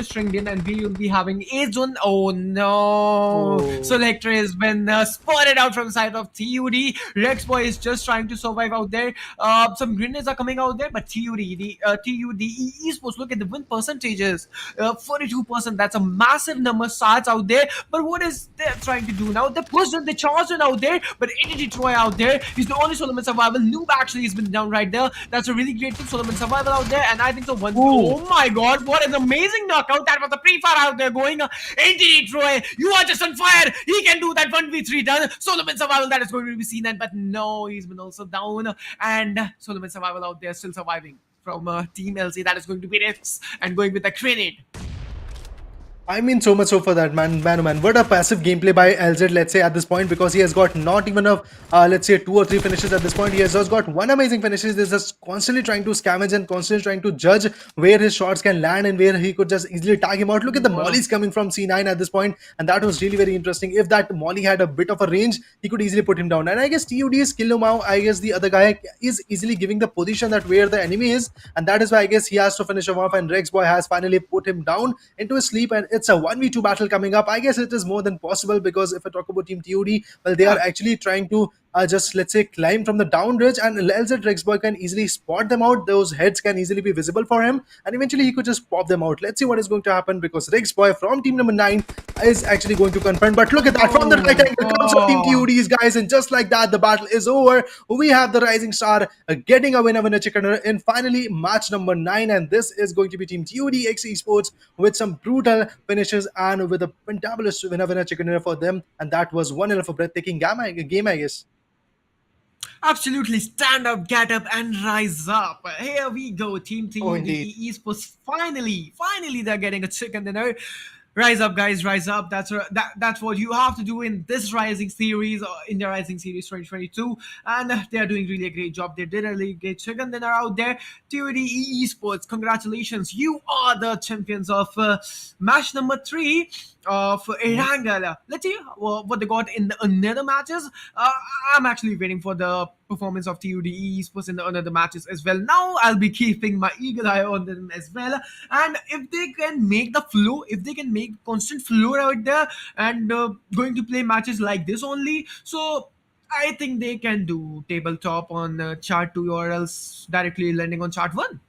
stringed in, and we will be having 8th zone. Oh no! SouL Hector has been spotted out from the side of TUD. Rexboy is just trying to survive out there. Some grenades are coming out there, but TUD Esports, look at the win percentages. 42%. That's a massive number starts out there. But what is they trying to do now? They pushed and they charged out there, but Entity Troy out there, he's the only solo man survival. Noob actually has been down right there. That's a really great solo man survival out there, and I think so. Oh my god, what an amazing knockout! That was a pre-fire out there going. Entity Troy, you are just on fire. He can do that 1v3 done. Solo man survival that is going to be seen, but no, he's been also down, and solo man survival out there still surviving from Team LC. That is going to be Rex and going with a grenade. I mean, so much so for that, man, oh man. What a passive gameplay by LZ, let's say, at this point, because he has got not even a, let's say, 2 or 3 finishes at this point. He has just got one amazing finishes. He's just constantly trying to scavenge and constantly trying to judge where his shots can land and where he could just easily tag him out. Look at the mollies coming from C9 at this point, and that was really very interesting. If that molly had a bit of a range, he could easily put him down. And I guess TUD's kill now, I guess the other guy is easily giving the position that where the enemy is, and that is why I guess he has to finish him off, and Rex Boy has finally put him down into his sleep, and it's a 1v2 battle coming up. I guess it is more than possible, because if I talk about Team TOD, well, they are actually trying to just, let's say, climb from the down ridge, and LZ Rexboy can easily spot them out. Those heads can easily be visible for him, and eventually he could just pop them out. Let's see what is going to happen, because Rexboy from team number 9 is actually going to confront. But look at that, from the right angle comes from Team TOD's guys, and just like that, the battle is over. We have the Rising Star getting a winner chicken dinner in finally match number 9, and this is going to be Team TOD X Esports with some brutal finishes and with a fantabulous winner chicken dinner for them, and that was one hell of a breathtaking game, I guess. Absolutely, stand up, get up, and rise up. Here we go, Team indeed. TUD Esports. Finally, they're getting a chicken dinner. Rise up, guys, rise up. That's what you have to do in this Rising Series, in the Rising Series 2022. And they are doing really a great job. They did a really great chicken dinner out there. TUD Esports, congratulations. You are the champions of match number 3 of Erangel. Let's see what they got in the another matches. I'm actually waiting for the performance of TUD Esports in the another matches as well. Now I'll be keeping my eagle eye on them as well. And if they can make the flow, if they can make constant flow out there and going to play matches like this only, so I think they can do tabletop on chart 2 or else directly landing on chart 1.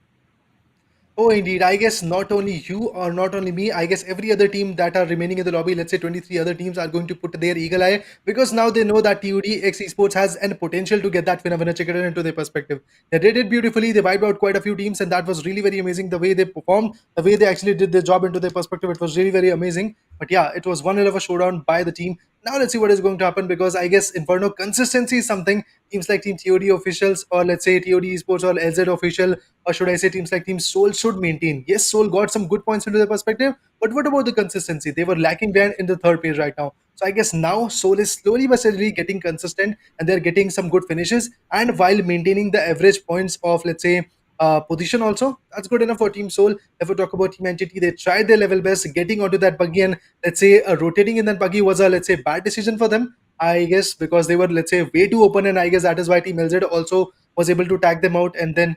Oh, indeed. I guess not only you or not only me, I guess every other team that are remaining in the lobby, let's say 23 other teams, are going to put their eagle eye, because now they know that TUD X Esports has an potential to get that winner chicken into their perspective. They did it beautifully. They wiped out quite a few teams, and that was really very amazing. The way they performed, the way they actually did their job into their perspective, it was really very amazing. But yeah, it was one hell of a showdown by the team. Now let's see what is going to happen, because I guess Inferno consistency is something teams like Team TOD officials, or let's say TOD Esports or LZ official, or should I say teams like Team SouL should maintain. Yes, SouL got some good points into their perspective, but what about the consistency? They were lacking behind in the third page right now. So I guess now SouL is slowly but steadily getting consistent, and they're getting some good finishes, and while maintaining the average points of, let's say, position also, that's good enough for Team SouL. If we talk about Team Entity, they tried their level best getting onto that buggy, and let's say rotating in that buggy was a, let's say, bad decision for them, I guess, because they were, let's say, way too open, and I guess that is why Team LZ also was able to tag them out, and then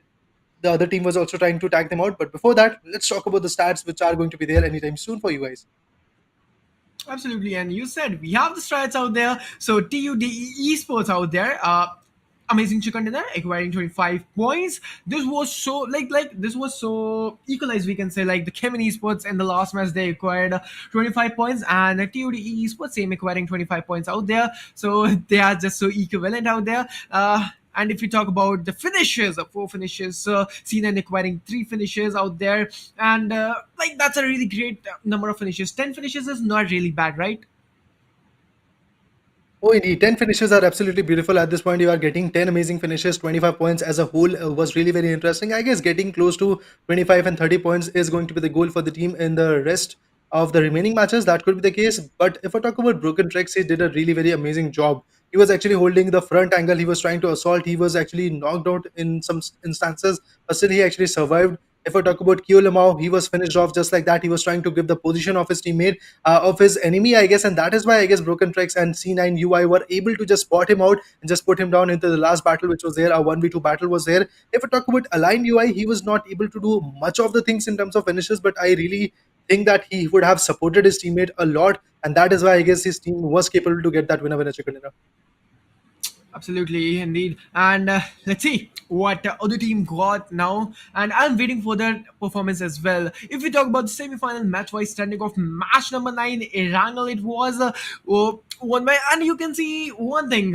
the other team was also trying to tag them out. But before that, let's talk about the stats which are going to be there anytime soon for you guys. Absolutely, and you said we have the strides out there. So TUD Esports out there. Amazing chicken dinner, acquiring 25 points. This was so this was so equalized, we can say. Like the Kemin Esports in the last match, they acquired 25 points, and TUD Esports same acquiring 25 points out there. So they are just so equivalent out there. And if you talk about the finishes, 4 finishes, C9 acquiring 3 finishes out there, and that's a really great number of finishes. 10 finishes is not really bad, right? Oh, indeed. 10 finishes are absolutely beautiful. At this point, you are getting 10 amazing finishes. 25 points as a whole was really very interesting. I guess getting close to 25 and 30 points is going to be the goal for the team in the rest of the remaining matches. That could be the case. But if I talk about Broken Trex, he did a really very amazing job. He was actually holding the front angle. He was trying to assault. He was actually knocked out in some instances, but still he actually survived. If I talk about Kyo Lamau, he was finished off just like that. He was trying to give the position of his teammate, of his enemy, I guess, and that is why I guess Broken Trex and C9 UI were able to just spot him out and just put him down into the last battle, which was there. A 1v2 battle was there. If I talk about Aligned UI, he was not able to do much of the things in terms of finishes, but I really think that he would have supported his teammate a lot, and that is why I guess his team was capable to get that winner chicken dinner. Absolutely, indeed. And let's see what other team got now. And I'm waiting for their performance as well. If we talk about the semi-final match-wise standing of match number 9, Erangel, it was won by. And you can see one thing.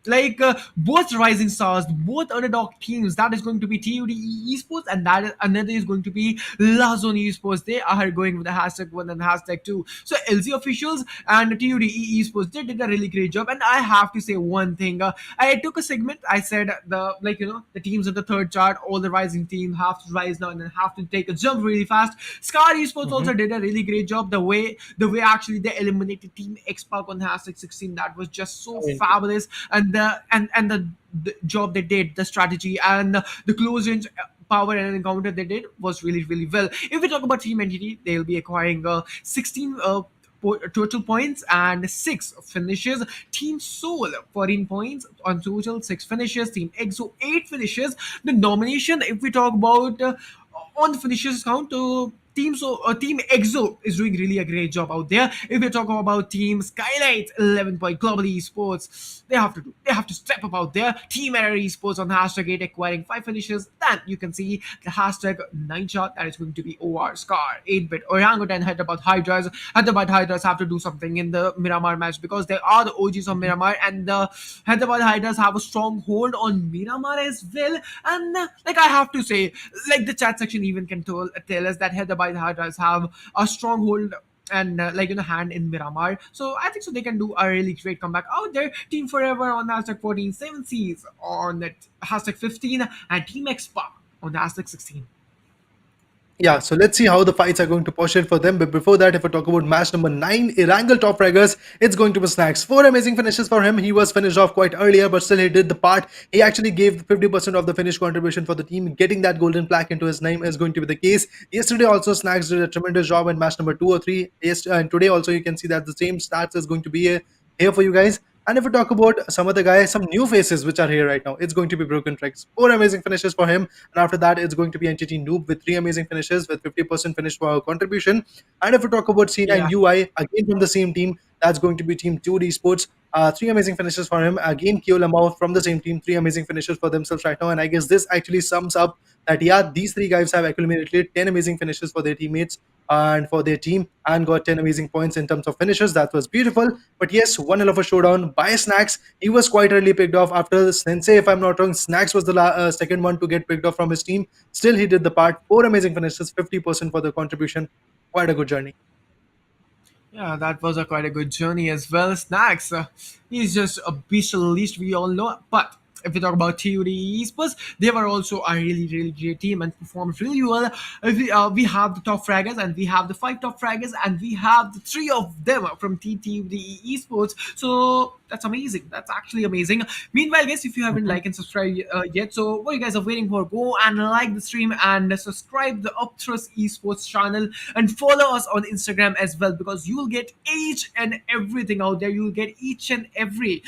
like both rising stars, both underdog teams. That is going to be TUD Esports, and that is, another is going to be Lazone Esports. They are going with the #1 and #2. So LZ officials and TUD Esports, they did a really great job. And I have to say one thing. I took a segment. I said the teams of the third chart, all the rising teams have to rise now and then have to take a jump really fast. Scar Esports also did a really great job. The way actually they eliminated Team Xpark on #16, that was just so fabulous. And the job they did, the strategy and the close range power and encounter they did was really really well. If we talk about Team Entity, they'll be acquiring 16 total points and 6 finishes. Team SouL 14 points on total, 6 finishes. Team EXO 8 finishes. The nomination, if we talk about on the finishes count, Team EXO is doing really a great job out there. If we talk about Team Skylight 11 point Global Esports, they have to step up out there. Team Error Esports on #8 acquiring 5 finishes. Then you can see the #9 shot, that is going to be OR Scar 8-bit Orangutan Hyderabad Hydras have to do something in the Miramar match, because they are the OGs of Miramar, and the Hyderabad Hydras have a strong hold on Miramar as well. And like I have to say, like the chat section even can tell us that Hyderabad Hydras have a stronghold and hand in Miramar. So I think so they can do a really great comeback out there. Team Forever on #14, 7 Seas on #15, and Team Xpa on #16. Yeah, so let's see how the fights are going to proceed for them. But before that, if we talk about match number 9, Erangel top fraggers, it's going to be snax. 4 amazing finishes for him. He was finished off quite earlier, but still he did the part. He actually gave 50% of the finish contribution for the team. Getting that golden plaque into his name is going to be the case. Yesterday also, snax did a tremendous job in match number 2 or 3. Yes, and today also you can see that the same stats is going to be here for you guys. And if we talk about some other guys, some new faces which are here right now, it's going to be Broken Tricks. 4 amazing finishes for him. And after that, it's going to be Entity Noob with 3 amazing finishes with 50% finish for contribution. And if we talk about C9 Yeah. UI, again from the same team, that's going to be Team 2D Sports. 3 amazing finishes for him. Again, Kyo Lamau from the same team, 3 amazing finishes for themselves right now. And I guess this actually sums up that, yeah, these 3 guys have accumulated 10 amazing finishes for their teammates and for their team, and got 10 amazing points in terms of finishes. That was beautiful. But yes, one hell of a showdown by snax. He was quite early picked off after Sensei, if I'm not wrong. Snax was the second one to get picked off from his team. Still, he did the part. 4 amazing finishes, 50% for the contribution. Quite a good journey. Yeah, that was quite a good journey as well. snax, he's just a beast, at least we all know. But if we talk about TUD Esports, they were also a really, really great team and performed really well. We have the top fraggers, and we have the 5 top fraggers, and we have the 3 of them from TUD Esports. So that's amazing. That's actually amazing. Meanwhile, guys, if you haven't liked and subscribed yet, so what you guys are waiting for, go and like the stream and subscribe the Upthrust Esports channel, and follow us on Instagram as well, because you'll get each and everything out there. You'll get each and every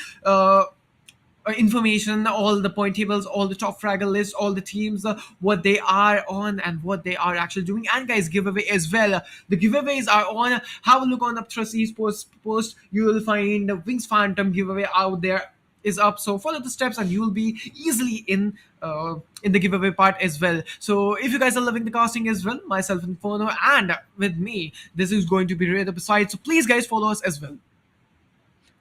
information, all the point tables, all the top fragger lists, all the teams, what they are on and what they are actually doing, and guys, giveaway as well. The giveaways are on. Have a look on Upthrust Esports post. You will find the Wings Phantom giveaway out there is up. So follow the steps, and you will be easily in the giveaway part as well. So if you guys are loving the casting as well, myself Inferno, and with me, this is going to be Ray the Beside. So please, guys, follow us as well.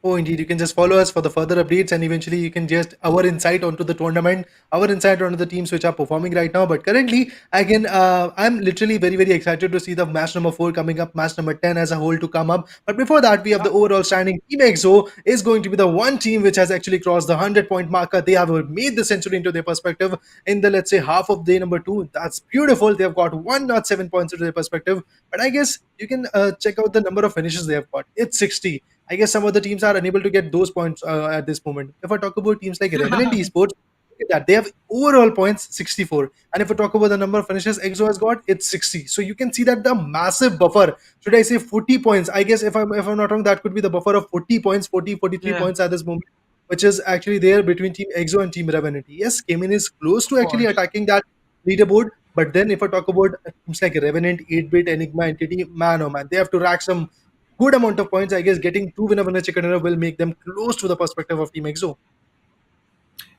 Oh, indeed. You can just follow us for the further updates, and eventually you can just our insight onto the tournament, our insight onto the teams which are performing right now. But currently, again, I'm literally very, very excited to see the match number 4 coming up, match number 10 as a whole to come up. But before that, we have the overall standing. Team EXO is going to be the one team which has actually crossed the 100-point marker. They have made the century into their perspective in the, let's say, half of day number 2. That's beautiful. They've got 107 points into their perspective. But I guess you can check out the number of finishes they have got. It's 60. I guess some other teams are unable to get those points at this moment. If I talk about teams like Revenant Esports, look at that. They have overall points 64. And if I talk about the number of finishes EXO has got, it's 60. So you can see that the massive buffer, should I say 40 points? I guess if I'm not wrong, that could be the buffer of 40 points, 43 points at this moment, which is actually there between Team EXO and Team Revenant. Yes, Cayman is close to actually attacking that leaderboard. But then if I talk about teams like Revenant, 8-bit, Enigma, Entity, man, oh man, they have to rack some good amount of points. I guess getting 2 winner chicken dinner will make them close to the perspective of Team EXO.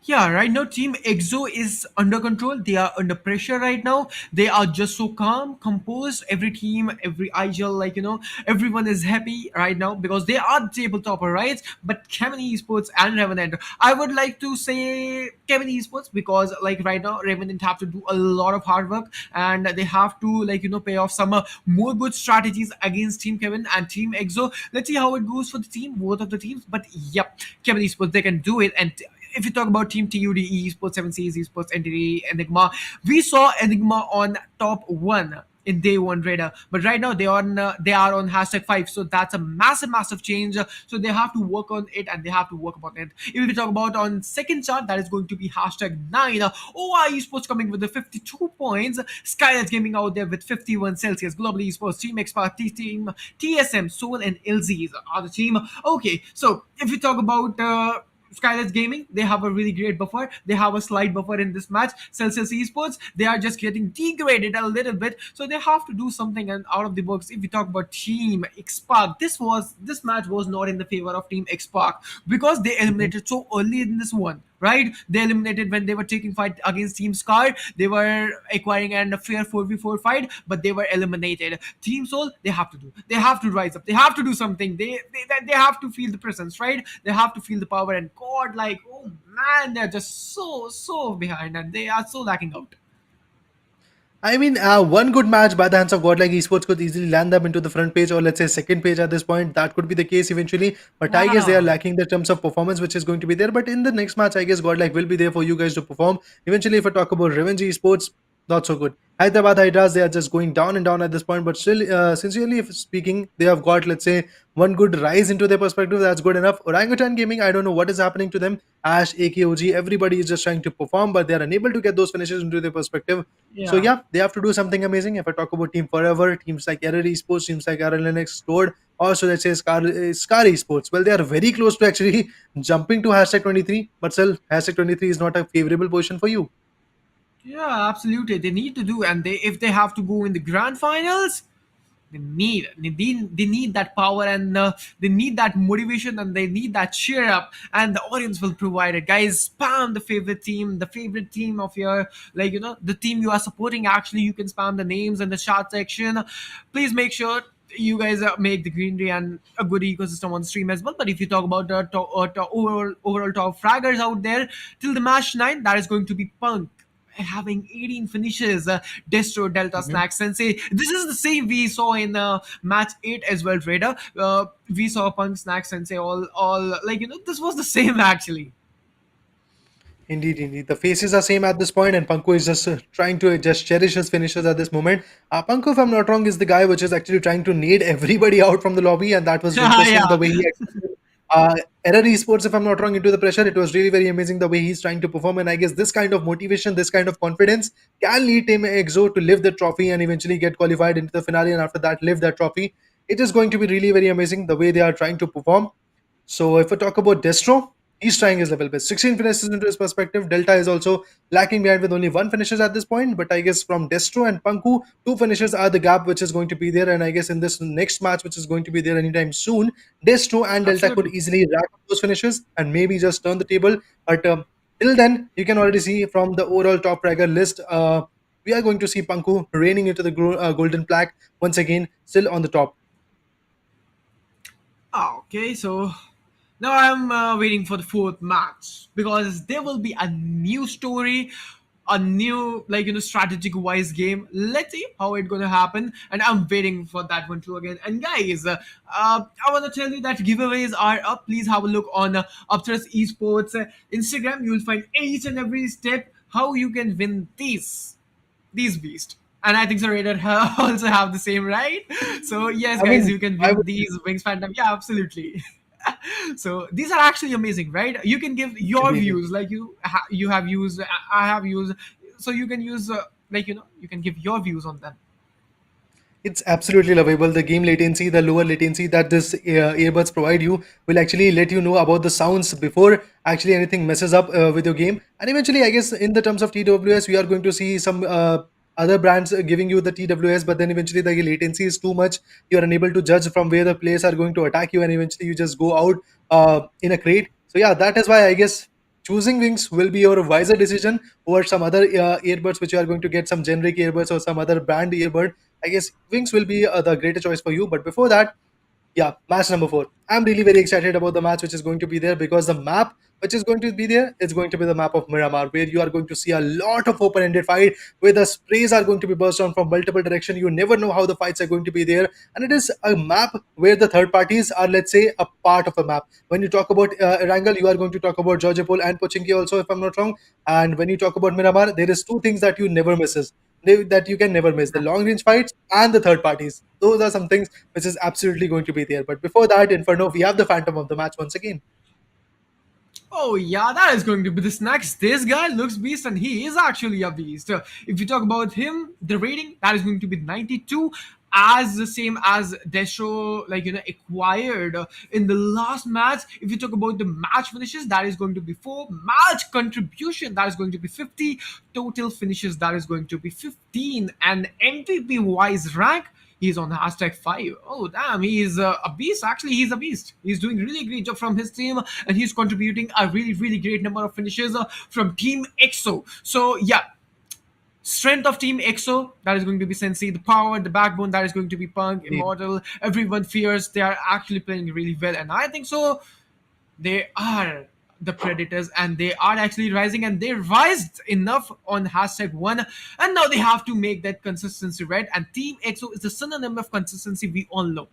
Yeah, right now Team EXO is under control. They are under pressure right now. They are just so calm, composed. Every team, every IGL, everyone is happy right now because they are the table topper, right? But Kevin Esports and Revenant, I would like to say Kevin Esports because right now Revenant have to do a lot of hard work and they have to pay off some more good strategies against Team Kevin and Team EXO. Let's see how it goes for the team, both of the teams. But yep, Kevin Esports, they can do it. And if you talk about Team TUDE, Esports 7Cs, Esports Entity, Enigma, we saw Enigma on top one in day one radar, but right now they are on #5, so that's a massive change. So they have to work on it and they have to work upon it. If we talk about on second chart, that is going to be #9. OI Esports coming with the 52 points. Skylight Gaming out there with 51 Celsius. Global Esports, Team Expert, Team TSM, SouL, and LZs are the team. Okay, so if we talk about Skylight Gaming, they have a really great buffer. They have a slight buffer in this match. Celsius Esports, they are just getting degraded a little bit, so they have to do something and out of the box. If we talk about Team Xpark, this match was not in the favor of Team Xpark because they eliminated so early in this one. Right, they eliminated when they were taking fight against Team Scar. They were acquiring and a fair 4v4 fight, but they were eliminated. Team SouL, they have to do. They have to rise up. They have to do something. They have to feel the presence, right? They have to feel the power. And God, oh man, they're just so behind, and they are so lacking out. I mean, one good match by the hands of godlike esports could easily land them into the front page or let's say second page at this point. That could be the case eventually. But I guess they are Wow. lacking the terms of performance, which is going to be there. But in the next match, I guess godlike will be there for you guys to perform. Eventually, if I talk about Revenge Esports, not so good. Hyderabad Hydras, they are just going down and down at this point. But still, sincerely if speaking, they have got, let's say, one good rise into their perspective. That's good enough. Orangutan Gaming, I don't know what is happening to them. Ash, AKOG, everybody is just trying to perform, but they are unable to get those finishes into their perspective. So Yeah. yeah, they have to do something amazing. If I talk about Team Forever, teams like Error Esports, teams like Linux Stored, also let's say Scar Esports. Well, they are very close to actually jumping to #23, but still #23 is not a favorable position for you. Yeah, absolutely. They need to do, and if they have to go in the grand finals, they need that power and they need that motivation and they need that cheer up, and the audience will provide it. Guys, spam the favorite team of your the team you are supporting. Actually, you can spam the names in the chat section. Please make sure you guys make the greenery and a good ecosystem on the stream as well. But if you talk about the overall top fraggers out there till the match 9, that is going to be Punk having 18 finishes, Destro, Delta, Snax, Sensei. This is the same we saw in match 8 as well, Raider. We saw Punk, Snax, Sensei, all this was the same actually. Indeed, indeed. The faces are same at this point, and Panko is just trying to just cherish his finishes at this moment. Panko, if I'm not wrong, is the guy which is actually trying to nade everybody out from the lobby, and that was interesting Yeah. the way he Error Esports, if I'm not wrong, into the pressure. It was really very amazing the way he's trying to perform, and I guess this kind of motivation, this kind of confidence can lead Team EXO to lift the trophy and eventually get qualified into the finale, and after that, lift that trophy. It is going to be really very amazing the way they are trying to perform. So if we talk about Destro, he's trying his level best. 16 finishes into his perspective. Delta is also lacking behind with only one finishes at this point. But I guess from Destro and Panku, two finishes are the gap which is going to be there. And I guess in this next match, which is going to be there anytime soon, Destro and Delta could Absolutely. easily rack up those finishes and maybe just turn the table. But till then, you can already see from the overall top fragger list, we are going to see Panku reigning into the golden plaque once again, still on the top. Okay, so now I'm waiting for the fourth match because there will be a new story, a new strategic wise game. Let's see how it's gonna happen, and I'm waiting for that one too again. And guys, I want to tell you that giveaways are up. Please have a look on Upthrust Esports Instagram. You will find each and every step how you can win these beasts. And I think so Raider also have the same, right? So yes, I guys, mean, you can I win would. these Wings Phantom. Yeah, absolutely. So these are actually amazing, right? You can give your Indeed. views, like you have used, I have used, so you can use you can give your views on them. It's absolutely lovable. The game latency, the lower latency that this earbuds provide you will actually let you know about the sounds before actually anything messes up with your game. And eventually, I guess in the terms of TWS, we are going to see some other brands giving you the TWS, but then eventually the latency is too much. You are unable to judge from where the players are going to attack you, and eventually you just go out in a crate. So yeah, that is why I guess choosing Wings will be your wiser decision over some other earbuds which you are going to get, some generic earbuds or some other brand earbud. I guess Wings will be the greater choice for you. But before that, yeah, match number 4. I'm really very excited about the match which is going to be there, because the map which is going to be there is going to be the map of Miramar, where you are going to see a lot of open-ended fight, where the sprays are going to be burst on from multiple directions. You never know how the fights are going to be there, and it is a map where the third parties are, let's say, a part of a map. When you talk about Erangel, you are going to talk about Georgopol and Pochinki also, if I'm not wrong. And when you talk about Miramar, there is two things that you never misses. That you can never miss: the long range fights and the third parties. Those are some things which is absolutely going to be there. But before that, Inferno, we have the Phantom of the match once again. Oh yeah, that is going to be the snacks. This guy looks beast, and he is actually a beast. If you talk about him, the rating that is going to be 92, as the same as Destro, acquired in the last match. If you talk about the match finishes, that is going to be 4. Match contribution, that is going to be 50. Total finishes, that is going to be 15. And MVP wise rank, he's on hashtag 5. Oh, damn, he's a beast. Actually, he's a beast. He's doing really great job from his team, and he's contributing a really, really great number of finishes from Team EXO. So, yeah, strength of Team EXO, that is going to be Sensei. The power, the backbone, that is going to be Punk, Immortal. Everyone fears. They are actually playing really well, and I think so. They are the predators, and they are actually rising, and they rised enough on hashtag 1, and now they have to make that consistency right. And Team EXO is the synonym of consistency, we all know.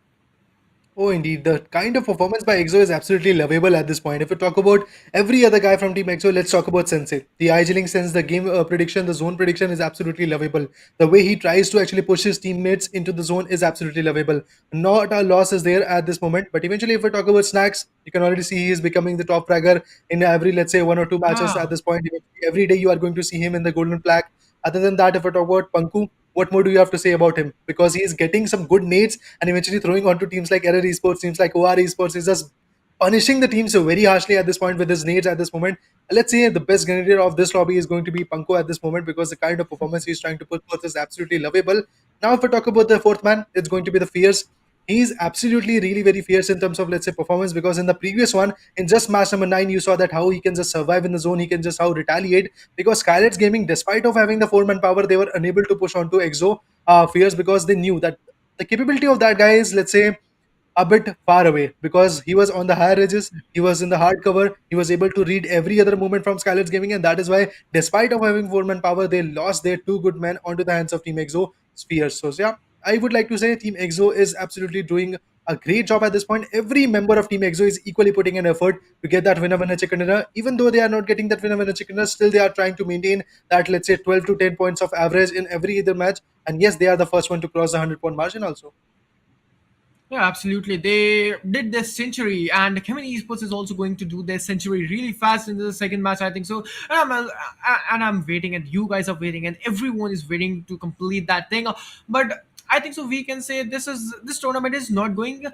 Oh, indeed. The kind of performance by EXO is absolutely lovable at this point. If we talk about every other guy from Team EXO, let's talk about Sensei. The IG sense, the game prediction, the zone prediction is absolutely lovable. The way he tries to actually push his teammates into the zone is absolutely lovable. Not a loss is there at this moment. But eventually, if we talk about snax, you can already see he is becoming the top fragger in every, let's say, 1 or 2 matches at this point. Every day you are going to see him in the golden plaque. Other than that, if we talk about Panku, what more do you have to say about him? Because he is getting some good nades and eventually throwing onto teams like Error Esports, teams like OR Esports. He's just punishing the team so very harshly at this point with his nades at this moment. Let's say the best grenadier of this lobby is going to be Panko at this moment, because the kind of performance he's trying to put forth is absolutely lovable. Now, if we talk about the fourth man, it's going to be the Fierce. He's absolutely really very fierce in terms of, let's say, performance, because in the previous one, in just match number 9, you saw that how he can just survive in the zone, he can just how retaliate, because Skylight's Gaming, despite of having the 4-man power, they were unable to push onto EXO Fierce, because they knew that the capability of that guy is, let's say, a bit far away, because he was on the higher edges, he was in the hard cover, he was able to read every other movement from Skylight's Gaming, and that is why, despite of having 4-man power, they lost their 2 good men onto the hands of Team EXO Spheres. So yeah, I would like to say Team EXO is absolutely doing a great job at this point. Every member of Team EXO is equally putting an effort to get that winner chicken dinner. Even though they are not getting that winner chicken dinner, still they are trying to maintain that, let's say, 12 to 10 points of average in every either match. And yes, they are the first one to cross the 100-point margin also. Yeah, absolutely. They did their century, and Kevin Esports is also going to do their century really fast in the second match, I think so. And I'm waiting, and you guys are waiting, and everyone is waiting to complete that thing. But I think so. We can say this tournament is not going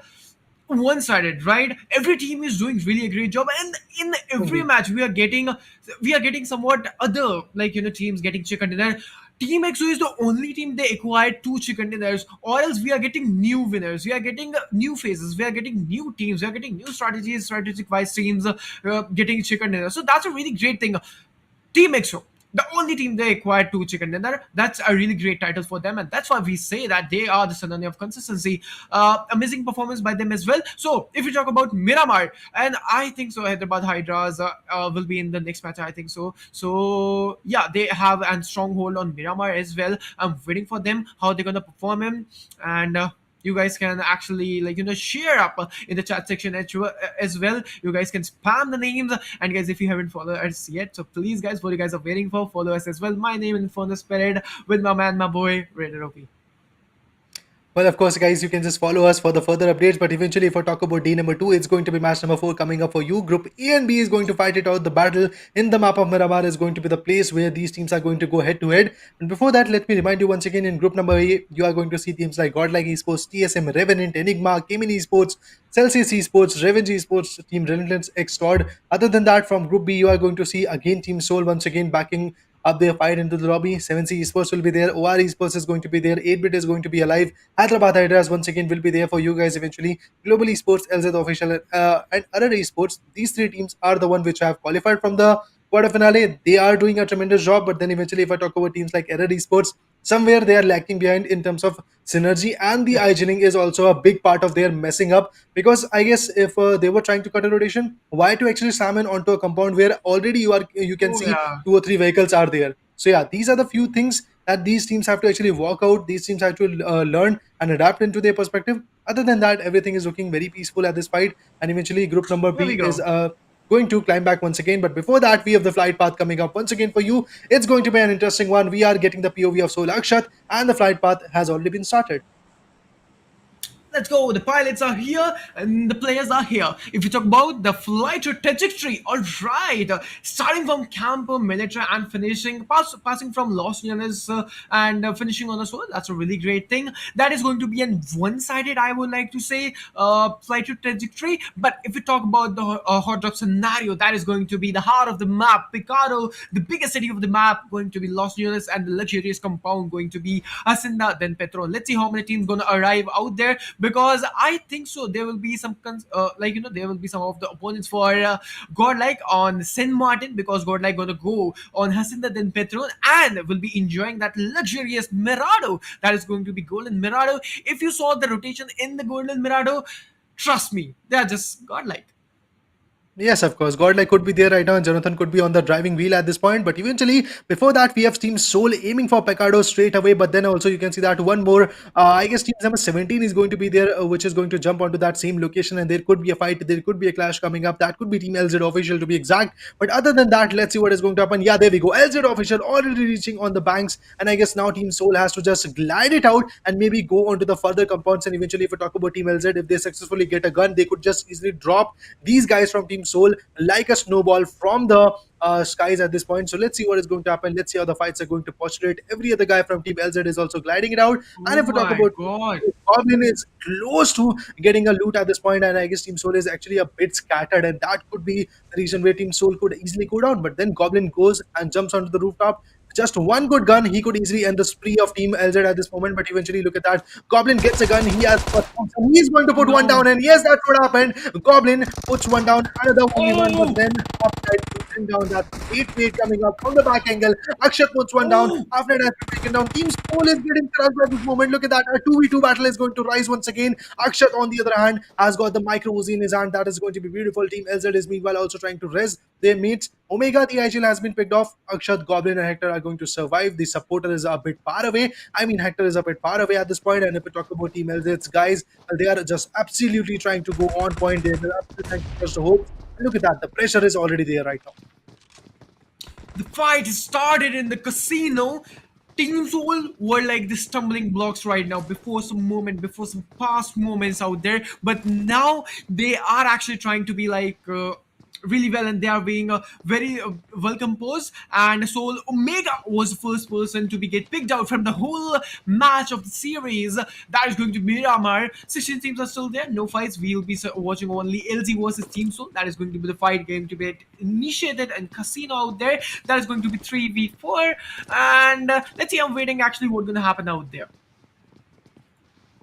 one-sided, right? Every team is doing really a great job, and in every match we are getting somewhat other, teams getting chicken dinner. Team EXO is the only team they acquired 2 chicken dinners, or else we are getting new winners, we are getting new phases, we are getting new teams, we are getting new strategies, strategic wise teams getting chicken dinner. So that's a really great thing. Team EXO, the only team they acquired 2 chicken dinner. That's a really great title for them, and that's why we say that they are the synonym of consistency. Amazing performance by them as well. So if you talk about Miramar, and I think so Hyderabad Hydras will be in the next match, I think so. So yeah, they have a stronghold on Miramar as well. I'm waiting for them, how they're gonna perform him, and you guys can actually share up in the chat section as well. You guys can spam the names, and guys, if you haven't followed us yet, so please guys, what you guys are waiting for, follow us as well. My name is Inferno Spirit with my man, my boy Raider OP. Well, of course, guys, you can just follow us for the further updates. But eventually, if I talk about day number 2, it's going to be match number 4 coming up for you. Group A and B is going to fight it out. The battle in the map of Miramar is going to be the place where these teams are going to go head to head. And before that, let me remind you once again, in group number A, you are going to see teams like GodL Esports, TSM, Revenant, Enigma, Gaming Esports, Celsius Esports, Revenge Esports, Team Relentless, X Other than that, from Group B, you are going to see again Team SouL once again backing up their fight into the lobby. 7C Esports will be there. OR Esports is going to be there. 8-bit is going to be alive. Hyderabad Hydras once again will be there for you guys eventually. Global Esports, LZ Official, and other esports. These three teams are the one which have qualified from the quarter finale. They are doing a tremendous job, but then eventually, if I talk about teams like Error Esports, somewhere they are lacking behind in terms of synergy, and the iGening is also a big part of their messing up, because I guess if they were trying to cut a rotation, why to actually slam in onto a compound where already you can Oh, see yeah. 2 or 3 vehicles are there. So yeah, these are the few things that these teams have to actually walk out. These teams have to learn and adapt into their perspective. Other than that, everything is looking very peaceful at this fight, and eventually group number There B we is go. going to climb back once again. But before that, we have the flight path coming up once again for you. It's going to be an interesting one. We are getting the POV of SouL Akshat, and the flight path has already been started. Let's go. The pilots are here and the players are here. If you talk about the flight trajectory, all right, starting from Campo Military and passing from Los Angeles and finishing on a soul, that's a really great thing. That is going to be an one-sided, I would like to say, flight trajectory. But if we talk about the hot drop scenario, that is going to be the heart of the map, Picado, the biggest city of the map, going to be Los Angeles, and the luxurious compound going to be Hacienda, then Petro. Let's see how many teams going to arrive out there, because I think so there will be some there will be some of the opponents for GodL on San Martin, because GodL going to go on Hacienda, then Petro, and will be enjoying that luxurious Mirado that is going to be golden Mirado. If you saw the rotation in the golden Mirado, trust me, they are just godlike. Yes, of course. Godlike could be there right now, and Jonathan could be on the driving wheel at this point. But eventually, before that, we have Team SouL aiming for Pecado straight away. But then also, you can see that one more, I guess, team number 17 is going to be there, which is going to jump onto that same location. And there could be a fight, there could be a clash coming up. That could be Team LZ Official to be exact. But other than that, let's see what is going to happen. Yeah, there we go. LZ Official already reaching on the banks. And I guess now Team SouL has to just glide it out and maybe go onto the further compounds. And eventually, if we talk about Team LZ, if they successfully get a gun, they could just easily drop these guys from Team SouL like a snowball from the skies at this point. So let's see what is going to happen. Let's see how the fights are going to postulate. Every other guy from Team LZ is also gliding it out. And Oh if we talk my about god. Goblin is close to getting a loot at this point, and I guess Team SouL is actually a bit scattered, and that could be the reason where Team SouL could easily go down. But then Goblin goes and jumps onto the rooftop. Just one good gun, he could easily end the spree of Team LZ at this moment. But eventually, look at that. Goblin gets a gun. He has he's going to put one No. down, and yes, that's what happened. Goblin puts one down, another 1v1, but Oh. then upside taken down. That's 8-8 coming up from the back angle. Akshat puts one down. Oh. After that, taken down. Team SouL is getting crushed at this moment. Look at that. A 2v2 battle is going to rise once again. Akshat, on the other hand, has got the micro Uzi in his hand. That is going to be beautiful. Team LZ is meanwhile also trying to res their mates. Omega, the IGL has been picked off. Akshat, Goblin, and Hector are going to survive. The supporter is a bit far away. I mean, Hector is a bit far away at this point. And if we talk about Team LZ's guys, they are just absolutely trying to go on point. They're absolutely trying to push the hopes. Look at that. The pressure is already there right now. The fight started in the casino. Team SouL were like the stumbling blocks right now, before some past moments out there. But now they are actually trying to be like really well, and they are being very well composed. And so Omega was the first person to be get picked out from the whole match of the series. That is going to be Miramar. 16 teams are still there, no fights. We'll be watching only LZ versus Team SouL. That is going to be the fight game to be initiated, and casino out there. That is going to be 3v4. And let's see, I'm waiting actually what's going to happen out there.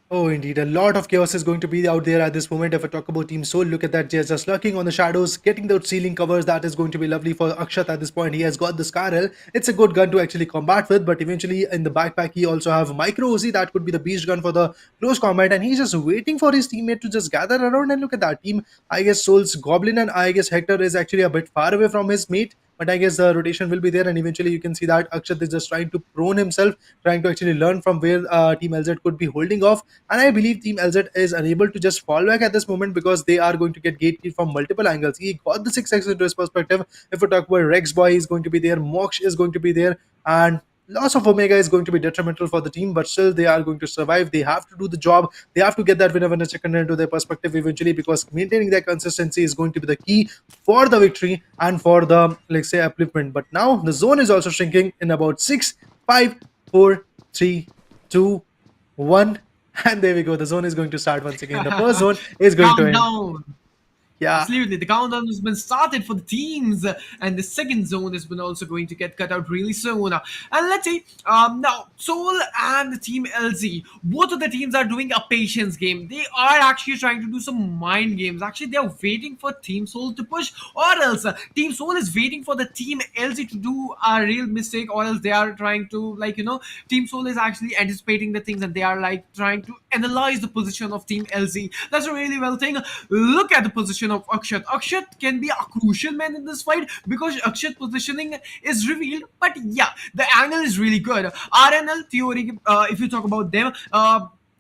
Oh, indeed. A lot of chaos is going to be out there at this moment. If I talk about Team SouL, look at that. Just lurking on the shadows, getting those ceiling covers. That is going to be lovely for Akshat at this point. He has got the ScarL. It's a good gun to actually combat with, but eventually in the backpack, he also have Micro Uzi. That could be the beast gun for the close combat, and he's just waiting for his teammate to just gather around. And look at that team. I guess SouL's Goblin and I guess Hector is actually a bit far away from his mate. But I guess the rotation will be there, and eventually you can see that Akshat is just trying to prone himself, trying to actually learn from where Team LZ could be holding off. And I believe Team LZ is unable to just fall back at this moment, because they are going to get gatekeeped from multiple angles. He got the 6x into his perspective. If we talk about Rex Boy, is going to be there, Mox is going to be there, and loss of Omega is going to be detrimental for the team, but still they are going to survive. They have to do the job. They have to get that winner chicken into their perspective eventually, because maintaining that consistency is going to be the key for the victory and for the, let's say, upliftment. But now the zone is also shrinking in about 6, 5, 4, 3, 2, 1. And there we go. The zone is going to start once again. The first zone is going to end. Countdown. Yeah. Absolutely. The countdown has been started for the teams, and the second zone has been also going to get cut out really soon. And let's see, now SouL and the team LZ, both of the teams are doing a patience game. They are actually trying to do some mind games. Actually, they are waiting for Team SouL to push, or else Team SouL is waiting for the Team LZ to do a real mistake, or else they are trying to, like, Team SouL is actually anticipating the things, and they are like trying to analyze the position of Team LZ. That's a really well thing. Look at the position of Akshat. Akshat can be a crucial man in this fight because Akshat positioning is revealed. But yeah, the angle is really good. RNL theory, if you talk about them,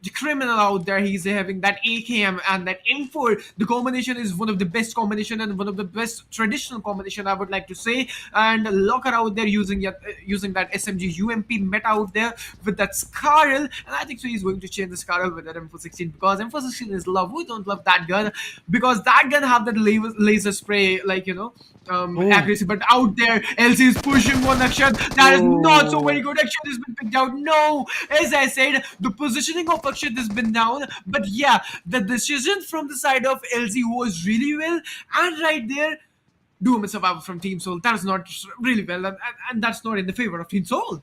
the criminal out there, he's having that AKM and that M4. The combination is one of the best combination and one of the best traditional combination, I would like to say. And Locker out there using that SMG UMP meta out there with that Scarl, and I think so he's going to change the Scarl with that M416 because M416 is love. We don't love that gun because that gun have that laser spray, like, accuracy. But out there, LC is pushing one Akshat. That is not so very good. Akshat has been picked out. No, as I said, the positioning of Akshat has been down. But yeah, the decision from the side of LC was really well. And right there, Doom and Survival from Team SouL. That is not really well. And that's not in the favor of Team SouL.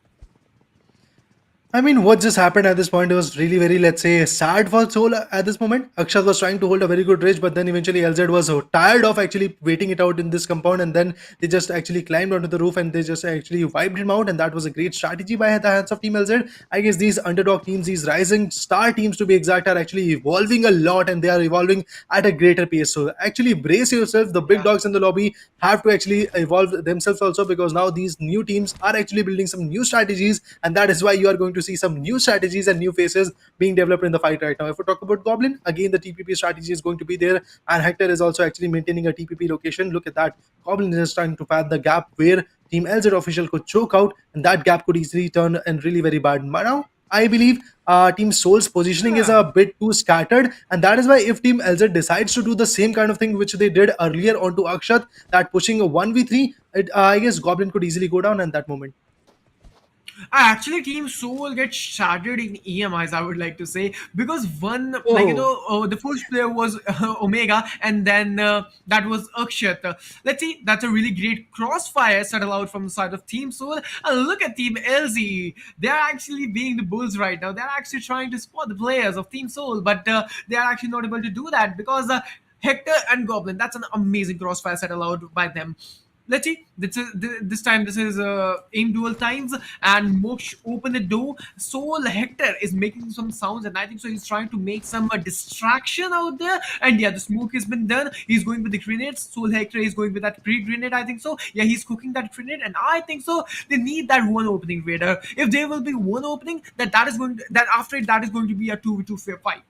I mean, what just happened at this point was really very, let's say, sad for SouL at this moment. Akshat was trying to hold a very good ridge, but then eventually LZ was tired of actually waiting it out in this compound, and then they just actually climbed onto the roof and they just actually wiped him out, and that was a great strategy by the hands of Team LZ. I guess these underdog teams, these rising star teams to be exact, are actually evolving a lot, and they are evolving at a greater pace. So actually brace yourself. The big dogs in the lobby have to actually evolve themselves also, because now these new teams are actually building some new strategies, and that is why you are going to see some new strategies and new faces being developed in the fight right now. If we talk about Goblin, again the TPP strategy is going to be there, and Hector is also actually maintaining a TPP location. Look at that. Goblin is trying to pad the gap where Team LZ official could choke out, and that gap could easily turn and really very bad. But now I believe Team SouL's positioning is a bit too scattered, and that is why if Team LZ decides to do the same kind of thing which they did earlier onto Akshat, that pushing a 1v3, I guess Goblin could easily go down at that moment. Actually, Team SouL gets shattered in EMIs, I would like to say, because one, the first player was Omega, and then that was Akshat. Let's see, that's a really great crossfire settle out from the side of Team SouL. And look at Team LZ. They're actually being the bulls right now. They're actually trying to spot the players of Team SouL, but they are actually not able to do that because Hector and Goblin, that's an amazing crossfire settle out by them. Let's see. This time this is aim dual times, and Moksh open the door. SouL Hector is making some sounds, and I think so he's trying to make some distraction out there. And yeah, the smoke has been done. He's going with the grenades. SouL Hector is going with that pre-grenade, I think so. Yeah, he's cooking that grenade, and I think so they need that one opening, Raider. If there will be one opening, that after it, that is going to be a 2v2 fair fight.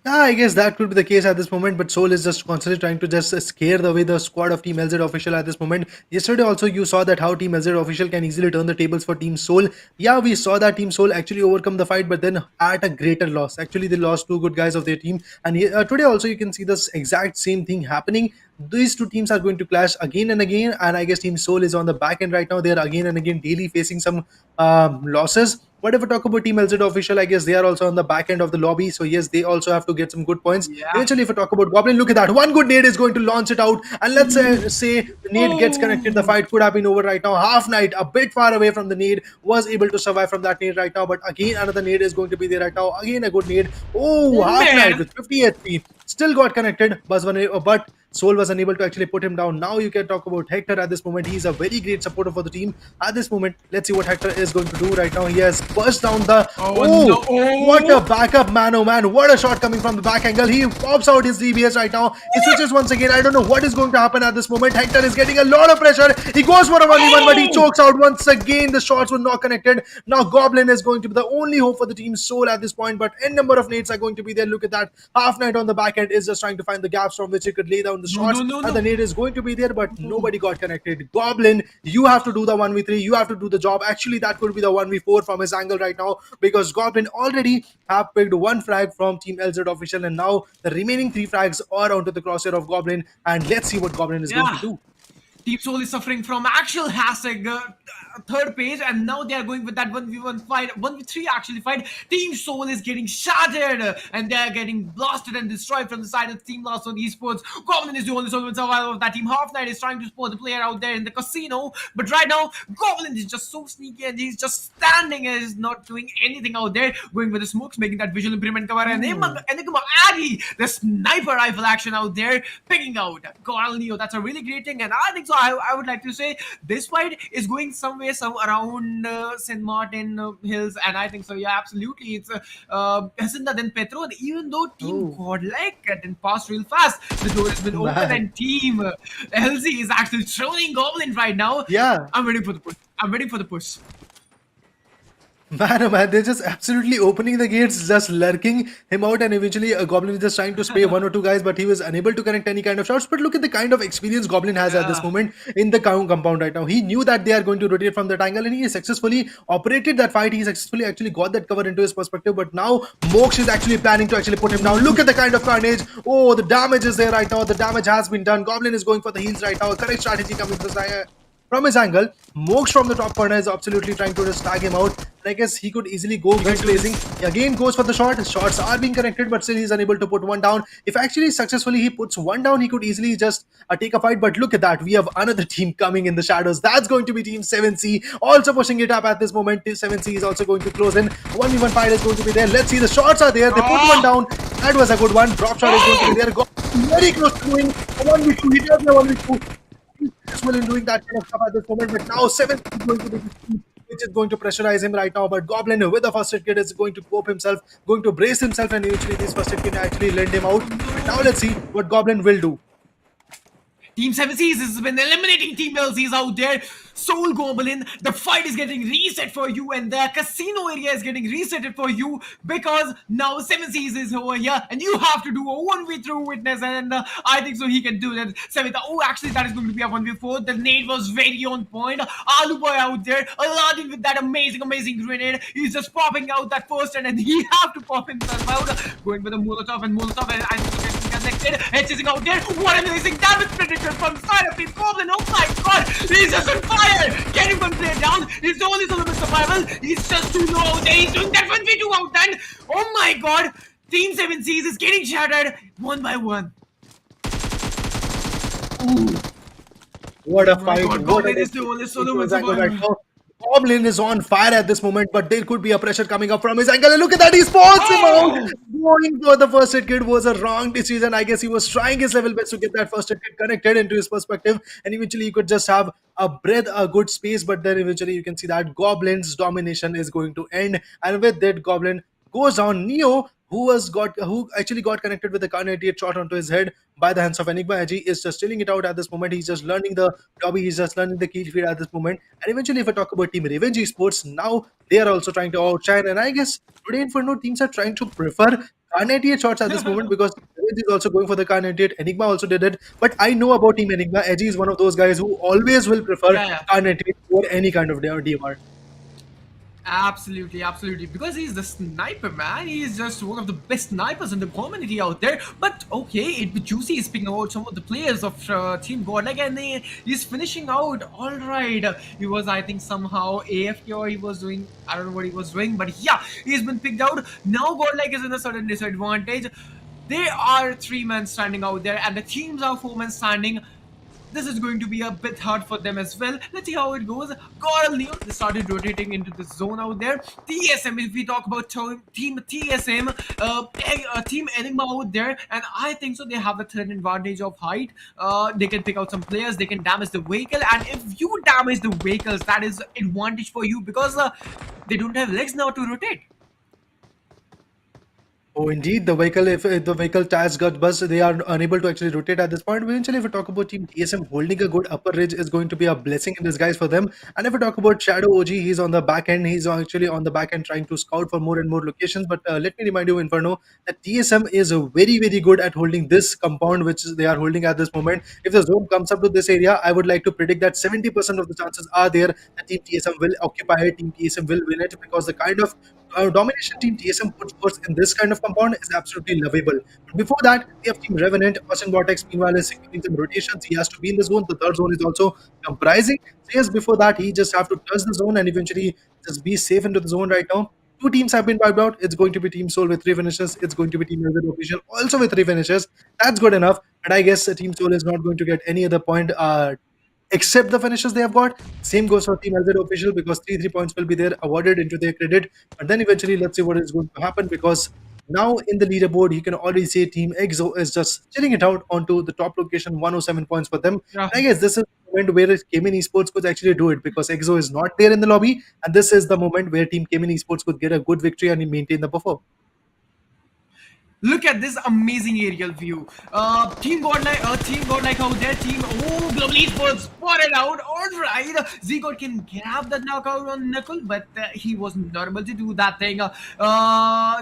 Yeah, I guess that could be the case at this moment, but SouL is just constantly trying to just scare away the squad of Team LZ official at this moment. Yesterday also you saw that how Team LZ official can easily turn the tables for Team SouL. Yeah, we saw that Team SouL actually overcome the fight, but then at a greater loss. Actually, they lost two good guys of their team, and today also you can see this exact same thing happening. These two teams are going to clash again and again, and I guess Team SouL is on the back end right now. They are again and again daily facing some losses. But if we talk about Team LZ official, I guess they are also on the back end of the lobby. So yes, they also have to get some good points. Yeah. Eventually, if we talk about Goblin, look at that. One good nade is going to launch it out. And let's say the nade gets connected. The fight could have been over right now. Half Knight, a bit far away from the nade, was able to survive from that nade right now. But again, another nade is going to be there right now. Again, a good nade. Oh, Half Knight with 50 HP. Still got connected, but SouL was unable to actually put him down. Now you can talk about Hector at this moment. He's a very great supporter for the team at this moment. Let's see what Hector is going to do right now. He has burst down the... What a backup, man. Oh, man. What a shot coming from the back angle. He pops out his DBS right now. He switches once again. I don't know what is going to happen at this moment. Hector is getting a lot of pressure. He goes for a 1v1, but he chokes out once again. The shots were not connected. Now Goblin is going to be the only hope for the team SouL at this point, but n number of nades are going to be there. Look at that. Half Knight on the back end is just trying to find the gaps from which he could lay down the shots. And the nade is going to be there, but nobody got connected. Goblin, you have to do the 1v3. You have to do the job. Actually, that could be the 1v4 from his angle right now, because Goblin already have picked one frag from Team LZ official, and now the remaining 3 frags are onto the crosshair of Goblin. And let's see what Goblin is going to do. Team SouL is suffering from actual hashtag third page, and now they are going with that 1v1 fight, 1v3 actually fight. Team SouL is getting shattered, and they are getting blasted and destroyed from the side of Team Lost on Esports. Goblin is the only sole survivor of that team. Half Knight is trying to spot the player out there in the casino, but right now Goblin is just so sneaky and he's just standing and is not doing anything out there, going with the smokes, making that visual improvement cover, and Enigma Aggie, the sniper rifle action out there, picking out GodL Neo. That's a really great thing, and I think so. I would like to say this fight is going somewhere around St. Martin Hills, and I think so. Yeah, absolutely. It's Jacinda then Petro, and even though Team Godlike didn't pass real fast, the door has been open, and Team LZ is actually throwing Goblin right now. Yeah. I'm waiting for the push. I'm waiting for the push. Man, oh man, they're just absolutely opening the gates, just lurking him out, and eventually Goblin is just trying to spray one or two guys, but he was unable to connect any kind of shots. But look at the kind of experience Goblin has at this moment in the compound right now. He knew that they are going to rotate from that angle, and he successfully operated that fight. He successfully actually got that cover into his perspective, but now Mox is actually planning to actually put him down. Look at the kind of carnage. Oh, the damage is there right now. The damage has been done. Goblin is going for the heals right now. Correct strategy coming from his angle. Mox from the top corner is absolutely trying to just tag him out. And I guess he could easily go guns blazing. He again goes for the shot. His shots are being connected, but still he's unable to put one down. If actually successfully he puts one down, he could easily just take a fight. But look at that. We have another team coming in the shadows. That's going to be Team 7C. Also pushing it up at this moment. Team 7C is also going to close in. 1v1 fight is going to be there. Let's see. The shots are there. They put one down. That was a good one. Drop shot is going to be there. Go very close to doing a 1v2. He does a 1v2. Successful in doing that kind of stuff at this moment, but now 7 is going to be the team which is going to pressurize him right now. But Goblin with the first aid kit is going to cope himself, going to brace himself, and eventually this first aid kit actually lend him out. But now let's see what Goblin will do. Team 7Cs has been eliminating Team LZs out there. SouL Goblin, the fight is getting reset for you, and the casino area is getting resetted for you, because now 7Cs is over here and you have to do a 1v3 witness, and I think so he can do that. Oh, actually that is going to be a 1v4. The nade was very on point. Alu Boy out there, Aladdin with that amazing grenade. He's just popping out that first, and then he have to pop himself out, going with a Molotov, and I think so connected. Chasing out there. What amazing damage prediction from the side of Team Goblin. Oh my god, he's just on fire. Can you play down? He's the only sort of survival. He's just too low out there. He's doing that 1v2 out then. Oh my god, Team 7Cs is getting shattered one by one. Ooh. What a fight. God, Goblin is the only solo survivor. Goblin is on fire at this moment, but there could be a pressure coming up from his angle. And look at that, he spots him out. Going for the first aid kit was a wrong decision. I guess he was trying his level best to get that first aid kit connected into his perspective, and eventually you could just have a breath, a good space, but then eventually you can see that Goblin's domination is going to end, and with that, Goblin goes down. Neo, who actually got connected with the Kar98 shot onto his head by the hands of Enigma Edgy, is just chilling it out at this moment. He's just learning the lobby, he's just learning the kill feed at this moment. And eventually, if I talk about Team Revenge Esports, now they are also trying to outshine. And I guess today Inferno teams are trying to prefer Kar98 shots at this moment, because Revenge is also going for the Kar98. Enigma also did it. But I know about Team Enigma. Edgy is one of those guys who always will prefer Kar98 over any kind of DMR. Absolutely, because he's the sniper, man. He's just one of the best snipers in the community out there. But okay, Juicy is speaking about some of the players of Team Godlike, and he's finishing out all right. He was, I think, somehow AFK, or he was doing, I don't know what he was doing, but yeah, he's been picked out. Now Godlike is in a certain disadvantage. They are 3 men standing out there, and the teams are 4 men standing. This is going to be a bit hard for them as well. Let's see how it goes. GodL Neo, they started rotating into the zone out there. TSM, if we talk about Team TSM, Team Enigma out there, and I think so they have the threat advantage of height. They can pick out some players, they can damage the vehicle, and if you damage the vehicles, that is advantage for you, because they don't have legs now to rotate. Oh, indeed, the vehicle, if the vehicle tires got bust, they are unable to actually rotate at this point. Eventually, if we talk about Team TSM, holding a good upper ridge is going to be a blessing in disguise for them. And if we talk about Shadow OG, he's on the back end. He's actually on the back end trying to scout for more and more locations. But let me remind you, Inferno, that TSM is very, very good at holding this compound, which they are holding at this moment. If the zone comes up to this area, I would like to predict that 70% of the chances are there that Team TSM will occupy it, Team TSM will win it, because the kind of domination team TSM puts forth in this kind of compound is absolutely lovable. But before that, we have Team Revenant. Austin Vortex, meanwhile, is securing some rotations. He has to be in the zone. The third zone is also comprising. So yes, before that, he just have to touch the zone and eventually just be safe into the zone right now. Two teams have been wiped out. It's going to be Team SouL with 3 finishes. It's going to be Team LZ Official also with 3 finishes. That's good enough. But I guess Team SouL is not going to get any other point except the finishes they have got. Same goes for Team LZ Official because 3 points will be there awarded into their credit. But then eventually, let's see what is going to happen because now in the leaderboard, you can already say Team EXO is just chilling it out onto the top location, 107 points for them. Yeah. And I guess this is the moment where Cayman Esports could actually do it because EXO is not there in the lobby. And this is the moment where Team Cayman Esports could get a good victory and maintain the buffer. Look at this amazing aerial view. Team Godlike out there. Team Global Esports spotted out. Alright. Z-God can grab the knockout on Knuckle, but he was not able to do that thing.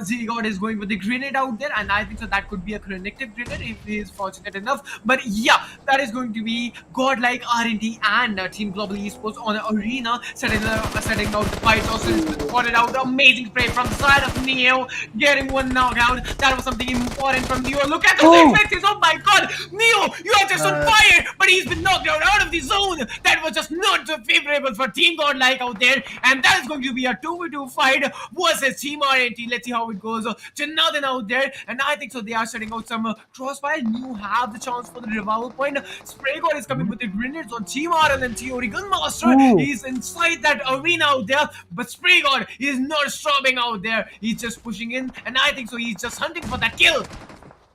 Z-God is going with the grenade out there, and I think so that could be a connective grenade if he is fortunate enough. But yeah, that is going to be Godlike R&D and Team Global Esports on the arena, setting out the fight. Also spotted out. Amazing spray from the side of Neo, getting one knockout. That was something important from Neo. Look at those reflexes. Oh my god, Neo, you are just on fire, but he's been knocked out of the zone. That was just not so favorable for Team Godlike out there, and that is going to be a 2v2 fight versus Team RNT. Let's see how it goes. Jonathan out there, and I think so they are setting out some crossfire. You have the chance for the revival point. Spray God is coming with the grenades on Team RL and Theory Gunmaster. He's inside that arena out there, but Spray God is not stopping out there. He's just pushing in, and I think so he's just hunting for that kill.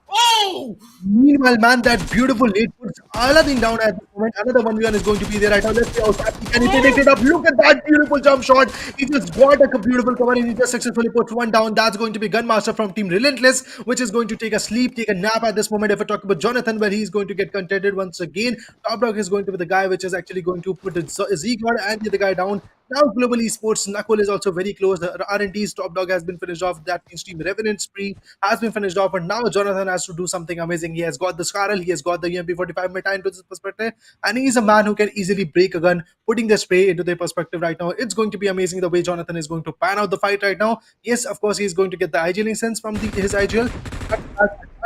Oh! Meanwhile, man, that beautiful lead puts Aladdin down at this moment. Another 1v1 is going to be there right now. Let's see how Sappy can he take it up. Look at that beautiful jump shot. He just got a beautiful cover and he just successfully puts one down. That's going to be Gunmaster from Team Relentless, which is going to take a nap at this moment. If I talk about Jonathan, where he's going to get contented once again. Top Dog is going to be the guy which is actually going to put Z-God and the other guy down. Now Global Esports, Knuckle is also very close. The R&T's Top Dog has been finished off. That means Team Revenant spree has been finished off. And now Jonathan has to do something amazing. He has got the ScarL, he has got the EMP45 meta into this perspective. And he's a man who can easily break a gun, putting the spray into their perspective right now. It's going to be amazing the way Jonathan is going to pan out the fight right now. Yes, of course, he's going to get the IGL license from his IGL.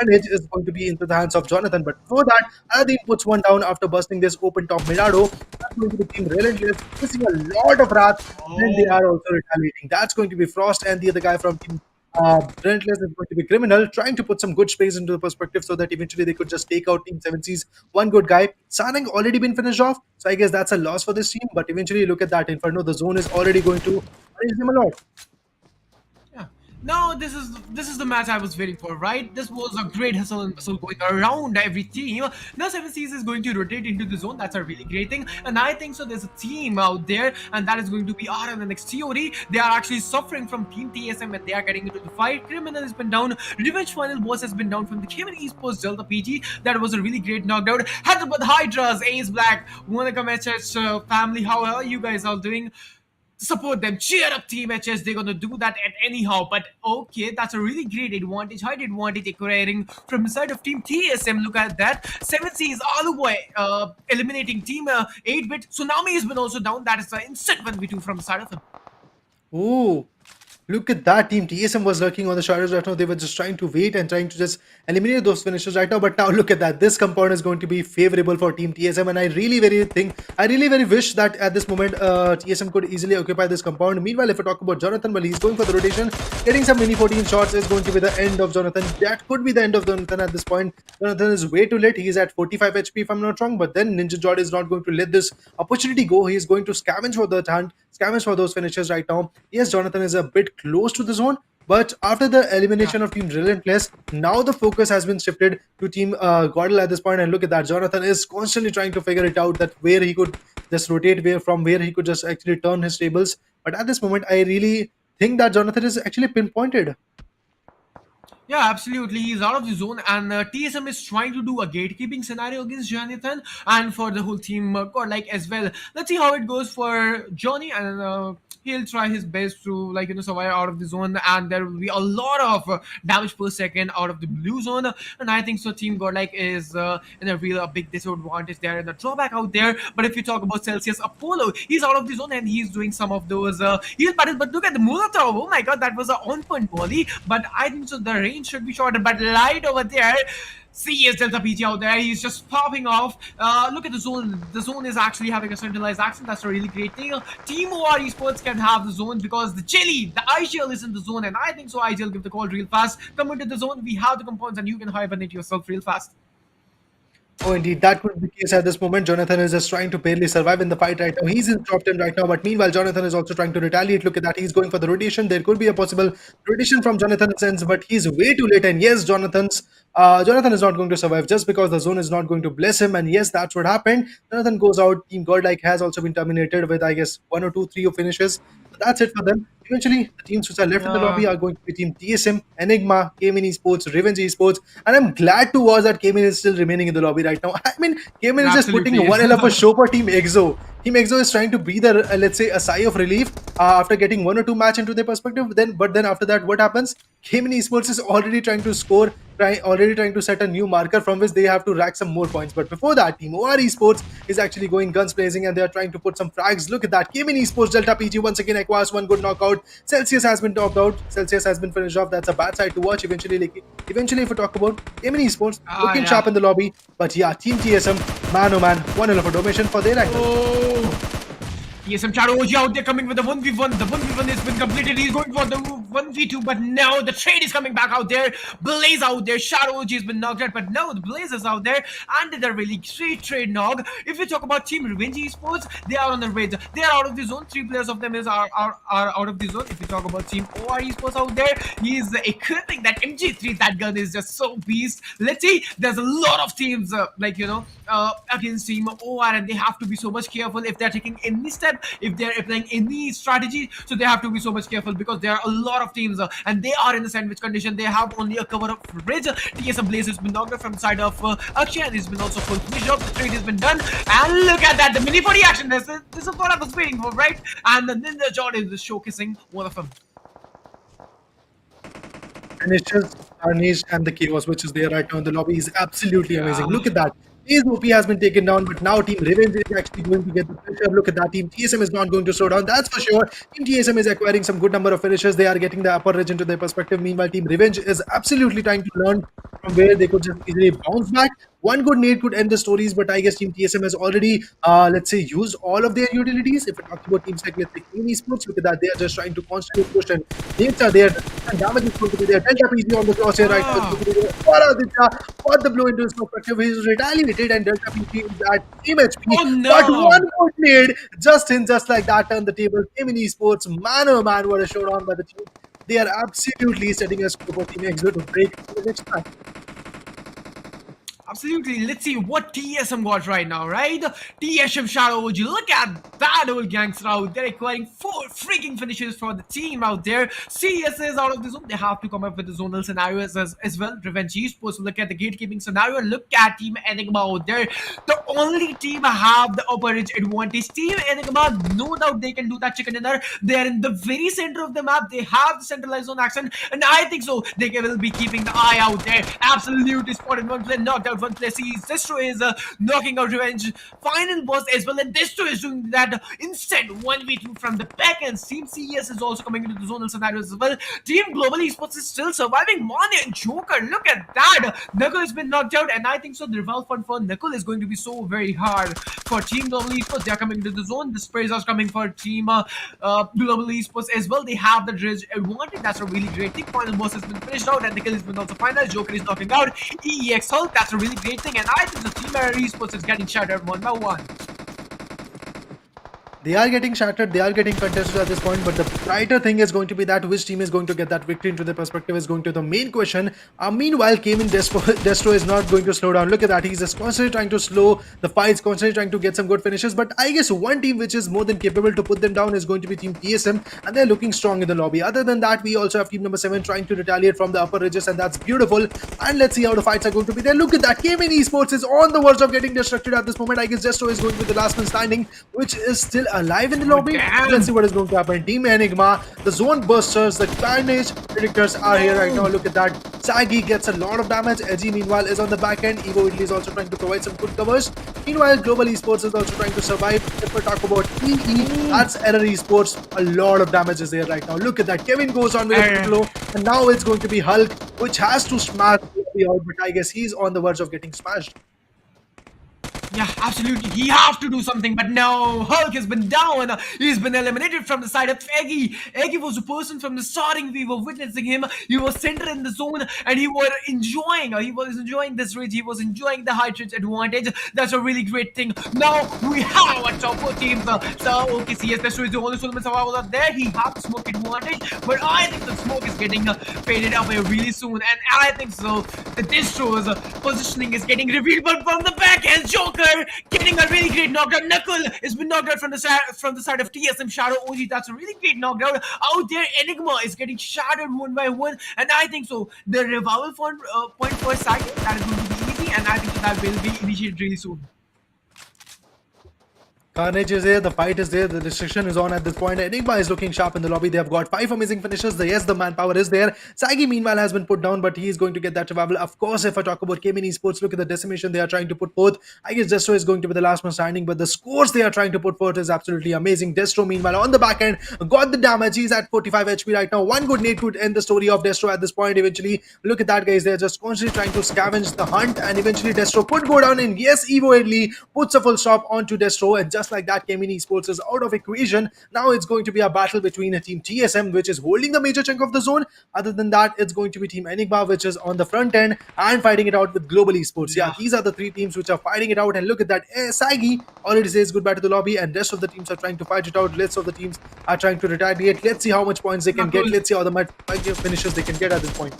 Advantage is going to be into the hands of Jonathan. But before that, Aladdin puts one down after busting this open top Mirado. That's going to be Team Relentless, missing a lot of wrath. Then they are also retaliating. That's going to be Frost, and the other guy from Team Relentless is going to be Criminal, trying to put some good space into the perspective so that eventually they could just take out Team 7C's one good guy. Sanang already been finished off, so I guess that's a loss for this team. But eventually, look at that Inferno. The zone is already going to punish them a lot. Now this is the match I was waiting for, right? This was a great hustle and bustle going around every team. Now 7Cs is going to rotate into the zone. That's a really great thing. And I think so there's a team out there, and that is going to be RL and XTOD. They are actually suffering from Team TSM and they are getting into the fight. Criminal has been down. Revenge Final Boss has been down from the Cayman Esports Delta PG. That was a really great knockdown. Hyderabad Hydras, Ace Black, wanna come HS family. How are you guys all doing? Support them, cheer up Team HS. They're gonna do that at anyhow. But okay, that's a really great advantage, height advantage acquiring from the side of Team TSM. Look at that. 7C is Aluboy eliminating Team 8-bit. Tsunami has been also down. That is an instant 1v2 from the side of him. Ooh. Look at that team. TSM was lurking on the shadows right now. They were just trying to wait and trying to just eliminate those finishes right now. But now look at that. This compound is going to be favorable for Team TSM. And I really very wish that at this moment TSM could easily occupy this compound. Meanwhile, if I talk about Jonathan, well, he's going for the rotation. Getting some mini 14 shots is going to be the end of Jonathan. That could be the end of Jonathan at this point. Jonathan is way too late. He is at 45 HP if I'm not wrong. But then Ninja Jod is not going to let this opportunity go. He is going to scavenge for the hunt, scavenge for those finishes right now. Yes, Jonathan is a bit close to the zone, but after the elimination of Team Relentless, now the focus has been shifted to Team GodL at this point. And look at that, Jonathan is constantly trying to figure it out, that where he could just rotate, where he could just actually turn his tables. But at this moment, I really think that Jonathan is actually pinpointed. Yeah, absolutely. He's out of the zone, and TSM is trying to do a gatekeeping scenario against Jonathan and for the whole team godlike as well. Let's see how it goes for Johnny, and he'll try his best to survive out of the zone, and there will be a lot of damage per second out of the blue zone. And I think so. Team godlike is in a real big disadvantage there, and a drawback out there. But if you talk about Celsius Apollo, he's out of the zone and he's doing some of those heal battles. But look at the Molotov. Oh my god, that was an on-point volley. But I think so the range should be shorter. But light over there. CS Delta PG out there. He's just popping off. Look at the zone. The zone is actually having a centralized action. That's a really great thing. Team OR Esports can have the zone because the IGL is in the zone. And I think so IGL give the call real fast. Come into the zone. We have the compounds and you can hibernate yourself real fast. Oh, indeed, that could be the case at this moment. Jonathan is just trying to barely survive in the fight right now. He's in top 10 right now, but meanwhile, Jonathan is also trying to retaliate. Look at that. He's going for the rotation. There could be a possible rotation from Jonathan's ends, but he's way too late. And yes, Jonathan is not going to survive just because the zone is not going to bless him. And yes, that's what happened. Jonathan goes out. Team Godlike has also been terminated with, I guess, 1 or 2, 3 of finishes. So that's it for them. Eventually, the teams which are left in the lobby are going to be Team TSM, Enigma, Cayman Esports, Revenge Esports, and I'm glad to watch that Cayman is still remaining in the lobby right now. I mean, Cayman is just putting one hell of a show for Team EXO. Team EXO is trying to breathe let's say, a sigh of relief after getting 1 or 2 match into their perspective. But then after that, what happens? Cayman Esports is already trying to score, already trying to set a new marker from which they have to rack some more points. But before that, Team OR Esports is actually going guns blazing and they are trying to put some frags. Look at that. Cayman Esports Delta PG once again acquires one good knockout. Celsius has been topped out. Celsius has been finished off. That's a bad side to watch. Eventually, if we talk about Cayman Esports, looking sharp in the lobby. But yeah, Team TSM, man oh man, one hell of a donation for their angle. TSM Shadow OG out there coming with the 1v1. The 1v1 has been completed. He's going for the 1v2, but now the trade is coming back out there. Blaze out there. Shadow OG has been knocked out, but now the Blaze is out there. And they're really straight trade knock. If you talk about Team Revenge Esports, they are on the raid. They are out of the zone. 3 players of them are out of the zone. If you talk about Team OR Esports out there, he's equipping that MG3. That gun is just so beast. Let's see. There's a lot of teams against Team OR, and they have to be so much careful if they're taking any step, if they're applying any strategy. So they have to be so much careful because there are a lot of teams and they are in the sandwich condition. They have only a cover of ridge. TSM Blaze has been knocked out from the side of Akshay, and he's been also full finished up. The trade has been done, and look at that, the mini 40 action. This is what I was waiting for, right? And the Ninja John is showcasing one of them. Finishes, Carnage, and the Chaos, which is there right now in the lobby, is absolutely amazing. Look at that. His OP has been taken down, but now Team Revenge is actually going to get the pressure. Look at that. Team TSM is not going to slow down, that's for sure. Team TSM is acquiring some good number of finishes. They are getting the upper ridge into their perspective. Meanwhile, Team Revenge is absolutely trying to learn from where they could just easily bounce back. One good nade could end the stories, but I guess Team TSM has already, let's say, used all of their utilities. If we talk about teams like, let's say, Esports, look at that. They are just trying to constantly push, and nades are there, and damage is going to be there. Delta PG on the crosshair right now. Got the blow into his perspective. He's retaliated, and Delta PG is at same HP. Oh, no. But one good nade, just like that, turned the table. Esports, man oh man, what a showdown by the team. They are absolutely setting a scope for Team EXO to break the next match. Absolutely. Let's see what TSM got right now, right? TSM Shadow OG. Look at that old gangster out there acquiring 4 freaking finishes for the team out there. CS is out of the zone. They have to come up with the zonal scenarios as well. Revenge Esports. Look at the gatekeeping scenario. Look at Team Enigma out there. The only team have the upper edge advantage. Team Enigma, no doubt they can do that chicken dinner. They are in the very center of the map. They have the centralized zone action, and I think so they will be keeping the eye out there. Absolutely spotted one play, knocked out one play. See, Destro is knocking out Revenge final boss as well, and Destro is doing that instant 1v2 from the back end. Team CS is also coming into the zonal scenarios as well. Team Global Esports is still surviving. Mane and Joker, look at that. Knuckle has been knocked out, and I think so the revolve fund for Knuckle is going to be so very hard for Team Global Esports. They are coming into the zone. The sprays are coming for Team Global Esports as well. They have the dredge advantage. That's a really great thing. Final boss has been finished out, and the kill has been also final. Joker is knocking out EXL. That's a really great thing, and I think the Team Esports is getting shattered one by one. They are getting shattered, they are getting contested at this point, but the brighter thing is going to be that which team is going to get that victory into the perspective is going to the main question. Meanwhile, came in Destro is not going to slow down. Look at that, he's just constantly trying to slow the fights, constantly trying to get some good finishes, but I guess one team which is more than capable to put them down is going to be Team TSM, and they're looking strong in the lobby. Other than that, we also have team number 7 trying to retaliate from the upper ridges, and that's beautiful. And let's see how the fights are going to be there. Look at that, Esports is on the verge of getting destructed at this moment. I guess Destro is going to be the last man standing, which is still alive in the lobby. Let's see what is going to happen. Team Enigma, the zone busters, the carnage predictors are here right now. Look at that. Saggy gets a lot of damage. Edgy meanwhile is on the back end. Evo Italy is also trying to provide some good covers. Meanwhile, Global Esports is also trying to survive. If we talk about EE, that's Error Esports. A lot of damage is there right now. Look at that. Kevin goes on with a blow, and now it's going to be Hulk, which has to smash the out, but I guess he's on the verge of getting smashed. Yeah, absolutely. He have to do something, but no. Hulk has been down. He's been eliminated from the side of Eggy. Eggy was the person from the starting. We were witnessing him. He was centered in the zone, and he was enjoying this race. He was enjoying the high range advantage. That's a really great thing. Now we have a top 4 team. So okay, CS Destro is the only Solomon survivor there. He has the smoke advantage, but I think the smoke is getting faded away really soon, and I think so. The Destro's positioning is getting revealed, but from the back end, Joker getting a really great knockdown. Knuckle has been knocked out from the side of TSM. Shadow OG, that's a really great knockdown. Out there, Enigma is getting shattered one by one, and I think so. The revival point for Sagi, that is going to be easy, and I think that will be initiated really soon. Carnage is there, the fight is there, the restriction is on at this point. Enigma is looking sharp in the lobby. They have got 5 amazing finishes. Yes, the manpower is there. Saggy meanwhile has been put down, but he is going to get that revival. Of course, if I talk about Cayman Esports, look at the decimation they are trying to put forth. I guess Destro is going to be the last man standing, but the scores they are trying to put forth is absolutely amazing. Destro meanwhile on the back end got the damage. He's at 45 HP right now. One good nade could end the story of Destro at this point eventually. Look at that, guys. They're just constantly trying to scavenge the hunt, and eventually Destro could go down, and yes, Evo Italy puts a full stop onto Destro, and just like that, Cayman Esports is out of equation. Now it's going to be a battle between a team TSM, which is holding the major chunk of the zone. Other than that, it's going to be team Enigma, which is on the front end and fighting it out with Global Esports. Yeah, these are the 3 teams which are fighting it out, and look at that. Saggy already says goodbye to the lobby, and rest of the teams are trying to fight it out. Rest of the teams are trying to retaliate. Let's see how much points they can get. Let's see how the finishes they can get at this point.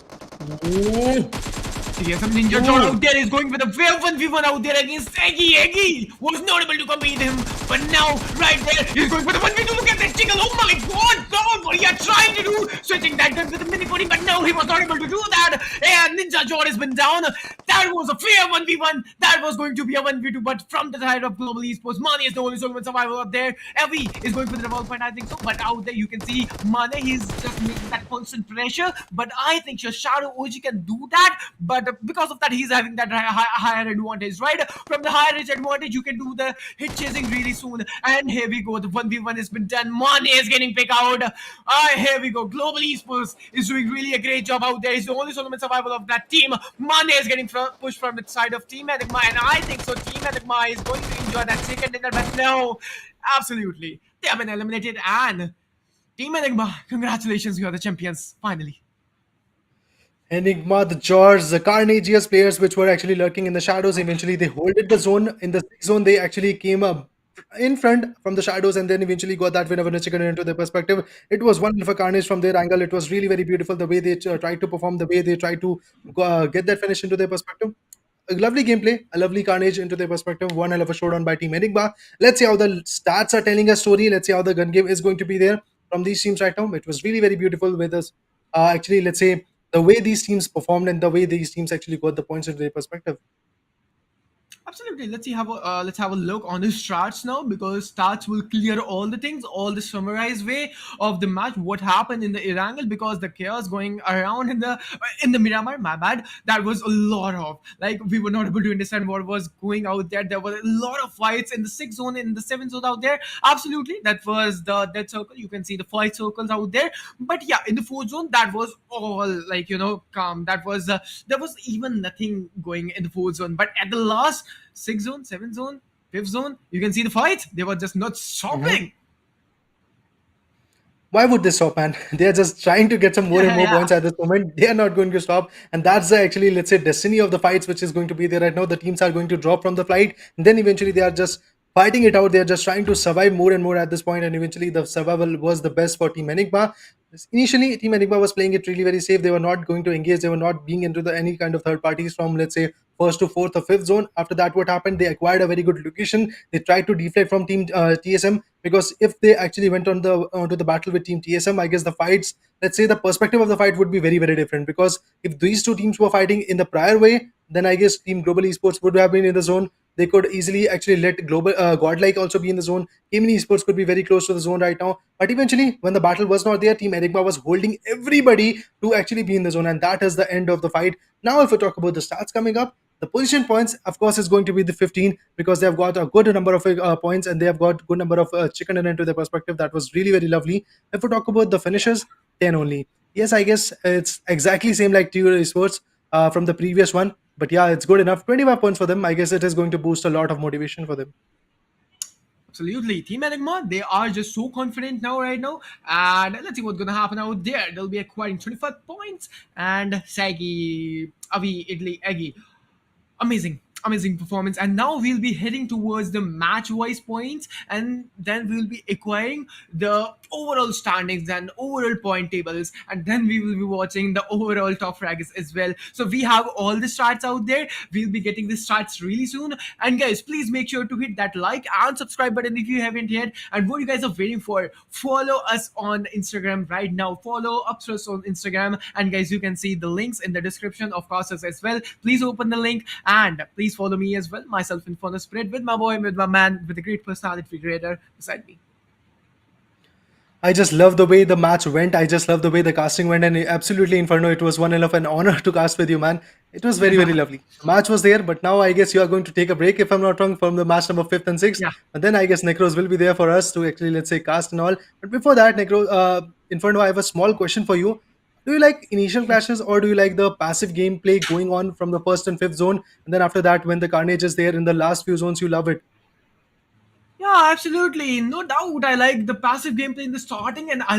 TSM Ninja John out there is going with a 1v1 out there against Eggy. Eggy was not able to compete him, but now right there he's going for the 1v2. Look at that jiggle. Oh my god, what are you trying to do? Switching that gun with a mini 40, but no, he was not able to do that. And Ninja John has been down. That was a fair 1v1. That was going to be a 1v2, but from the side of Global Esports, Mane is the only Solomon survivor up there. Evie is going for the revolve point, I think so, but out there you can see Mane, he's just making that constant pressure, but I think your Shadow OG can do that, but because of that, he's having that higher advantage, right? From the higher edge advantage, you can do the hit chasing really soon. And here we go. The 1v1 has been done. Mane is getting picked out. Here we go. Global Esports is doing really a great job out there. He's the only Solomon survival of that team. Mane is getting pushed from the side of Team Enigma, and I think so. Team Enigma is going to enjoy that second dinner, but no, absolutely. They have been eliminated, and Team Enigma, congratulations, you are the champions, finally. Enigma, the Jaws, the Carnagious players which were actually lurking in the shadows, eventually they holded the zone. In the 6th zone, they actually came up in front from the shadows, and then eventually got that win over the chicken into their perspective. It was one of a carnage from their angle. It was really very beautiful the way they tried to perform, the way they tried to get that finish into their perspective. A lovely gameplay, a lovely carnage into their perspective. One hell of a showdown by Team Enigma. Let's see how the stats are telling a story. Let's see how the gun game is going to be there from these teams right now. It was really very beautiful with us. Actually, let's say the way these teams performed and the way these teams actually got the points into their perspective. Absolutely. Let's have a look on the stats now, because stats will clear all the things, all the summarized way of the match, what happened in the Erangel, because the chaos going around in the Miramar, my bad, that was a lot of, like, we were not able to understand what was going out there. There were a lot of fights in the 6th zone, in the 7th zone out there. Absolutely, that was the dead circle. You can see the 5 circles out there. But yeah, in the 4th zone, that was all, like, calm. That was there was even nothing going in the 4th zone. But at the last 6th zone, 7th zone, 5th zone, you can see the fight. They were just not stopping. Why would they stop, man? They are just trying to get some more and more points at this moment. They are not going to stop. And that's actually, let's say, destiny of the fights which is going to be there right now. The teams are going to drop from the flight. And then eventually they are just fighting it out. They're just trying to survive more and more at this point, and eventually the survival was the best for Team Enigma. Initially, Team Enigma was playing it really very safe. They were not going to engage. They were not being into any kind of third parties from, let's say, first to fourth or fifth zone. After that, what happened? They acquired a very good location. They tried to deflect from Team TSM, because if they actually went on the onto the battle with Team TSM, I guess the fights, let's say, the perspective of the fight would be very very different. Because if these two teams were fighting in the prior way, then I guess Team Global Esports would have been in the zone. They could easily actually let global godlike also be in the zone. Team Esports could be very close to the zone right now, but eventually when the battle was not there, Team Enigma was holding everybody to actually be in the zone, and that is the end of the fight. Now if we talk about the stats coming up, the position points, of course, is going to be the 15, because they have got a good number of points, and they have got good number of chicken dinner into their perspective. That was really very lovely. If we talk about the finishes, 10 only. Yes, I guess it's exactly same like Tier Esports from the previous one. But yeah, it's good enough. 25 points for them. I guess it is going to boost a lot of motivation for them. Absolutely. Team Enigma, they are just so confident now, right now. And let's see what's going to happen out there. They'll be acquiring 25 points. And Sagi, Avi, Italy, Eggy. Amazing performance. And now we'll be heading towards the match wise points, and then we'll be acquiring the overall standings and overall point tables, and then we will be watching the overall top frags as well. So we have all the stats out there. We'll be getting the stats really soon. And guys, please make sure to hit that like and subscribe button if you haven't yet. And what you guys are waiting for, follow us on Instagram right now. Follow Upthrust on Instagram, and guys, you can see the links in the description of course as well. Please open the link, and please follow me as well, myself in Fun Spread, with my boy, with my man, with a great personality creator beside me. I just love the way the match went. I just love the way the casting went, and absolutely, Inferno, it was one hell of an honor to cast with you, man. It was very, very lovely. The match was there, but now I guess you are going to take a break, if I'm not wrong, from the match number 5th and 6th. Yeah. And then I guess Necros will be there for us to actually, let's say, cast and all. But before that, Inferno, I have a small question for you. Do you like initial clashes, or do you like the passive gameplay going on from the first and fifth zone? And then after that, when the carnage is there in the last few zones, you love it? Yeah, absolutely. No doubt. I like the passive gameplay in the starting, and I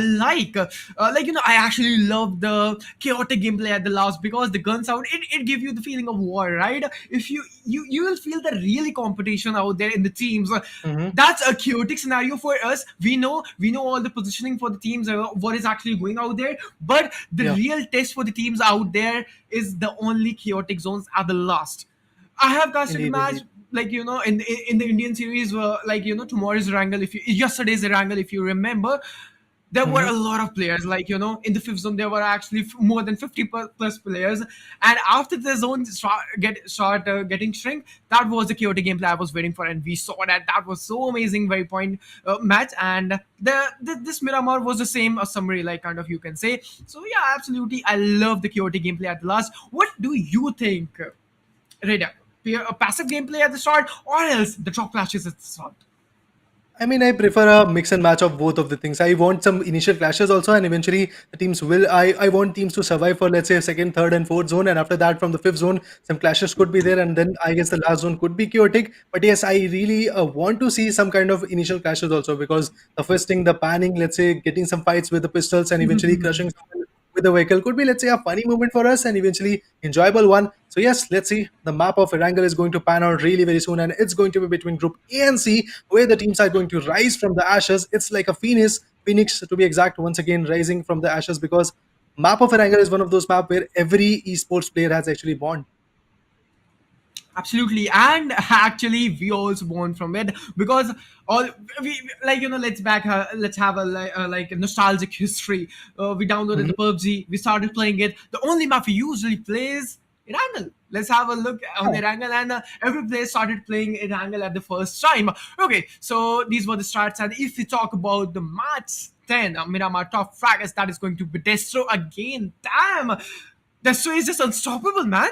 I actually love the chaotic gameplay at the last, because the guns out, it gives you the feeling of war, right? If you will feel the really competition out there in the teams. That's a chaotic scenario for us. We know all the positioning for the teams, what is actually going out there, but the Yeah. real test for the teams out there is the only chaotic zones at the last. I have casted a Indeed, match, indeed. in the Indian series, where tomorrow's Wrangle, if you yesterday's Wrangle, if you remember, there were a lot of players. In the fifth zone, there were actually more than 50 plus players. And after the zone getting shrink, that was the chaotic gameplay I was waiting for, and we saw that. That was so amazing, very point match. And this Miramar was the same summary, like kind of you can say. So yeah, absolutely, I love the chaotic gameplay at the last. What do you think, Reda? A passive gameplay at the start, or else the drop clashes at the start? I mean, I prefer a mix and match of both of the things. I want some initial clashes also, and eventually the teams will. I want teams to survive for, let's say, second, third, and fourth zone, and after that, from the fifth zone, some clashes could be there, and then I guess the last zone could be chaotic. But yes, I really want to see some kind of initial clashes also, because the first thing, the panning, let's say, getting some fights with the pistols, and eventually crushing someone with the vehicle could be, let's say, a funny moment for us, and eventually enjoyable one. So yes, let's see. The map of Erangel is going to pan out really very soon, and it's going to be between Group A and C, where the teams are going to rise from the ashes. It's like a phoenix to be exact, once again rising from the ashes, because map of Erangel is one of those maps where every esports player has actually born. Absolutely, and actually we also born from it, because all let's have a nostalgic history. We downloaded the PUBG, we started playing it. The only map we usually play is Erangel. Let's have a look on Erangel, and every player started playing Erangel at the first time. Okay, so these were the starts, and if we talk about the match 10, Miramar top fragments, that is going to be Destro again. Damn, Destro is just unstoppable, man.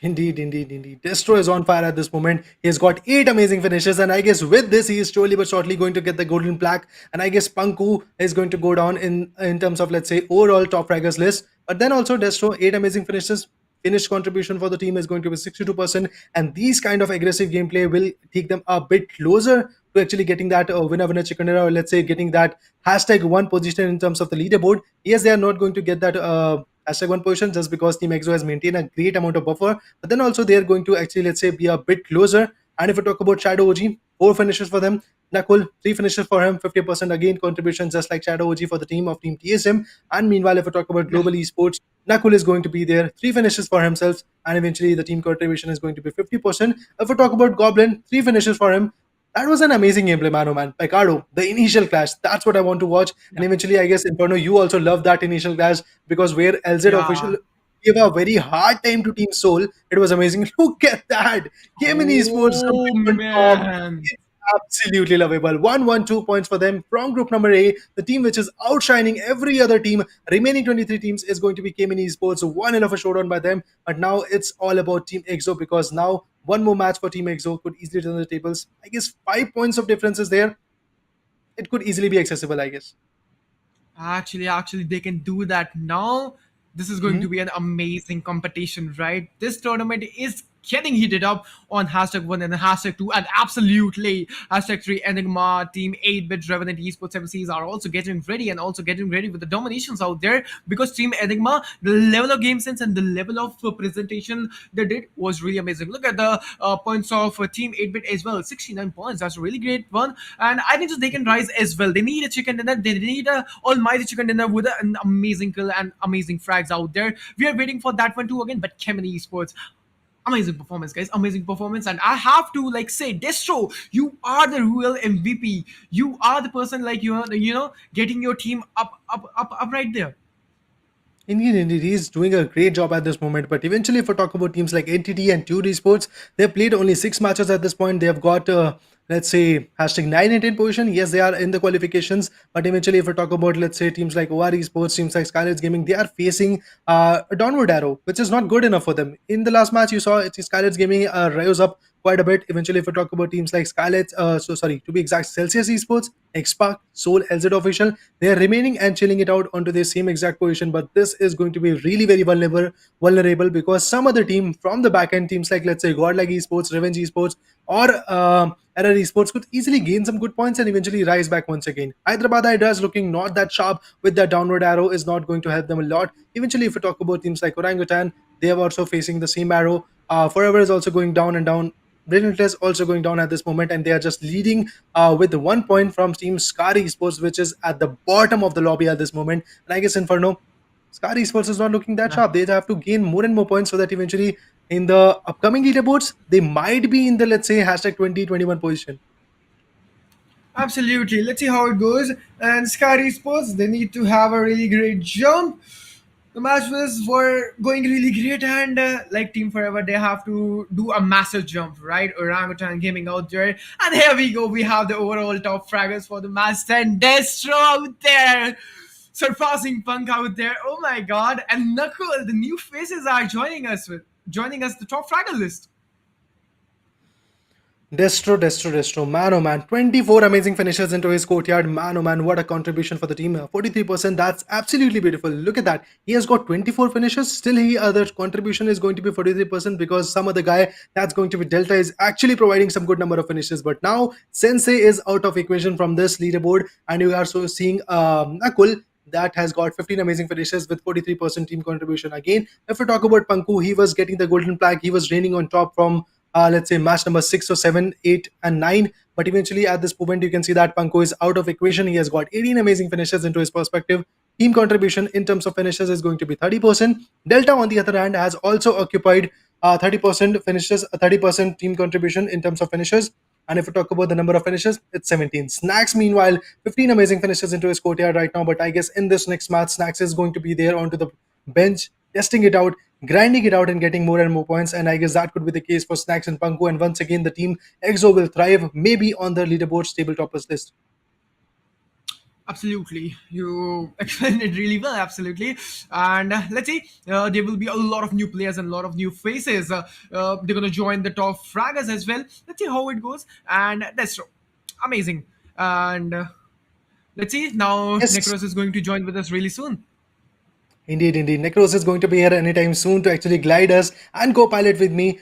Indeed, indeed, indeed. Destro is on fire at this moment. He has got 8 amazing finishes, and I guess with this, he is slowly but shortly going to get the golden plaque. And I guess Panku is going to go down in terms of, let's say, overall top fraggers list. But then also Destro, 8 amazing finishes. Finish contribution for the team is going to be 62%, and these kind of aggressive gameplay will take them a bit closer to actually getting that winner chicken dinner, or let's say getting that #1 position in terms of the leaderboard. Yes, they are not going to get that #1 position just because Team EXO has maintained a great amount of buffer, but then also they are going to actually, let's say, be a bit closer And if we talk about Shadow OG, 4 finishes for them. Nakul, 3 finishes for him, 50% again contribution, just like Shadow OG for the team of Team TSM. And meanwhile, if we talk about Global Esports, Nakul is going to be there, 3 finishes for himself, and eventually the team contribution is going to be 50%. If we talk about Goblin, 3 finishes for him. That was an amazing gameplay, man, oh man. Picardo, the initial clash, that's what I want to watch. And eventually, I guess, Inferno, you also love that initial clash because where LZ Yeah. official gave a very hard time to Team SouL, it was amazing. Look at that. Game in Esports Oh coming on top. man. It's absolutely lovable. 1-1-2 points for them from group number A. The team which is outshining every other team. Remaining 23 teams is going to be Cayman Esports. One hell of a showdown by them. But now it's all about Team EXO because now one more match for Team EXO could easily turn the tables. I guess 5 points of difference is there. It could easily be accessible, I guess. Actually, they can do that now. This is going to be an amazing competition, right? This tournament is getting heated up on #1 and #2, and absolutely #3 Enigma, Team 8-Bit, Revenant Esports MCs are also getting ready and also getting ready with the dominations out there because Team Enigma, the level of game sense and the level of presentation they did was really amazing. Look at the points of Team 8-Bit as well, 69 points. That's a really great one, and I think just they can rise as well. They need a chicken dinner. They need a almighty chicken dinner with an amazing kill and amazing frags out there. We are waiting for that one too again, but Kemini Esports, amazing performance, guys, amazing performance. And I have to like say, Destro, you are the real MVP. You are the person, like, you know, getting your team up right there. Indeed, he's doing a great job at this moment. But eventually, if we talk about teams like NTT and Tude Esports, they've played only 6 matches at this point. They have got, let's say, #9 and 10 position. Yes, they are in the qualifications. But eventually, if we talk about, let's say, teams like OR Esports, teams like Skylights Gaming, they are facing a downward arrow, which is not good enough for them. In the last match, you saw Skylights Gaming rose up quite a bit. Eventually, if we talk about teams like Skylights, to be exact, Celsius Esports, Xpark, SouL, LZ Official, they are remaining and chilling it out onto the same exact position. But this is going to be really very vulnerable because some other team from the back end, teams like, let's say, GodL Esports, Revenge Esports, or Error Esports could easily gain some good points and eventually rise back once again. Hyderabad Hydras looking not that sharp with that downward arrow is not going to help them a lot. Eventually, if we talk about teams like Orangutan, they are also facing the same arrow. Forever is also going down and down. Brilliantless also going down at this moment, and they are just leading with 1 point from Team Scar Esports, which is at the bottom of the lobby at this moment. And I guess Inferno, Scar Esports is not looking that sharp. They have to gain more and more points so that eventually in the upcoming leaderboards, they might be in the, let's say, #2021 position. Absolutely. Let's see how it goes. And Sky Sports, they need to have a really great jump. The matches were going really great, and like Team Forever, they have to do a massive jump, right? Orangutan Gaming out there, and here we go. We have the overall top fraggers for the match. And Destro out there, surpassing Punk out there. Oh my God! And Knuckle, the new faces are joining us the top fragger list. Destro. Man, oh man. 24 amazing finishes into his courtyard. Man, oh man. What a contribution for the team. 43%. That's absolutely beautiful. Look at that. He has got 24 finishes. Still, the contribution is going to be 43% because some other guy that's going to be Delta is actually providing some good number of finishes. But now, Sensei is out of equation from this leaderboard. And you are so seeing Nakul that has got 15 amazing finishes with 43% team contribution. Again, if we talk about Panku, he was getting the golden plaque. He was reigning on top from let's say match number 6 or 7, 8 and 9, but eventually at this moment you can see that Panko is out of equation. He has got 18 amazing finishes into his perspective. Team contribution in terms of finishes is going to be 30%. Delta on the other hand has also occupied 30% finishes, 30% team contribution in terms of finishes. And if we talk about the number of finishes, it's 17. Snax, meanwhile, 15 amazing finishes into his courtyard right now. But I guess in this next match, Snax is going to be there onto the bench, testing it out, grinding it out and getting more and more points. And I guess that could be the case for Snax and Panku. And once again, the team EXO will thrive, maybe on the leaderboard's tabletoppers list. Absolutely, you explained it really well. Absolutely, and let's see, there will be a lot of new players and a lot of new faces. They're gonna join the top fraggers as well. Let's see how it goes, and that's amazing. And let's see now. Yes. Necros is going to join with us really soon. Indeed. Necros is going to be here anytime soon to actually glide us and co-pilot with me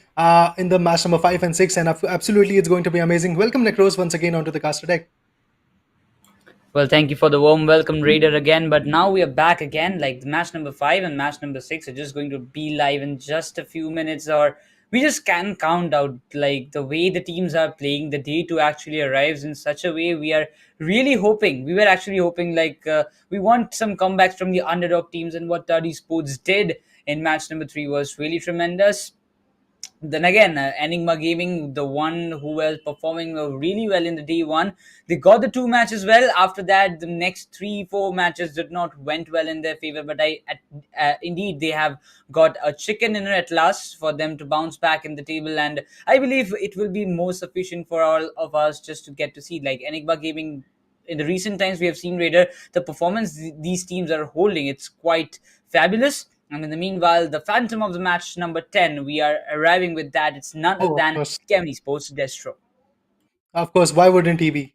in the match number 5 and 6. And absolutely, it's going to be amazing. Welcome, Necros, once again onto the caster deck. Well, thank you for the warm welcome, Raider, again. But now we are back again. Like match number 5 and match number 6 are just going to be live in just a few minutes, or we just can count out, like the way the teams are playing, the day two actually arrives in such a way. We were actually hoping, like, we want some comebacks from the underdog teams, and what Tadi Sports did in match number 3 was really tremendous. Then again, Enigma Gaming, the one who was performing really well in the day one, they got the 2 matches well. After that, the next 3-4 matches did not went well in their favor. But indeed, they have got a chicken dinner at last for them to bounce back in the table, and I believe it will be more sufficient for all of us just to get to see, like, Enigma Gaming. In the recent times, we have seen, Raider, the performance these teams are holding, it's quite fabulous. And in the meanwhile, the phantom of the match number 10, we are arriving with that. It's none other Oh, of than course. Esports Destro. Of course, why wouldn't he be?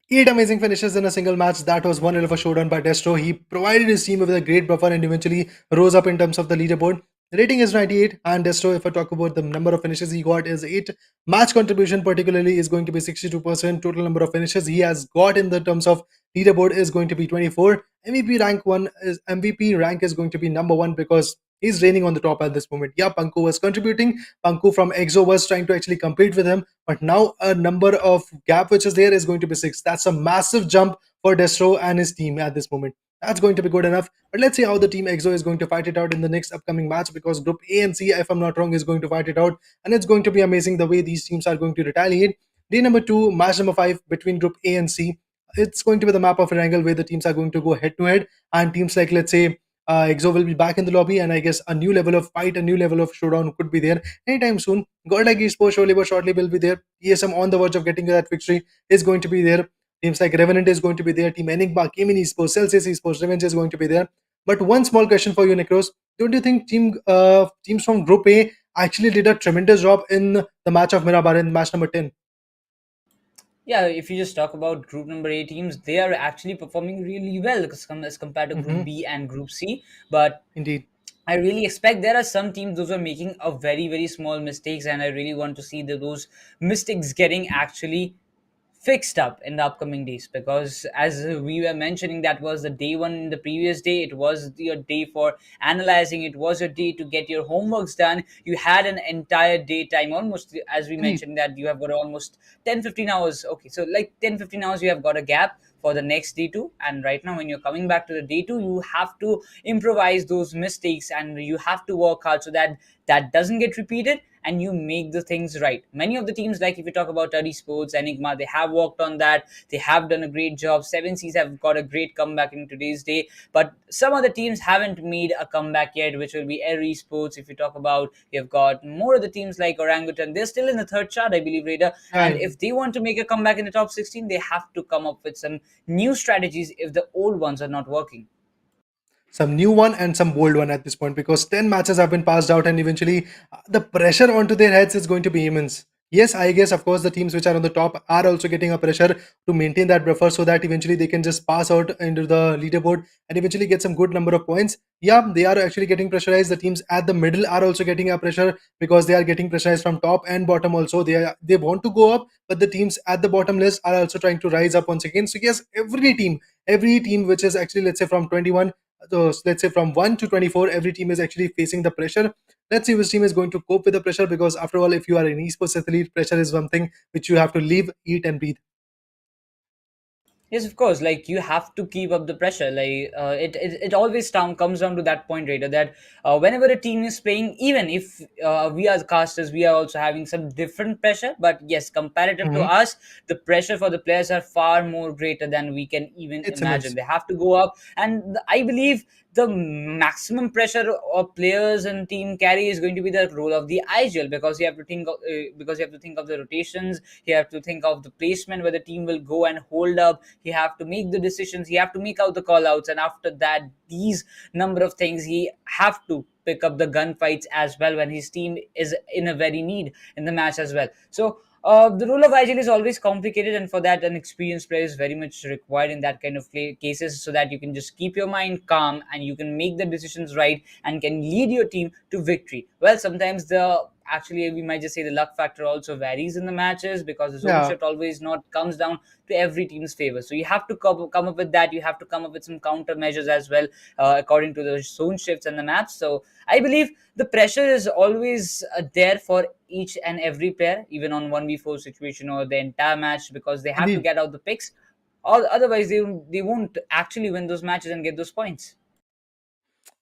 8 amazing finishes in a single match. That was one hell of a showdown by Destro. He provided his team with a great buffer and eventually rose up in terms of the leaderboard. Rating is 98, and Destro, if I talk about the number of finishes he got, is 8. Match contribution, particularly, is going to be 62%. Total number of finishes he has got in the terms of leaderboard is going to be 24. MVP rank is going to be number 1 because he's reigning on the top at this moment. Yeah, Panku was contributing. Panku from EXO was trying to actually compete with him, but now a number of gap which is there is going to be 6. That's a massive jump for Destro and his team at this moment. That's going to be good enough. But let's see how the team EXO is going to fight it out in the next upcoming match, because Group A and C, if I'm not wrong, is going to fight it out. And it's going to be amazing the way these teams are going to retaliate. Day number 2, match number 5 between Group A and C. It's going to be the map of Erangel where the teams are going to go head to head. And teams like, let's say, EXO will be back in the lobby, and I guess a new level of fight, a new level of showdown could be there anytime soon. GodL Esports surely but shortly will be there. ESM on the verge of getting that victory is going to be there. Teams like Revenant is going to be there. Team Enigma, Gaming Esports, Celsius Esports, Revenge is going to be there. But one small question for you, Necros. Don't you think teams from Group A actually did a tremendous job in the match of Mirabar in match number 10? Yeah, if you just talk about group number 8 teams, they are actually performing really well as compared to Group B and Group C. But Indeed. I really expect there are some teams those are making a very, very small mistakes, and I really want to see those mistakes getting actually fixed up in the upcoming days, because as we were mentioning, that was the day one in the previous day. It was your day for analyzing, it was your day to get your homeworks done. You had an entire daytime, almost, as we mentioned, that you have got almost 10-15 hours. Okay, so like 10-15 hours you have got a gap for the next day two, and right now when you're coming back to the day two, you have to improvise those mistakes and you have to work hard so that that doesn't get repeated and you make the things right. Many of the teams, like if you talk about Tadi Sports, Enigma, they have worked on that. They have done a great job. 7Cs have got a great comeback in today's day. But some other teams haven't made a comeback yet, which will be Air Esports. If you talk about, you've got more of the teams like Orangutan. They're still in the third chart, I believe, Raider. And if they want to make a comeback in the top 16, they have to come up with some new strategies if the old ones are not working. Some new one and some bold one at this point, because 10 matches have been passed out and eventually the pressure onto their heads is going to be immense. Yes, I guess, of course, the teams which are on the top are also getting a pressure to maintain that buffer so that eventually they can just pass out into the leaderboard and eventually get some good number of points. Yeah, they are actually getting pressurized. The teams at the middle are also getting a pressure because they are getting pressurized from top and bottom also. They want to go up, but the teams at the bottom list are also trying to rise up once again. So yes, every team which is actually, let's say, from 21, so let's say from 1 to 24, every team is actually facing the pressure. Let's see which team is going to cope with the pressure, because after all, if you are an esports athlete, pressure is something which you have to live, eat and breathe. Yes, of course. Like, you have to keep up the pressure. Like, it always comes down to that point, Raider, that whenever a team is playing, even if we as casters, we are also having some different pressure. But yes, comparative to Mhm. us, the pressure for the players are far more greater than we can even It's imagine. immense. They have to go up, and I believe the maximum pressure of players and team carry is going to be the role of the IGL, because you have to think of the rotations, you have to think of the placement where the team will go and hold up, you have to make the decisions, you have to make out the call outs, and after that, these number of things, he have to pick up the gunfights as well when his team is in a very need in the match as well. So the role of IGL is always complicated, and for that, an experienced player is very much required in that kind of cases, so that you can just keep your mind calm and you can make the decisions right and can lead your team to victory. Well, sometimes the actually we might just say the luck factor also varies in the matches, because the zone Yeah. shift always not comes down to every team's favor. So you have to come up with that. You have to come up with some countermeasures as well, according to the zone shifts and the maps. So I believe the pressure is always there for each and every player, even on 1v4 situation or the entire match, because they have to Indeed. get out the picks. Or otherwise, they won't actually win those matches and get those points.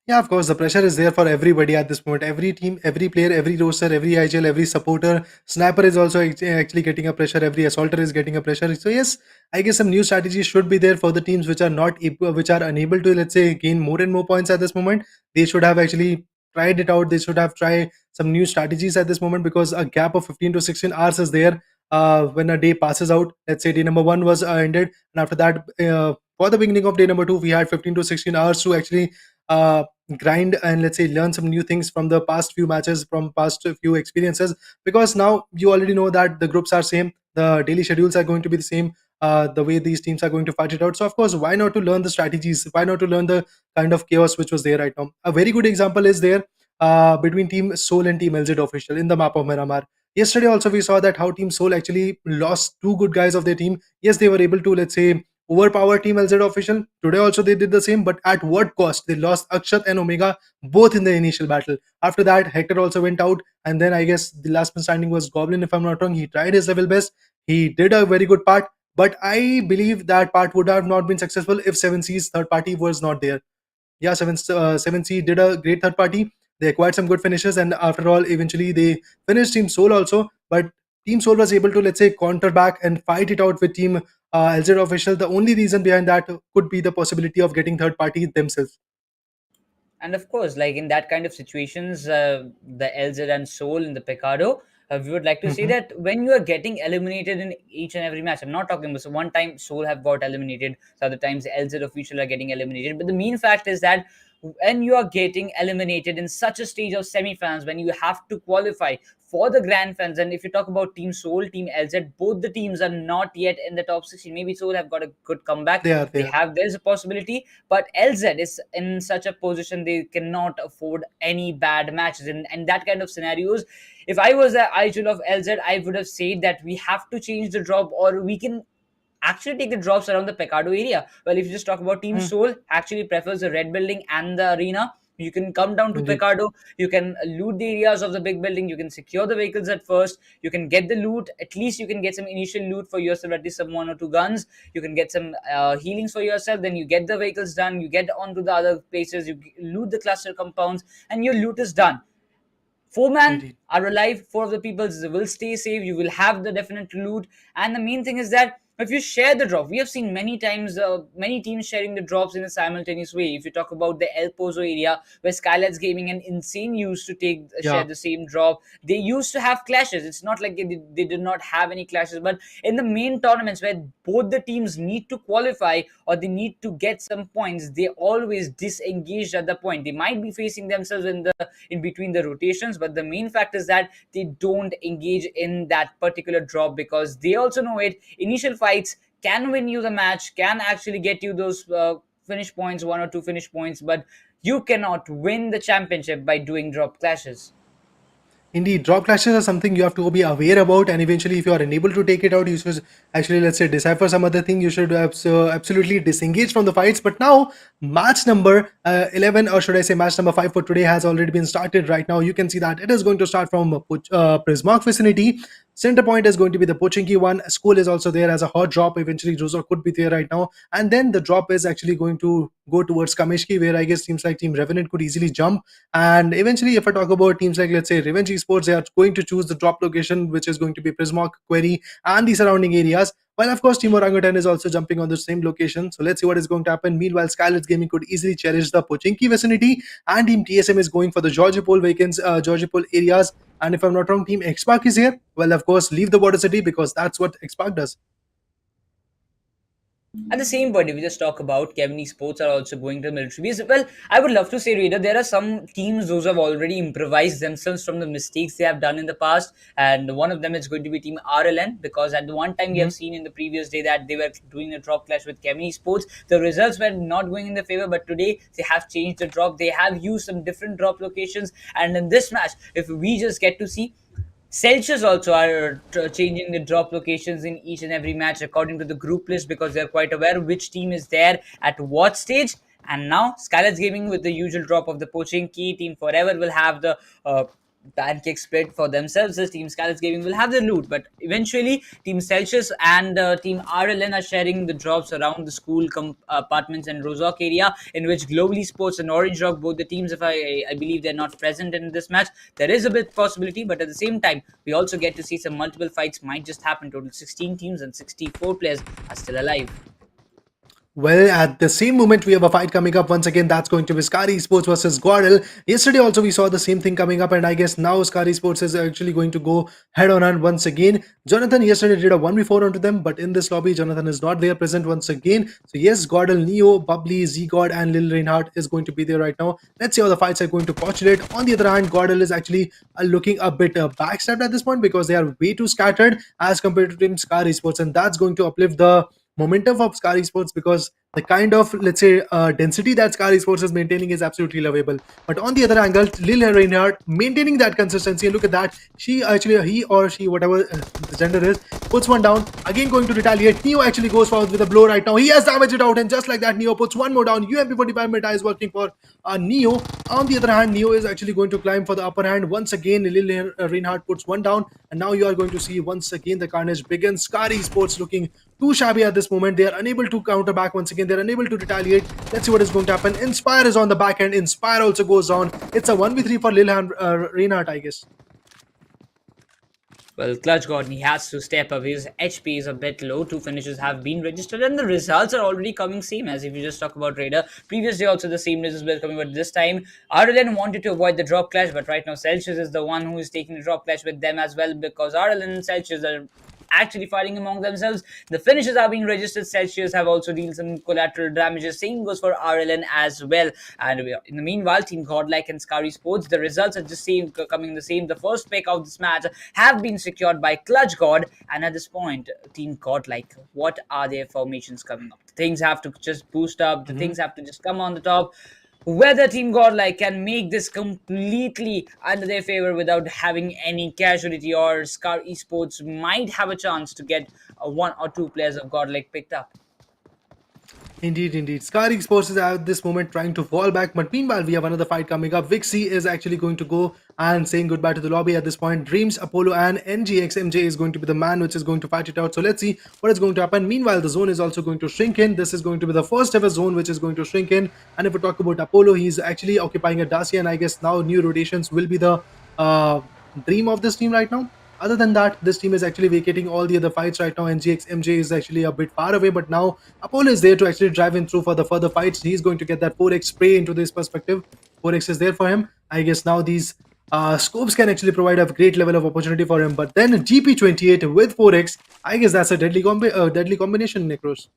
Yeah, of course, the pressure is there for everybody at this moment. Every team, every player, every roster, every IGL, every supporter. Sniper is also actually getting a pressure. Every assaulter is getting a pressure. So yes, I guess some new strategies should be there for the teams which are not which are unable to, let's say, gain more and more points at this moment. They should have actually tried it out. They should have tried some new strategies at this moment, because a gap of 15 to 16 hours is there. When a day passes out, let's say day number one was ended, and after that, for the beginning of day number two, we had 15 to 16 hours to actually uh, grind and, let's say, learn some new things from the past few matches, from past few experiences, because now you already know that the groups are same, the daily schedules are going to be the same, the way these teams are going to fight it out. So of course, why not to learn the strategies, why not to learn the kind of chaos which was there right now. A very good example is there between team SouL and team LZ official in the map of Miramar. Yesterday also we saw that how team SouL actually lost two good guys of their team. Yes, they were able to, let's say, overpower Team LZ official. Today also they did the same, but at what cost? They lost Akshat and Omega both in the initial battle. After that, Hector also went out, and then I guess the last man standing was Goblin, if I'm not wrong. He tried his level best. He did a very good part, but I believe that part would have not been successful if 7C's third party was not there. Yeah, 7C did a great third party. They acquired some good finishes, and after all, eventually they finished Team SouL also. But Team SouL was able to, let's say, counter back and fight it out with Team LZ official. The only reason behind that could be the possibility of getting third party themselves. And of course, like in that kind of situations, the LZ and SouL in the Picado, we would like to say Mhm. that when you are getting eliminated in each and every match, I'm not talking about, so one time SouL have got eliminated, so other times LZ official are getting eliminated. But the main fact is that when you are getting eliminated in such a stage of semi-finals, when you have to qualify for the grand finals, and if you talk about Team SouL, Team LZ, both the teams are not yet in the top 16. Maybe SouL have got a good comeback. They are They there. have, there's a possibility, but LZ is in such a position they cannot afford any bad matches. And that kind of scenarios, if I was the IGL of LZ, I would have said that we have to change the drop, or we can actually take the drops around the Pecado area. Well, if you just talk about Team Mm, SouL, actually prefers the red building and the arena. You can come down to indeed. Pecado, you can loot the areas of the big building, you can secure the vehicles at first, you can get the loot, at least you can get some initial loot for yourself, at least some one or two guns, you can get some healings for yourself, then you get the vehicles done, you get onto the other places, you loot the cluster compounds, and your loot is done. Four man Indeed. are alive, four of the people will stay safe, you will have the definite loot. And the main thing is that if you share the drop, we have seen many times many teams sharing the drops in a simultaneous way. If you talk about the El Pozo area, where Skylights Gaming and Insane used to take share Yeah. the same drop, they used to have clashes. It's not like they did not have any clashes, but in the main tournaments where both the teams need to qualify or they need to get some points, they always disengaged at the point. They might be facing themselves in between the rotations, but the main fact is that they don't engage in that particular drop, because they also know it. Initial fights can win you the match, can actually get you those finish points, one or two finish points, but you cannot win the championship by doing drop clashes. Indeed, drop clashes are something you have to be aware about, and eventually, if you are unable to take it out, you should actually, let's say, decipher some other thing. You should absolutely disengage from the fights. But now, match number 11, or should I say, match number 5 for today has already been started right now. You can see that it is going to start from Prismark vicinity. Center point is going to be the Pochinki one. School is also there as a hot drop. Eventually, Josor could be there right now. And then the drop is actually going to go towards Kameshki, where I guess teams like Team Revenant could easily jump. And eventually, if I talk about teams like, let's say, Revenge Esports, they are going to choose the drop location, which is going to be Prismark, Query, and the surrounding areas. While, of course, Team Orangutan is also jumping on the same location. So let's see what is going to happen. Meanwhile, Skylights Gaming could easily cherish the Pochinki vicinity, and Team TSM is going for the Georgipol vacants, Georgipol areas. And if I'm not wrong, Team Xpark is here. Well, of course, leave the border city, because that's what Xpark does. At the same point, if we just talk about Kevin Esports are also going to military base, well, I would love to say, Reader, there are some teams those have already improvised themselves from the mistakes they have done in the past, and one of them is going to be Team RLN, because at the one time we have seen in the previous day that they were doing a drop clash with Kevin Esports. The results were not going in their favor, but today they have changed the drop. They have used some different drop locations, and in this match, if we just get to see, Celsius also are changing the drop locations in each and every match according to the group list, because they're quite aware which team is there at what stage. And now Skylets Gaming, with the usual drop of the poaching key, Team Forever will have the pancake split for themselves. As Team Skylets Gaming will have the loot, but eventually Team Celsius and Team RLN are sharing the drops around the school apartments and Rozok area, in which Globally Sports and Orange Rock, both the teams, if I believe they're not present in this match, there is a bit possibility, but at the same time, we also get to see some multiple fights might just happen. Total 16 teams and 64 players are still alive. Well, at the same moment, we have a fight coming up once again. That's going to be Scar Esports versus GodL. Yesterday also we saw the same thing coming up, and I guess now Scar Esports is actually going to go head on once again. Jonathan yesterday did a 1v4 onto them, but in this lobby, Jonathan is not there present once again. So yes, GodL, Neo, Bubbly, Z-God and Lil Reinhardt is going to be there right now. Let's see how the fights are going to postulate. On the other hand, GodL is actually looking a bit backstabbed at this point, because they are way too scattered as compared to Team Scar Esports, and that's going to uplift the momentum of Scar Esports, because the kind of, let's say, density that Scar Esports is maintaining is absolutely lovable. But on the other angle, Lil Reinhardt maintaining that consistency, and look at that, he or she, whatever the gender is, puts one down, again going to retaliate. Neo actually goes forward with a blow right now. He has damaged it out, and just like that, Neo puts one more down. UMP45 meta is working for Neo. On the other hand, Neo is actually going to climb for the upper hand. Once again, Lil Reinhardt puts one down, and now you are going to see once again the carnage begins. Scar Esports looking too shabby at this moment. They are unable to counter back once again. They're unable to retaliate. Let's see what is going to happen. Inspire is on the back end. Inspire also goes on. It's a 1v3 for Reinhardt, I guess. Well, Clutch Gordon, he has to step up. His HP is a bit low. 2 finishes have been registered, and the results are already coming same as if you just talk about Raider. Previous day also the same results were coming, but this time RLN wanted to avoid the drop clash, but right now Celsius is the one who is taking the drop clash with them as well, because RLN and Celsius are actually fighting among themselves. The finishes are being registered. Celsius have also dealt some collateral damages. Same goes for RLN as well. And in the meanwhile, Team Godlike and Scar Esports, the results are just coming the same. The first pick of this match have been secured by Clutch God. And at this point, Team Godlike, what are their formations coming up? Things have to just boost up. The things have to just come on the top. Whether Team Godlike can make this completely under their favor without having any casualty, or Scar Esports might have a chance to get 1 or 2 players of Godlike picked up. Indeed. Scar Esports is at this moment trying to fall back, but meanwhile we have another fight coming up. Vixie is actually going to go and saying goodbye to the lobby at this point. Dreams, Apollo and NGXMJ is going to be the man which is going to fight it out. So let's see what is going to happen. Meanwhile, the zone is also going to shrink in. This is going to be the first ever zone which is going to shrink in. And if we talk about Apollo, he's actually occupying a Dacia, and I guess now new rotations will be the dream of this team right now. Other than that, this team is actually vacating all the other fights right now. NGX MJ is actually a bit far away, but now Apollo is there to actually drive in through for the further fights. He's going to get that 4x spray into this perspective. 4x is there for him. I guess now these scopes can actually provide a great level of opportunity for him. But then GP28 with 4x, I guess that's a deadly combination, Necros.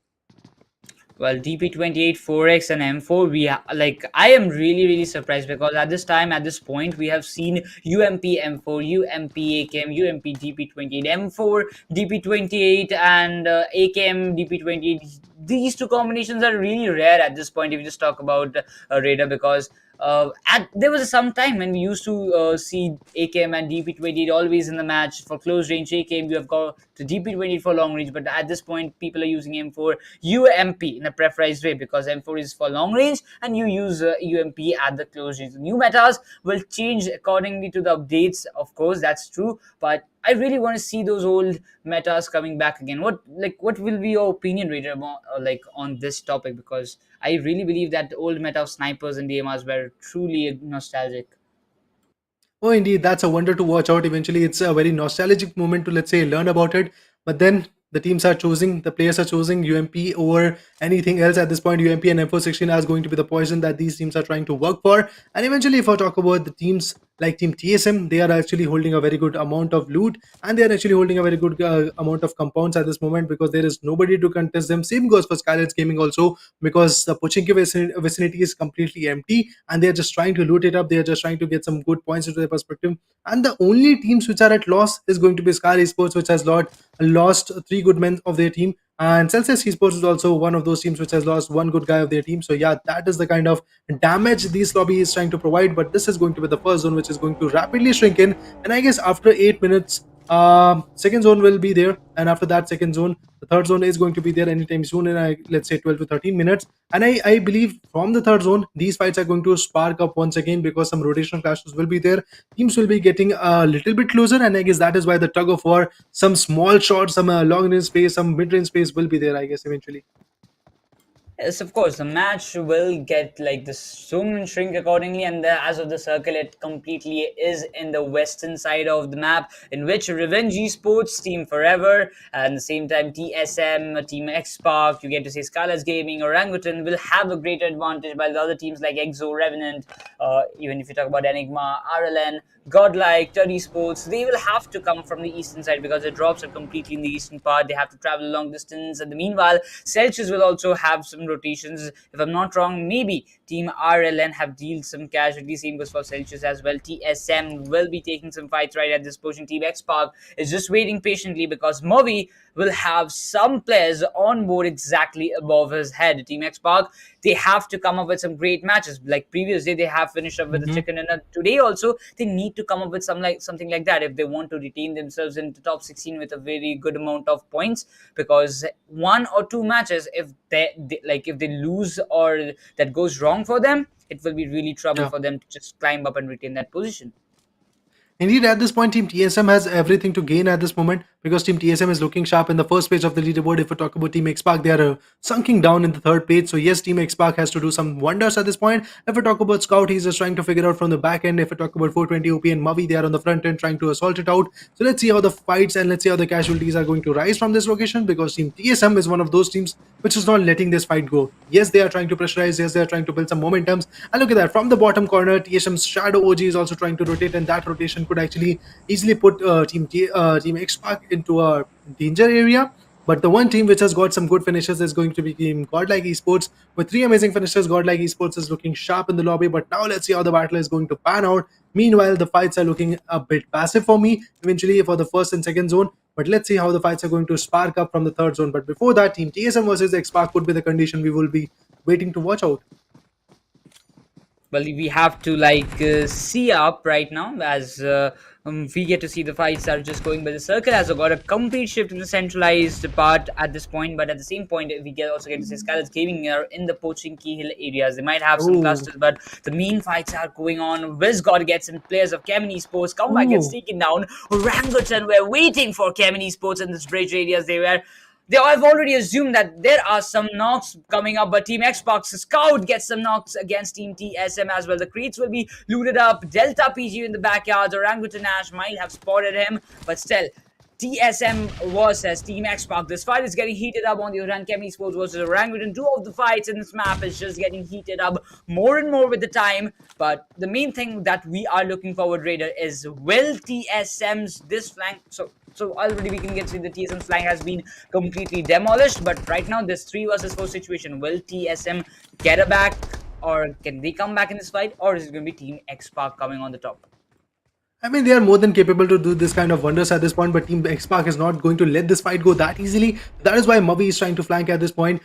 Well, DP28, 4x and M4, I am really surprised, because at this time, at this point, we have seen UMP M4, UMP AKM, UMP DP28, M4 DP28 and AKM DP28. These two combinations are really rare at this point if you just talk about Raider, because there was some time when we used to see AKM and DP28 always in the match. For close range AKM, you have got the DP28 for long range, but at this point people are using M4 UMP in a preferred way, because M4 is for long range and you use UMP at the close range. New metas will change accordingly to the updates, of course, that's true, but I really want to see those old metas coming back again. What will be your opinion, Raider, on this topic? Because I really believe that the old meta of snipers and DMRs were truly nostalgic. Oh, indeed, that's a wonder to watch out. Eventually, it's a very nostalgic moment to, let's say, learn about it. But then the players are choosing UMP over anything else at this point. UMP and M416 is going to be the poison that these teams are trying to work for. And eventually, if I talk about the teams like Team TSM, they are actually holding a very good amount of loot, and they are actually holding a very good amount of compounds at this moment, because there is nobody to contest them. Same goes for Skylights Gaming also, because the Pochinki vicinity is completely empty, and they are just trying to loot it up. They are just trying to get some good points into their perspective. And the only teams which are at loss is going to be SouL Esports, which has lost 3 good men of their team. And Celsius Esports is also one of those teams which has lost 1 good guy of their team. So yeah, that is the kind of damage this lobby is trying to provide. But this is going to be the first zone, which is going to rapidly shrink in. And I guess after 8 minutes, second zone will be there, and after that second zone, the third zone is going to be there anytime soon in let's say 12 to 13 minutes. And I believe from the third zone, these fights are going to spark up once again, because some rotational clashes will be there. Teams will be getting a little bit closer, and I guess that is why the tug of war, some small shots, some long range space, some mid range space will be there, I guess, eventually. Yes, of course, the match will get like the zoom and shrink accordingly, and as of the circle, it completely is in the western side of the map, in which Revenge Esports, Team Forever, and the same time TSM, Team Xpark, you get to say Scarlet's Gaming, Orangutan will have a greater advantage, while the other teams like Exo, Revenant, even if you talk about Enigma, RLN, Godlike, Turd Esports, they will have to come from the eastern side, because the drops are completely in the eastern part. They have to travel a long distance. And the meanwhile, Celsius will also have some rotations. If I'm not wrong, maybe Team RLN have dealt some casualties. Same goes for Celsius as well. TSM will be taking some fights right at this position. Team Xpark is just waiting patiently, because Movi will have some players on board exactly above his head. Team Xpark, they have to come up with some great matches. Like previous day, they have finished up with the chicken, and today also they need to come up with something like that if they want to retain themselves in the top 16 with a very good amount of points. Because 1 or 2 matches, if if they lose or that goes wrong for them, it will be really trouble for them to just climb up and retain that position. Indeed, at this point, Team TSM has everything to gain at this moment, because Team TSM is looking sharp in the first page of the leaderboard. If we talk about Team Xpark, they are sunking down in the third page. So yes, Team Xpark has to do some wonders at this point. If we talk about Scout, he's just trying to figure out from the back end. If we talk about 420 OP and Mavi, they are on the front end trying to assault it out. So let's see how the fights and let's see how the casualties are going to rise from this location, because Team TSM is one of those teams which is not letting this fight go. Yes, they are trying to pressurize. Yes, they are trying to build some momentums. And look at that, from the bottom corner, TSM's Shadow OG is also trying to rotate, and that rotation could actually easily put Team Xpark into a danger area. But the one team which has got some good finishes is going to be Team GodL Esports. With 3 amazing finishes, GodL Esports is looking sharp in the lobby. But now let's see how the battle is going to pan out. Meanwhile, the fights are looking a bit passive for me, eventually, for the first and second zone. But let's see how the fights are going to spark up from the third zone. But before that, Team TSM versus Xpark would be the condition we will be waiting to watch out. Well, we have to see up right now, as we get to see the fights are just going by the circle, as I got a complete shift to the centralized part at this point. But at the same point, we also get to see Scarlet's Gaming are in the Pochinki Hill areas. They might have some clusters, but the main fights are going on. WizGod gets in players of Kemin Esports. Comeback gets taken down. Orangutan were waiting for Kemin Esports in this bridge areas. They have already assumed that there are some knocks coming up, but Team Xbox Scout gets some knocks against Team TSM as well. The crates will be looted up. Delta PG in the backyard. Orangutan Ash might have spotted him, but still, TSM versus Team Xbox. This fight is getting heated up on the other hand. Kemin Esports versus Orangutan. 2 of the fights in this map is just getting heated up more and more with the time. But the main thing that we are looking forward, Raider, is will TSM's this flank... So already we can get to the TSM's flank has been completely demolished. But right now, this 3 versus 4 situation. Will TSM get a back, or can they come back in this fight? Or is it going to be Team Xpark coming on the top? I mean, they are more than capable to do this kind of wonders at this point, but Team Xpark is not going to let this fight go that easily. That is why Mavi is trying to flank at this point.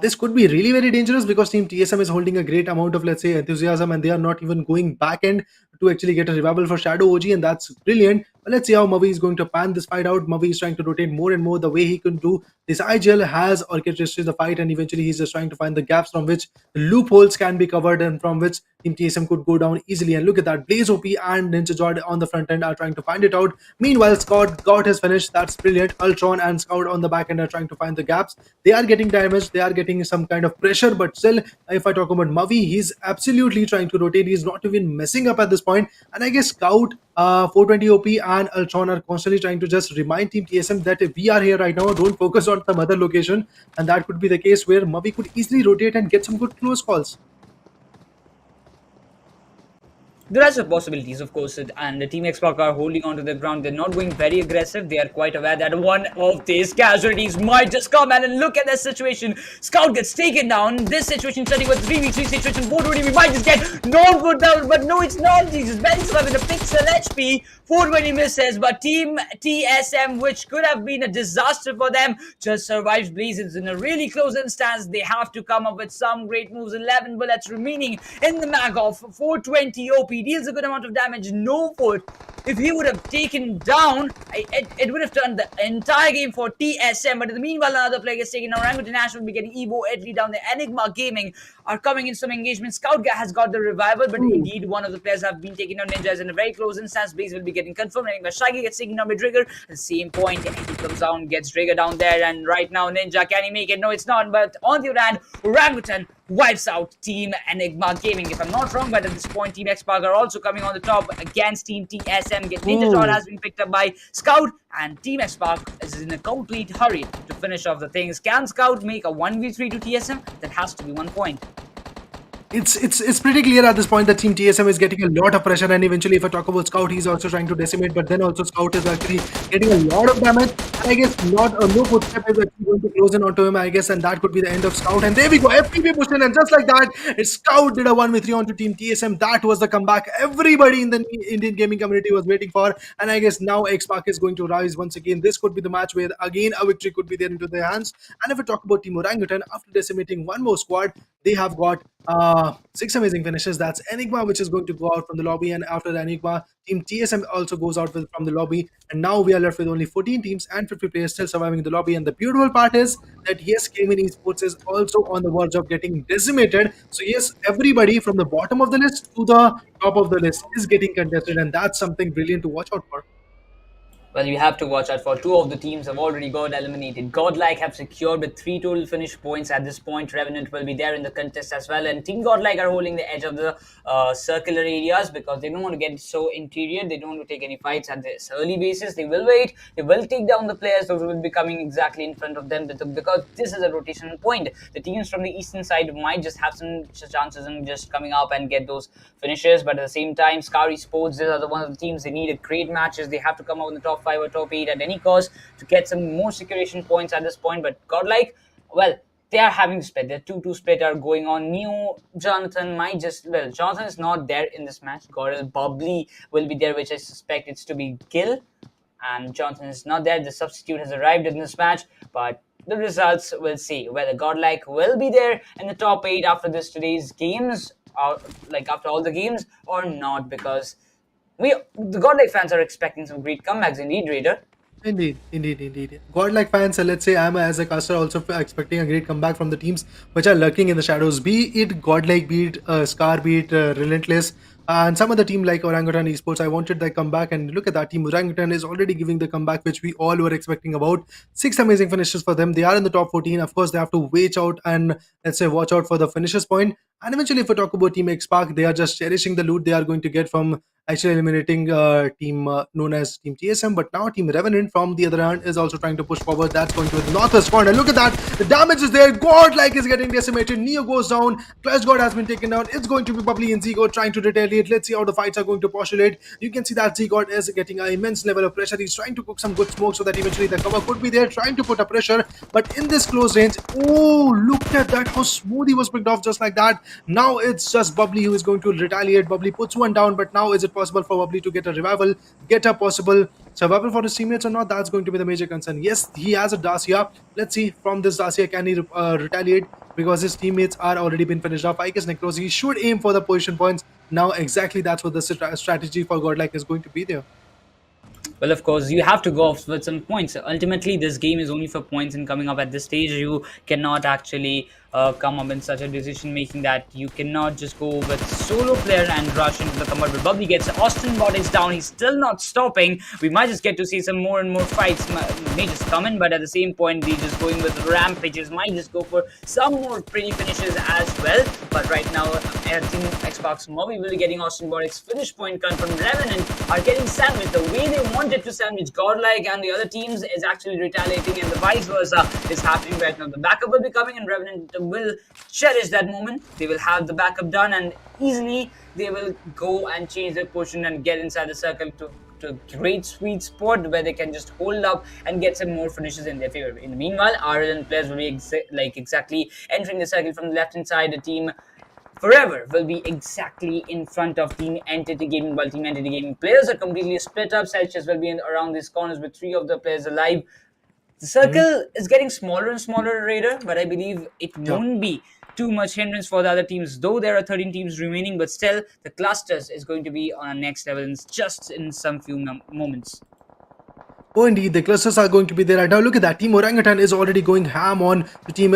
This could be really very dangerous, because Team TSM is holding a great amount of, let's say, enthusiasm, and they are not even going back end to actually get a revival for Shadow OG, and that's brilliant. But let's see how Mavi is going to pan this fight out. Mavi is trying to rotate more and more the way he can do. This IGL has orchestrated the fight, and eventually he's just trying to find the gaps from which the loopholes can be covered and from which Team TSM could go down easily. And look at that, Blaze OP and Ninja Jord on the front end are trying to find it out. Meanwhile, Scout has finished. That's brilliant. Ultron and Scout on the back end are trying to find the gaps. They are getting damaged. They are getting some kind of pressure, but still, if I talk about Mavi, he's absolutely trying to rotate. He's not even messing up at this point. And I guess Scout, 420 OP and Ultron are constantly trying to just remind Team TSM that we are here right now. Don't focus on some other location. And that could be the case where Mavi could easily rotate and get some good close calls. There are some possibilities, of course, and the Team Xbox are holding on to the ground. They're not going very aggressive. They are quite aware that one of these casualties might just come and look at this situation. Scout gets taken down. This situation starting with 3v3 situation. 420, we might just get knocked put down, but no, it's not. Jesus, Ben's having a pixel HP. 420 misses, but Team TSM, which could have been a disaster for them, just survives Blazes in a really close instance. They have to come up with some great moves. 11 bullets remaining in the mag of 420 OP. Deals a good amount of damage. No foot. If he would have taken down, it would have turned the entire game for TSM. But in the meanwhile, another player gets taken down. Rango International will be getting Evo Edley down there. Enigma Gaming are coming in some engagement. Scout has got the revival, but indeed one of the players have been taken down. Ninja is in a very close instance. Blaze will be getting confirmed. Enigma Shaggy gets taken down by Trigger. At the same point, he comes down, gets Trigger down there, and right now Ninja, can he make it? No, it's not. But on the other hand, Orangutan wipes out Team Enigma Gaming, if I'm not wrong. But at this point, Team Xpark are also coming on the top against Team TSM. Ninja John has been picked up by Scout, and Team Xpark is in a complete hurry to finish off the things. Can Scout make a 1v3 to TSM? That has to be 1 point. It's pretty clear at this point that Team TSM is getting a lot of pressure, and eventually if I talk about Scout, he's also trying to decimate, but then also Scout is actually getting a lot of damage, and I guess no footstep is actually going to close in onto him, I guess, and that could be the end of Scout. And there we go, FPP pushed in, and just like that, Scout did a 1v3 onto Team TSM. That was the comeback everybody in the Indian gaming community was waiting for, and I guess now Xpark is going to rise once again. This could be the match where again a victory could be there into their hands. And if we talk about Team Orangutan, after decimating one more squad, they have got 6 amazing finishes. That's Enigma, which is going to go out from the lobby, and after Enigma, Team TSM also goes out from the lobby, and now we are left with only 14 teams and 50 players still surviving the lobby. And the beautiful part is that yes, Cayman Esports is also on the verge of getting decimated. So yes, everybody from the bottom of the list to the top of the list is getting contested, and that's something brilliant to watch out for. Well, you have to watch out for. 2 of the teams have already got eliminated. Godlike have secured with 3 total finish points at this point. Revenant will be there in the contest as well. And Team Godlike are holding the edge of the circular areas because they don't want to get so interior. They don't want to take any fights at this early basis. They will wait. They will take down the players. Those will be coming exactly in front of them because this is a rotational point. The teams from the eastern side might just have some chances in just coming up and get those finishes. But at the same time, SouL Esports, these are one of the teams. They need a great matches. They have to come out in the top 5 or top 8 at any cost to get some more securation points at this point. But Godlike, well, they are having split. Their 2-2 split are going on. Jonathan might just, well, Jonathan is not there in this match. GodL Bubbly will be there, which I suspect it's to be Gil. And Jonathan is not there. The substitute has arrived in this match, but the results we'll see whether Godlike will be there in the top 8 after today's games, or like after all the games, or not, because the Godlike fans are expecting some great comebacks indeed, Raider. Indeed. Godlike fans, let's say I'm as a caster also expecting a great comeback from the teams which are lurking in the shadows, be it Godlike, be it Scar, be it Relentless, and some other team like Orangutan Esports. I wanted that comeback, and look at that team. Orangutan is already giving the comeback which we all were expecting about. 6 amazing finishes for them. They are in the top 14. Of course, they have to wait out and let's say watch out for the finishes point. And eventually, if we talk about Team Xpark, they are just cherishing the loot they are going to get from actually eliminating team known as Team TSM. But now Team Revenant from the other hand is also trying to push forward. That's going to the northwest corner. Look at that. The damage is there. Godlike is getting decimated. Neo goes down. Clutch God has been taken down. It's going to be Bubbly and Zigo trying to retaliate. Let's see how the fights are going to postulate. You can see that Zigo is getting an immense level of pressure. He's trying to cook some good smoke so that eventually the cover could be there, trying to put a pressure. But in this close range, oh, look at that. How smooth he was picked off just like that. Now it's just Bubbly who is going to retaliate. Bubbly puts one down, but now is it possible for Bubbly to get a revival, get a possible survival for his teammates or not? That's going to be the major concern. Yes, he has a Dacia. Let's see from this Dacia, can he retaliate? Because his teammates are already been finished off. I guess Necros, he should aim for the position points. Now exactly that's what the strategy for Godlike is going to be there. Well, of course, you have to go off with some points. Ultimately, this game is only for points, and coming up at this stage, you cannot actually come up in such a decision making that you cannot just go with solo player and rush into the combat. But Bubbly gets Austin bodies down. He's still not stopping. We might just get to see some more and more fights may just come in, but at the same point, we just going with rampages. Might just go for some more pretty finishes as well. But right now, Team Xbox Mobile will be getting Austin Boric's finish point confirmed. Revenant are getting sandwiched the way they wanted to sandwich Godlike, and the other teams is actually retaliating, and the vice versa is happening right now. The backup will be coming, and Revenant will cherish that moment. They will have the backup done, and easily they will go and change their position and get inside the circle to a great sweet spot where they can just hold up and get some more finishes in their favor. In the meanwhile, RLN players will be exactly entering the circle from the left hand side. The team Forever will be exactly in front of Team Entity Gaming, while Team Entity Gaming players are completely split up. Celsius will be around these corners with 3 of the players alive. The circle is getting smaller and smaller, Raider, but I believe it won't be too much hindrance for the other teams, though there are 13 teams remaining, but still the clusters is going to be on a next level in just in some few moments. Oh, indeed, the clusters are going to be there right now. Look at that. Team Orangutan is already going ham on the team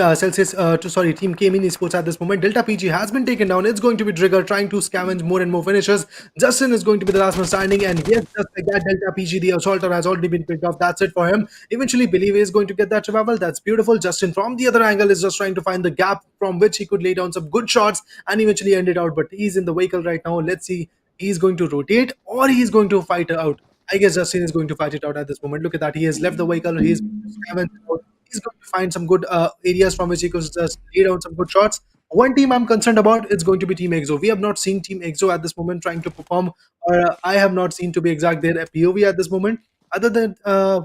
Team Gaming Esports at this moment. Delta PG has been taken down. It's going to be Trigger trying to scavenge more and more finishes. Justin is going to be the last man standing, and yes, just like that, Delta PG, the assaulter, has already been picked off. That's it for him. Eventually, Believe is going to get that revival. That's beautiful. Justin from the other angle is just trying to find the gap from which he could lay down some good shots and eventually end it out. But he's in the vehicle right now. Let's see. He's going to rotate or he's going to fight out. I guess Justin is going to fight it out at this moment. Look at that. He has left the vehicle. He's going to find some good areas from which he could just lay down some good shots. One team I'm concerned about is going to be Team EXO. We have not seen Team EXO at this moment trying to perform, or I have not seen, to be exact, their POV at this moment. Other than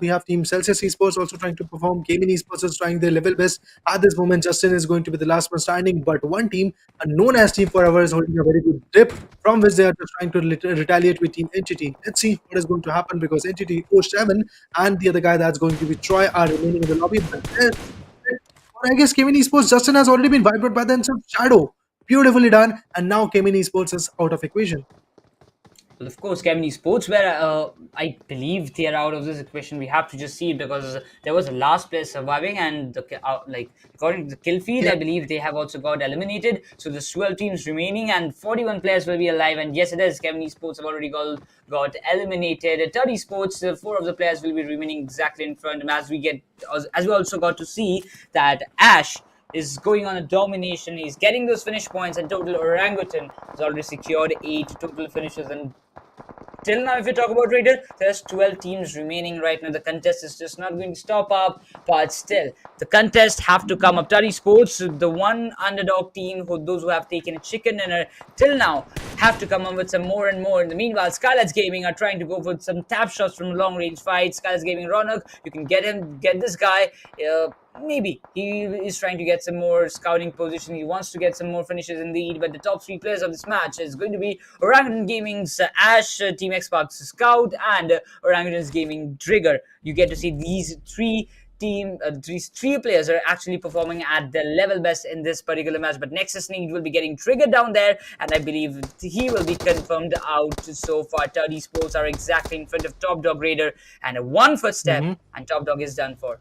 we have Team Celsius Esports also trying to perform. Gaming Esports is trying their level best. At this moment, Justin is going to be the last one standing. But one team, known as Team Forever, is holding a very good dip from which they are just trying to retaliate with Team Entity. Let's see what is going to happen, because Entity, Coach 7, and the other guy that's going to be Troy are remaining in the lobby. But then, I guess Gaming Esports, Justin has already been wiped out by the himself. Shadow. Beautifully done. And now Gaming Esports is out of equation. Well, of course, Gaming Esports, where I believe they are out of this equation. We have to just see it, because there was a last player surviving, and according to the kill feed, I believe they have also got eliminated. So there's 12 teams remaining, and 41 players will be alive. And yes, it is. Gaming Esports have already got eliminated. 30 Esports, 4 of the players will be remaining exactly in front. And as we also got to see that Ash is going on a domination. He's getting those finish points, and total Orangutan has already secured 8 total finishes. And till now, if you talk about Raider, there's 12 teams remaining right now. The contest is just not going to stop up, but still, the contest have to come up. 30 Sports, the one underdog team, those who have taken a chicken dinner till now, have to come up with some more and more. In the meanwhile, Skylights Gaming are trying to go for some tap shots from long range fights. Skylights Gaming, Ronak, you can get this guy. Maybe he is trying to get some more scouting position. He wants to get some more finishes in the lead. But the top 3 players of this match is going to be Orangutan Gaming's Ash, Team Xbox Scout, and Orangutan's Gaming Trigger. You get to see these these 3 players are actually performing at their level best in this particular match. But Nexus Need will be getting triggered down there, and I believe he will be confirmed out so far. 30 Sports are exactly in front of Top Dog Raider, and a 1 footstep, and Top Dog is done for.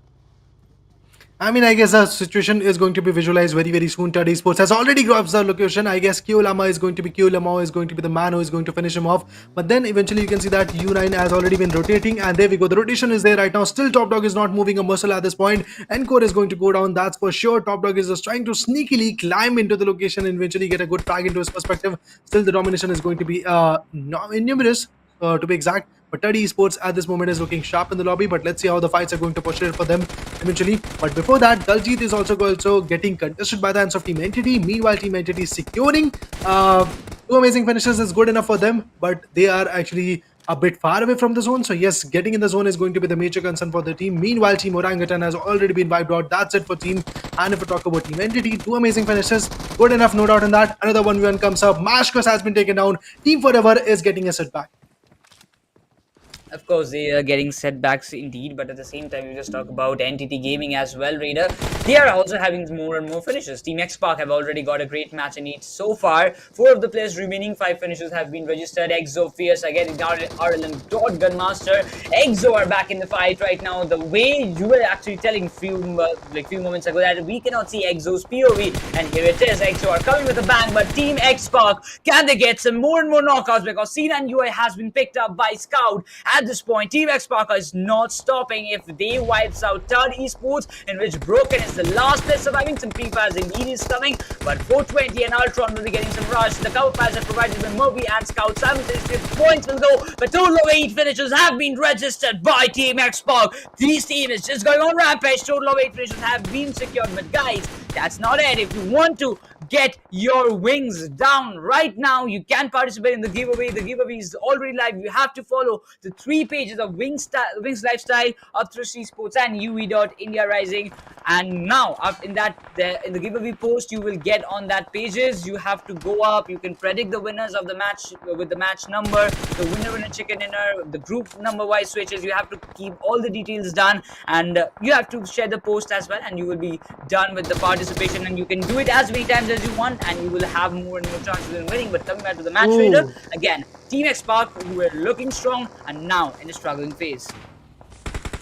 I mean, I guess the situation is going to be visualized very, very soon. TUD Esports has already grabbed the location. I guess Kyolama is going to be the man who is going to finish him off. But then eventually you can see that U9 has already been rotating, and there we go. The rotation is there right now. Still, Top Dog is not moving a muscle at this point. Encore is going to go down, that's for sure. Top Dog is just trying to sneakily climb into the location and eventually get a good tag into his perspective. Still, the domination is going to be numerous, to be exact. But TUD Esports at this moment is looking sharp in the lobby, but let's see how the fights are going to push it for them eventually. But before that, Daljit is also getting contested by the hands of Team Entity. Meanwhile, Team Entity is securing 2 amazing finishes is good enough for them, but they are actually a bit far away from the zone. So yes, getting in the zone is going to be the major concern for the team. Meanwhile, Team Orangutan has already been wiped out. That's it for team. And if we talk about Team Entity, 2 amazing finishes, good enough, no doubt in that. Another 1v1 comes up. Mashkos has been taken down. Team Forever is getting a setback. Of course, they are getting setbacks indeed, but at the same time, you just talk about Entity Gaming as well, Raider. They are also having more and more finishes. Team X-Park have already got a great match in it so far. 4 of the players remaining 5 finishes have been registered. Exo, Fierce are getting RLM, Gunmaster. Exo are back in the fight right now. The way you were actually telling few moments ago that we cannot see Exo's POV, and here it is. Exo are coming with a bang, but Team X-Park, can they get some more and more knockouts? Because C9 UI has been picked up by Scout. At at this point, Team X Parker is not stopping. If they wipes out Todd Esports, in which Broken is the last player surviving, some pre-fires indeed is coming, but 420 and Ultron will be getting some rush. The cover fires are provided by Moby and Scout. Simultaneously, points will go, but total of 8 finishes have been registered by Team X Park. This team is just going on rampage. Total of 8 finishes have been secured, but guys, that's not it. If you want to get your wings down right now, you can participate in the giveaway. The giveaway is already live. You have to follow the 3 pages of Wings Lifestyle, Upthrust Esports, and UE.India Rising. And now, in the giveaway post, you will get on that pages. You have to go up. You can predict the winners of the match with the match number, the winner chicken dinner, the group number wise switches. You have to keep all the details done, and you have to share the post as well, and you will be done with the participation. And you can do it as many times as you want, and you will have more and more chances in winning. But coming back to the match trader, again, Team X Park, who were looking strong and now in a struggling phase.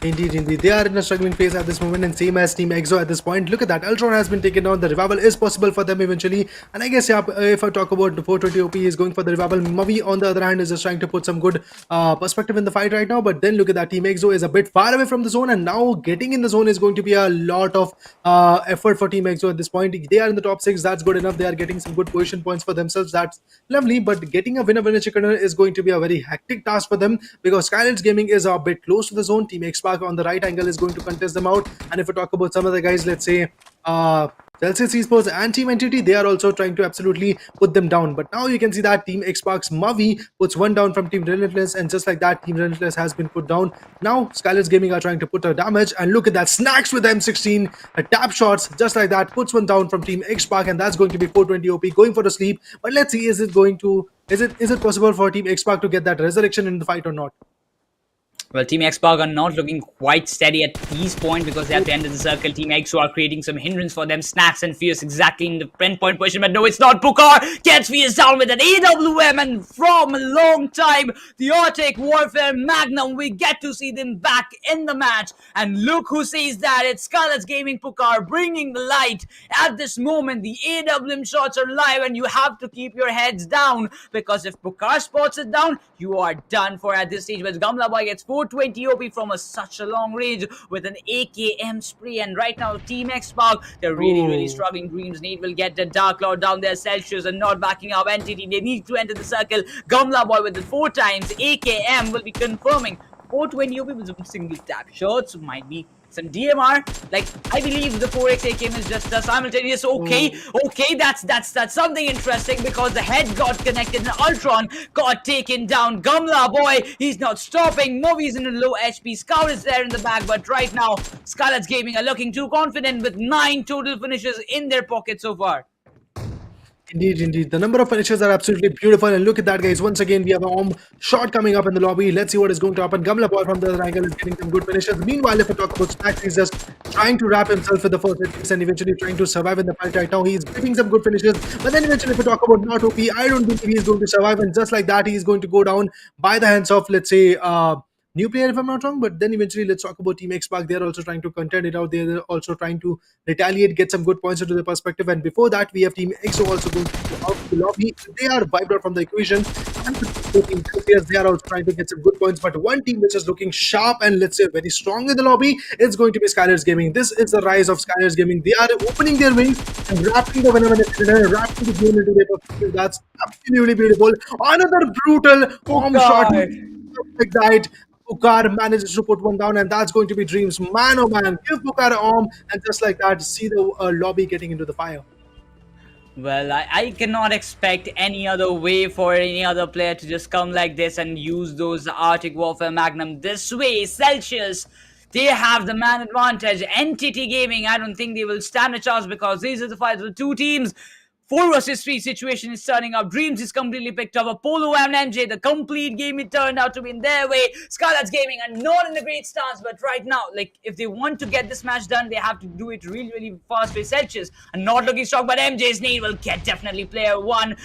Indeed. They are in a struggling phase at this moment, and same as Team EXO at this point. Look at that. Ultron has been taken down. The revival is possible for them eventually. And I guess, yeah, if I talk about the 420 OP is going for the revival. Mavi, on the other hand, is just trying to put some good perspective in the fight right now. But then look at that. Team EXO is a bit far away from the zone, and now getting in the zone is going to be a lot of effort for Team EXO at this point. They are in the top 6. That's good enough. They are getting some good position points for themselves. That's lovely. But getting a winner chicken is going to be a very hectic task for them, because Skylights Gaming is a bit close to the zone. Team X Park on the right angle is going to contest them out. And if we talk about some other guys, let's say Celsius Esports and Team Entity, they are also trying to absolutely put them down. But now you can see that Team X Park's Mavi puts one down from Team Relentless, and just like that, Team Relentless has been put down. Now Skylights Gaming are trying to put a damage, and look at that, snax with M16, tap shots, just like that, puts one down from Team X Park, and that's going to be 420 OP going for a sleep. But let's see, is it possible for Team X Park to get that resurrection in the fight or not? Well, Team X Park are not looking quite steady at this point, because they have to enter the circle. Team X are creating some hindrance for them. Snax and Fierce exactly in the end point position, but no, it's not. Pukar gets Fierce down with an AWM, and from a long time, the Arctic Warfare Magnum, we get to see them back in the match. And look who says that. It's Scarlet's Gaming Pukar bringing the light. At this moment, the AWM shots are live, and you have to keep your heads down, because if Pukar spots it down, you are done for at this stage. But Gamla Boy gets 420 OP from such a long range with an AKM spray. And right now, Team X Park, they're really struggling. Dreams Need will get the Dark Lord down there. Celsius are not backing up. Entity, they need to enter the circle. Gamla Boy with the 4 times. AKM will be confirming 420 OP with some single tap shots. Might be some DMR. Like, I believe the 4x AKM is just a simultaneous. Okay, that's something interesting, because the head got connected and Ultron got taken down. Gamla Boy, he's not stopping. Movies in a low HP. Scout is there in the back, but right now, Scarlet's Gaming are looking too confident with 9 total finishes in their pocket so far. Indeed. The number of finishes are absolutely beautiful. And look at that, guys. Once again, we have a shot coming up in the lobby. Let's see what is going to happen. Gamla Boy from the other angle is getting some good finishes. Meanwhile, if we talk about Snax, he's just trying to wrap himself with the first hits and eventually trying to survive in the fight right now. He's getting some good finishes. But then eventually, if we talk about not OP, I don't believe he's going to survive. And just like that, he's going to go down by the hands of, let's say, new player, if I'm not wrong. But then eventually, let's talk about Team X Park. They're also trying to contend it out. They're also trying to retaliate, get some good points into the perspective. And before that, we have Team EXO also going out the lobby. They are wiped out from the equation. And Team players, they are also trying to get some good points. But one team which is looking sharp and, let's say, very strong in the lobby is going to be Skylights Gaming. This is the rise of Skylights Gaming. They are opening their wings and wrapping the winner, wrapping the game into their perspective. That's absolutely beautiful. Another brutal home shot like that. Pukar manages to put one down, and that's going to be Dreams. Man, oh man, give Pukar an arm, and just like that, see the lobby getting into the fire. Well, I cannot expect any other way for any other player to just come like this and use those Arctic Warfare Magnum this way. Celsius, they have the man advantage. Entity Gaming, I don't think they will stand a chance, because these are the fights with 2 teams. 4 versus 3 situation is turning up. Dreams is completely picked up. Apollo and MJ, the complete game, it turned out to be in their way. Scarlet's Gaming are not in a great stance, but right now, like, if they want to get this match done, they have to do it really fast with Celsius. And not looking strong, but MJ's need will get definitely player 1.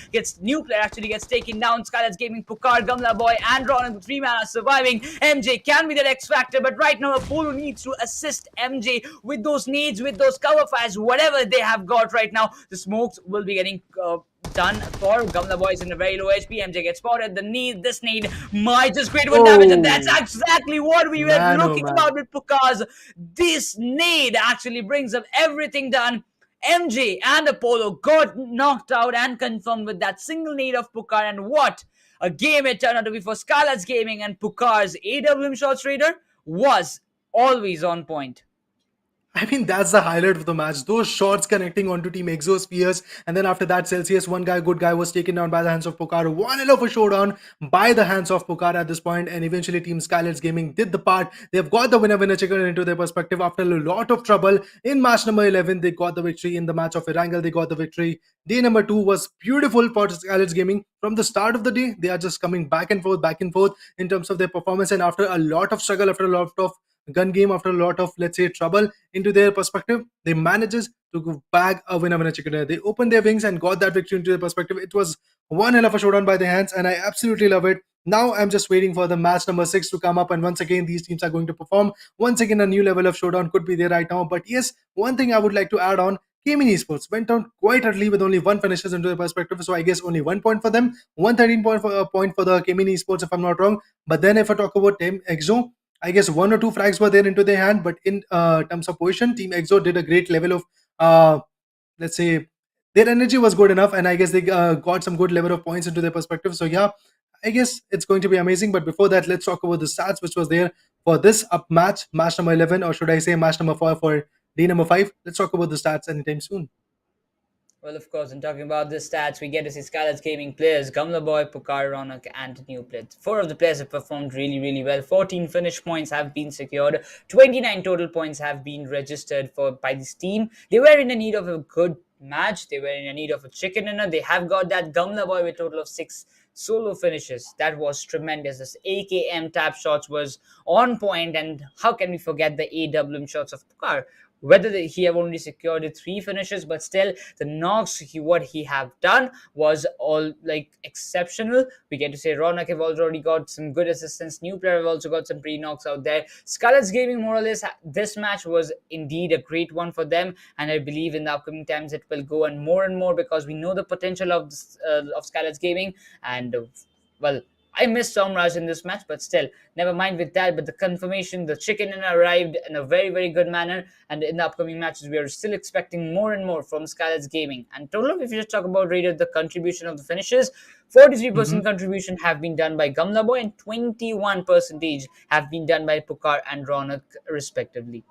New player actually gets taken down. Scarlet's Gaming, Pukar, Gamla Boy, and Ron, and the 3 man are surviving. MJ can be the X factor, but right now, Apollo needs to assist MJ with those nades, with those cover fires, whatever they have got right now. The smokes will be getting done for Gamla Boys in a very low HP. MJ gets spotted. This need might just create one damage, and that's exactly what we were Man, oh looking man. about with Pukas. This nade actually brings up everything done. MJ and Apollo got knocked out and confirmed with that single nade of Pukar, and what a game it turned out to be for Scarlet's Gaming. And Pukar's AWM shots raider was always on point. I mean, that's the highlight of the match. Those shots connecting onto Team Exospheres, and then after that, Celsius, good guy, was taken down by the hands of Pokar. One hell of a showdown by the hands of Pokar at this point, and eventually Team Skylights Gaming did the part. They've got the winner chicken into their perspective after a lot of trouble. In match number 11, they got the victory. In the match of Erangel, they got the victory. Day number 2 was beautiful for Skylights Gaming. From the start of the day, they are just coming back and forth in terms of their performance, and after a lot of struggle, after a lot of gun game, after a lot of, let's say, trouble into their perspective, they manages to bag a winner chicken dinner. They opened their wings and got that victory into their perspective. It was one hell of a showdown by their hands, and I absolutely love it. Now I'm just waiting for the match number 6 to come up, and once again these teams are going to perform. Once again, a new level of showdown could be there right now. But yes, one thing I would like to add on, Gaming Esports went down quite early with only 1 finishes into their perspective, so I guess only 1 point for them, 113 point for the Gaming Esports if I'm not wrong. But then if I talk about Team Exo, I guess 1 or 2 frags were there into their hand, but in terms of position, Team Exo did a great level of, let's say, their energy was good enough, and I guess they got some good level of points into their perspective. So yeah, I guess it's going to be amazing. But before that, let's talk about the stats which was there for this match number 11, or should I say match number 4 for day number 5. Let's talk about the stats anytime soon. Well, of course, in talking about the stats, we get to see Scarlet's Gaming players, Gamla Boy, Pukar, Ronak, and New Blitz. 4 of the players have performed really, really well. 14 finish points have been secured. 29 total points have been registered by this team. They were in the need of a good match. They were in the need of a chicken dinner. They have got that Gamla Boy with a total of 6 solo finishes. That was tremendous. This AKM tap shots was on point, and how can we forget the AWM shots of Pukar? Whether he have only secured 3 finishes, but still the knocks, what he have done was all like exceptional. We get to say Ronak have already got some good assistance. New player have also got some pre-knocks out there. Scarlet's Gaming, more or less, this match was indeed a great one for them, and I believe in the upcoming times it will go on more and more, because we know the potential of Scarlet's Gaming. And well, I missed Somraj in this match, but still, never mind with that. But the confirmation, the chicken dinner arrived in a very, very good manner. And in the upcoming matches, we are still expecting more and more from Scarlet's Gaming. And total, if you just talk about rated, the contribution of the finishes, 43% contribution have been done by Gamla Boy, and 21% have been done by Pukar and Ronak, respectively.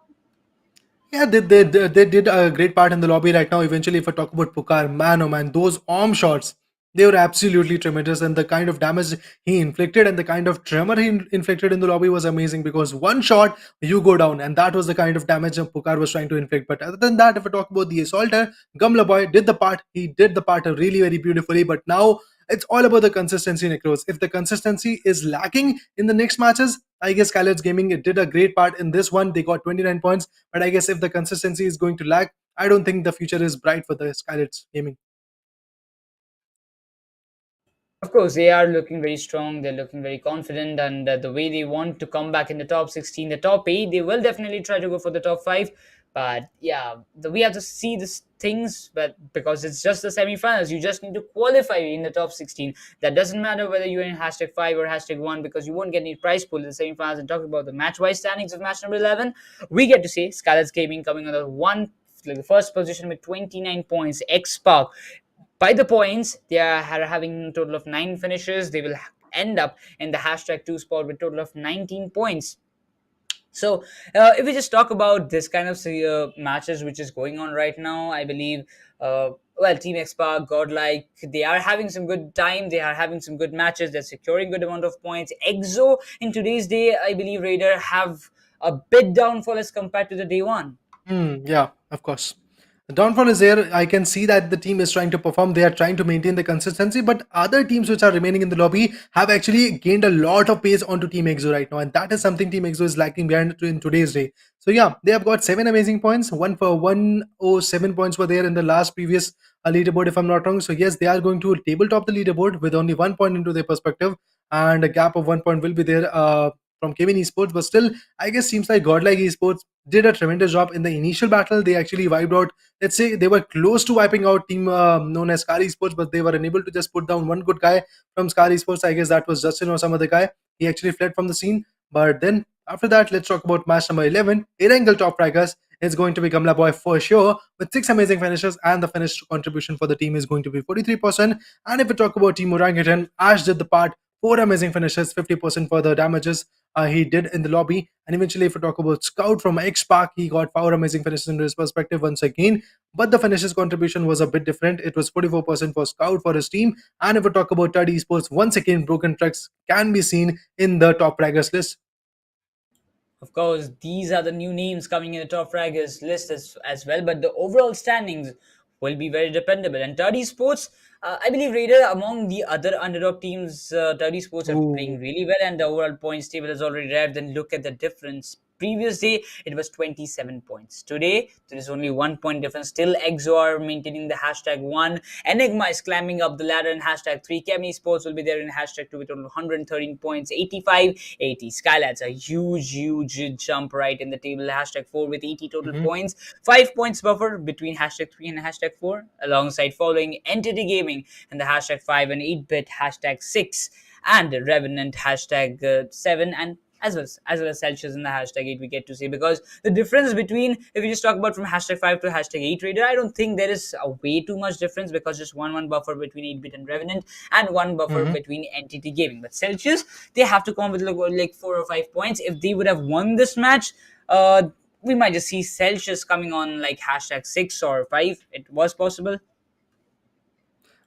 Yeah, they did a great part in the lobby right now. Eventually, if I talk about Pukar, man, oh man, those arm shots, they were absolutely tremendous, and the kind of damage he inflicted and the kind of tremor he inflicted in the lobby was amazing, because one shot, you go down, and that was the kind of damage Pukar was trying to inflict. But other than that, if I talk about the assaulter, Gamla Boy did the part. He did the part really, very beautifully, but now it's all about the consistency, Necros. If the consistency is lacking in the next matches, I guess Skylights Gaming did a great part in this one. They got 29 points, but I guess if the consistency is going to lag, I don't think the future is bright for the Skylights Gaming. Of course, they are looking very strong. They're looking very confident, and the way they want to come back in the top 16, the top 8, they will definitely try to go for the top 5. But yeah, we have to see these things, but because it's just the semifinals, you just need to qualify in the top 16. That doesn't matter whether you're in #5 or #1, because you won't get any prize pool in the semifinals. And talking about the match-wise standings of match number 11, we get to see Scarlet's Gaming coming on the first position with 29 points. X-Spark. By the points, they are having a total of 9 finishes. They will end up in the #2 spot with a total of 19 points. So, if we just talk about this kind of matches which is going on right now, I believe, Team X-Spark, GodL, they are having some good time. They are having some good matches. They're securing good amount of points. Exo, in today's day, I believe Raider have a bit downfall as compared to the day one. Yeah, of course. The downfall is there. I can see that the team is trying to perform. They are trying to maintain the consistency, but other teams which are remaining in the lobby have actually gained a lot of pace onto Team Exo right now, and that is something Team Exo is lacking behind in today's day. So yeah, they have got 7 amazing points. 107 points were there in the last previous leaderboard, if I'm not wrong. So yes, they are going to tabletop the leaderboard with only 1 point into their perspective, and a gap of 1 point will be there from Kevin Esports, but still, I guess seems like GodL Esports did a tremendous job in the initial battle. They actually wiped out, let's say, they were close to wiping out team known as Scar Esports, but they were unable to just put down one good guy from Scar Esports. I guess that was Justin or some other guy. He actually fled from the scene. But then after that, let's talk about match number 11. Erangel top fraggers is going to be Gamla Boy for sure with 6 amazing finishes, and the finished contribution for the team is going to be 43%. And if we talk about Team Orangutan, Ash did the part, 4 amazing finishes, 50% for the damages he did in the lobby. And eventually, if we talk about Scout from X-Park, he got 4 amazing finishes in his perspective once again. But the finishes contribution was a bit different. It was 44% for Scout for his team. And if we talk about Third Esports, once again, broken tracks can be seen in the top fraggers list. Of course, these are the new names coming in the top fraggers list as well, but the overall standings will be very dependable. And Third Esports, I believe, Raider, among the other underdog teams, Third Esports are playing really well, and the overall points table has already arrived. And look at the difference. Previous day, it was 27 points. Today, there is only 1 point difference. Still, EXO are maintaining the hashtag 1. Enigma is climbing up the ladder in hashtag 3. Kemi Sports will be there in hashtag 2 with total 113 points, 85, 80. Skylad's a huge jump right in the table. Hashtag 4 with 80 total points. 5 points buffer between hashtag 3 and hashtag 4. Alongside following Entity Gaming and the hashtag 5 and 8-bit hashtag 6. And Revenant hashtag 7 and as well as Celsius in the hashtag 8 we get to see, because the difference between, if we just talk about from hashtag 5 to hashtag 8 Raider, I don't think there is a way too much difference, because just one buffer between 8-bit and Revenant and one buffer between Entity Gaming. But Celsius, they have to come with like 4 or 5 points. If they would have won this match, we might just see Celsius coming on like hashtag 6 or 5. It was possible.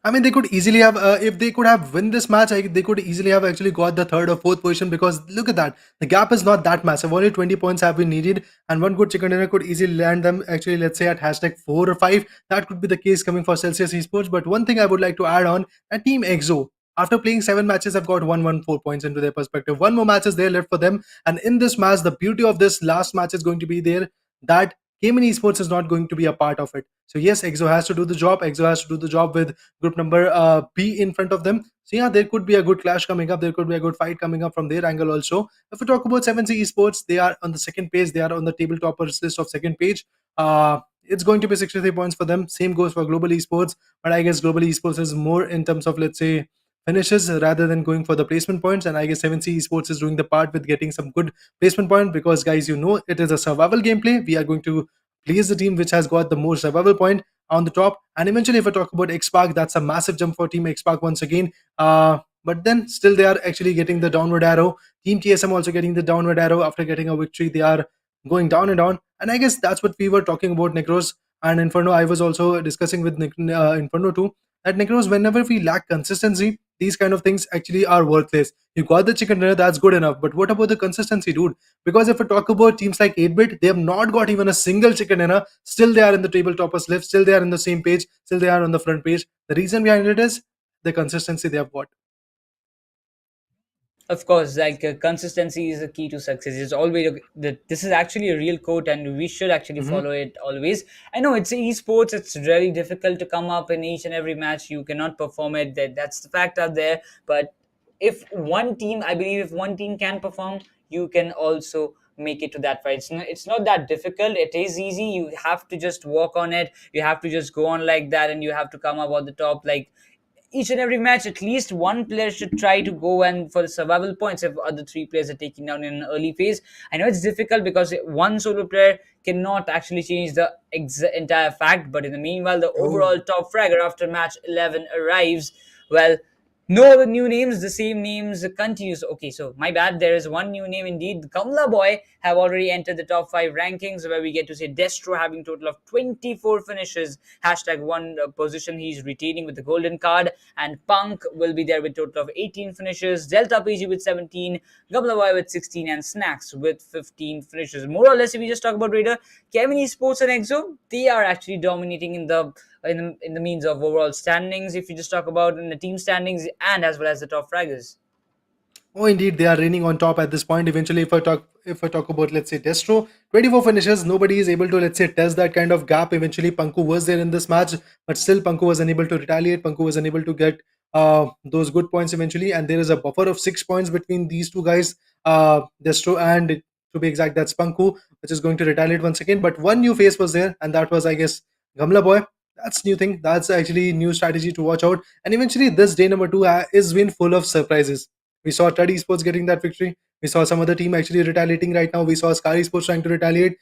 I mean, they could easily have, if they could have win this match, they could easily have actually got the 3rd or 4th position, because look at that. The gap is not that massive. Only 20 points have been needed, and one good chicken dinner could easily land them actually, let's say, at hashtag 4 or 5. That could be the case coming for Celsius Esports. But one thing I would like to add on, that Team EXO, after playing 7 matches, have got 114 points into their perspective. One more match is there left for them. And in this match, the beauty of this last match is going to be there that Cayman Esports is not going to be a part of it. So yes, EXO has to do the job. EXO has to do the job with group number B in front of them. So yeah, there could be a good clash coming up. There could be a good fight coming up from their angle also. If we talk about 7C Esports, they are on the second page. They are on the table toppers list of second page. It's going to be 63 points for them. Same goes for Global Esports. But I guess Global Esports is more in terms of, let's say, finishes rather than going for the placement points. And I guess 7C Esports is doing the part with getting some good placement point, because guys, you know, it is a survival gameplay. We are going to place the team which has got the more survival point on the top. And eventually, if I talk about X-Park, that's a massive jump for Team X-Park once again. But then still they are actually getting the downward arrow. Team TSM also getting the downward arrow after getting a victory. They are going down and down. And I guess that's what we were talking about Necros and Inferno. I was also discussing with Inferno too, that Necros, whenever we lack consistency, these kind of things actually are worthless. You got the chicken dinner, that's good enough. But what about the consistency, dude? Because if we talk about teams like 8-bit, they have not got even a single chicken dinner. Still they are in the table toppers list. Still they are in the same page. Still they are on the front page. The reason behind it is the consistency they have got. Of course, like consistency is the key to success. It's always this is actually a real quote, and we should actually follow it always. I know it's esports; it's really difficult to come up in each and every match. You cannot perform it. That's the fact out there. But if one team, I believe, if one team can perform, you can also make it to that fight. It's not that difficult. It is easy. You have to just work on it. You have to just go on like that, and you have to come up on the top. Like each and every match, at least one player should try to go and for the survival points if other 3 players are taking down in an early phase. I know it's difficult because one solo player cannot actually change the entire fact, but in the meanwhile, the overall top fragger after match 11 arrives. Well, no other new names, the same names continues. Okay, so my bad, there is one new name indeed. The Kamla Boy have already entered the top 5 rankings, where we get to see Destro having total of 24 finishes, hashtag 1 position he's retaining with the golden card, and Punk will be there with total of 18 finishes, Delta PG with 17, Kamla Boy with 16, and Snax with 15 finishes. More or less, if we just talk about Raider, Kevin Esports and EXO, they are actually dominating in the means of overall standings, if you just talk about in the team standings and as well as the top fraggers. Oh, indeed, they are reigning on top at this point. Eventually, if I talk about, let's say, Destro, 24 finishes, nobody is able to, let's say, test that kind of gap. Eventually, Panku was there in this match, but still Panku was unable to retaliate. Panku was unable to get those good points eventually, and there is a buffer of 6 points between these two guys. Destro and, to be exact, that's Panku, which is going to retaliate once again. But one new face was there, and that was, I guess, Gamla Boy. That's new thing. That's actually new strategy to watch out. And eventually, this day number 2 is been full of surprises. We saw Tud Esports getting that victory. We saw some other team actually retaliating right now. We saw Sky Esports trying to retaliate.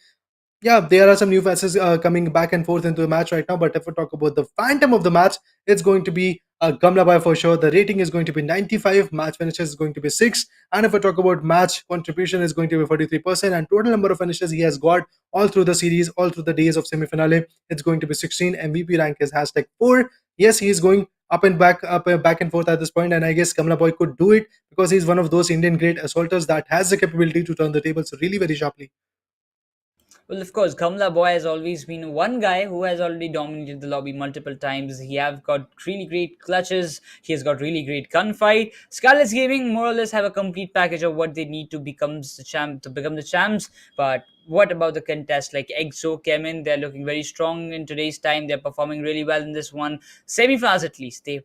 Yeah, there are some new faces coming back and forth into the match right now. But if we talk about the phantom of the match, it's going to be Gamla Boy for sure. The rating is going to be 95. Match finishes is going to be 6. And if we talk about match contribution, is going to be 43%. And total number of finishes he has got all through the series, all through the days of semi-finale, it's going to be 16. MVP rank is hashtag 4. Yes, he is going up and back, back and forth at this point. And I guess Gamla Boy could do it because he's one of those Indian great assaulters that has the capability to turn the tables really very sharply. Well, of course, Kamla Boy has always been one guy who has already dominated the lobby multiple times. He have got really great clutches. He has got really great gunfight. Scarlet's Gaming more or less have a complete package of what they need to become the champs. But what about the contest? Like EXO came in, they're looking very strong in today's time. They're performing really well in this one. Semi-finals at least. They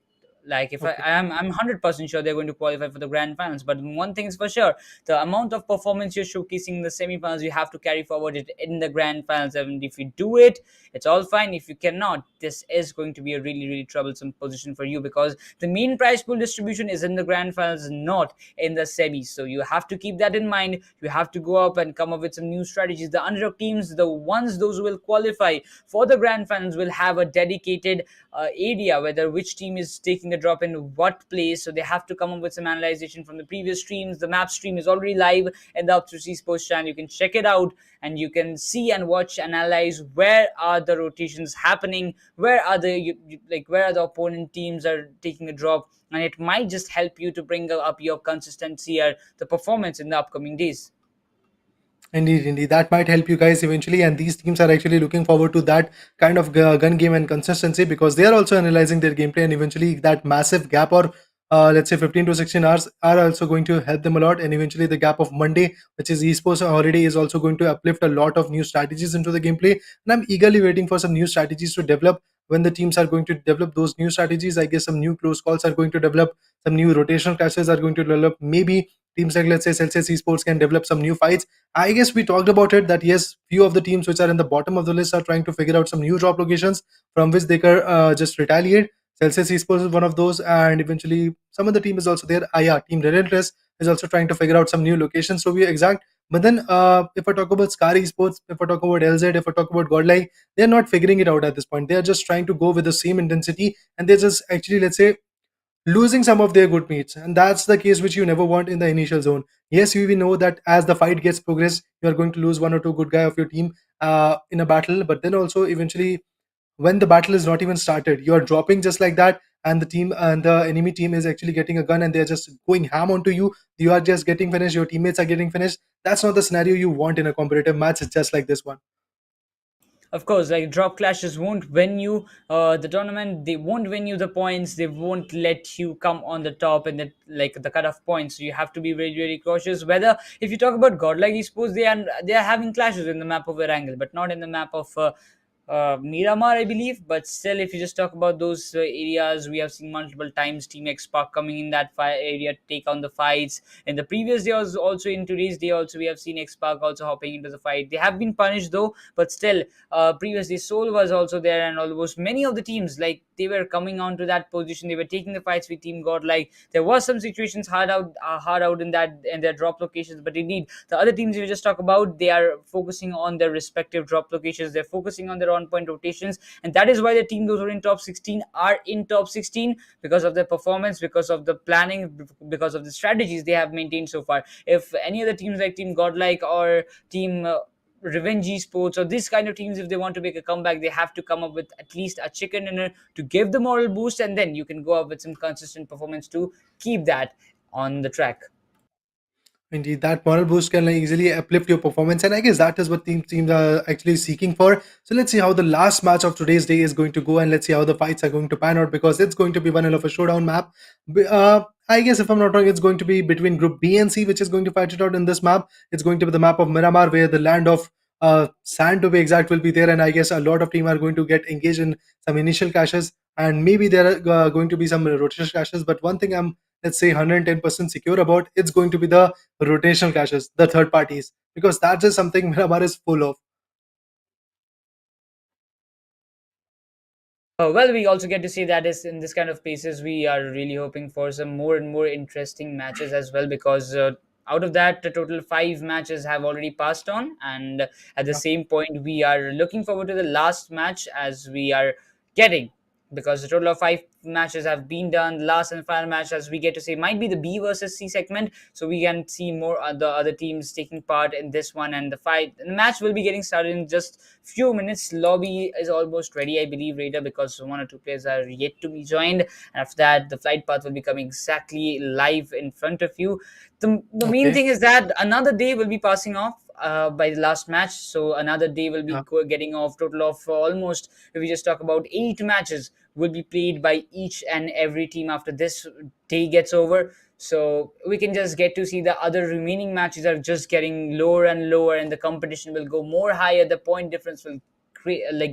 like if I'm 100% sure they're going to qualify for the grand finals. But one thing is for sure, the amount of performance you're showcasing in the semi-finals, you have to carry forward it in the grand finals. And if you do it, it's all fine. If you cannot, this is going to be a really, really troublesome position for you, because the main prize pool distribution is in the grand finals, not in the semis. So you have to keep that in mind. You have to go up and come up with some new strategies. The underdog teams, those who will qualify for the grand finals, will have a dedicated area, whether which team is taking the drop in what place. So they have to come up with some analyzation from the previous streams. The map stream is already live in the Upthrust Esports channel. You can check it out and you can see and watch, analyze where are the rotations happening, where are the opponent teams are taking a drop, and it might just help you to bring up your consistency or the performance in the upcoming days. Indeed. That might help you guys eventually. And these teams are actually looking forward to that kind of gun game and consistency, because they are also analyzing their gameplay. And eventually, that massive gap, or let's say 15 to 16 hours, are also going to help them a lot. And eventually, the gap of Monday, which is Esports holiday, is also going to uplift a lot of new strategies into the gameplay. And I'm eagerly waiting for some new strategies to develop. When the teams are going to develop those new strategies, I guess some new close calls are going to develop, some new rotational clashes are going to develop. Maybe teams like, let's say, Celsius Esports can develop some new fights. I guess we talked about it, that yes, few of the teams which are in the bottom of the list are trying to figure out some new drop locations from which they can just retaliate. Celsius Esports is one of those, and eventually some of the team is also there. Yeah, Team Relentless is also trying to figure out some new locations. So we exact. But then if I talk about Scar Esports, if I talk about LZ, if I talk about GodL, they're not figuring it out at this point. They're just trying to go with the same intensity, and they're just actually, let's say, losing some of their good meats, and that's the case which you never want in the initial zone. Yes, we know that as the fight gets progressed, you are going to lose one or two good guy of your team in a battle, but then also eventually, when the battle is not even started, you are dropping just like that, and the enemy team is actually getting a gun and they're just going ham onto you. You are just getting finished, your teammates are getting finished. That's not the scenario you want in a competitive match. It's just like this one. Of course, like drop clashes won't win you the tournament. They won't win you the points. They won't let you come on the top in the cutoff points. So you have to be very, very cautious. Whether if you talk about godlike esports, they are having clashes in the map of Erangel, but not in the map of Miramar, I believe. But still, if you just talk about those areas, we have seen multiple times Team X Spark coming in that area to take on the fights. In the previous day, also in today's day, also we have seen X Spark also hopping into the fight. They have been punished though, but still, previously SouL was also there, and almost many of the teams, like, they were coming on to that position. They were taking the fights with Team God. Like, there was some situations hard out in their drop locations, but indeed the other teams you just talk about, they are focusing on their respective drop locations. They're focusing on their on-point rotations, and that is why the team those who are in top 16 are in top 16, because of their performance, because of the planning, because of the strategies they have maintained so far. If any other teams like Team Godlike or Team Revenge Esports or this kind of teams, if they want to make a comeback, they have to come up with at least a chicken dinner to give the moral boost, and then you can go up with some consistent performance to keep that on the track. Indeed, that moral boost can easily uplift your performance, and I guess that is what teams are actually seeking for. So let's see how the last match of today's day is going to go, and let's see how the fights are going to pan out, because it's going to be one hell of a showdown map. I guess if I'm not wrong, it's going to be between Group B and C, which is going to fight it out in this map. It's going to be the map of Miramar, where the land of sand, to be exact, will be there, and I guess a lot of team are going to get engaged in some initial clashes. and maybe there are going to be some rotational clashes. But one thing I'm, let's say, 110% secure about, it's going to be the rotational clashes, the third parties, because that is something Miramar is full of. Well, we also get to see that is in this kind of places we are really hoping for some more and more interesting matches as well, because out of that the total 5 matches have already passed on, and at the Yeah. same point we are looking forward to the last match as we are getting, because the total of 5 matches have been done. The last and final match, as we get to say, might be the B versus C segment, so we can see more other teams taking part in this one, and the match will be getting started in just few minutes. Lobby is almost ready, I believe, Raider, because 1 or 2 players are yet to be joined, and after that the flight path will be coming exactly live in front of you. The main Okay. thing is that another day will be passing off by the last match, so another day will be Yeah. getting off. Total of almost, if we just talk about 8 matches will be played by each and every team after this day gets over. So we can just get to see the other remaining matches are just getting lower and lower, and the competition will go more higher. The point difference will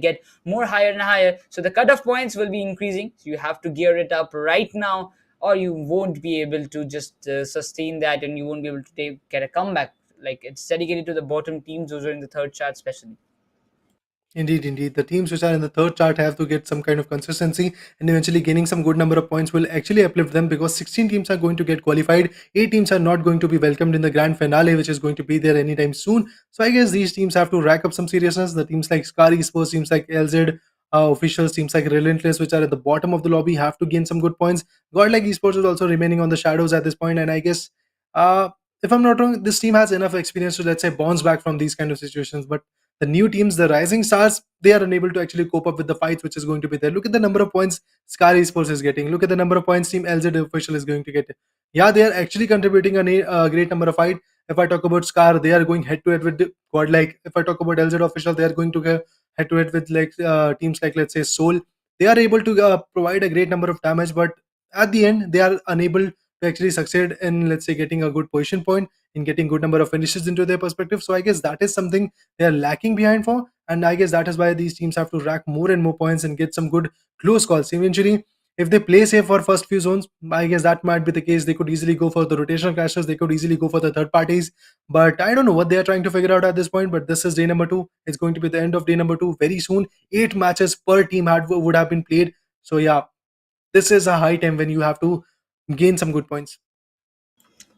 get more higher and higher, so the cutoff points will be increasing. So you have to gear it up right now, or you won't be able to just sustain that, and you won't be able to get a comeback. Like, it's dedicated to the bottom teams, those are in the third chart especially. Indeed, indeed. The teams which are in the third chart have to get some kind of consistency, and eventually gaining some good number of points will actually uplift them, because 16 teams are going to get qualified. 8 teams are not going to be welcomed in the grand finale, which is going to be there anytime soon. So I guess these teams have to rack up some seriousness. The teams like SouL Esports, teams like LZ, officials, teams like Relentless, which are at the bottom of the lobby, have to gain some good points. GodL Esports is also remaining on the shadows at this point, and I guess, uh, if I'm not wrong, this team has enough experience to, let's say, bounce back from these kind of situations. But the new teams, the rising stars, they are unable to actually cope up with the fights which is going to be there. Look at the number of points SouL Esports is getting. Look at the number of points Team LZ official is going to get. Yeah, they are actually contributing a great number of fight. If I talk about SCAR, they are going head to head with Godlike. If I talk about LZ official, they are going to go head to head with like teams like, let's say, SouL. They are able to provide a great number of damage, but at the end they are unable to actually succeed in, let's say, getting a good position point, in getting good number of finishes into their perspective. So I guess that is something they are lacking behind for, and I guess that is why these teams have to rack more and more points and get some good close calls. Eventually, if they play safe for first few zones, I guess that might be the case. They could easily go for the rotational clashes, they could easily go for the third parties, but I don't know what they are trying to figure out at this point. But this is day number 2. It's going to be the end of day number 2 very soon. 8 matches per team would have been played. So yeah, this is a high time when you have to gain some good points.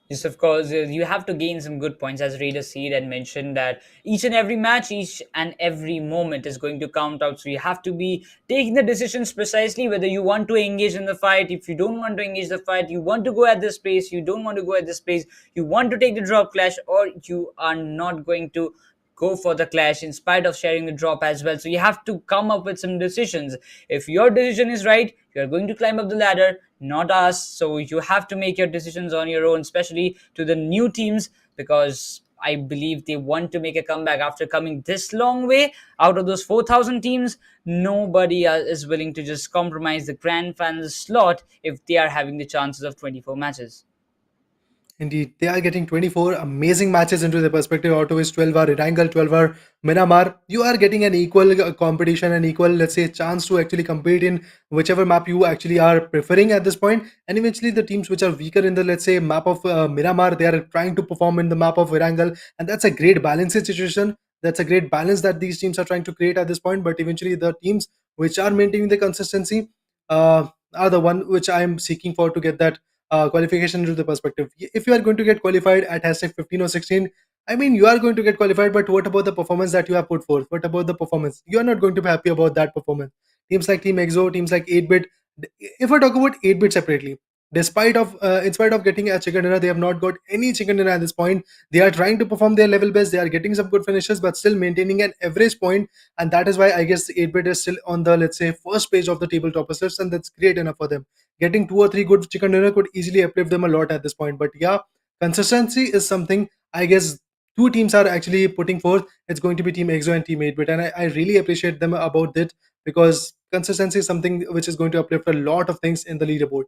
Yes, of course, you have to gain some good points. As Raider Seed had mentioned, that each and every match, each and every moment is going to count out. So you have to be taking the decisions precisely whether you want to engage in the fight. If you don't want to engage the fight, you want to go at this pace, you don't want to go at this pace, you want to take the drop clash, or you are not going to go for the clash in spite of sharing the drop as well. So you have to come up with some decisions. If your decision is right, you are going to climb up the ladder, not us. So you have to make your decisions on your own, especially to the new teams, because I believe they want to make a comeback after coming this long way. Out of those 4,000 teams, nobody is willing to just compromise the grand final slot if they are having the chances of 24 matches. Indeed, they are getting 24 amazing matches into their perspective, out of which 12 are Erangel, 12 are Miramar. You are getting an equal competition, an equal, let's say, chance to actually compete in whichever map you actually are preferring at this point. And eventually, the teams which are weaker in the, let's say, map of Miramar, they are trying to perform in the map of Erangel. And that's a great balanced situation. That's a great balance that these teams are trying to create at this point. But eventually, the teams which are maintaining the consistency are the one which I am seeking for to get that qualification into the perspective. If you are going to get qualified at hashtag 15 or 16, I mean, you are going to get qualified, but what about the performance that you have put forth? What about the performance? You are not going to be happy about that performance. Teams like Team EXO, teams like 8-bit. If I talk about 8-bit separately, despite of in spite of getting a chicken dinner, they have not got any chicken dinner at this point. They are trying to perform their level best. They are getting some good finishes, but still maintaining an average point, and that is why I guess 8-bit is still on the, let's say, first page of the tabletop list, and that's great enough for them. Getting 2 or 3 good chicken dinner could easily uplift them a lot at this point. But yeah, consistency is something I guess two teams are actually putting forth. It's going to be Team EXO and Team 8-bit, and I really appreciate them about that, because consistency is something which is going to uplift a lot of things in the leaderboard.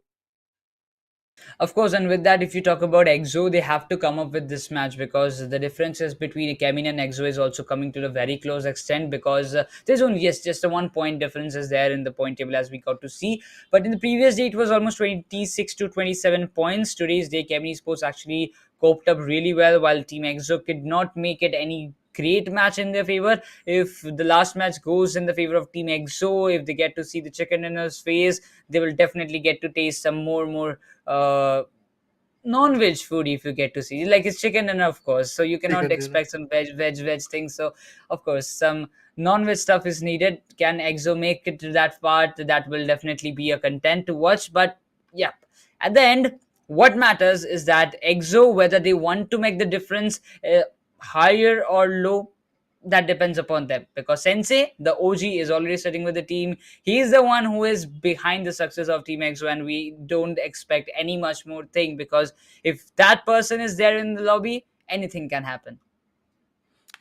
Of course, and with that, if you talk about EXO, they have to come up with this match because the differences between Kemin and EXO is also coming to a very close extent because there's only just a 1 point difference is there in the point table as we got to see. But in the previous day, it was almost 26 to 27 points. Today's day, Kemin Esports actually coped up really well while Team EXO could not make it any great match in their favor. If the last match goes in the favor of Team EXO, if they get to see the chicken dinner's face, they will definitely get to taste some more uh non-veg food if you get to see like it's chicken dinner, of course, so you cannot Chicken dinner. expect some veg things. So of course some non-veg stuff is needed. Can EXO make it to that part? That will definitely be a content to watch. But yeah, at the end, what matters is that EXO, whether they want to make the difference higher or low, that depends upon them, because Sensei, the OG, is already sitting with the team. He is the one who is behind the success of Team EXO, and we don't expect any much more thing, because if that person is there in the lobby, anything can happen.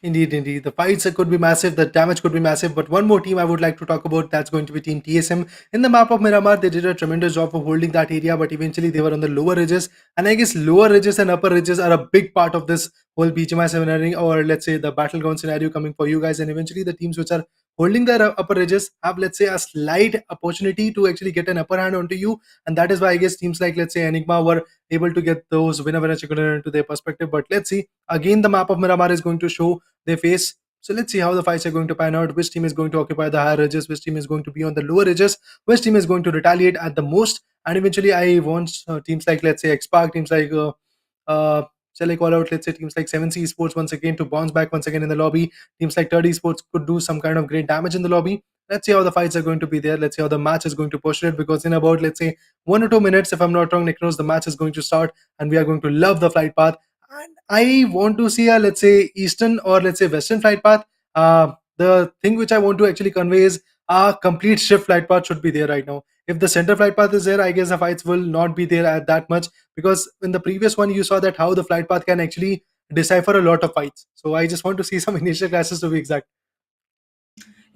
Indeed, indeed. The fights could be massive, the damage could be massive. But one more team I would like to talk about, that's going to be Team TSM. In the map of Miramar, they did a tremendous job of holding that area, but eventually they were on the lower ridges. And I guess lower ridges and upper ridges are a big part of this whole BGMI scenario, or let's say the battleground scenario coming for you guys. And eventually the teams which are holding their upper ridges have, let's say, a slight opportunity to actually get an upper hand onto you. And that is why I guess teams like, let's say, Enigma were able to get those winner chicken dinner into their perspective. But let's see. Again, the map of Miramar is going to show they face. So let's see how the fights are going to pan out. Which team is going to occupy the higher ridges? Which team is going to be on the lower ridges? Which team is going to retaliate at the most? And eventually, I want teams like, let's say, Xpark, teams like, shall I call out, let's say, teams like 7C Esports once again to bounce back once again in the lobby. Teams like 30 Esports could do some kind of great damage in the lobby. Let's see how the fights are going to be there. Let's see how the match is going to push it, because in about, let's say, 1 or 2 minutes, if I'm not wrong, Nikros, the match is going to start and we are going to love the flight path. And I want to see a, let's say, eastern or let's say western flight path. The thing which I want to actually convey is a complete shift flight path should be there right now. If the center flight path is there, I guess the fights will not be there at that much, because in the previous one you saw that how the flight path can actually decipher a lot of fights. So I just want to see some initial classes to be exact.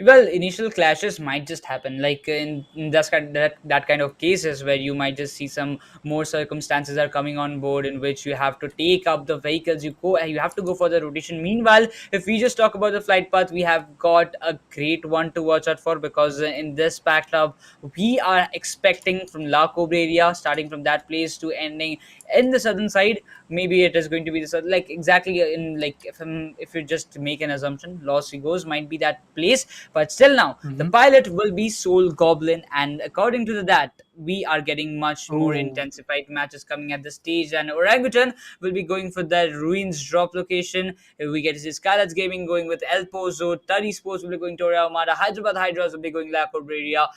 Well, initial clashes might just happen, like in that kind of cases where you might just see some more circumstances are coming on board in which you have to take up the vehicles. You have to go for the rotation. Meanwhile, if we just talk about the flight path, we have got a great one to watch out for, because in this pack club we are expecting from La Cobre area, starting from that place to ending in the southern side. Maybe it is going to be the like exactly in like if you just make an assumption, Los Rigos might be that place. But still now, the Mhm. pilot will be SouL Goblin, and according to that, we are getting much more Oh. intensified matches coming at the stage. And Orangutan will be going for the Ruins drop location. We get to see Skylights Gaming going with El Pozo, Tari Sports will be going to Armada, Hyderabad Hydras will be going La Corbreria,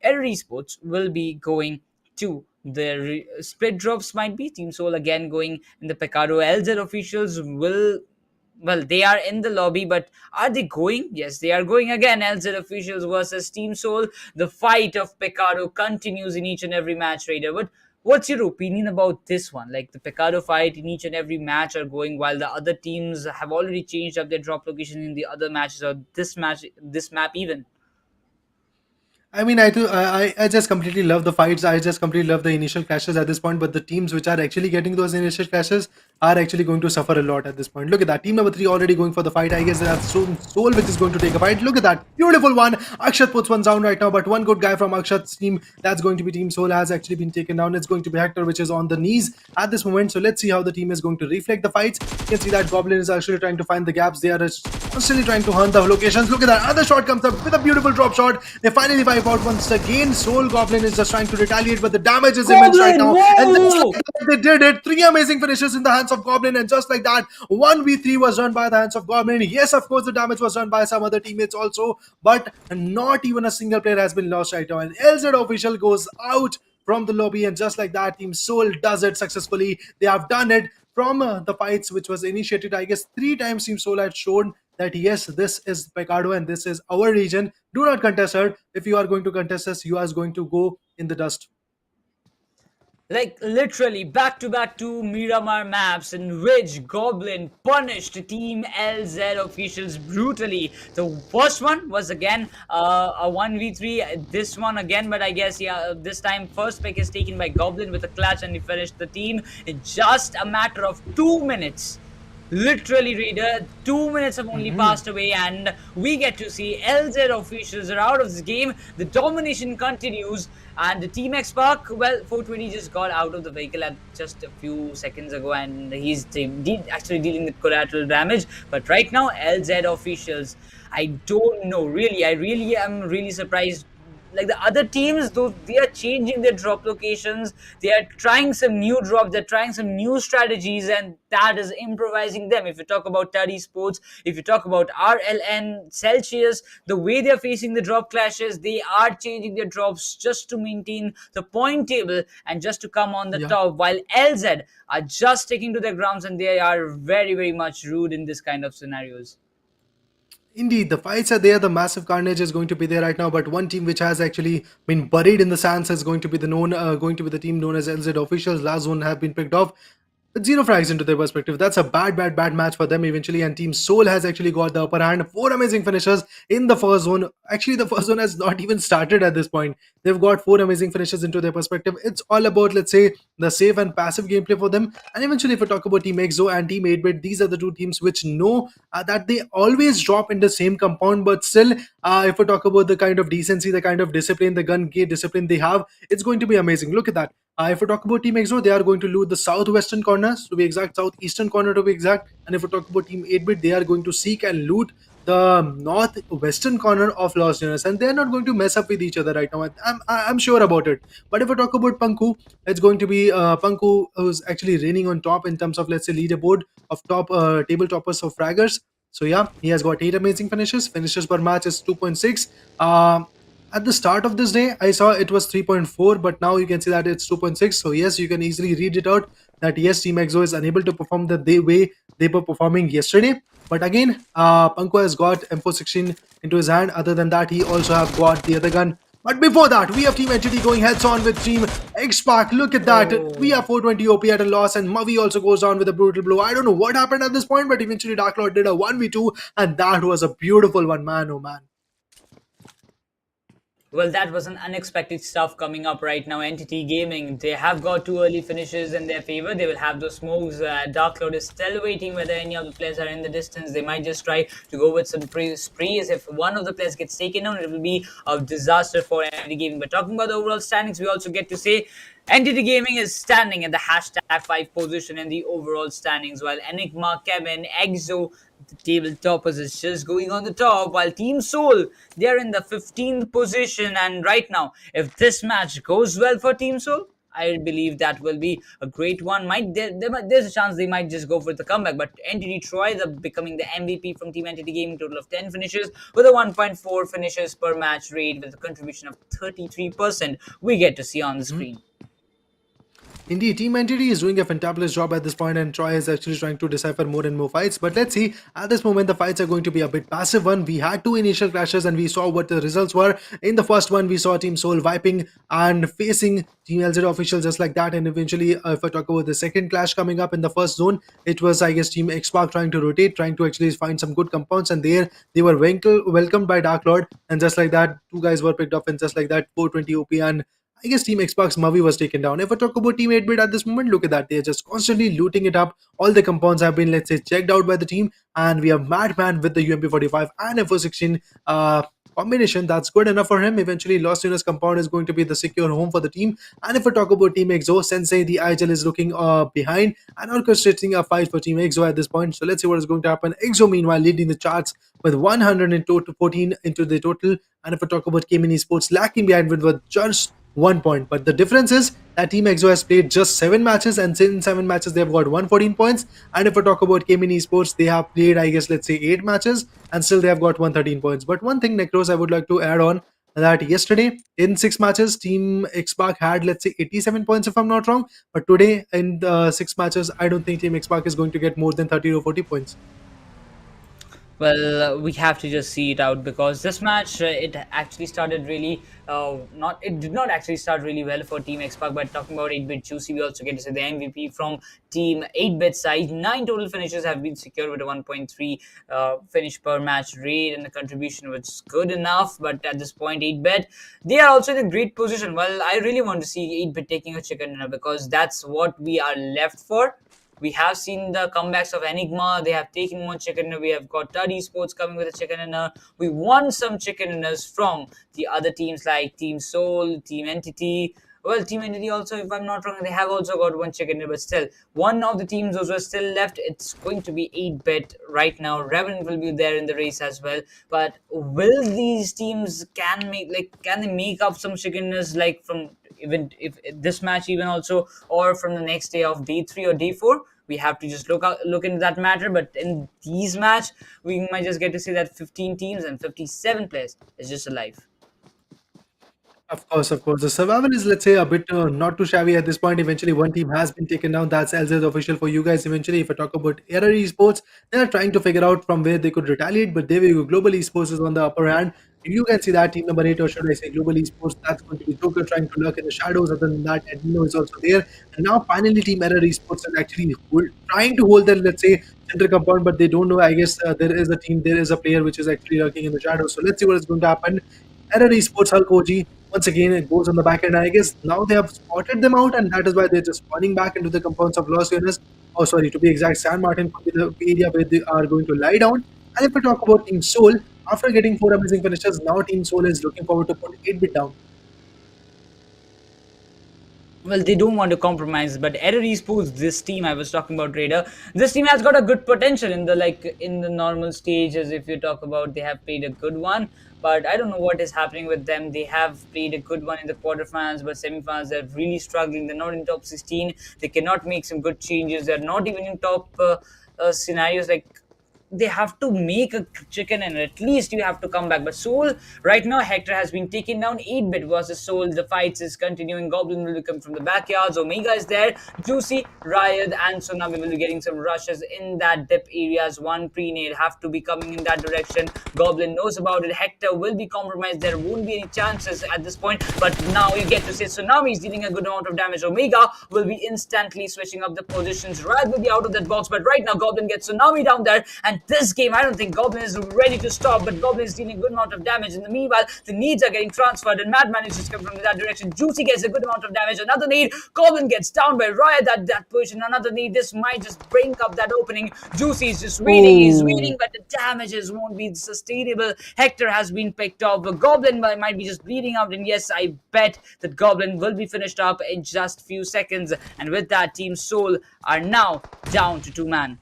Error Esports will be going to the split drops. Might be Team SouL again going in the Pecado. LZ officials will, well, they are in the lobby, but are they going? Yes, they are going again. LZ officials versus Team SouL. The fight of Pecado continues in each and every match, Raider. But what's your opinion about this one? Like the Pecado fight in each and every match are going, while the other teams have already changed up their drop location in the other matches, or this match, this map even. I mean, I just completely love the fights. I just completely love the initial clashes at this point. But the teams which are actually getting those initial clashes are actually going to suffer a lot at this point. Look at that. Team number 3 already going for the fight. I guess that's SouL which is going to take a fight. Look at that. Beautiful one. Akshat puts one down right now. But one good guy from Akshat's team, that's going to be Team SouL, has actually been taken down. It's going to be Hector, which is on the knees at this moment. So let's see how the team is going to reflect the fights. You can see that Goblin is actually trying to find the gaps. They are constantly trying to hunt the locations. Look at that. Other shot comes up with a beautiful drop shot. They finally wipe out once again. SouL Goblin is just trying to retaliate, but the damage is immense right now. And just like that, they did it. 3 amazing finishes in the hands of Goblin, and just like that, 1v3 was done by the hands of Goblin. Yes, of course, the damage was done by some other teammates also, but not even a single player has been lost right now. And LZ official goes out from the lobby, and just like that, Team SouL does it successfully. They have done it from the fights which was initiated, I guess, 3 times. Team SouL had shown that yes, this is Pecado and this is our region. Do not contest her. If you are going to contest us, you are going to go in the dust. Like literally back to back two Miramar maps in which Goblin punished Team LZ officials brutally. The first one was again a 1v3. This one again, but I guess yeah, this time first pick is taken by Goblin with a clutch and he finished the team in just a matter of 2 minutes. Literally, Raider, 2 minutes have only passed away, and we get to see LZ officials are out of this game. The domination continues, and the Team X Park, well, 420 just got out of the vehicle at just a few seconds ago, and he's actually dealing with collateral damage. But right now, LZ officials, I don't know, really, I really am really surprised. Like the other teams, though, they are changing their drop locations, they are trying some new drops, they're trying some new strategies, and that is improvising them. If you talk about Taddy Sports, if you talk about RLN, Celsius, the way they're facing the drop clashes, they are changing their drops just to maintain the point table and just to come on the top, while LZ are just sticking to their grounds and they are very, very much rude in this kind of scenarios. Indeed, the fights are there. The massive carnage is going to be there right now. But one team which has actually been buried in the sands is going to be the team known as LZ Officials. Last zone have been picked off. With 0 frags into their perspective. That's a bad match for them eventually. And Team SouL has actually got the upper hand. 4 amazing finishers in the first zone. Actually, the first zone has not even started at this point. They've got 4 amazing finishes into their perspective. It's all about, let's say, the safe and passive gameplay for them. And eventually, if we talk about Team EXO and Team 8-Bit, these are the two teams which know that they always drop in the same compound. But still, if we talk about the kind of decency, the kind of discipline, the gun gate discipline they have, it's going to be amazing. Look at that. If we talk about Team EXO, they are going to loot the southwestern corners, to be exact, southeastern corner to be exact. And if we talk about Team 8-Bit, they are going to seek and loot the northwestern corner of Los Angeles, and they're not going to mess up with each other right now. I'm sure about it. But if we talk about Panku, it's going to be Panku who's actually reigning on top in terms of, let's say, leaderboard of top table toppers of fraggers. So yeah, he has got 8 amazing finishes. Finishes per match is 2.6. At the start of this day, I saw it was 3.4, but now you can see that it's 2.6. So yes, you can easily read it out that yes, Team EXO is unable to perform the way they were performing yesterday. But again, Panko has got M416 into his hand. Other than that, he also have got the other gun. But before that, we have Team Entity going heads on with Team X-Pac. Look at that. We have 420 OP at a loss, and Mavi also goes down with a brutal blow. I don't know what happened at this point, but eventually Dark Lord did a 1v2, and that was a beautiful one, man. Oh man. Well, that was an unexpected stuff coming up right now. Entity Gaming, they have got 2 early finishes in their favor. They will have those smokes. Dark Cloud is still waiting whether any of the players are in the distance. They might just try to go with some sprees. If one of the players gets taken down, it will be a disaster for Entity Gaming. But talking about the overall standings, we also get to say Entity Gaming is standing at the hashtag 5 position in the overall standings, while Enigma, Kevin, Exo, the table toppers is just going on the top, while Team SouL, they are in the 15th position. And right now, if this match goes well for Team SouL, I believe that will be a great one. There's a chance they might just go for the comeback. But Entity Troy, becoming the MVP from Team Entity Gaming, total of 10 finishes with a 1.4 finishes per match rate with a contribution of 33%. We get to see on the screen. Indeed, Team Entity is doing a fantabulous job at this point, and Troy is actually trying to decipher more and more fights. But let's see, at this moment, the fights are going to be a bit passive one. We had 2 initial clashes, and we saw what the results were. In the first one, we saw Team SouL wiping and facing Team LZ officials just like that. And eventually, if I talk about the second clash coming up in the first zone, it was, I guess, Team X-Pac trying to rotate, trying to actually find some good compounds. And there, they were welcomed by Dark Lord. And just like that, 2 guys were picked up, and just like that, 420 OP and I guess Team Xbox Mavi was taken down. If I talk about Team 8-Bit at this moment, look at that. They're just constantly looting it up. All the compounds have been, let's say, checked out by the team. And we have Madman with the UMP45 and F416 combination. That's good enough for him. Eventually, Lost Units compound is going to be the secure home for the team. And if I talk about Team EXO, Sensei, the IGL is looking behind and orchestrating a fight for Team EXO at this point. So let's see what is going to happen. EXO, meanwhile, leading the charts with 114 into the total. And if I talk about Cayman Esports, lacking behind with just 1 point. But the difference is that Team EXO has played just 7 matches, and in 7 matches they have got 114 points. And if I talk about Cayman Esports, they have played, I guess, let's say 8 matches, and still they have got 113 points. But one thing, Necros, I would like to add on that yesterday in 6 matches, Team X-Pac had, let's say, 87 points if I'm not wrong. But today in the 6 matches, I don't think Team X-Pac is going to get more than 30 or 40 points. Well, we have to just see it out because this match it actually started really not it did not actually start really well for Team Xpac. But talking about 8-bit Juicy, we also get to see the MVP from Team 8-bit side. 9 total finishes have been secured with a 1.3 finish per match rate, and the contribution was good enough. But at this point, 8-bit they are also in a great position. Well, I really want to see 8-bit taking a chicken dinner because that's what we are left for. We have seen the comebacks of Enigma. They have taken one chicken dinner. We have got Tud Esports coming with a chicken dinner. We won some chicken dinners from the other teams like Team SouL, Team Entity. Well, Team Entity also, if I'm not wrong, they have also got one chicken dinner, but still, one of the teams those were still left. It's going to be 8-bit right now. Revenant will be there in the race as well. But will these teams can they make up some chicken dinners like from even if this match even also or from the next day of day 3 or day 4? We have to just look into that matter. But in these match we might just get to see that 15 teams and 57 players is just alive. Of course, of course. The survival is, let's say, a bit not too shabby at this point. Eventually, one team has been taken down. That's LZ's official for you guys. Eventually, if I talk about Error Esports, they are trying to figure out from where they could retaliate. But there we go. Global Esports is on the upper hand. You can see that team number 8, or should I say Global Esports, that's going to be Joker trying to lurk in the shadows. Other than that, Admino is also there. And now, finally, Team Error Esports is actually trying to hold their, let's say, center compound, but they don't know. I guess there is a player which is actually lurking in the shadows. So let's see what is going to happen. Error Esports Hulk OG once again it goes on the back end. I guess now they have spotted them out, and that is why they're just spawning back into the compounds of Los Angeles. Oh, sorry, to be exact, San Martin could be the area where they are going to lie down. And if we talk about Team SouL, after getting 4 amazing finishes, now Team SouL is looking forward to put 8-bit down. Well, they don't want to compromise, but Error Esports, this team I was talking about, Raider, this team has got a good potential in the normal stages. If you talk about, they have played a good one, but I don't know what is happening with them. They have played a good one in the quarterfinals, but semifinals they're really struggling. They're not in top 16. They cannot make some good changes. They're not even in top scenarios like they have to make a chicken and at least you have to come back. But SouL, right now, Hector has been taken down. 8-bit versus SouL. The fights is continuing. Goblin will come from the backyards. Omega is there. Juicy, Riot, and so now we will be getting some rushes in that dip areas. One pre-nade have to be coming in that direction. Goblin knows about it. Hector will be compromised. There won't be any chances at this point. But now you get to see Tsunami is dealing a good amount of damage. Omega will be instantly switching up the positions. Riot will be out of that box. But right now, Goblin gets Tsunami down there. And this game, I don't think Goblin is ready to stop, but Goblin is dealing a good amount of damage. In the meanwhile, the needs are getting transferred, and Madman is just coming from that direction. Juicy gets a good amount of damage. Another need. Goblin gets down by Riot at that position. Another need. This might just break up that opening. Juicy is just waiting. He's waiting, but the damages won't be sustainable. Hector has been picked off. The Goblin might be just bleeding out, and yes, I bet that Goblin will be finished up in just few seconds. And with that, Team SouL are now down to 2-man.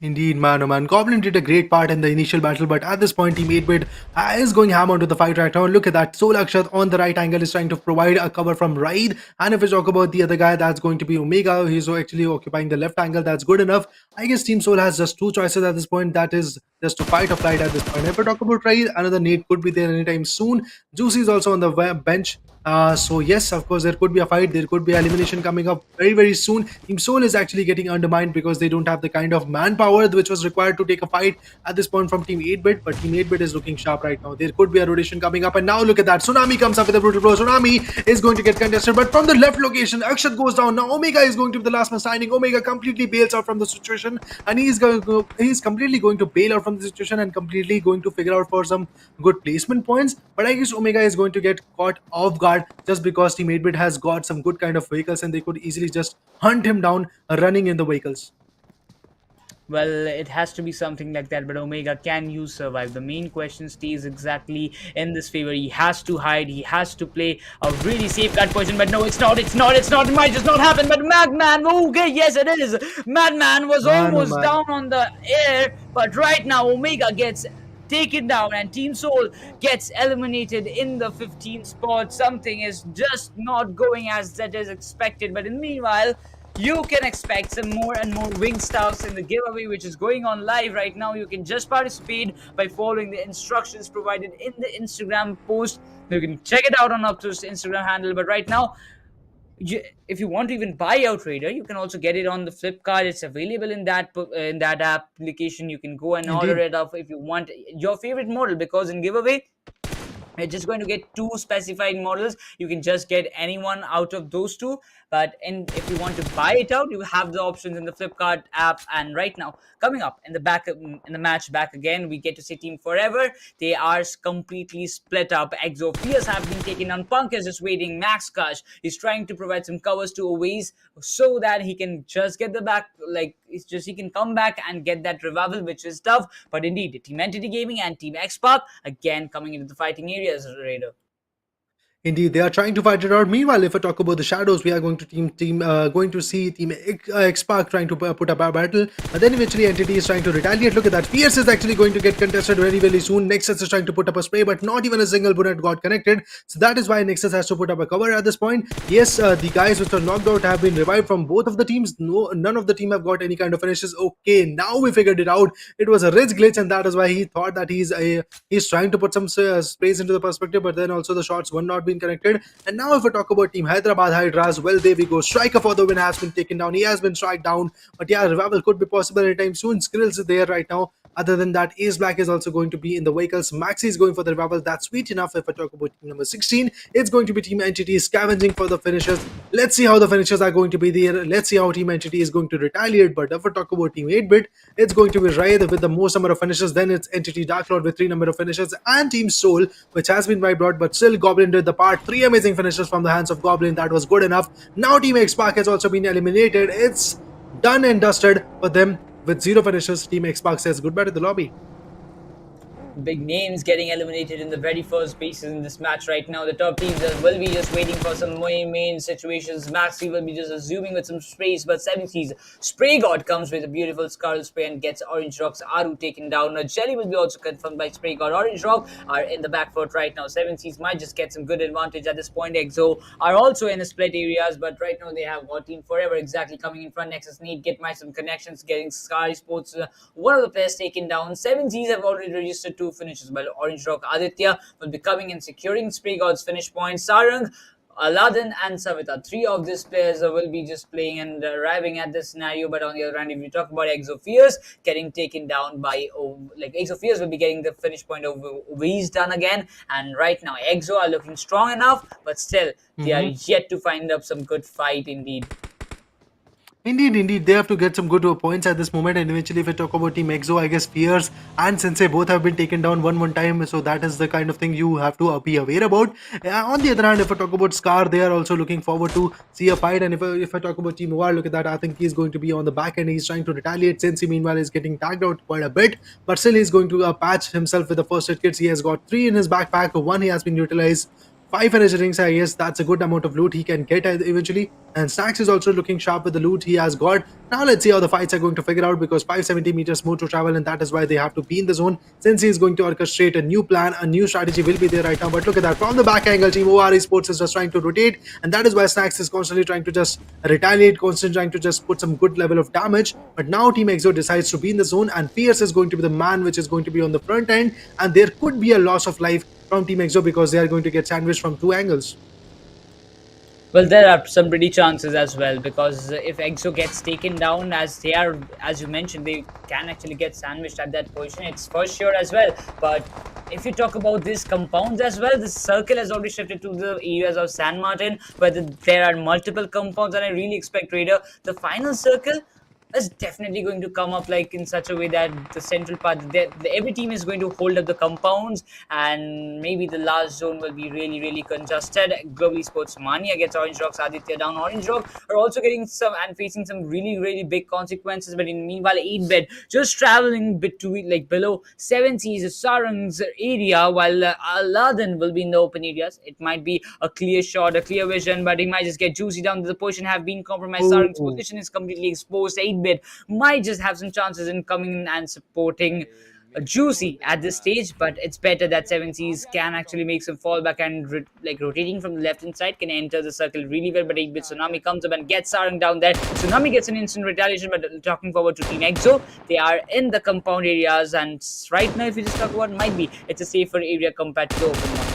Indeed, man, oh man. Goblin did a great part in the initial battle, but at this point, Team 8-bit is going ham onto the fight right now. Look at that. SouL Akshat on the right angle is trying to provide a cover from Raid. And if we talk about the other guy, that's going to be Omega. He's actually occupying the left angle. That's good enough. I guess Team SouL has just 2 choices at this point. That is just to fight or flight at this point. If we talk about Raid, another nade could be there anytime soon. Juicy is also on the bench. So yes, of course, there could be a fight. There could be elimination coming up very, very soon. Team SouL is actually getting undermined because they don't have the kind of manpower which was required to take a fight at this point from Team 8-bit. But Team 8-bit is looking sharp right now. There could be a rotation coming up. And now look at that. Tsunami comes up with a brutal blow. Tsunami is going to get contested. But from the left location, Akshat goes down. Now Omega is going to be the last man standing. Omega completely bails out from the situation. And he's completely going to bail out from the situation and completely going to figure out for some good placement points. But I guess Omega is going to get caught off guard just because Team 8-bit has got some good kind of vehicles and they could easily just hunt him down running in the vehicles. Well, it has to be something like that, but Omega, can you survive? The main question stays exactly in this favor. He has to hide, he has to play a really safe cut position, but no, it's not, it might just not happen, but Madman, okay, yes it is. Madman was almost down on the air, but right now Omega gets taken down and Team SouL gets eliminated in the 15th spot. Something is just not going as that is expected, but in the meanwhile, you can expect some more and more wing stuffs in the giveaway which is going on live right now. You can just participate by following the instructions provided in the Instagram post. You can check it out on Upthrust Instagram handle, but right now if you want to even buy out Raider, you can also get it on the Flipkart. It's available in that application. You can go and order Indeed. it up if you want your favorite model, because in giveaway you're just going to get two specified models. You can just get anyone out of those two. But if you want to buy it out, you have the options in the Flipkart app. And right now, coming up in the match back again, we get to see Team Forever. They are completely split up. Exophias have been taken on. Punk is just waiting. Max Kash is trying to provide some covers to Owaze so that he can just get the back, like it's just he can come back and get that revival, which is tough. But indeed, Team Entity Gaming and Team Xpark again coming into the fighting areas, Raider. Indeed, they are trying to fight it out. Meanwhile, if I talk about the shadows, we are going to see Team X-Spark trying to put up a battle, but then eventually Entity is trying to retaliate. Look at that. Fierce is actually going to get contested very soon. Nexus is trying to put up a spray, but not even a single bullet got connected. So that is why Nexus has to put up a cover at this point. Yes, the guys which are knocked out have been revived from both of the teams. No, none of the team have got any kind of finishes. Okay, now we figured it out. It was a Ridge glitch, and that is why he thought that he's trying to put some sprays into the perspective, but then also the shots were not been connected. And now if we talk about Team Hyderabad Hydras, well, there we go. Striker for the win has been taken down. He has been struck down, but yeah, revival could be possible anytime soon. Skrills is there right now. Other than that, Ace Black is also going to be in the vehicles. Maxi is going for the revival. That's sweet enough. If I talk about team number 16, it's going to be Team Entity scavenging for the finishers. Let's see how the finishers are going to be there. Let's see how Team Entity is going to retaliate. But if I talk about Team 8-bit, it's going to be Raid with the most number of finishers. Then it's Entity Dark Lord with 3 number of finishers, and Team SouL, which has been wiped out, but still Goblin did the part. 3 amazing finishes from the hands of Goblin. That was good enough. Now Team X-Spark has also been eliminated. It's done and dusted for them. With 0 finishes, Team Xbox says goodbye to the lobby. Big names getting eliminated in the very first bases in this match right now. The top teams will be just waiting for some main situations. Maxi will be just assuming with some sprays, but 70s Spray God comes with a beautiful Scarlet Spray and gets Orange Rock's Aru taken down. Jelly will be also confirmed by Spray God. Orange Rock are in the back foot right now. 70s might just get some good advantage at this point. Exo are also in the split areas, but right now they have got Team Forever exactly coming in front. Nexus need get my some connections, getting Sky Sports, one of the players taken down. 70s have already registered 2 finishes, while Orange Rock Aditya will be coming and securing Spray God's finish point. Sarang, Aladdin and Savita, 3 of these players will be just playing and arriving at this scenario. But on the other hand, if we talk about Exophias getting taken down by Exophias will be getting the finish point over Weez done again. And right now Exo are looking strong enough, but still they are yet to find up some good fight indeed. Indeed, they have to get some good points at this moment. And eventually, if I talk about Team Exo, I guess Fierce and Sensei both have been taken down one time. So that is the kind of thing you have to be aware about. On the other hand, if I talk about Scar, they are also looking forward to see a fight. And if I talk about Team War, look at that. I think he's going to be on the back end. He's trying to retaliate. Sensei, meanwhile, is getting tagged out quite a bit. But still, he's going to patch himself with the first aid kits. He has got 3 in his backpack. 1 he has been utilized. 5 energy rings, I guess that's a good amount of loot he can get eventually. And snax is also looking sharp with the loot he has got. Now let's see how the fights are going to figure out, because 570 meters more to travel, and that is why they have to be in the zone. Since he is going to orchestrate a new plan, a new strategy will be there right now. But look at that, from the back angle, Team OR Esports is just trying to rotate, and that is why snax is constantly trying to just retaliate, constantly trying to just put some good level of damage. But now Team Exo decides to be in the zone, and Fierce is going to be the man which is going to be on the front end, and there could be a loss of life from Team Exo because they are going to get sandwiched from 2 angles. Well, there are some pretty chances as well, because if Exo gets taken down, as you mentioned, they can actually get sandwiched at that position. It's for sure as well. But if you talk about these compounds as well, the circle has already shifted to the areas of San Martin, where there are multiple compounds, and I really expect Raider, the final circle is definitely going to come up like in such a way that the central part, every team is going to hold up the compounds, and maybe the last zone will be really congested. Global Esports Mania gets Orange Rock's Aditya down. Orange Rock are also getting some and facing some really big consequences. But in meanwhile, 8-bed just traveling between like below 70s Sarang's area, while Aladdin will be in the open areas. It might be a clear shot, a clear vision, but he might just get juicy down. The position have been compromised. Sarang's position is completely exposed. 8-bed might just have some chances in coming in and supporting Juicy at this stage, but it's better that 7Cs can actually make some fallback and rotating from the left hand side can enter the circle really well. But 8-bit Tsunami comes up and gets Sarang down there. Tsunami gets an instant retaliation, but talking forward to Team Exo, they are in the compound areas, and right now if you just talk about it's a safer area compared to the open one.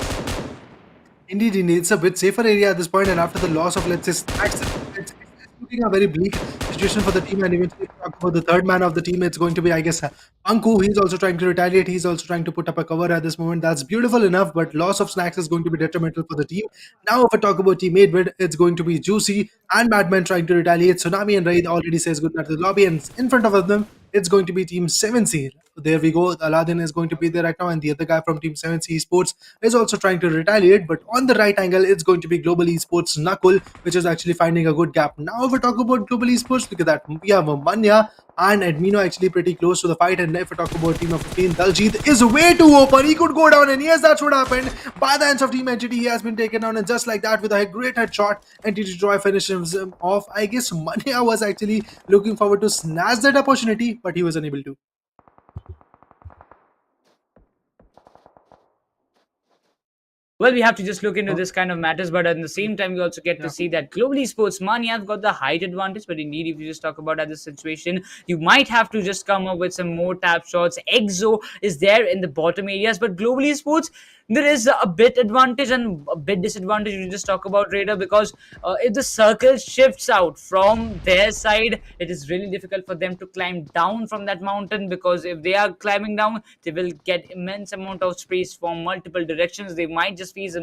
Indeed, indeed. It's a bit safer area at this point, and after the loss of, let's say, snax, it's looking a very bleak situation for the team. And eventually, if we talk about the third man of the team, it's going to be, I guess, Anku. He's also trying to retaliate. He's also trying to put up a cover at this moment. That's beautiful enough, but loss of snax is going to be detrimental for the team. Now, if I talk about team 8-bit, it's going to be Juicy and Batman trying to retaliate. Tsunami and Raid already says goodnight to the lobby, and in front of them, it's going to be team 7C. There we go. Aladdin is going to be there right now, and the other guy from team 7C Esports is also trying to retaliate. But on the right angle, it's going to be Global Esports Knuckle, which is actually finding a good gap. Now, if we talk about Global Esports, look at that. We have Manya and Admino actually pretty close to the fight. And if we talk about team of 15, Daljit is way too open. He could go down, and yes, that's what happened. By the hands of Team Entity, he has been taken down, and just like that, with a great headshot, Entity Troy finishes him off. I guess Manya was actually looking forward to snatch that opportunity, but he was unable to. Well, we have to just look into this kind of matters, but at the same time, we also get to see that Global Esports Mania have got the height advantage. But indeed, if you just talk about this situation, you might have to just come up with some more tap shots. Exo is there in the bottom areas, but Global Esports, there is a bit advantage and a bit disadvantage. You just talk about Raider, because if the circle shifts out from their side, it is really difficult for them to climb down from that mountain, because if they are climbing down, they will get immense amount of space from multiple directions. They might just face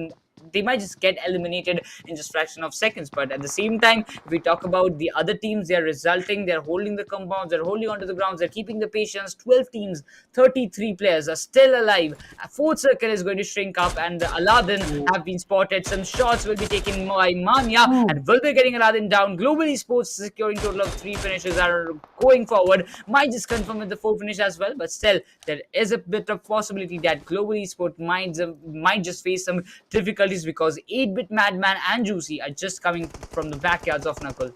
they might just get eliminated in just fraction of seconds. But at the same time, if we talk about the other teams, they are resulting, they're holding the compounds, they're holding onto the grounds, they're keeping the patience. 12 teams, 33 players are still alive. A fourth circle is going to shrink up, and Aladdin have been spotted. Some shots will be taken by Mania, and will be getting Aladdin down. Global Esports securing total of 3 finishes, are going forward. Might just confirm with the 4th finish as well, but still there is a bit of possibility that Global Esports might just face some difficulties, because 8-bit Madman and Juicy are just coming from the backyards of Knuckle.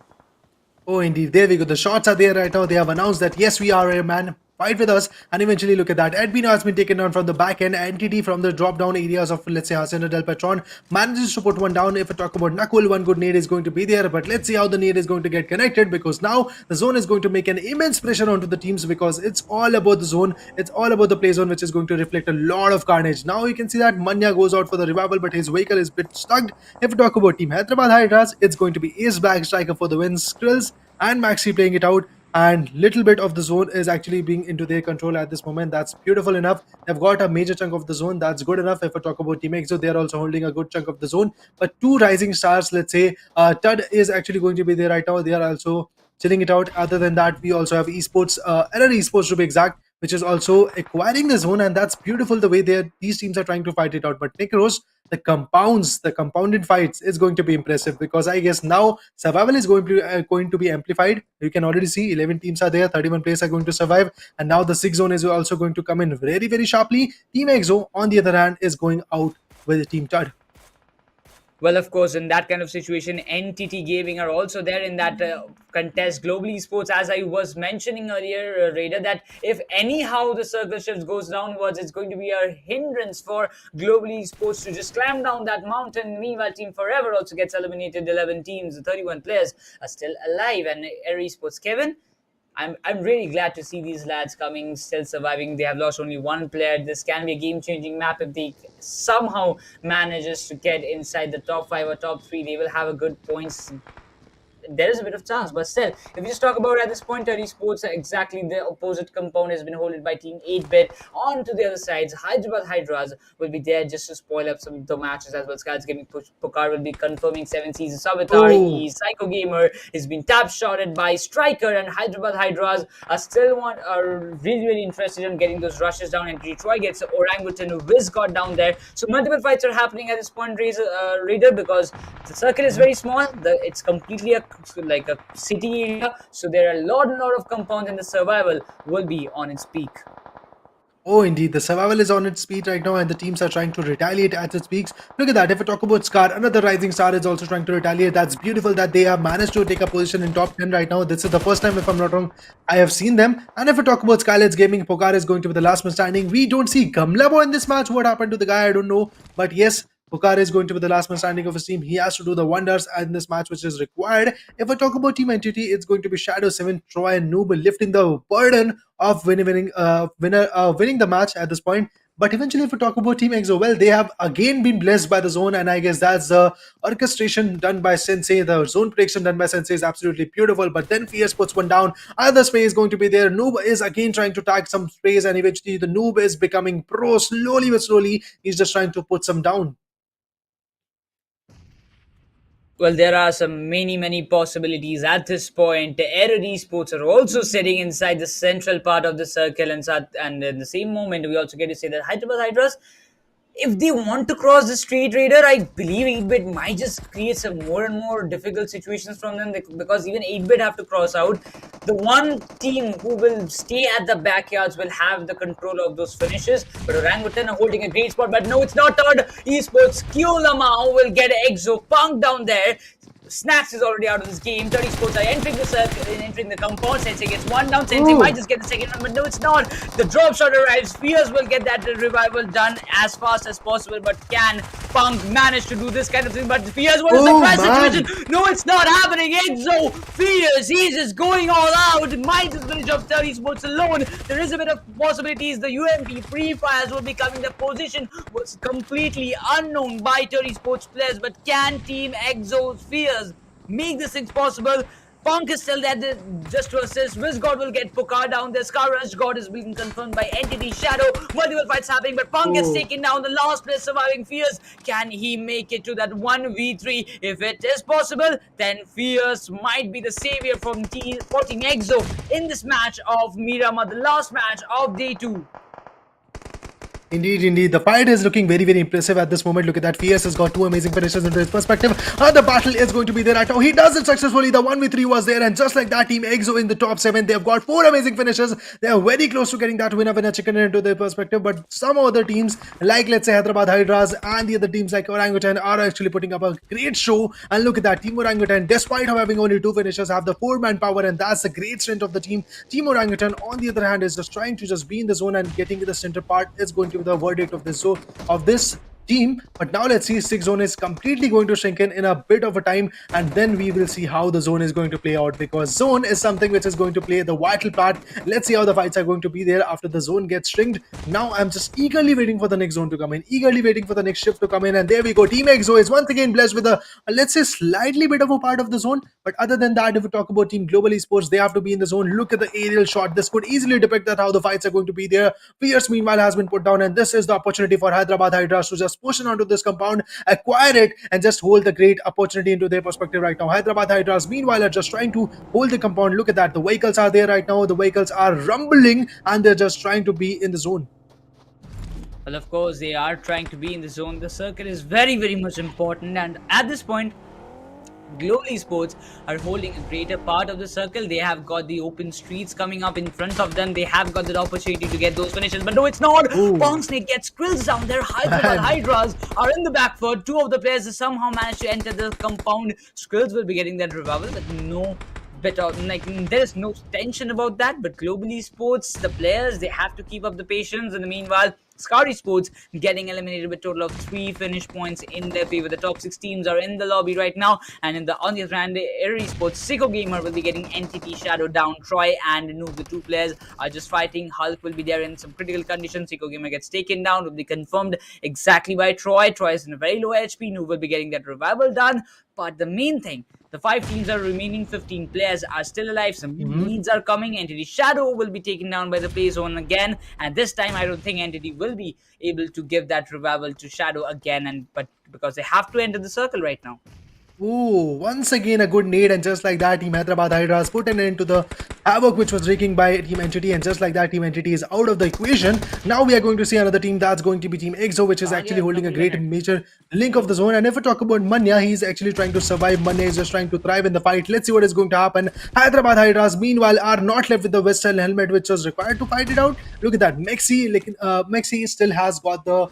Oh, indeed. There we go. The shots are there right now. They have announced that, yes, we are here, man. Fight with us. And eventually, look at that. Admino has been taken down from the back end. Entity from the drop down areas of, let's say, Hacienda del Patron manages to put one down. If I talk about Knuckle, one good nade is going to be there. But let's see how the nade is going to get connected, because now the zone is going to make an immense pressure onto the teams, because it's all about the zone. It's all about the play zone, which is going to reflect a lot of carnage. Now you can see that Manya goes out for the revival, but his vehicle is a bit stuck. If we talk about Team Hyderabad Hydras, it's going to be Ace Black Striker for the win. Skrills and Maxi playing it out, and little bit of the zone is actually being into their control at this moment. That's beautiful enough. They've got a major chunk of the zone. That's good enough. If I talk about Team Exo, they're also holding a good chunk of the zone. But 2 rising stars, let's say, Tud is actually going to be there right now. They are also chilling it out. Other than that, we also have Esports, Error Esports to be exact, which is also acquiring the zone, and that's beautiful the way these teams are trying to fight it out. But Necros, the compounded fights is going to be impressive, because I guess now survival is going to be amplified. You can already see 11 teams are there, 31 players are going to survive, and now the 6 zone is also going to come in very, very sharply. Team Exo, on the other hand, is going out with Team Tud. Well, of course, in that kind of situation, NTT Gaming are also there in that contest. Global Esports, as I was mentioning earlier, Raider, that if anyhow the circle shift goes downwards, it's going to be a hindrance for Global Esports to just climb down that mountain. Meanwhile, Team Forever also gets eliminated. 11 teams, 31 players are still alive. And Air Esports, Kevin, I'm really glad to see these lads coming, still surviving. They have lost only 1 player. This can be a game-changing map. If they somehow manages to get inside the top 5 or top 3, they will have a good points. There is a bit of chance, but still, if we just talk about at this point, Esports, exactly the opposite compound has been holded by Team 8-bit. On to the other sides, Hyderabad Hydras will be there just to spoil up some of the matches as well. Sky's Gaming Pokar will be confirming 7 seasons. Savitar, Psycho Gamer has been tap shotted by Striker, and Hyderabad Hydras are really interested in getting those rushes down, and Detroit gets Orangutan Wiz got down there. So multiple fights are happening at this point, Raider, because the circle is very small. It's completely like a city area, so there are a lot of compounds, and the survival will be on its peak. Oh, indeed. The survival is on its feet right now, and the teams are trying to retaliate at its peaks. Look at that. If we talk about Scar, another rising star is also trying to retaliate. That's beautiful that they have managed to take a position in top 10 right now. This is the first time, if I'm not wrong, I have seen them. And if we talk about Skylights Gaming, Pokar is going to be the last man standing. We don't see Gamlabo in this match. What happened to the guy? I don't know. But yes, Pokar is going to be the last man standing of his team. He has to do the wonders in this match, which is required. If I talk about Team Entity, it's going to be Shadow 7, Troy, and Noob lifting the burden of winning the match at this point. But eventually, if we talk about Team EXO, well, they have again been blessed by the zone, and I guess that's the orchestration done by Sensei. The zone prediction done by Sensei is absolutely beautiful. But then Fierce puts one down. Other space is going to be there. Noob is again trying to tag some space, and eventually the Noob is becoming pro slowly but slowly. He's just trying to put some down. Well, there are some many possibilities at this point. The Error Esports are also sitting inside the central part of the circle, and in the same moment, we also get to say that Hyderabad Hydras, if they want to cross the Street Raider, I believe 8-bit might just create some more and more difficult situations from them, because even 8-bit have to cross out. The one team who will stay at the backyards will have the control of those finishes, but Orangutan are holding a great spot, but no, it's not third Esports. Kyolamau will get EXO Punk down there. Snax is already out of this game. 30 Sports are entering the circle, entering the compound. Sensei gets one down. Sensei might just get the second one, but no, it's not. The drop shot arrives. Fierce will get that revival done as fast as possible, but can Punk manage to do this kind of thing? But Fierce, what is the surprise situation? No, it's not happening. EXO, Fierce, he's just going all out. Might just finish off 30 Sports alone. There is a bit of possibilities. The UMP Free Fires will be coming. The position was completely unknown by 30 Sports players, but can Team EXO Fierce make this thing possible? Punk is still there just to assist. WizGod will get Pokar down there. Rush God is being confirmed by Entity Shadow. Multiple fights happening, but Punk gets taken down. The last player surviving, Fierce. Can he make it to that 1v3? If it is possible, then Fierce might be the savior from Team EXO in this match of Miramar, the last match of day 2. Indeed. The fight is looking very impressive at this moment. Look at that. Fierce has got two amazing finishes into his perspective. The battle is going to be there right now. He does it successfully. The 1v3 was there, and just like that, Team EXO in the top 7. They've got 4 amazing finishes. They are very close to getting that winner chicken into their perspective. But some other teams, like let's say Hyderabad Hydras and the other teams like Orangutan, are actually putting up a great show. And look at that. Team Orangutan, despite having only 2 finishes, have the 4-man power, and that's the great strength of the team. Team Orangutan, on the other hand, is just trying to just be in the zone, and getting to the center part is going to be the verdict of this team. But now let's see, 6 zone is completely going to shrink in a bit of a time, and then we will see how the zone is going to play out, because zone is something which is going to play the vital part. Let's see how the fights are going to be there after the zone gets shrinked. Now I'm just eagerly waiting for the next zone to come in, eagerly waiting for the next shift to come in, and there we go. Team EXO is once again blessed with a let's say slightly bit of a part of the zone. But other than that, if we talk about Team GodL Esports, they have to be in the zone. Look at the aerial shot. This could easily depict that how the fights are going to be there. Fierce meanwhile has been put down, and this is the opportunity for Hyderabad Hydras to just push in onto this compound, acquire it, and just hold the great opportunity into their perspective right now. Hyderabad Hydras meanwhile are just trying to hold the compound. Look at that. The vehicles are there right now. The vehicles are rumbling, and they're just trying to be in the zone. Well, of course, they are trying to be in the zone. The circle is very much important, and at this point, GodL Esports are holding a greater part of the circle. They have got the open streets coming up in front of them. They have got the opportunity to get those finishes, but no, it's not. Pongsnake gets skrills down there. Hyderabad Hydras are in the back foot. 2 of the players somehow managed to enter the compound. Skrills will be getting that revival, but no better, like, there's no tension about that. But GodL Esports, the players, they have to keep up the patience. In the meanwhile, Esports getting eliminated with a total of 3 finish points in their favor. The top 6 teams are in the lobby right now, and on the other hand, Error Esports, Sicko Gamer will be getting Entity Shadow down. Troy and Noob, the 2 players, are just fighting. Hulk will be there in some critical conditions. Sicko Gamer gets taken down, will be confirmed exactly by Troy. Troy is in a very low HP. Noob will be getting that revival done. But the main thing, the 5 teams are remaining. 15 players are still alive. Some leads are coming. Entity Shadow will be taken down by the play zone again, and this time I don't think Entity will be able to give that revival to Shadow again, but because they have to enter the circle right now. Ooh, once again a good nade, and just like that, Team Hyderabad Hydras put an end to the havoc which was wreaking by Team Entity, and just like that, Team Entity is out of the equation. Now we are going to see another team. That's going to be Team EXO, which is actually holding a great major link of the zone. And if we talk about Manya, he's actually trying to survive. Manya is just trying to thrive in the fight. Let's see what is going to happen. Hyderabad Hydras meanwhile are not left with the Western helmet which was required to fight it out. Look at that. Mexi still has got the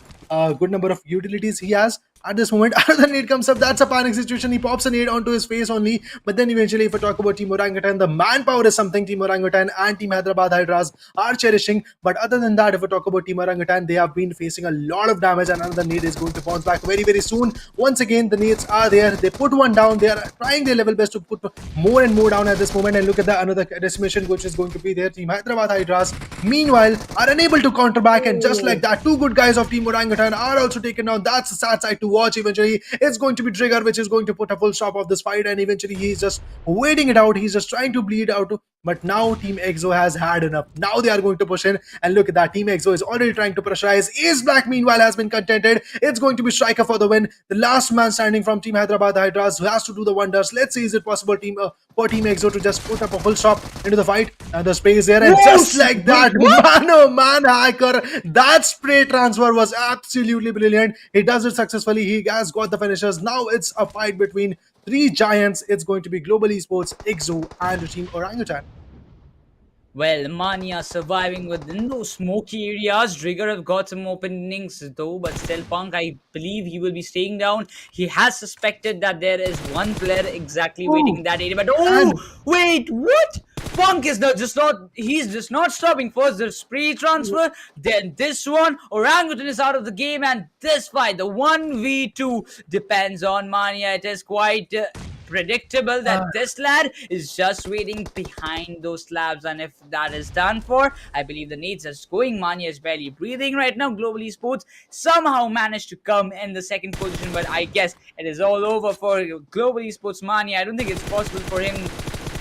good number of utilities he has. at this moment. Another nade comes up. That's a panic situation. He pops a nade onto his face only. But then eventually, if I talk about Team Orangutan, the manpower is something Team Orangutan and Team Hyderabad Hydras are cherishing. But other than that, if we talk about Team Orangutan, they have been facing a lot of damage, and another nade is going to bounce back very, very soon. Once again, the nades are there. They put one down. They are trying their level best to put more and more down at this moment. And look at the another decimation which is going to be there. Team Hyderabad Hydras, meanwhile, are unable to counter back, and just like that, two good guys of Team Orangutan are also taken down. That's a sad sight to watch. Eventually, it's going to be Trigger, which is going to put a full stop of this fight, and eventually he's just waiting it out. He's just trying to bleed out. But now Team EXO has had enough. Now they are going to push in, and look at that. Team EXO is already trying to pressurize. Ace Black, meanwhile, has been contented. It's going to be Striker for the win. The last man standing from Team Hyderabad Hydras who has to do the wonders. Let's see, is it possible for Team EXO to just put up a full stop into the fight? And the spray is there, and just like that, man, oh man, Hacker, that spray transfer was absolutely brilliant. He does it successfully. He has got the finishers. Now it's a fight between three giants. It's going to be GodL Esports, EXO, and Team Orangutan. Well, Mania surviving within those smoky areas. Trigger have got some openings though, but still Punk, I believe he will be staying down. He has suspected that there is one player exactly waiting in that area, but wait, what? Punk is he's just not stopping. First the spray transfer, then this one. Orangutan is out of the game, and this fight, the 1v2, depends on Mania. It is quite predictable that this lad is just waiting behind those slabs, and if that is done for, I believe the nades is going. Mania is barely breathing right now. GodL Esports somehow managed to come in the second position, but I guess it is all over for GodL Esports. Mania, I don't think it's possible for him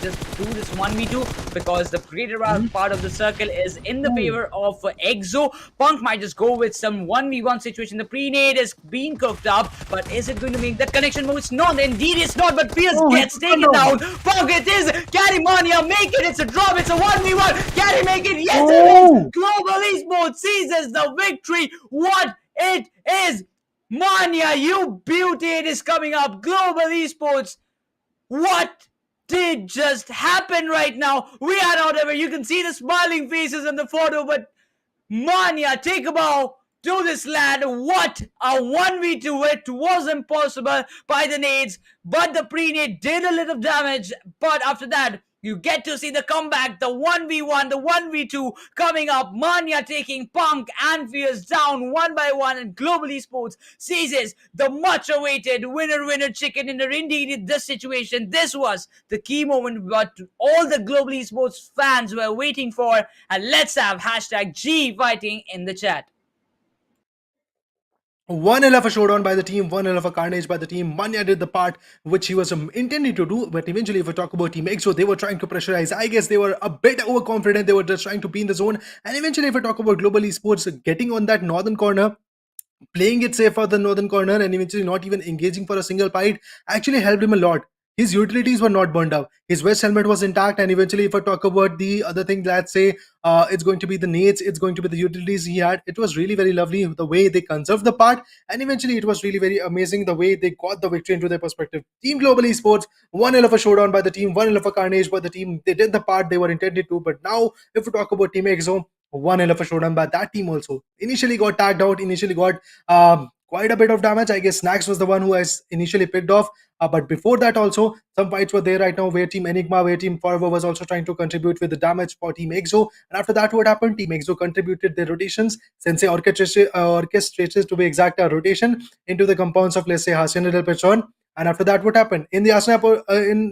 just do this 1v2 because the greater part of the circle is in the favor of EXO. Punk might just go with some 1v1 situation. The pre-nade is being cooked up, but is it going to make that connection move? It's not. Indeed, it's not, but Pierce gets taken down. Punk, it is. Can Mania make it? It's a drop. It's a 1v1. Can he make it? Yes, it is. GodL Esports seizes the victory. What it is. Mania, you beauty, it is coming up. GodL Esports. What did just happen right now? We are out of it. You can see the smiling faces in the photo, but Mania, take a bow to this lad. What a 1v2. It was impossible by the nades, but the pre-nade did a little damage. But after that, you get to see the comeback, the 1v1, the 1v2 coming up. Mania taking Punk and Fierce down one by one, and GodL Esports seizes the much-awaited winner-winner chicken dinner. Indeed, in this situation, this was the key moment what all the GodL Esports fans were waiting for. And let's have hashtag G fighting in the chat. One hell of a showdown by the team, one hell of a carnage by the team. Manya did the part which he was intending to do, but eventually, if we talk about Team EXO, they were trying to pressurize. I guess they were a bit overconfident. They were just trying to be in the zone. And eventually, if we talk about GodL Esports getting on that northern corner, playing it safe for the northern corner, and eventually not even engaging for a single fight, actually helped him a lot. His utilities were not burned out. His vest helmet was intact, and eventually, if I talk about the other thing, let's say it's going to be the nades, it's going to be the utilities he had. It was really very lovely the way they conserved the part, and eventually it was really very amazing the way they got the victory into their perspective. Team GodL Esports, one hell of a showdown by the team, one hell of a carnage by the team. They did the part they were intended to, but now if we talk about Team EXO, one hell of a showdown by that team also. Initially got tagged out, initially got quite a bit of damage. I guess snax was the one who has initially picked off. But before that also, some fights were there right now where Team Enigma, where Team Forever was also trying to contribute with the damage for Team EXO. And after that, what happened? Team EXO contributed their rotations. Sensei orchestrated to be exact rotation into the compounds of, let's say, Hacienda del Petron. And after that, what happened? In the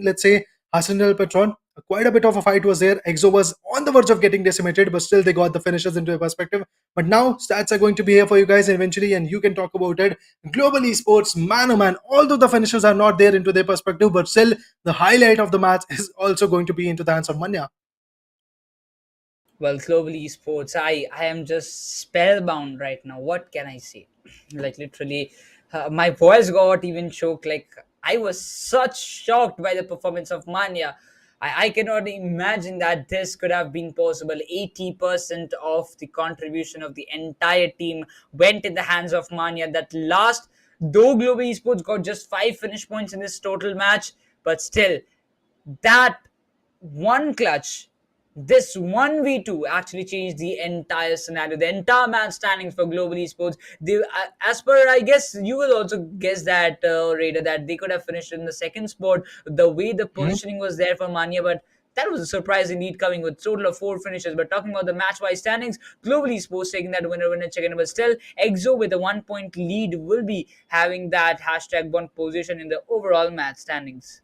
let's say, Hacienda del Petron, quite a bit of a fight was there. EXO was on the verge of getting decimated, but still they got the finishes into a perspective. But now stats are going to be here for you guys eventually, and you can talk about it. GodL Esports, man oh man, although the finishes are not there into their perspective, but still the highlight of the match is also going to be into the hands of Manya. Well, GodL Esports, I am just spellbound right now. What can I say? Like literally, my voice got even choked. Like I was such shocked by the performance of Manya. I cannot imagine that this could have been possible. 80% of the contribution of the entire team went in the hands of Manya. That last, though GodL Esports got just 5 finish points in this total match, but still, that one clutch this 1v2 actually changed the entire scenario, the entire match standings for global esports. They, as per, I guess you will also guess that, Raider, that they could have finished in the second spot, the way the positioning was there for Mania, but that was a surprising lead coming with total of 4 finishes. But talking about the match-wise standings, global esports taking that winner chicken, but still EXO with a 1 point lead will be having that hashtag one position in the overall match standings.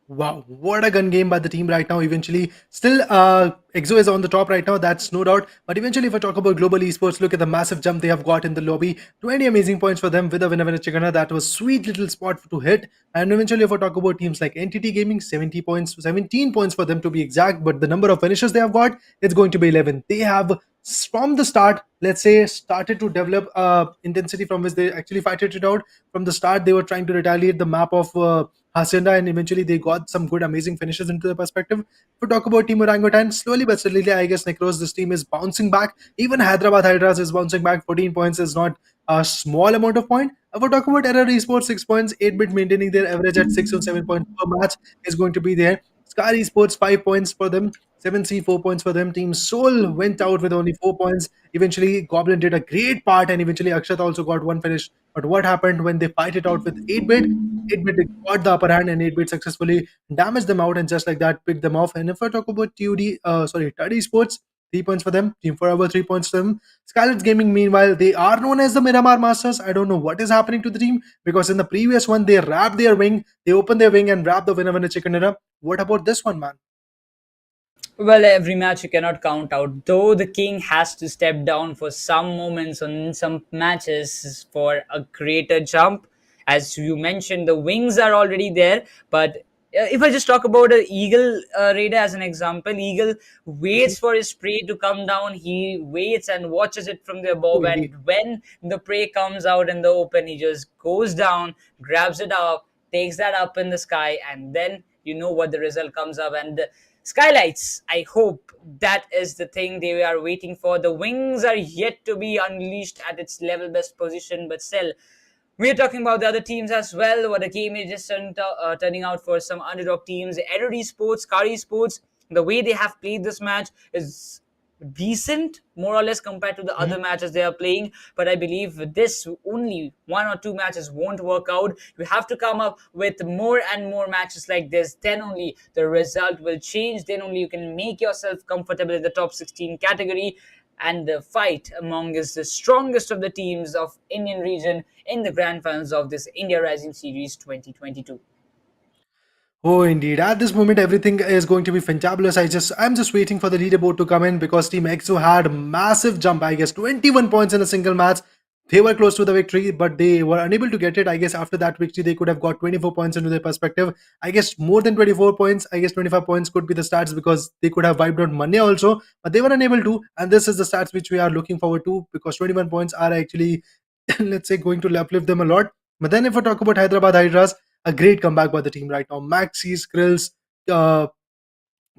Wow, what a gun game by the team right now. Eventually, still, EXO is on the top right now, that's no doubt. But eventually, if I talk about global esports, look at the massive jump they have got in the lobby. 20 amazing points for them with a winner chicken. That was sweet little spot to hit. And eventually, if I talk about teams like Entity Gaming, 70 points, 17 points for them to be exact. But the number of finishes they have got, it's going to be 11. They have from the start, let's say, started to develop intensity from which they actually fighted it out. From the start, they were trying to retaliate the map of Hacienda, and eventually they got some good, amazing finishes into the perspective. If we talk about Team Orangutan, slowly but steadily, I guess Necros, this team is bouncing back. Even Hyderabad Hydras is bouncing back. 14 points is not a small amount of point. If we talk about Error Esports, 6 points, 8-bit maintaining their average at 6 or 7 points per match is going to be there. Scar Esports, 5 points for them. 7C, 4 points for them. Team SouL went out with only 4 points. Eventually, Goblin did a great part, and eventually Akshat also got one finish. But what happened when they fight it out with 8-bit? 8-bit got the upper hand, and 8-bit successfully damaged them out, and just like that picked them off. And if I talk about TUD Esports, 3 points for them. Team Forever, 3 points for them. Scarlet's Gaming, meanwhile, they are known as the Miramar Masters. I don't know what is happening to the team, because in the previous one they wrapped their wing, they opened their wing and wrapped the winner chicken dinner. What about this one, man? Well, every match you cannot count out. Though the king has to step down for some moments on some matches for a greater jump. As you mentioned, the wings are already there. But if I just talk about an eagle raider as an example, eagle waits for his prey to come down. He waits and watches it from the Oh, above. And indeed. when the prey comes out in the open, he just goes down, grabs it up, takes that up in the sky, and then you know what the result comes up. And skylights, I hope that is the thing they are waiting for. The wings are yet to be unleashed at its level best position, but still, we're talking about the other teams as well. What the game is just turning out for some underdog teams. Error Esports, Car Esports, the way they have played this match is decent, more or less, compared to the other matches they are playing. But I believe this only 1 or 2 matches won't work out. You have to come up with more and more matches like this. Then only the result will change. Then only you can make yourself comfortable in the top 16 category. And the fight amongst the strongest of the teams of Indian region in the grand finals of this India Rising Series 2022. Oh, indeed. At this moment, everything is going to be fantabulous. I'm just waiting for the leaderboard to come in, because Team EXO had massive jump. I guess 21 points in a single match. They were close to the victory, but they were unable to get it. I guess after that victory, they could have got 24 points into their perspective. I guess more than 24 points. I guess 25 points could be the stats, because they could have wiped out Mania also, but they were unable to. And this is the stats which we are looking forward to, because 21 points are actually, let's say, going to uplift them a lot. But then if I talk about Hyderabad Hydras, a great comeback by the team right now. Maxi, Skrills, uh,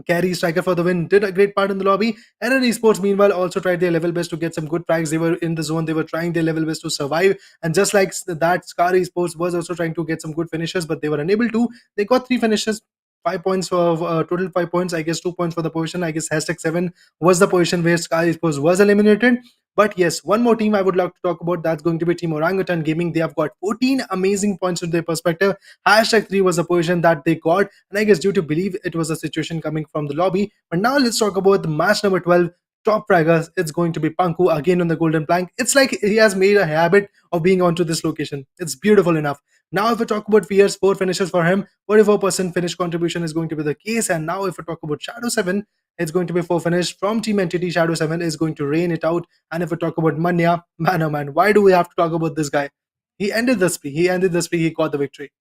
carry striker for the win, did a great part in the lobby. And then Esports, meanwhile, also tried their level best to get some good frags. They were in the zone, they were trying their level best to survive. And just like that, Scar Esports was also trying to get some good finishes, but they were unable to. They got 3 finishes. 5 points for total 5 points. I guess 2 points for the position. I guess #7 was the position where Sky Esports was eliminated. But yes, one more team I would like to talk about. That's going to be Team Orangutan Gaming. They have got 14 amazing points in their perspective. #3 was the position that they got, and I guess due to believe it was a situation coming from the lobby. But now let's talk about the match number 12. Top fraggers. It's going to be Panku again on the golden plank. It's like he has made a habit of being onto this location. It's beautiful enough. Now, if we talk about Fear's 4 finishes for him, 44% finish contribution is going to be the case. And now, if we talk about Shadow 7, it's going to be 4 finish from Team Entity. Shadow 7 is going to rain it out. And if we talk about Manya, man oh man, why do we have to talk about this guy? He ended the spree. He got the victory.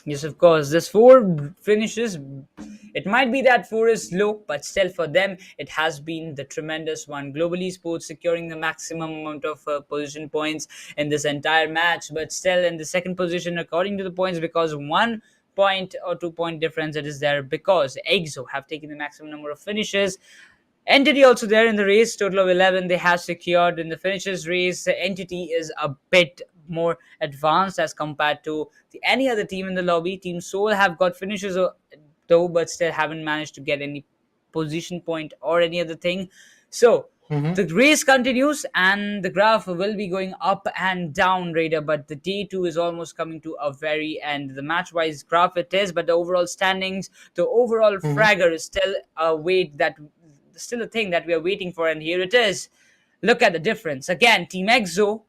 Yes, of course. This 4 finishes, it might be that 4 is low, but still for them, it has been the tremendous one. Global Esports securing the maximum amount of position points in this entire match, but still in the second position according to the points, because 1 point or 2 point difference it is there, because EXO have taken the maximum number of finishes. Entity also there in the race, total of 11 they have secured in the finishes race. Entity is a bit more advanced as compared to any other team in the lobby. Team SouL have got finishes though, but still haven't managed to get any position point or any other thing. So the race continues and the graph will be going up and down, Raider, but the day two is almost coming to a very end. The match wise graph it is, but the overall standings, the overall fragger is still a thing that we are waiting for, and here it is. Look at the difference. Again, Team Exo,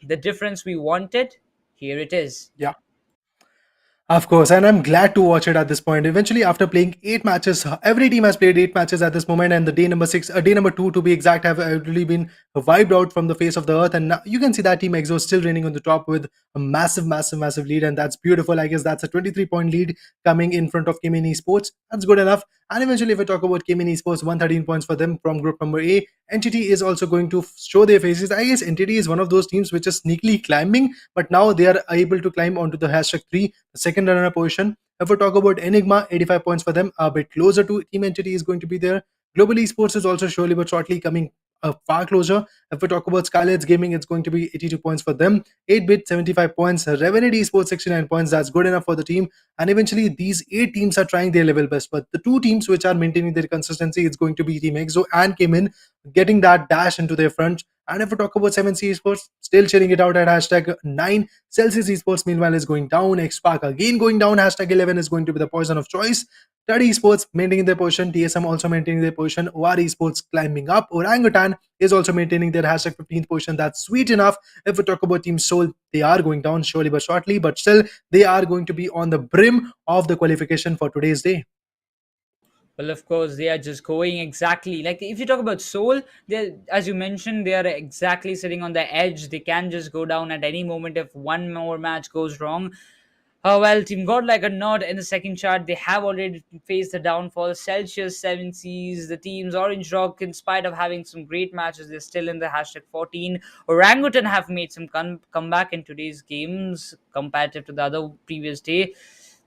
the difference we wanted, here it is. Yeah. Of course, and I'm glad to watch it at this point. Eventually, after playing 8 matches, every team has played 8 matches at this moment, and the day number 6, day number 2 to be exact, have really been wiped out from the face of the earth. And now you can see that Team Exo is still reigning on the top with a massive lead, and that's beautiful. I guess that's a 23-point lead coming in front of Kimini Esports. That's good enough. And eventually, if we talk about Kimini Esports, 113 points for them from group number A. Entity is also going to show their faces. I guess Entity is one of those teams which is sneakily climbing, but now they are able to climb onto the hashtag 3, the second runner position. If we talk about Enigma, 85 points for them, a bit closer to Team Entity is going to be there. Global Esports is also surely but shortly coming far closer. If we talk about Skylights Gaming, it's going to be 82 points for them. 8-bit, 75 points. Revenant Esports, 69 points. That's good enough for the team. And eventually, these 8 teams are trying their level best. But the 2 teams which are maintaining their consistency, it's going to be Team Exo and Cayman, getting that dash into their front. And if we talk about 7C Esports, still chilling it out at hashtag 9. Celsius Esports, meanwhile, is going down. X-Spark again going down. Hashtag 11 is going to be the poison of choice. Tud Esports maintaining their position. TSM also maintaining their position. OR Esports climbing up. Orangutan is also maintaining their hashtag 15th position. That's sweet enough. If we talk about Team SouL, they are going down surely but shortly, but still they are going to be on the brim of the qualification for today's day. Well, of course, they are just going exactly like if you talk about SouL, they, as you mentioned, they are exactly sitting on the edge. They can just go down at any moment if one more match goes wrong. Well, Team Godlike are not in the second chart. They have already faced the downfall. Celsius, 7 Seas, the teams Orange Rock, in spite of having some great matches, they're still in the hashtag 14. Orangutan have made some comeback in today's games comparative to the other previous day.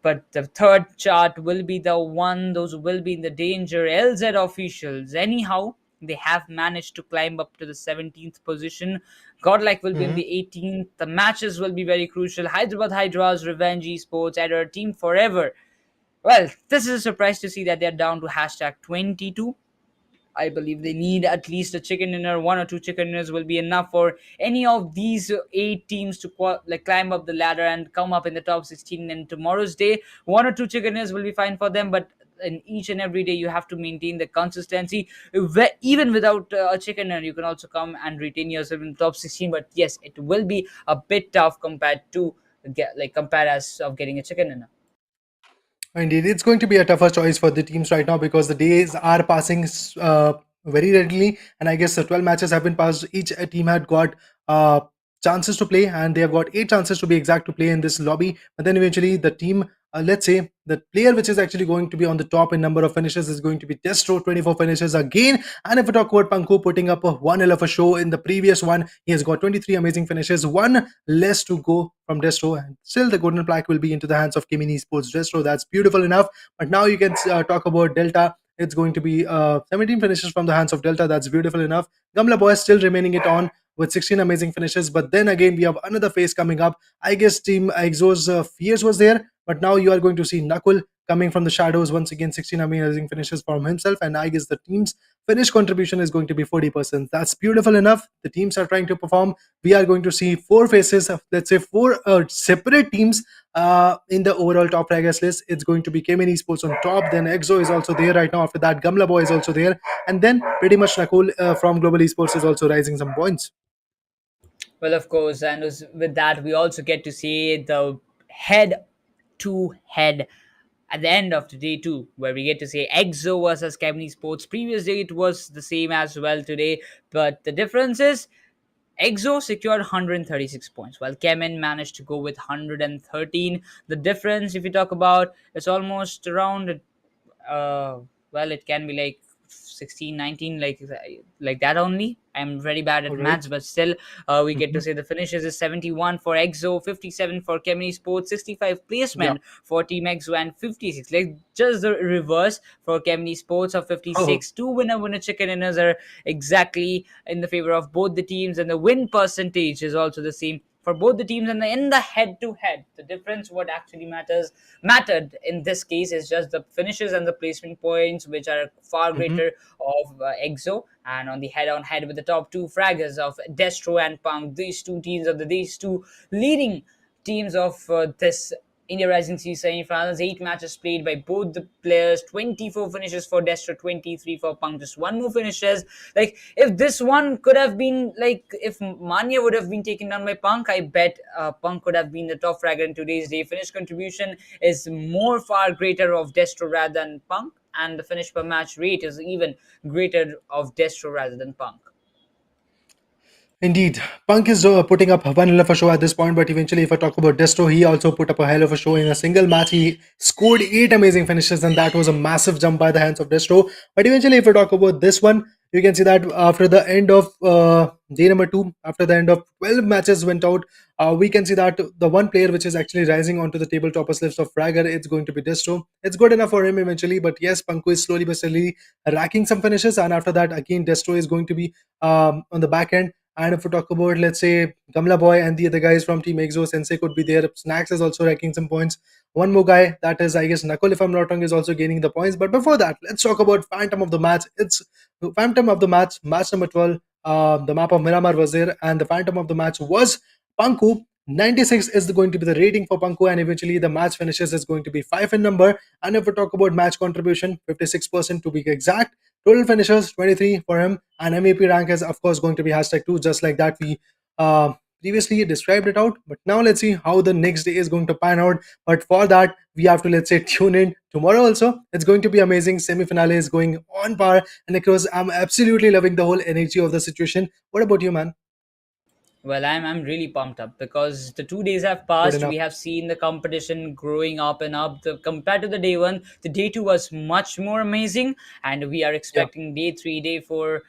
But the third chart will be the one, those will be in the danger. LZ officials, anyhow, they have managed to climb up to the 17th position. Godlike will be in the 18th. The matches will be very crucial. Hyderabad Hydras, Revenge Esports, Adder, Team Forever. Well, this is a surprise to see that they're down to hashtag 22. I believe they need at least a chicken dinner. 1 or 2 chicken dinners will be enough for any of these 8 teams to climb up the ladder and come up in the top 16 in tomorrow's day. 1 or 2 chicken dinners will be fine for them, but in each and every day you have to maintain the consistency. Even without a chicken dinner, you can also come and retain yourself in the top 16. But yes, it will be a bit tough compared as of getting a chicken dinner. Indeed, it's going to be a tougher choice for the teams right now because the days are passing very readily, and I guess 12 matches have been passed. Each team had got chances to play, and they have got 8 chances to be exact to play in this lobby. But then eventually, the team, let's say, the player which is actually going to be on the top in number of finishes is going to be Destro, 24 finishes again. And if we talk about Panko putting up one hell of a show in the previous one, he has got 23 amazing finishes, 1 less to go from Destro, and still the golden plaque will be into the hands of Kimini Esports Destro. That's beautiful enough. But now you can talk about Delta. It's going to be 17 finishes from the hands of Delta. That's beautiful enough. Gamla Boys still remaining it on with 16 amazing finishes. But then again, we have another phase coming up. I guess Team Exo's Fears was there, but now you are going to see Nakul coming from the shadows once again, 16 amazing finishes from himself. And I guess the team's finish contribution is going to be 40%. That's beautiful enough. The teams are trying to perform. We are going to see 4 faces of, let's say, 4 separate teams in the overall top fraggers list. It's going to be Cayman Esports on top. Then Exo is also there right now. After that, Gamla Boy is also there. And then pretty much Nakul from Global Esports is also rising some points. Well, of course, and with that, we also get to see the head-to-head at the end of the day 2, where we get to say Exo versus Cayman Esports. Previous day, it was the same as well today, but the difference is Exo secured 136 points, while Cayman managed to go with 113. The difference, if you talk about, it's almost around, it can be like 16, 19, like that only. I'm very bad at maths, but still, we get to say the finishes is 71 for Exo, 57 for Cayman Esports, 65 placement for Team Exo, and 56. Like just the reverse for Cayman Esports of 56. 2 winner chicken dinners are exactly in the favor of both the teams, and the win percentage is also the same. for both the teams, and in the head-to-head, the difference what actually mattered in this case is just the finishes and the placement points, which are far greater of EXO, and on the head-on-head with the top two fraggers of Destro and Punk, these two leading teams of this India Rising Sea semi-finals. 8 matches played by both the players, 24 finishes for Destro, 23 for Punk, just one more finishes. Like, if this one could have been, like, if Manya would have been taken down by Punk, I bet Punk could have been the top fragger in today's day. Finish contribution is far greater of Destro rather than Punk, and the finish per match rate is even greater of Destro rather than Punk. Indeed, Punk is putting up one hell of a show at this point, but eventually, if I talk about Destro, he also put up a hell of a show in a single match. He scored 8 amazing finishes, and that was a massive jump by the hands of Destro. But eventually, if I talk about this one, you can see that after the end of day number 2, after the end of 12 matches went out, we can see that the one player which is actually rising onto the table toppers list of fragger, it's going to be Destro. It's good enough for him eventually, but yes, Panku is slowly but steadily racking some finishes, and after that, again, Destro is going to be on the back end. And if we talk about, let's say, Gamla Boy and the other guys from Team EXO, Sensei could be there. Snax is also racking some points. One more guy, that is, I guess, Nakul, if I'm not wrong, is also gaining the points. But before that, let's talk about Phantom of the Match. It's Phantom of the Match, match number 12. The map of Miramar was there, and the Phantom of the Match was Panku. 96 is going to be the rating for Panku, and eventually the match finishes is going to be 5 in number. And if we talk about match contribution, 56% to be exact. Total finishes 23 for him, and MAP rank is of course going to be #2, just like that we previously described it out. But now let's see how the next day is going to pan out. But for that, we have to, let's say, tune in tomorrow also. It's going to be amazing. Semi-finale is going on par, and because I'm absolutely loving the whole energy of the situation. What about you, man? Well, I'm really pumped up because the 2 days have passed. enough. We have seen the competition growing up and up. Compared to the day 1, the day 2 was much more amazing, and we are expecting day 3, day 4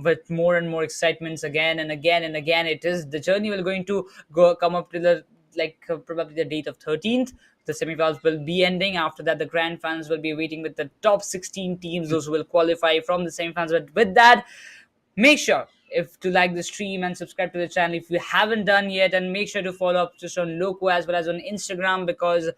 with more and more excitements again and again and again. It is the journey will going to come up to the probably the date of 13th. The semifinals will be ending. After that, the grand finals will be waiting with the top 16 teams, those who will qualify from the semifinals. But with that, make sure to like the stream and subscribe to the channel if you haven't done yet, and make sure to follow up just on Loco as well as on Instagram, because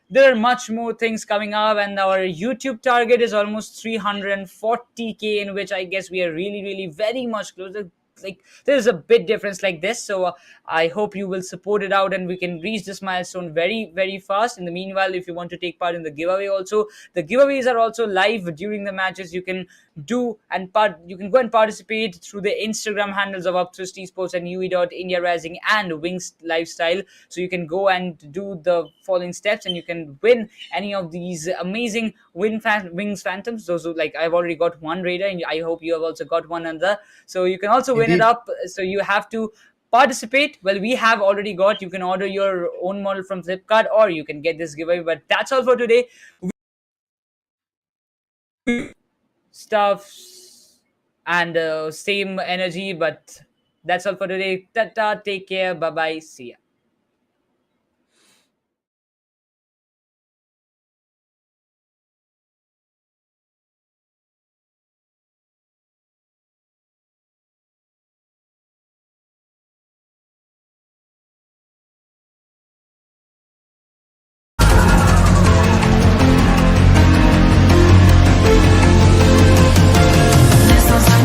there are much more things coming up, and our YouTube target is almost 340k, in which I guess we are really very much closer. Like, there's a bit difference like this, so I hope you will support it out and we can reach this milestone very fast. In the meanwhile, if you want to take part in the giveaway also, the giveaways are also live during the matches. You can go and participate through the Instagram handles of Upthrust Esports and UE.India Rising and Wings Lifestyle. So you can go and do the following steps, and you can win any of these amazing Wings Phantoms. Those who, like, I've already got one Raider, and I hope you have also got one another. So you can also win it up. So you have to participate. Well, we have already got. You can order your own model from Flipkart, or you can get this giveaway. But that's all for today. Stuff and same energy, but that's all for today. Tata, take care, bye bye, see ya.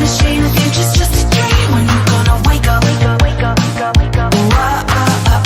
Machine, the future's just a dream. When you gonna wake up, wake up, wake up, wake up, wake up.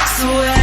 walks away.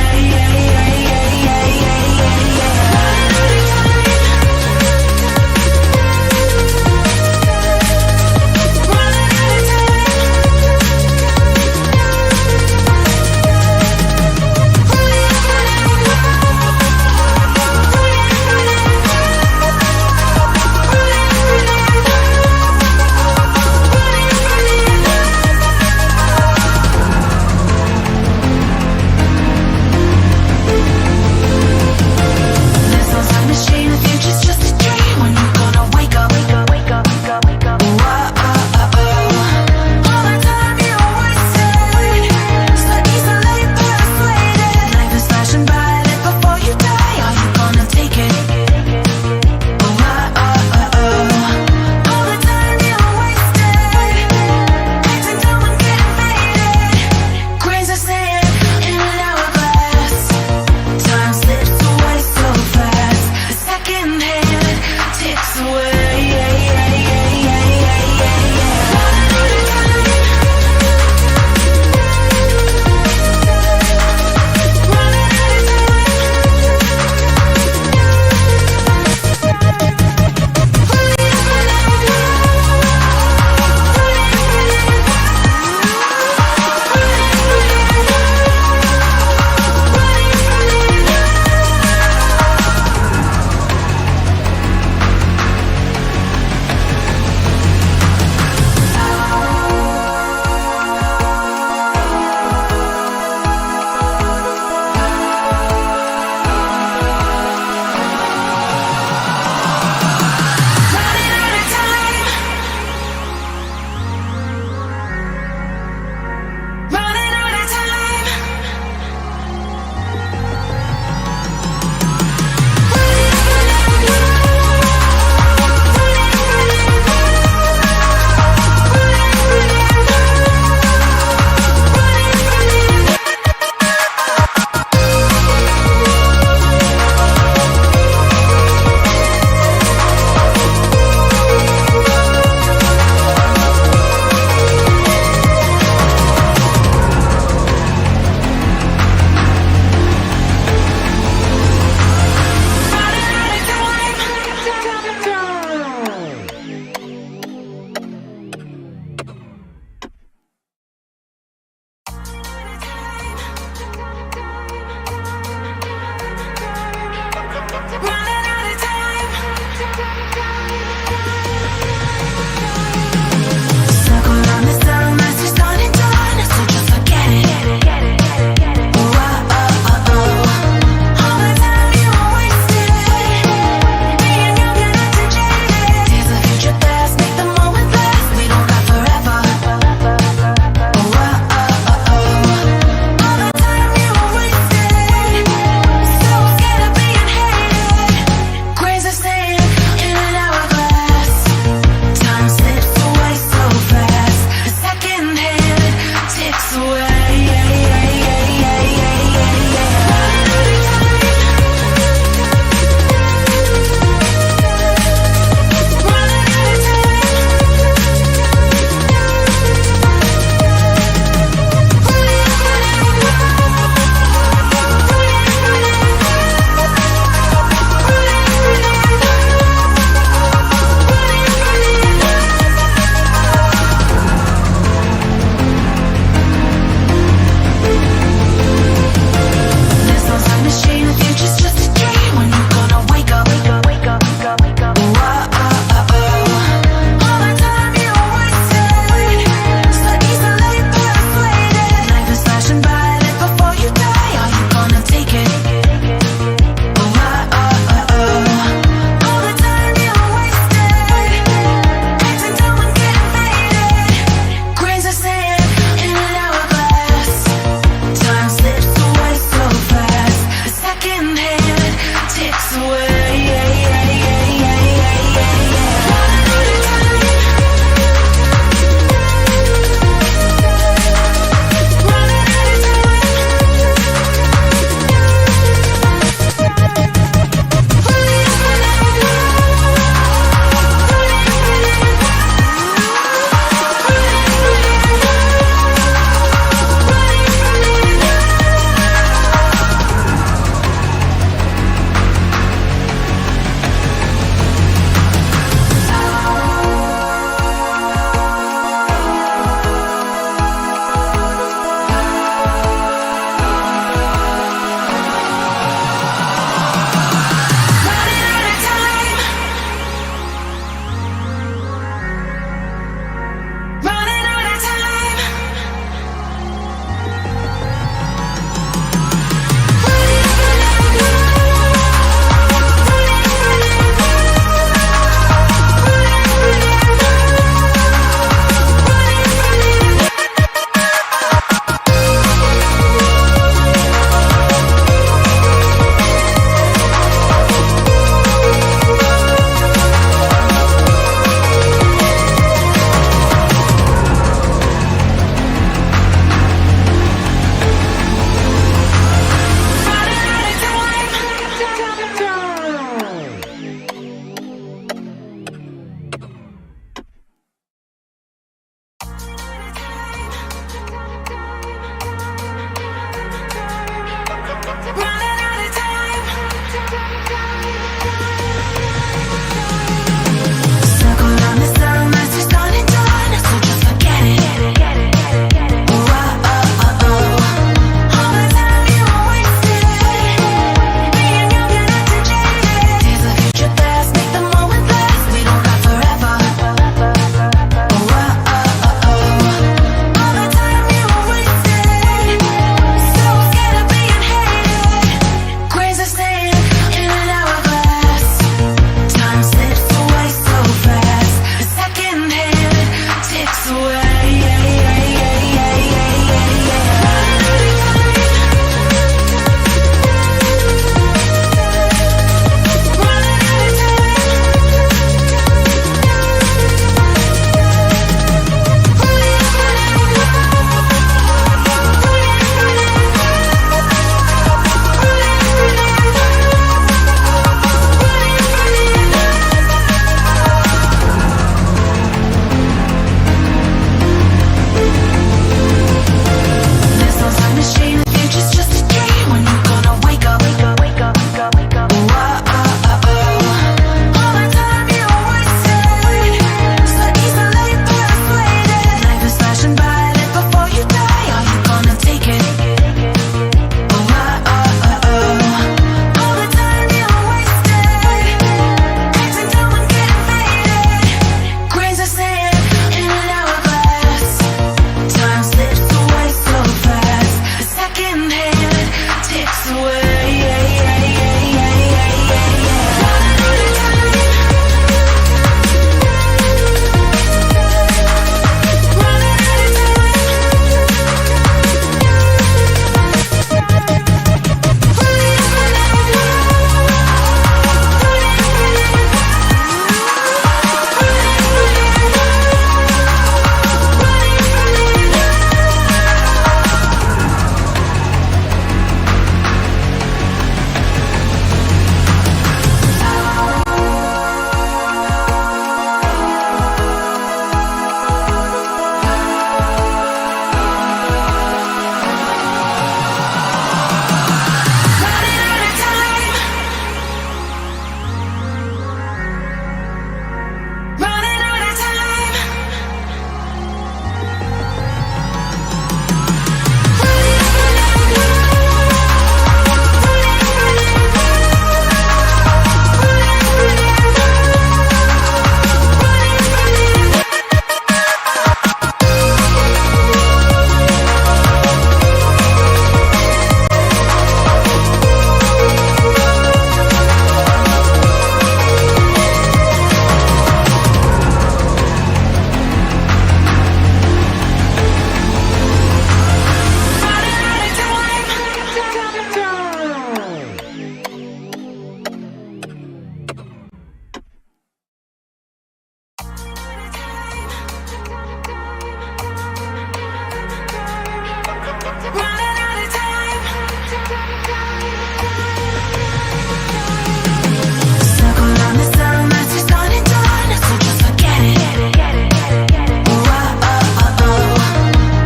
Circle around the sun, that's just on and done, so just forget it.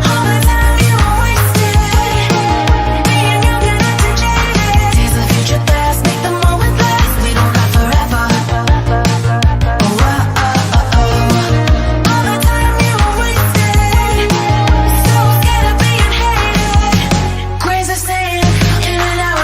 All the time you were wasted, being young and acting jaded. Days of future past, make the moment last. We don't got forever. All the time you were wasted, so scared of being hated. Grains of sand in an hour.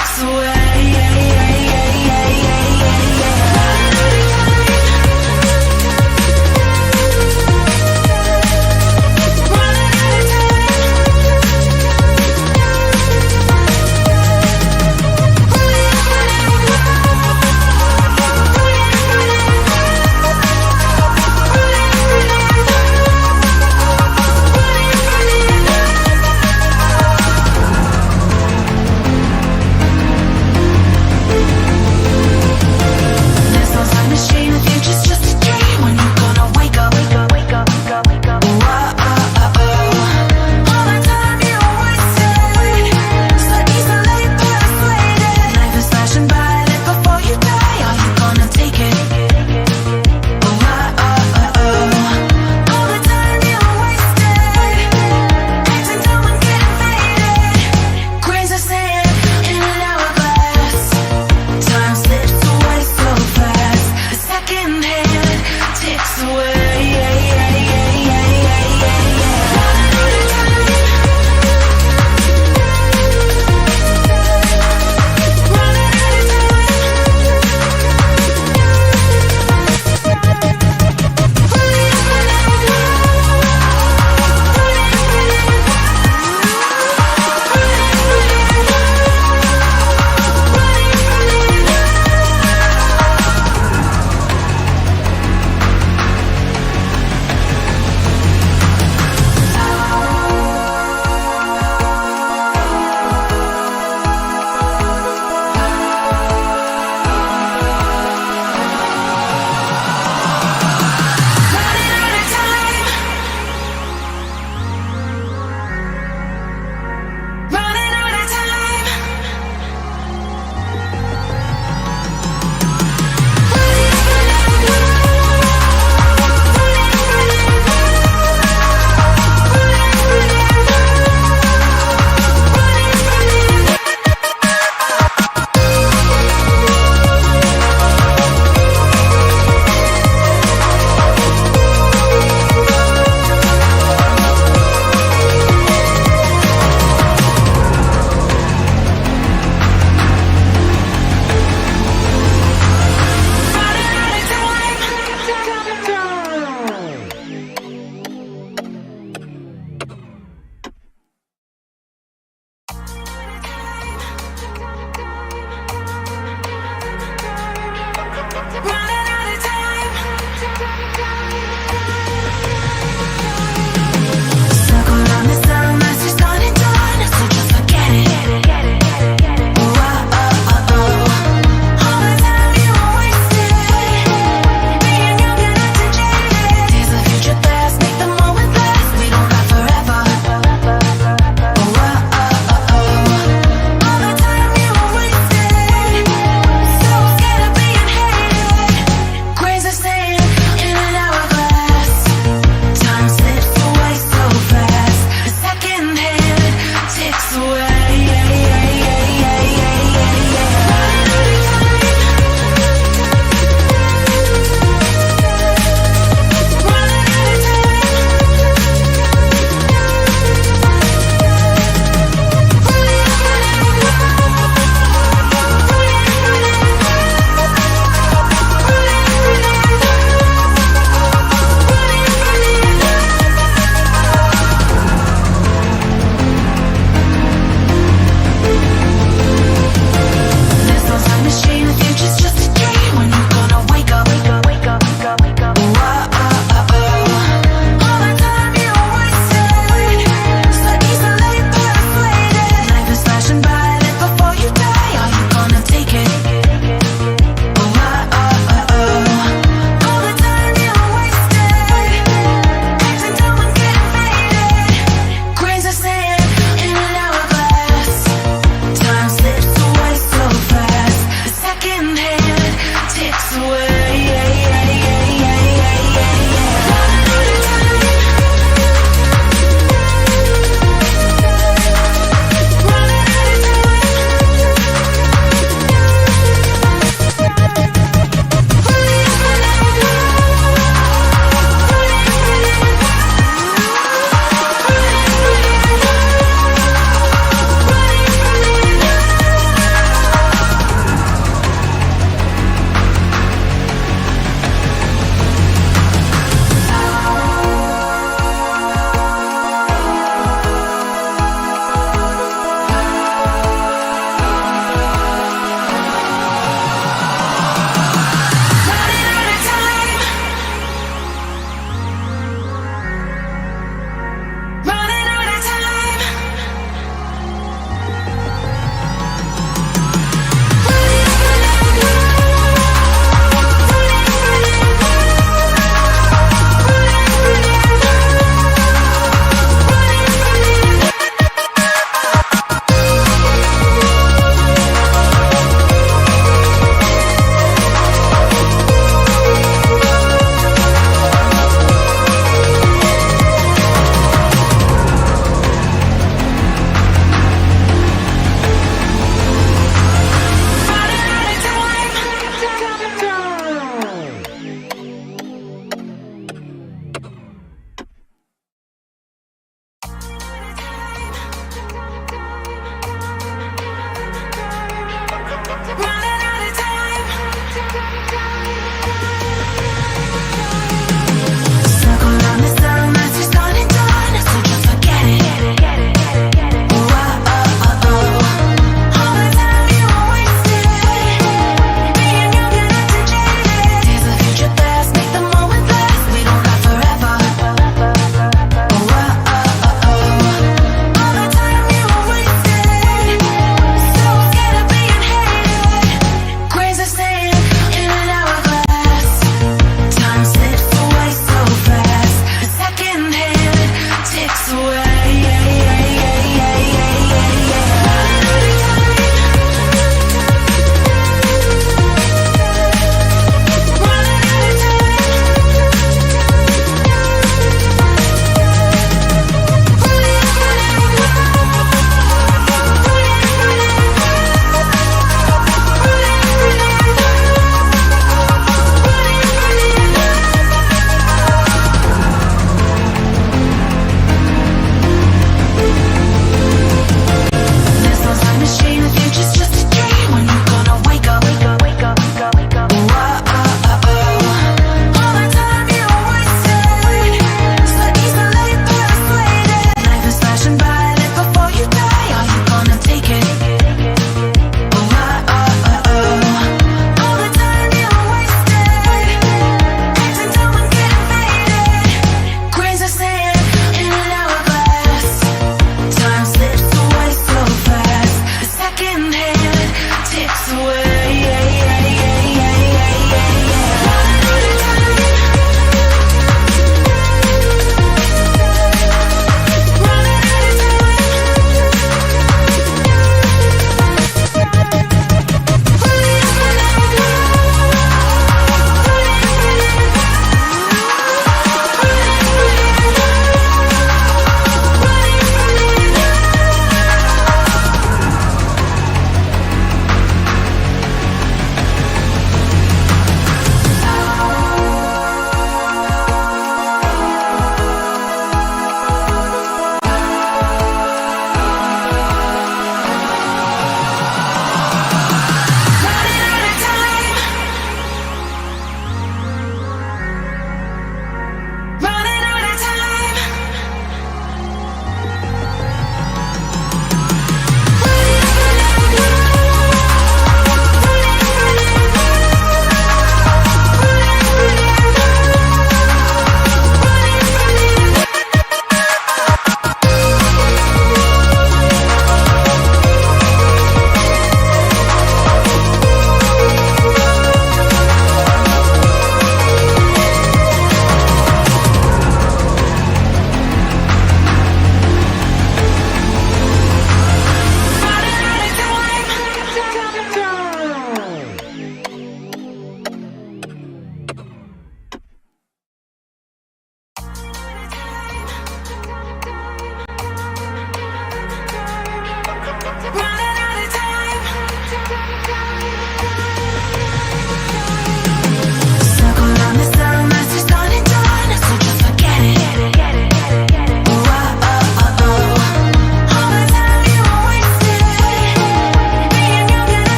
ticks away.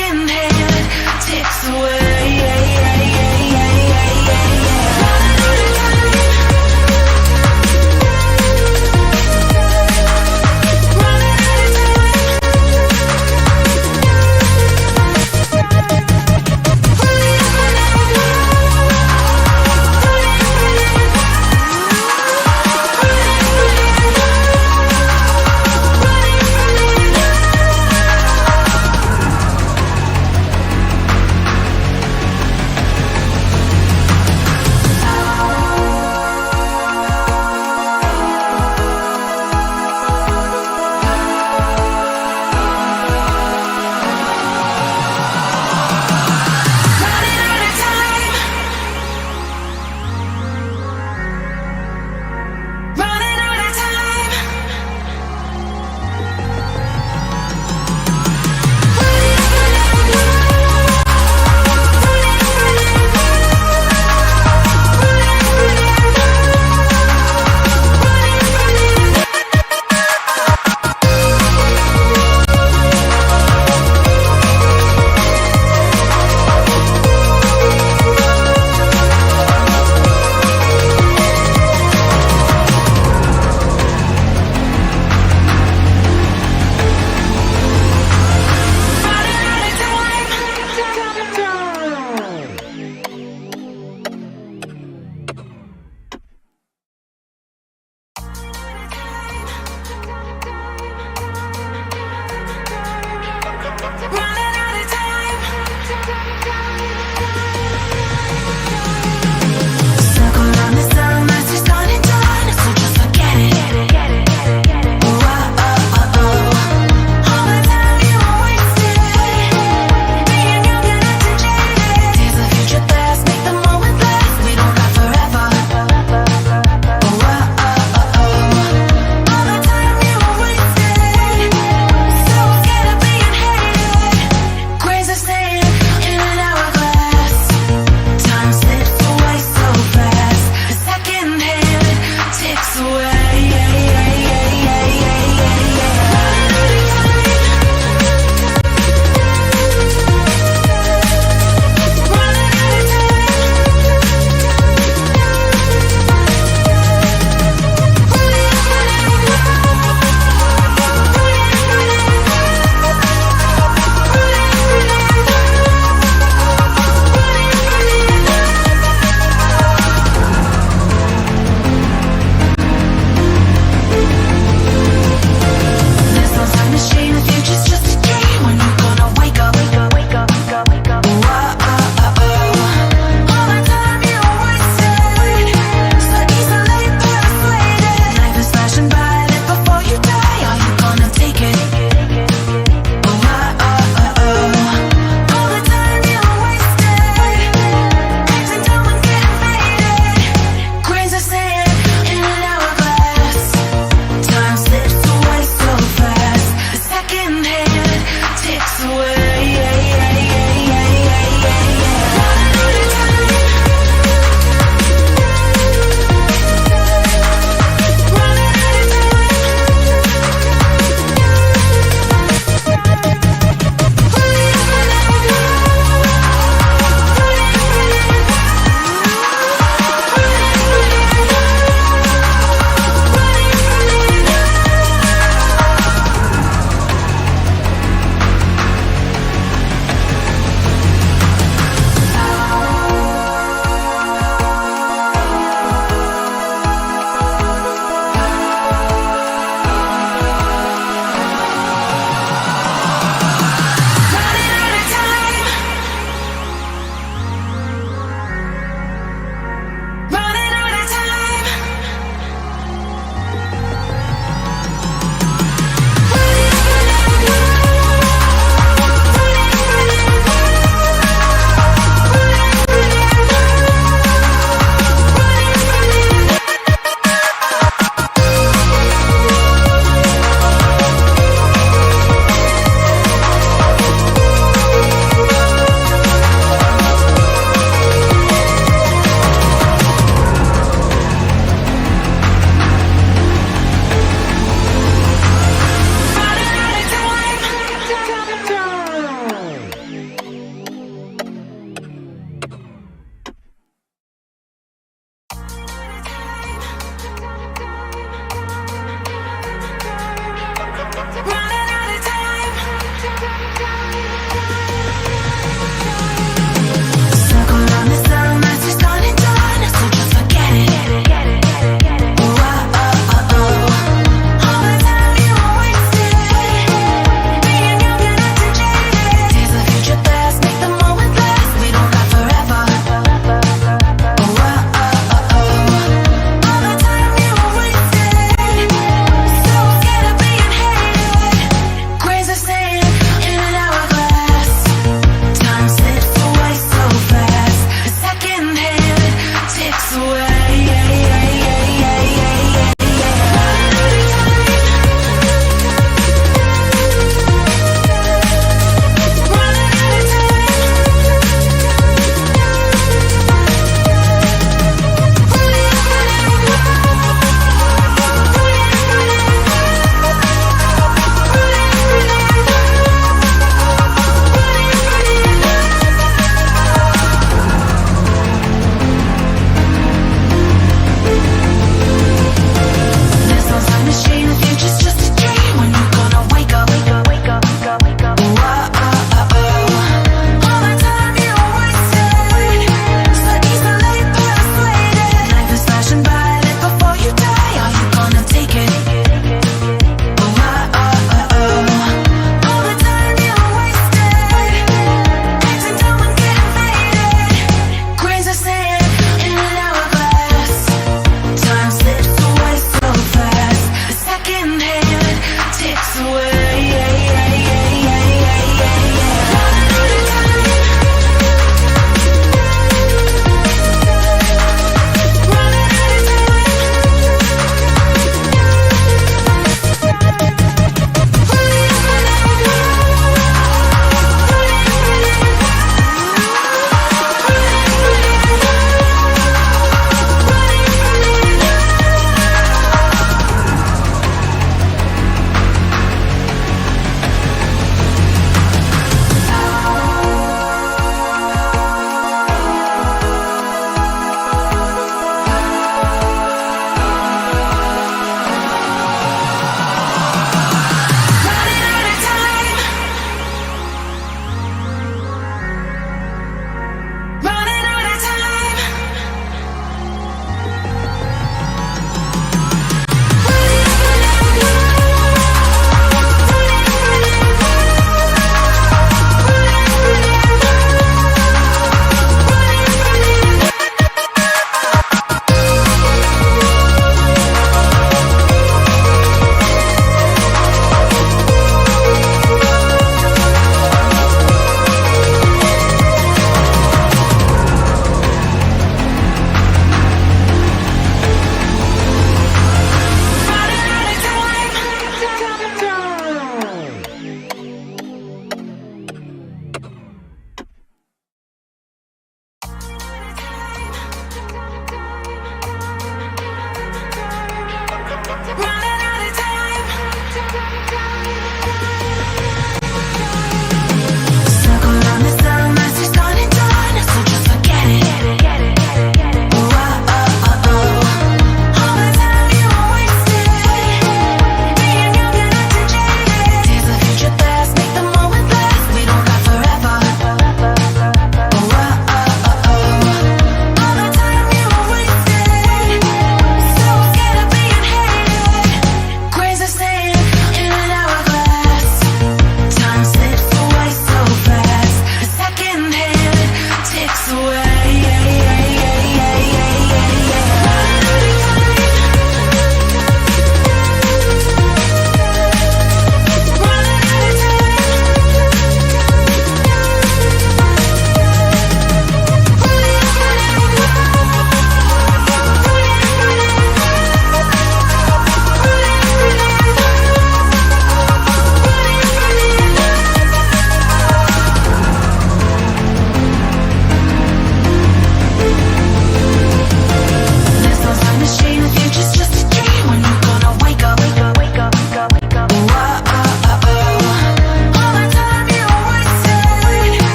second hand ticks away.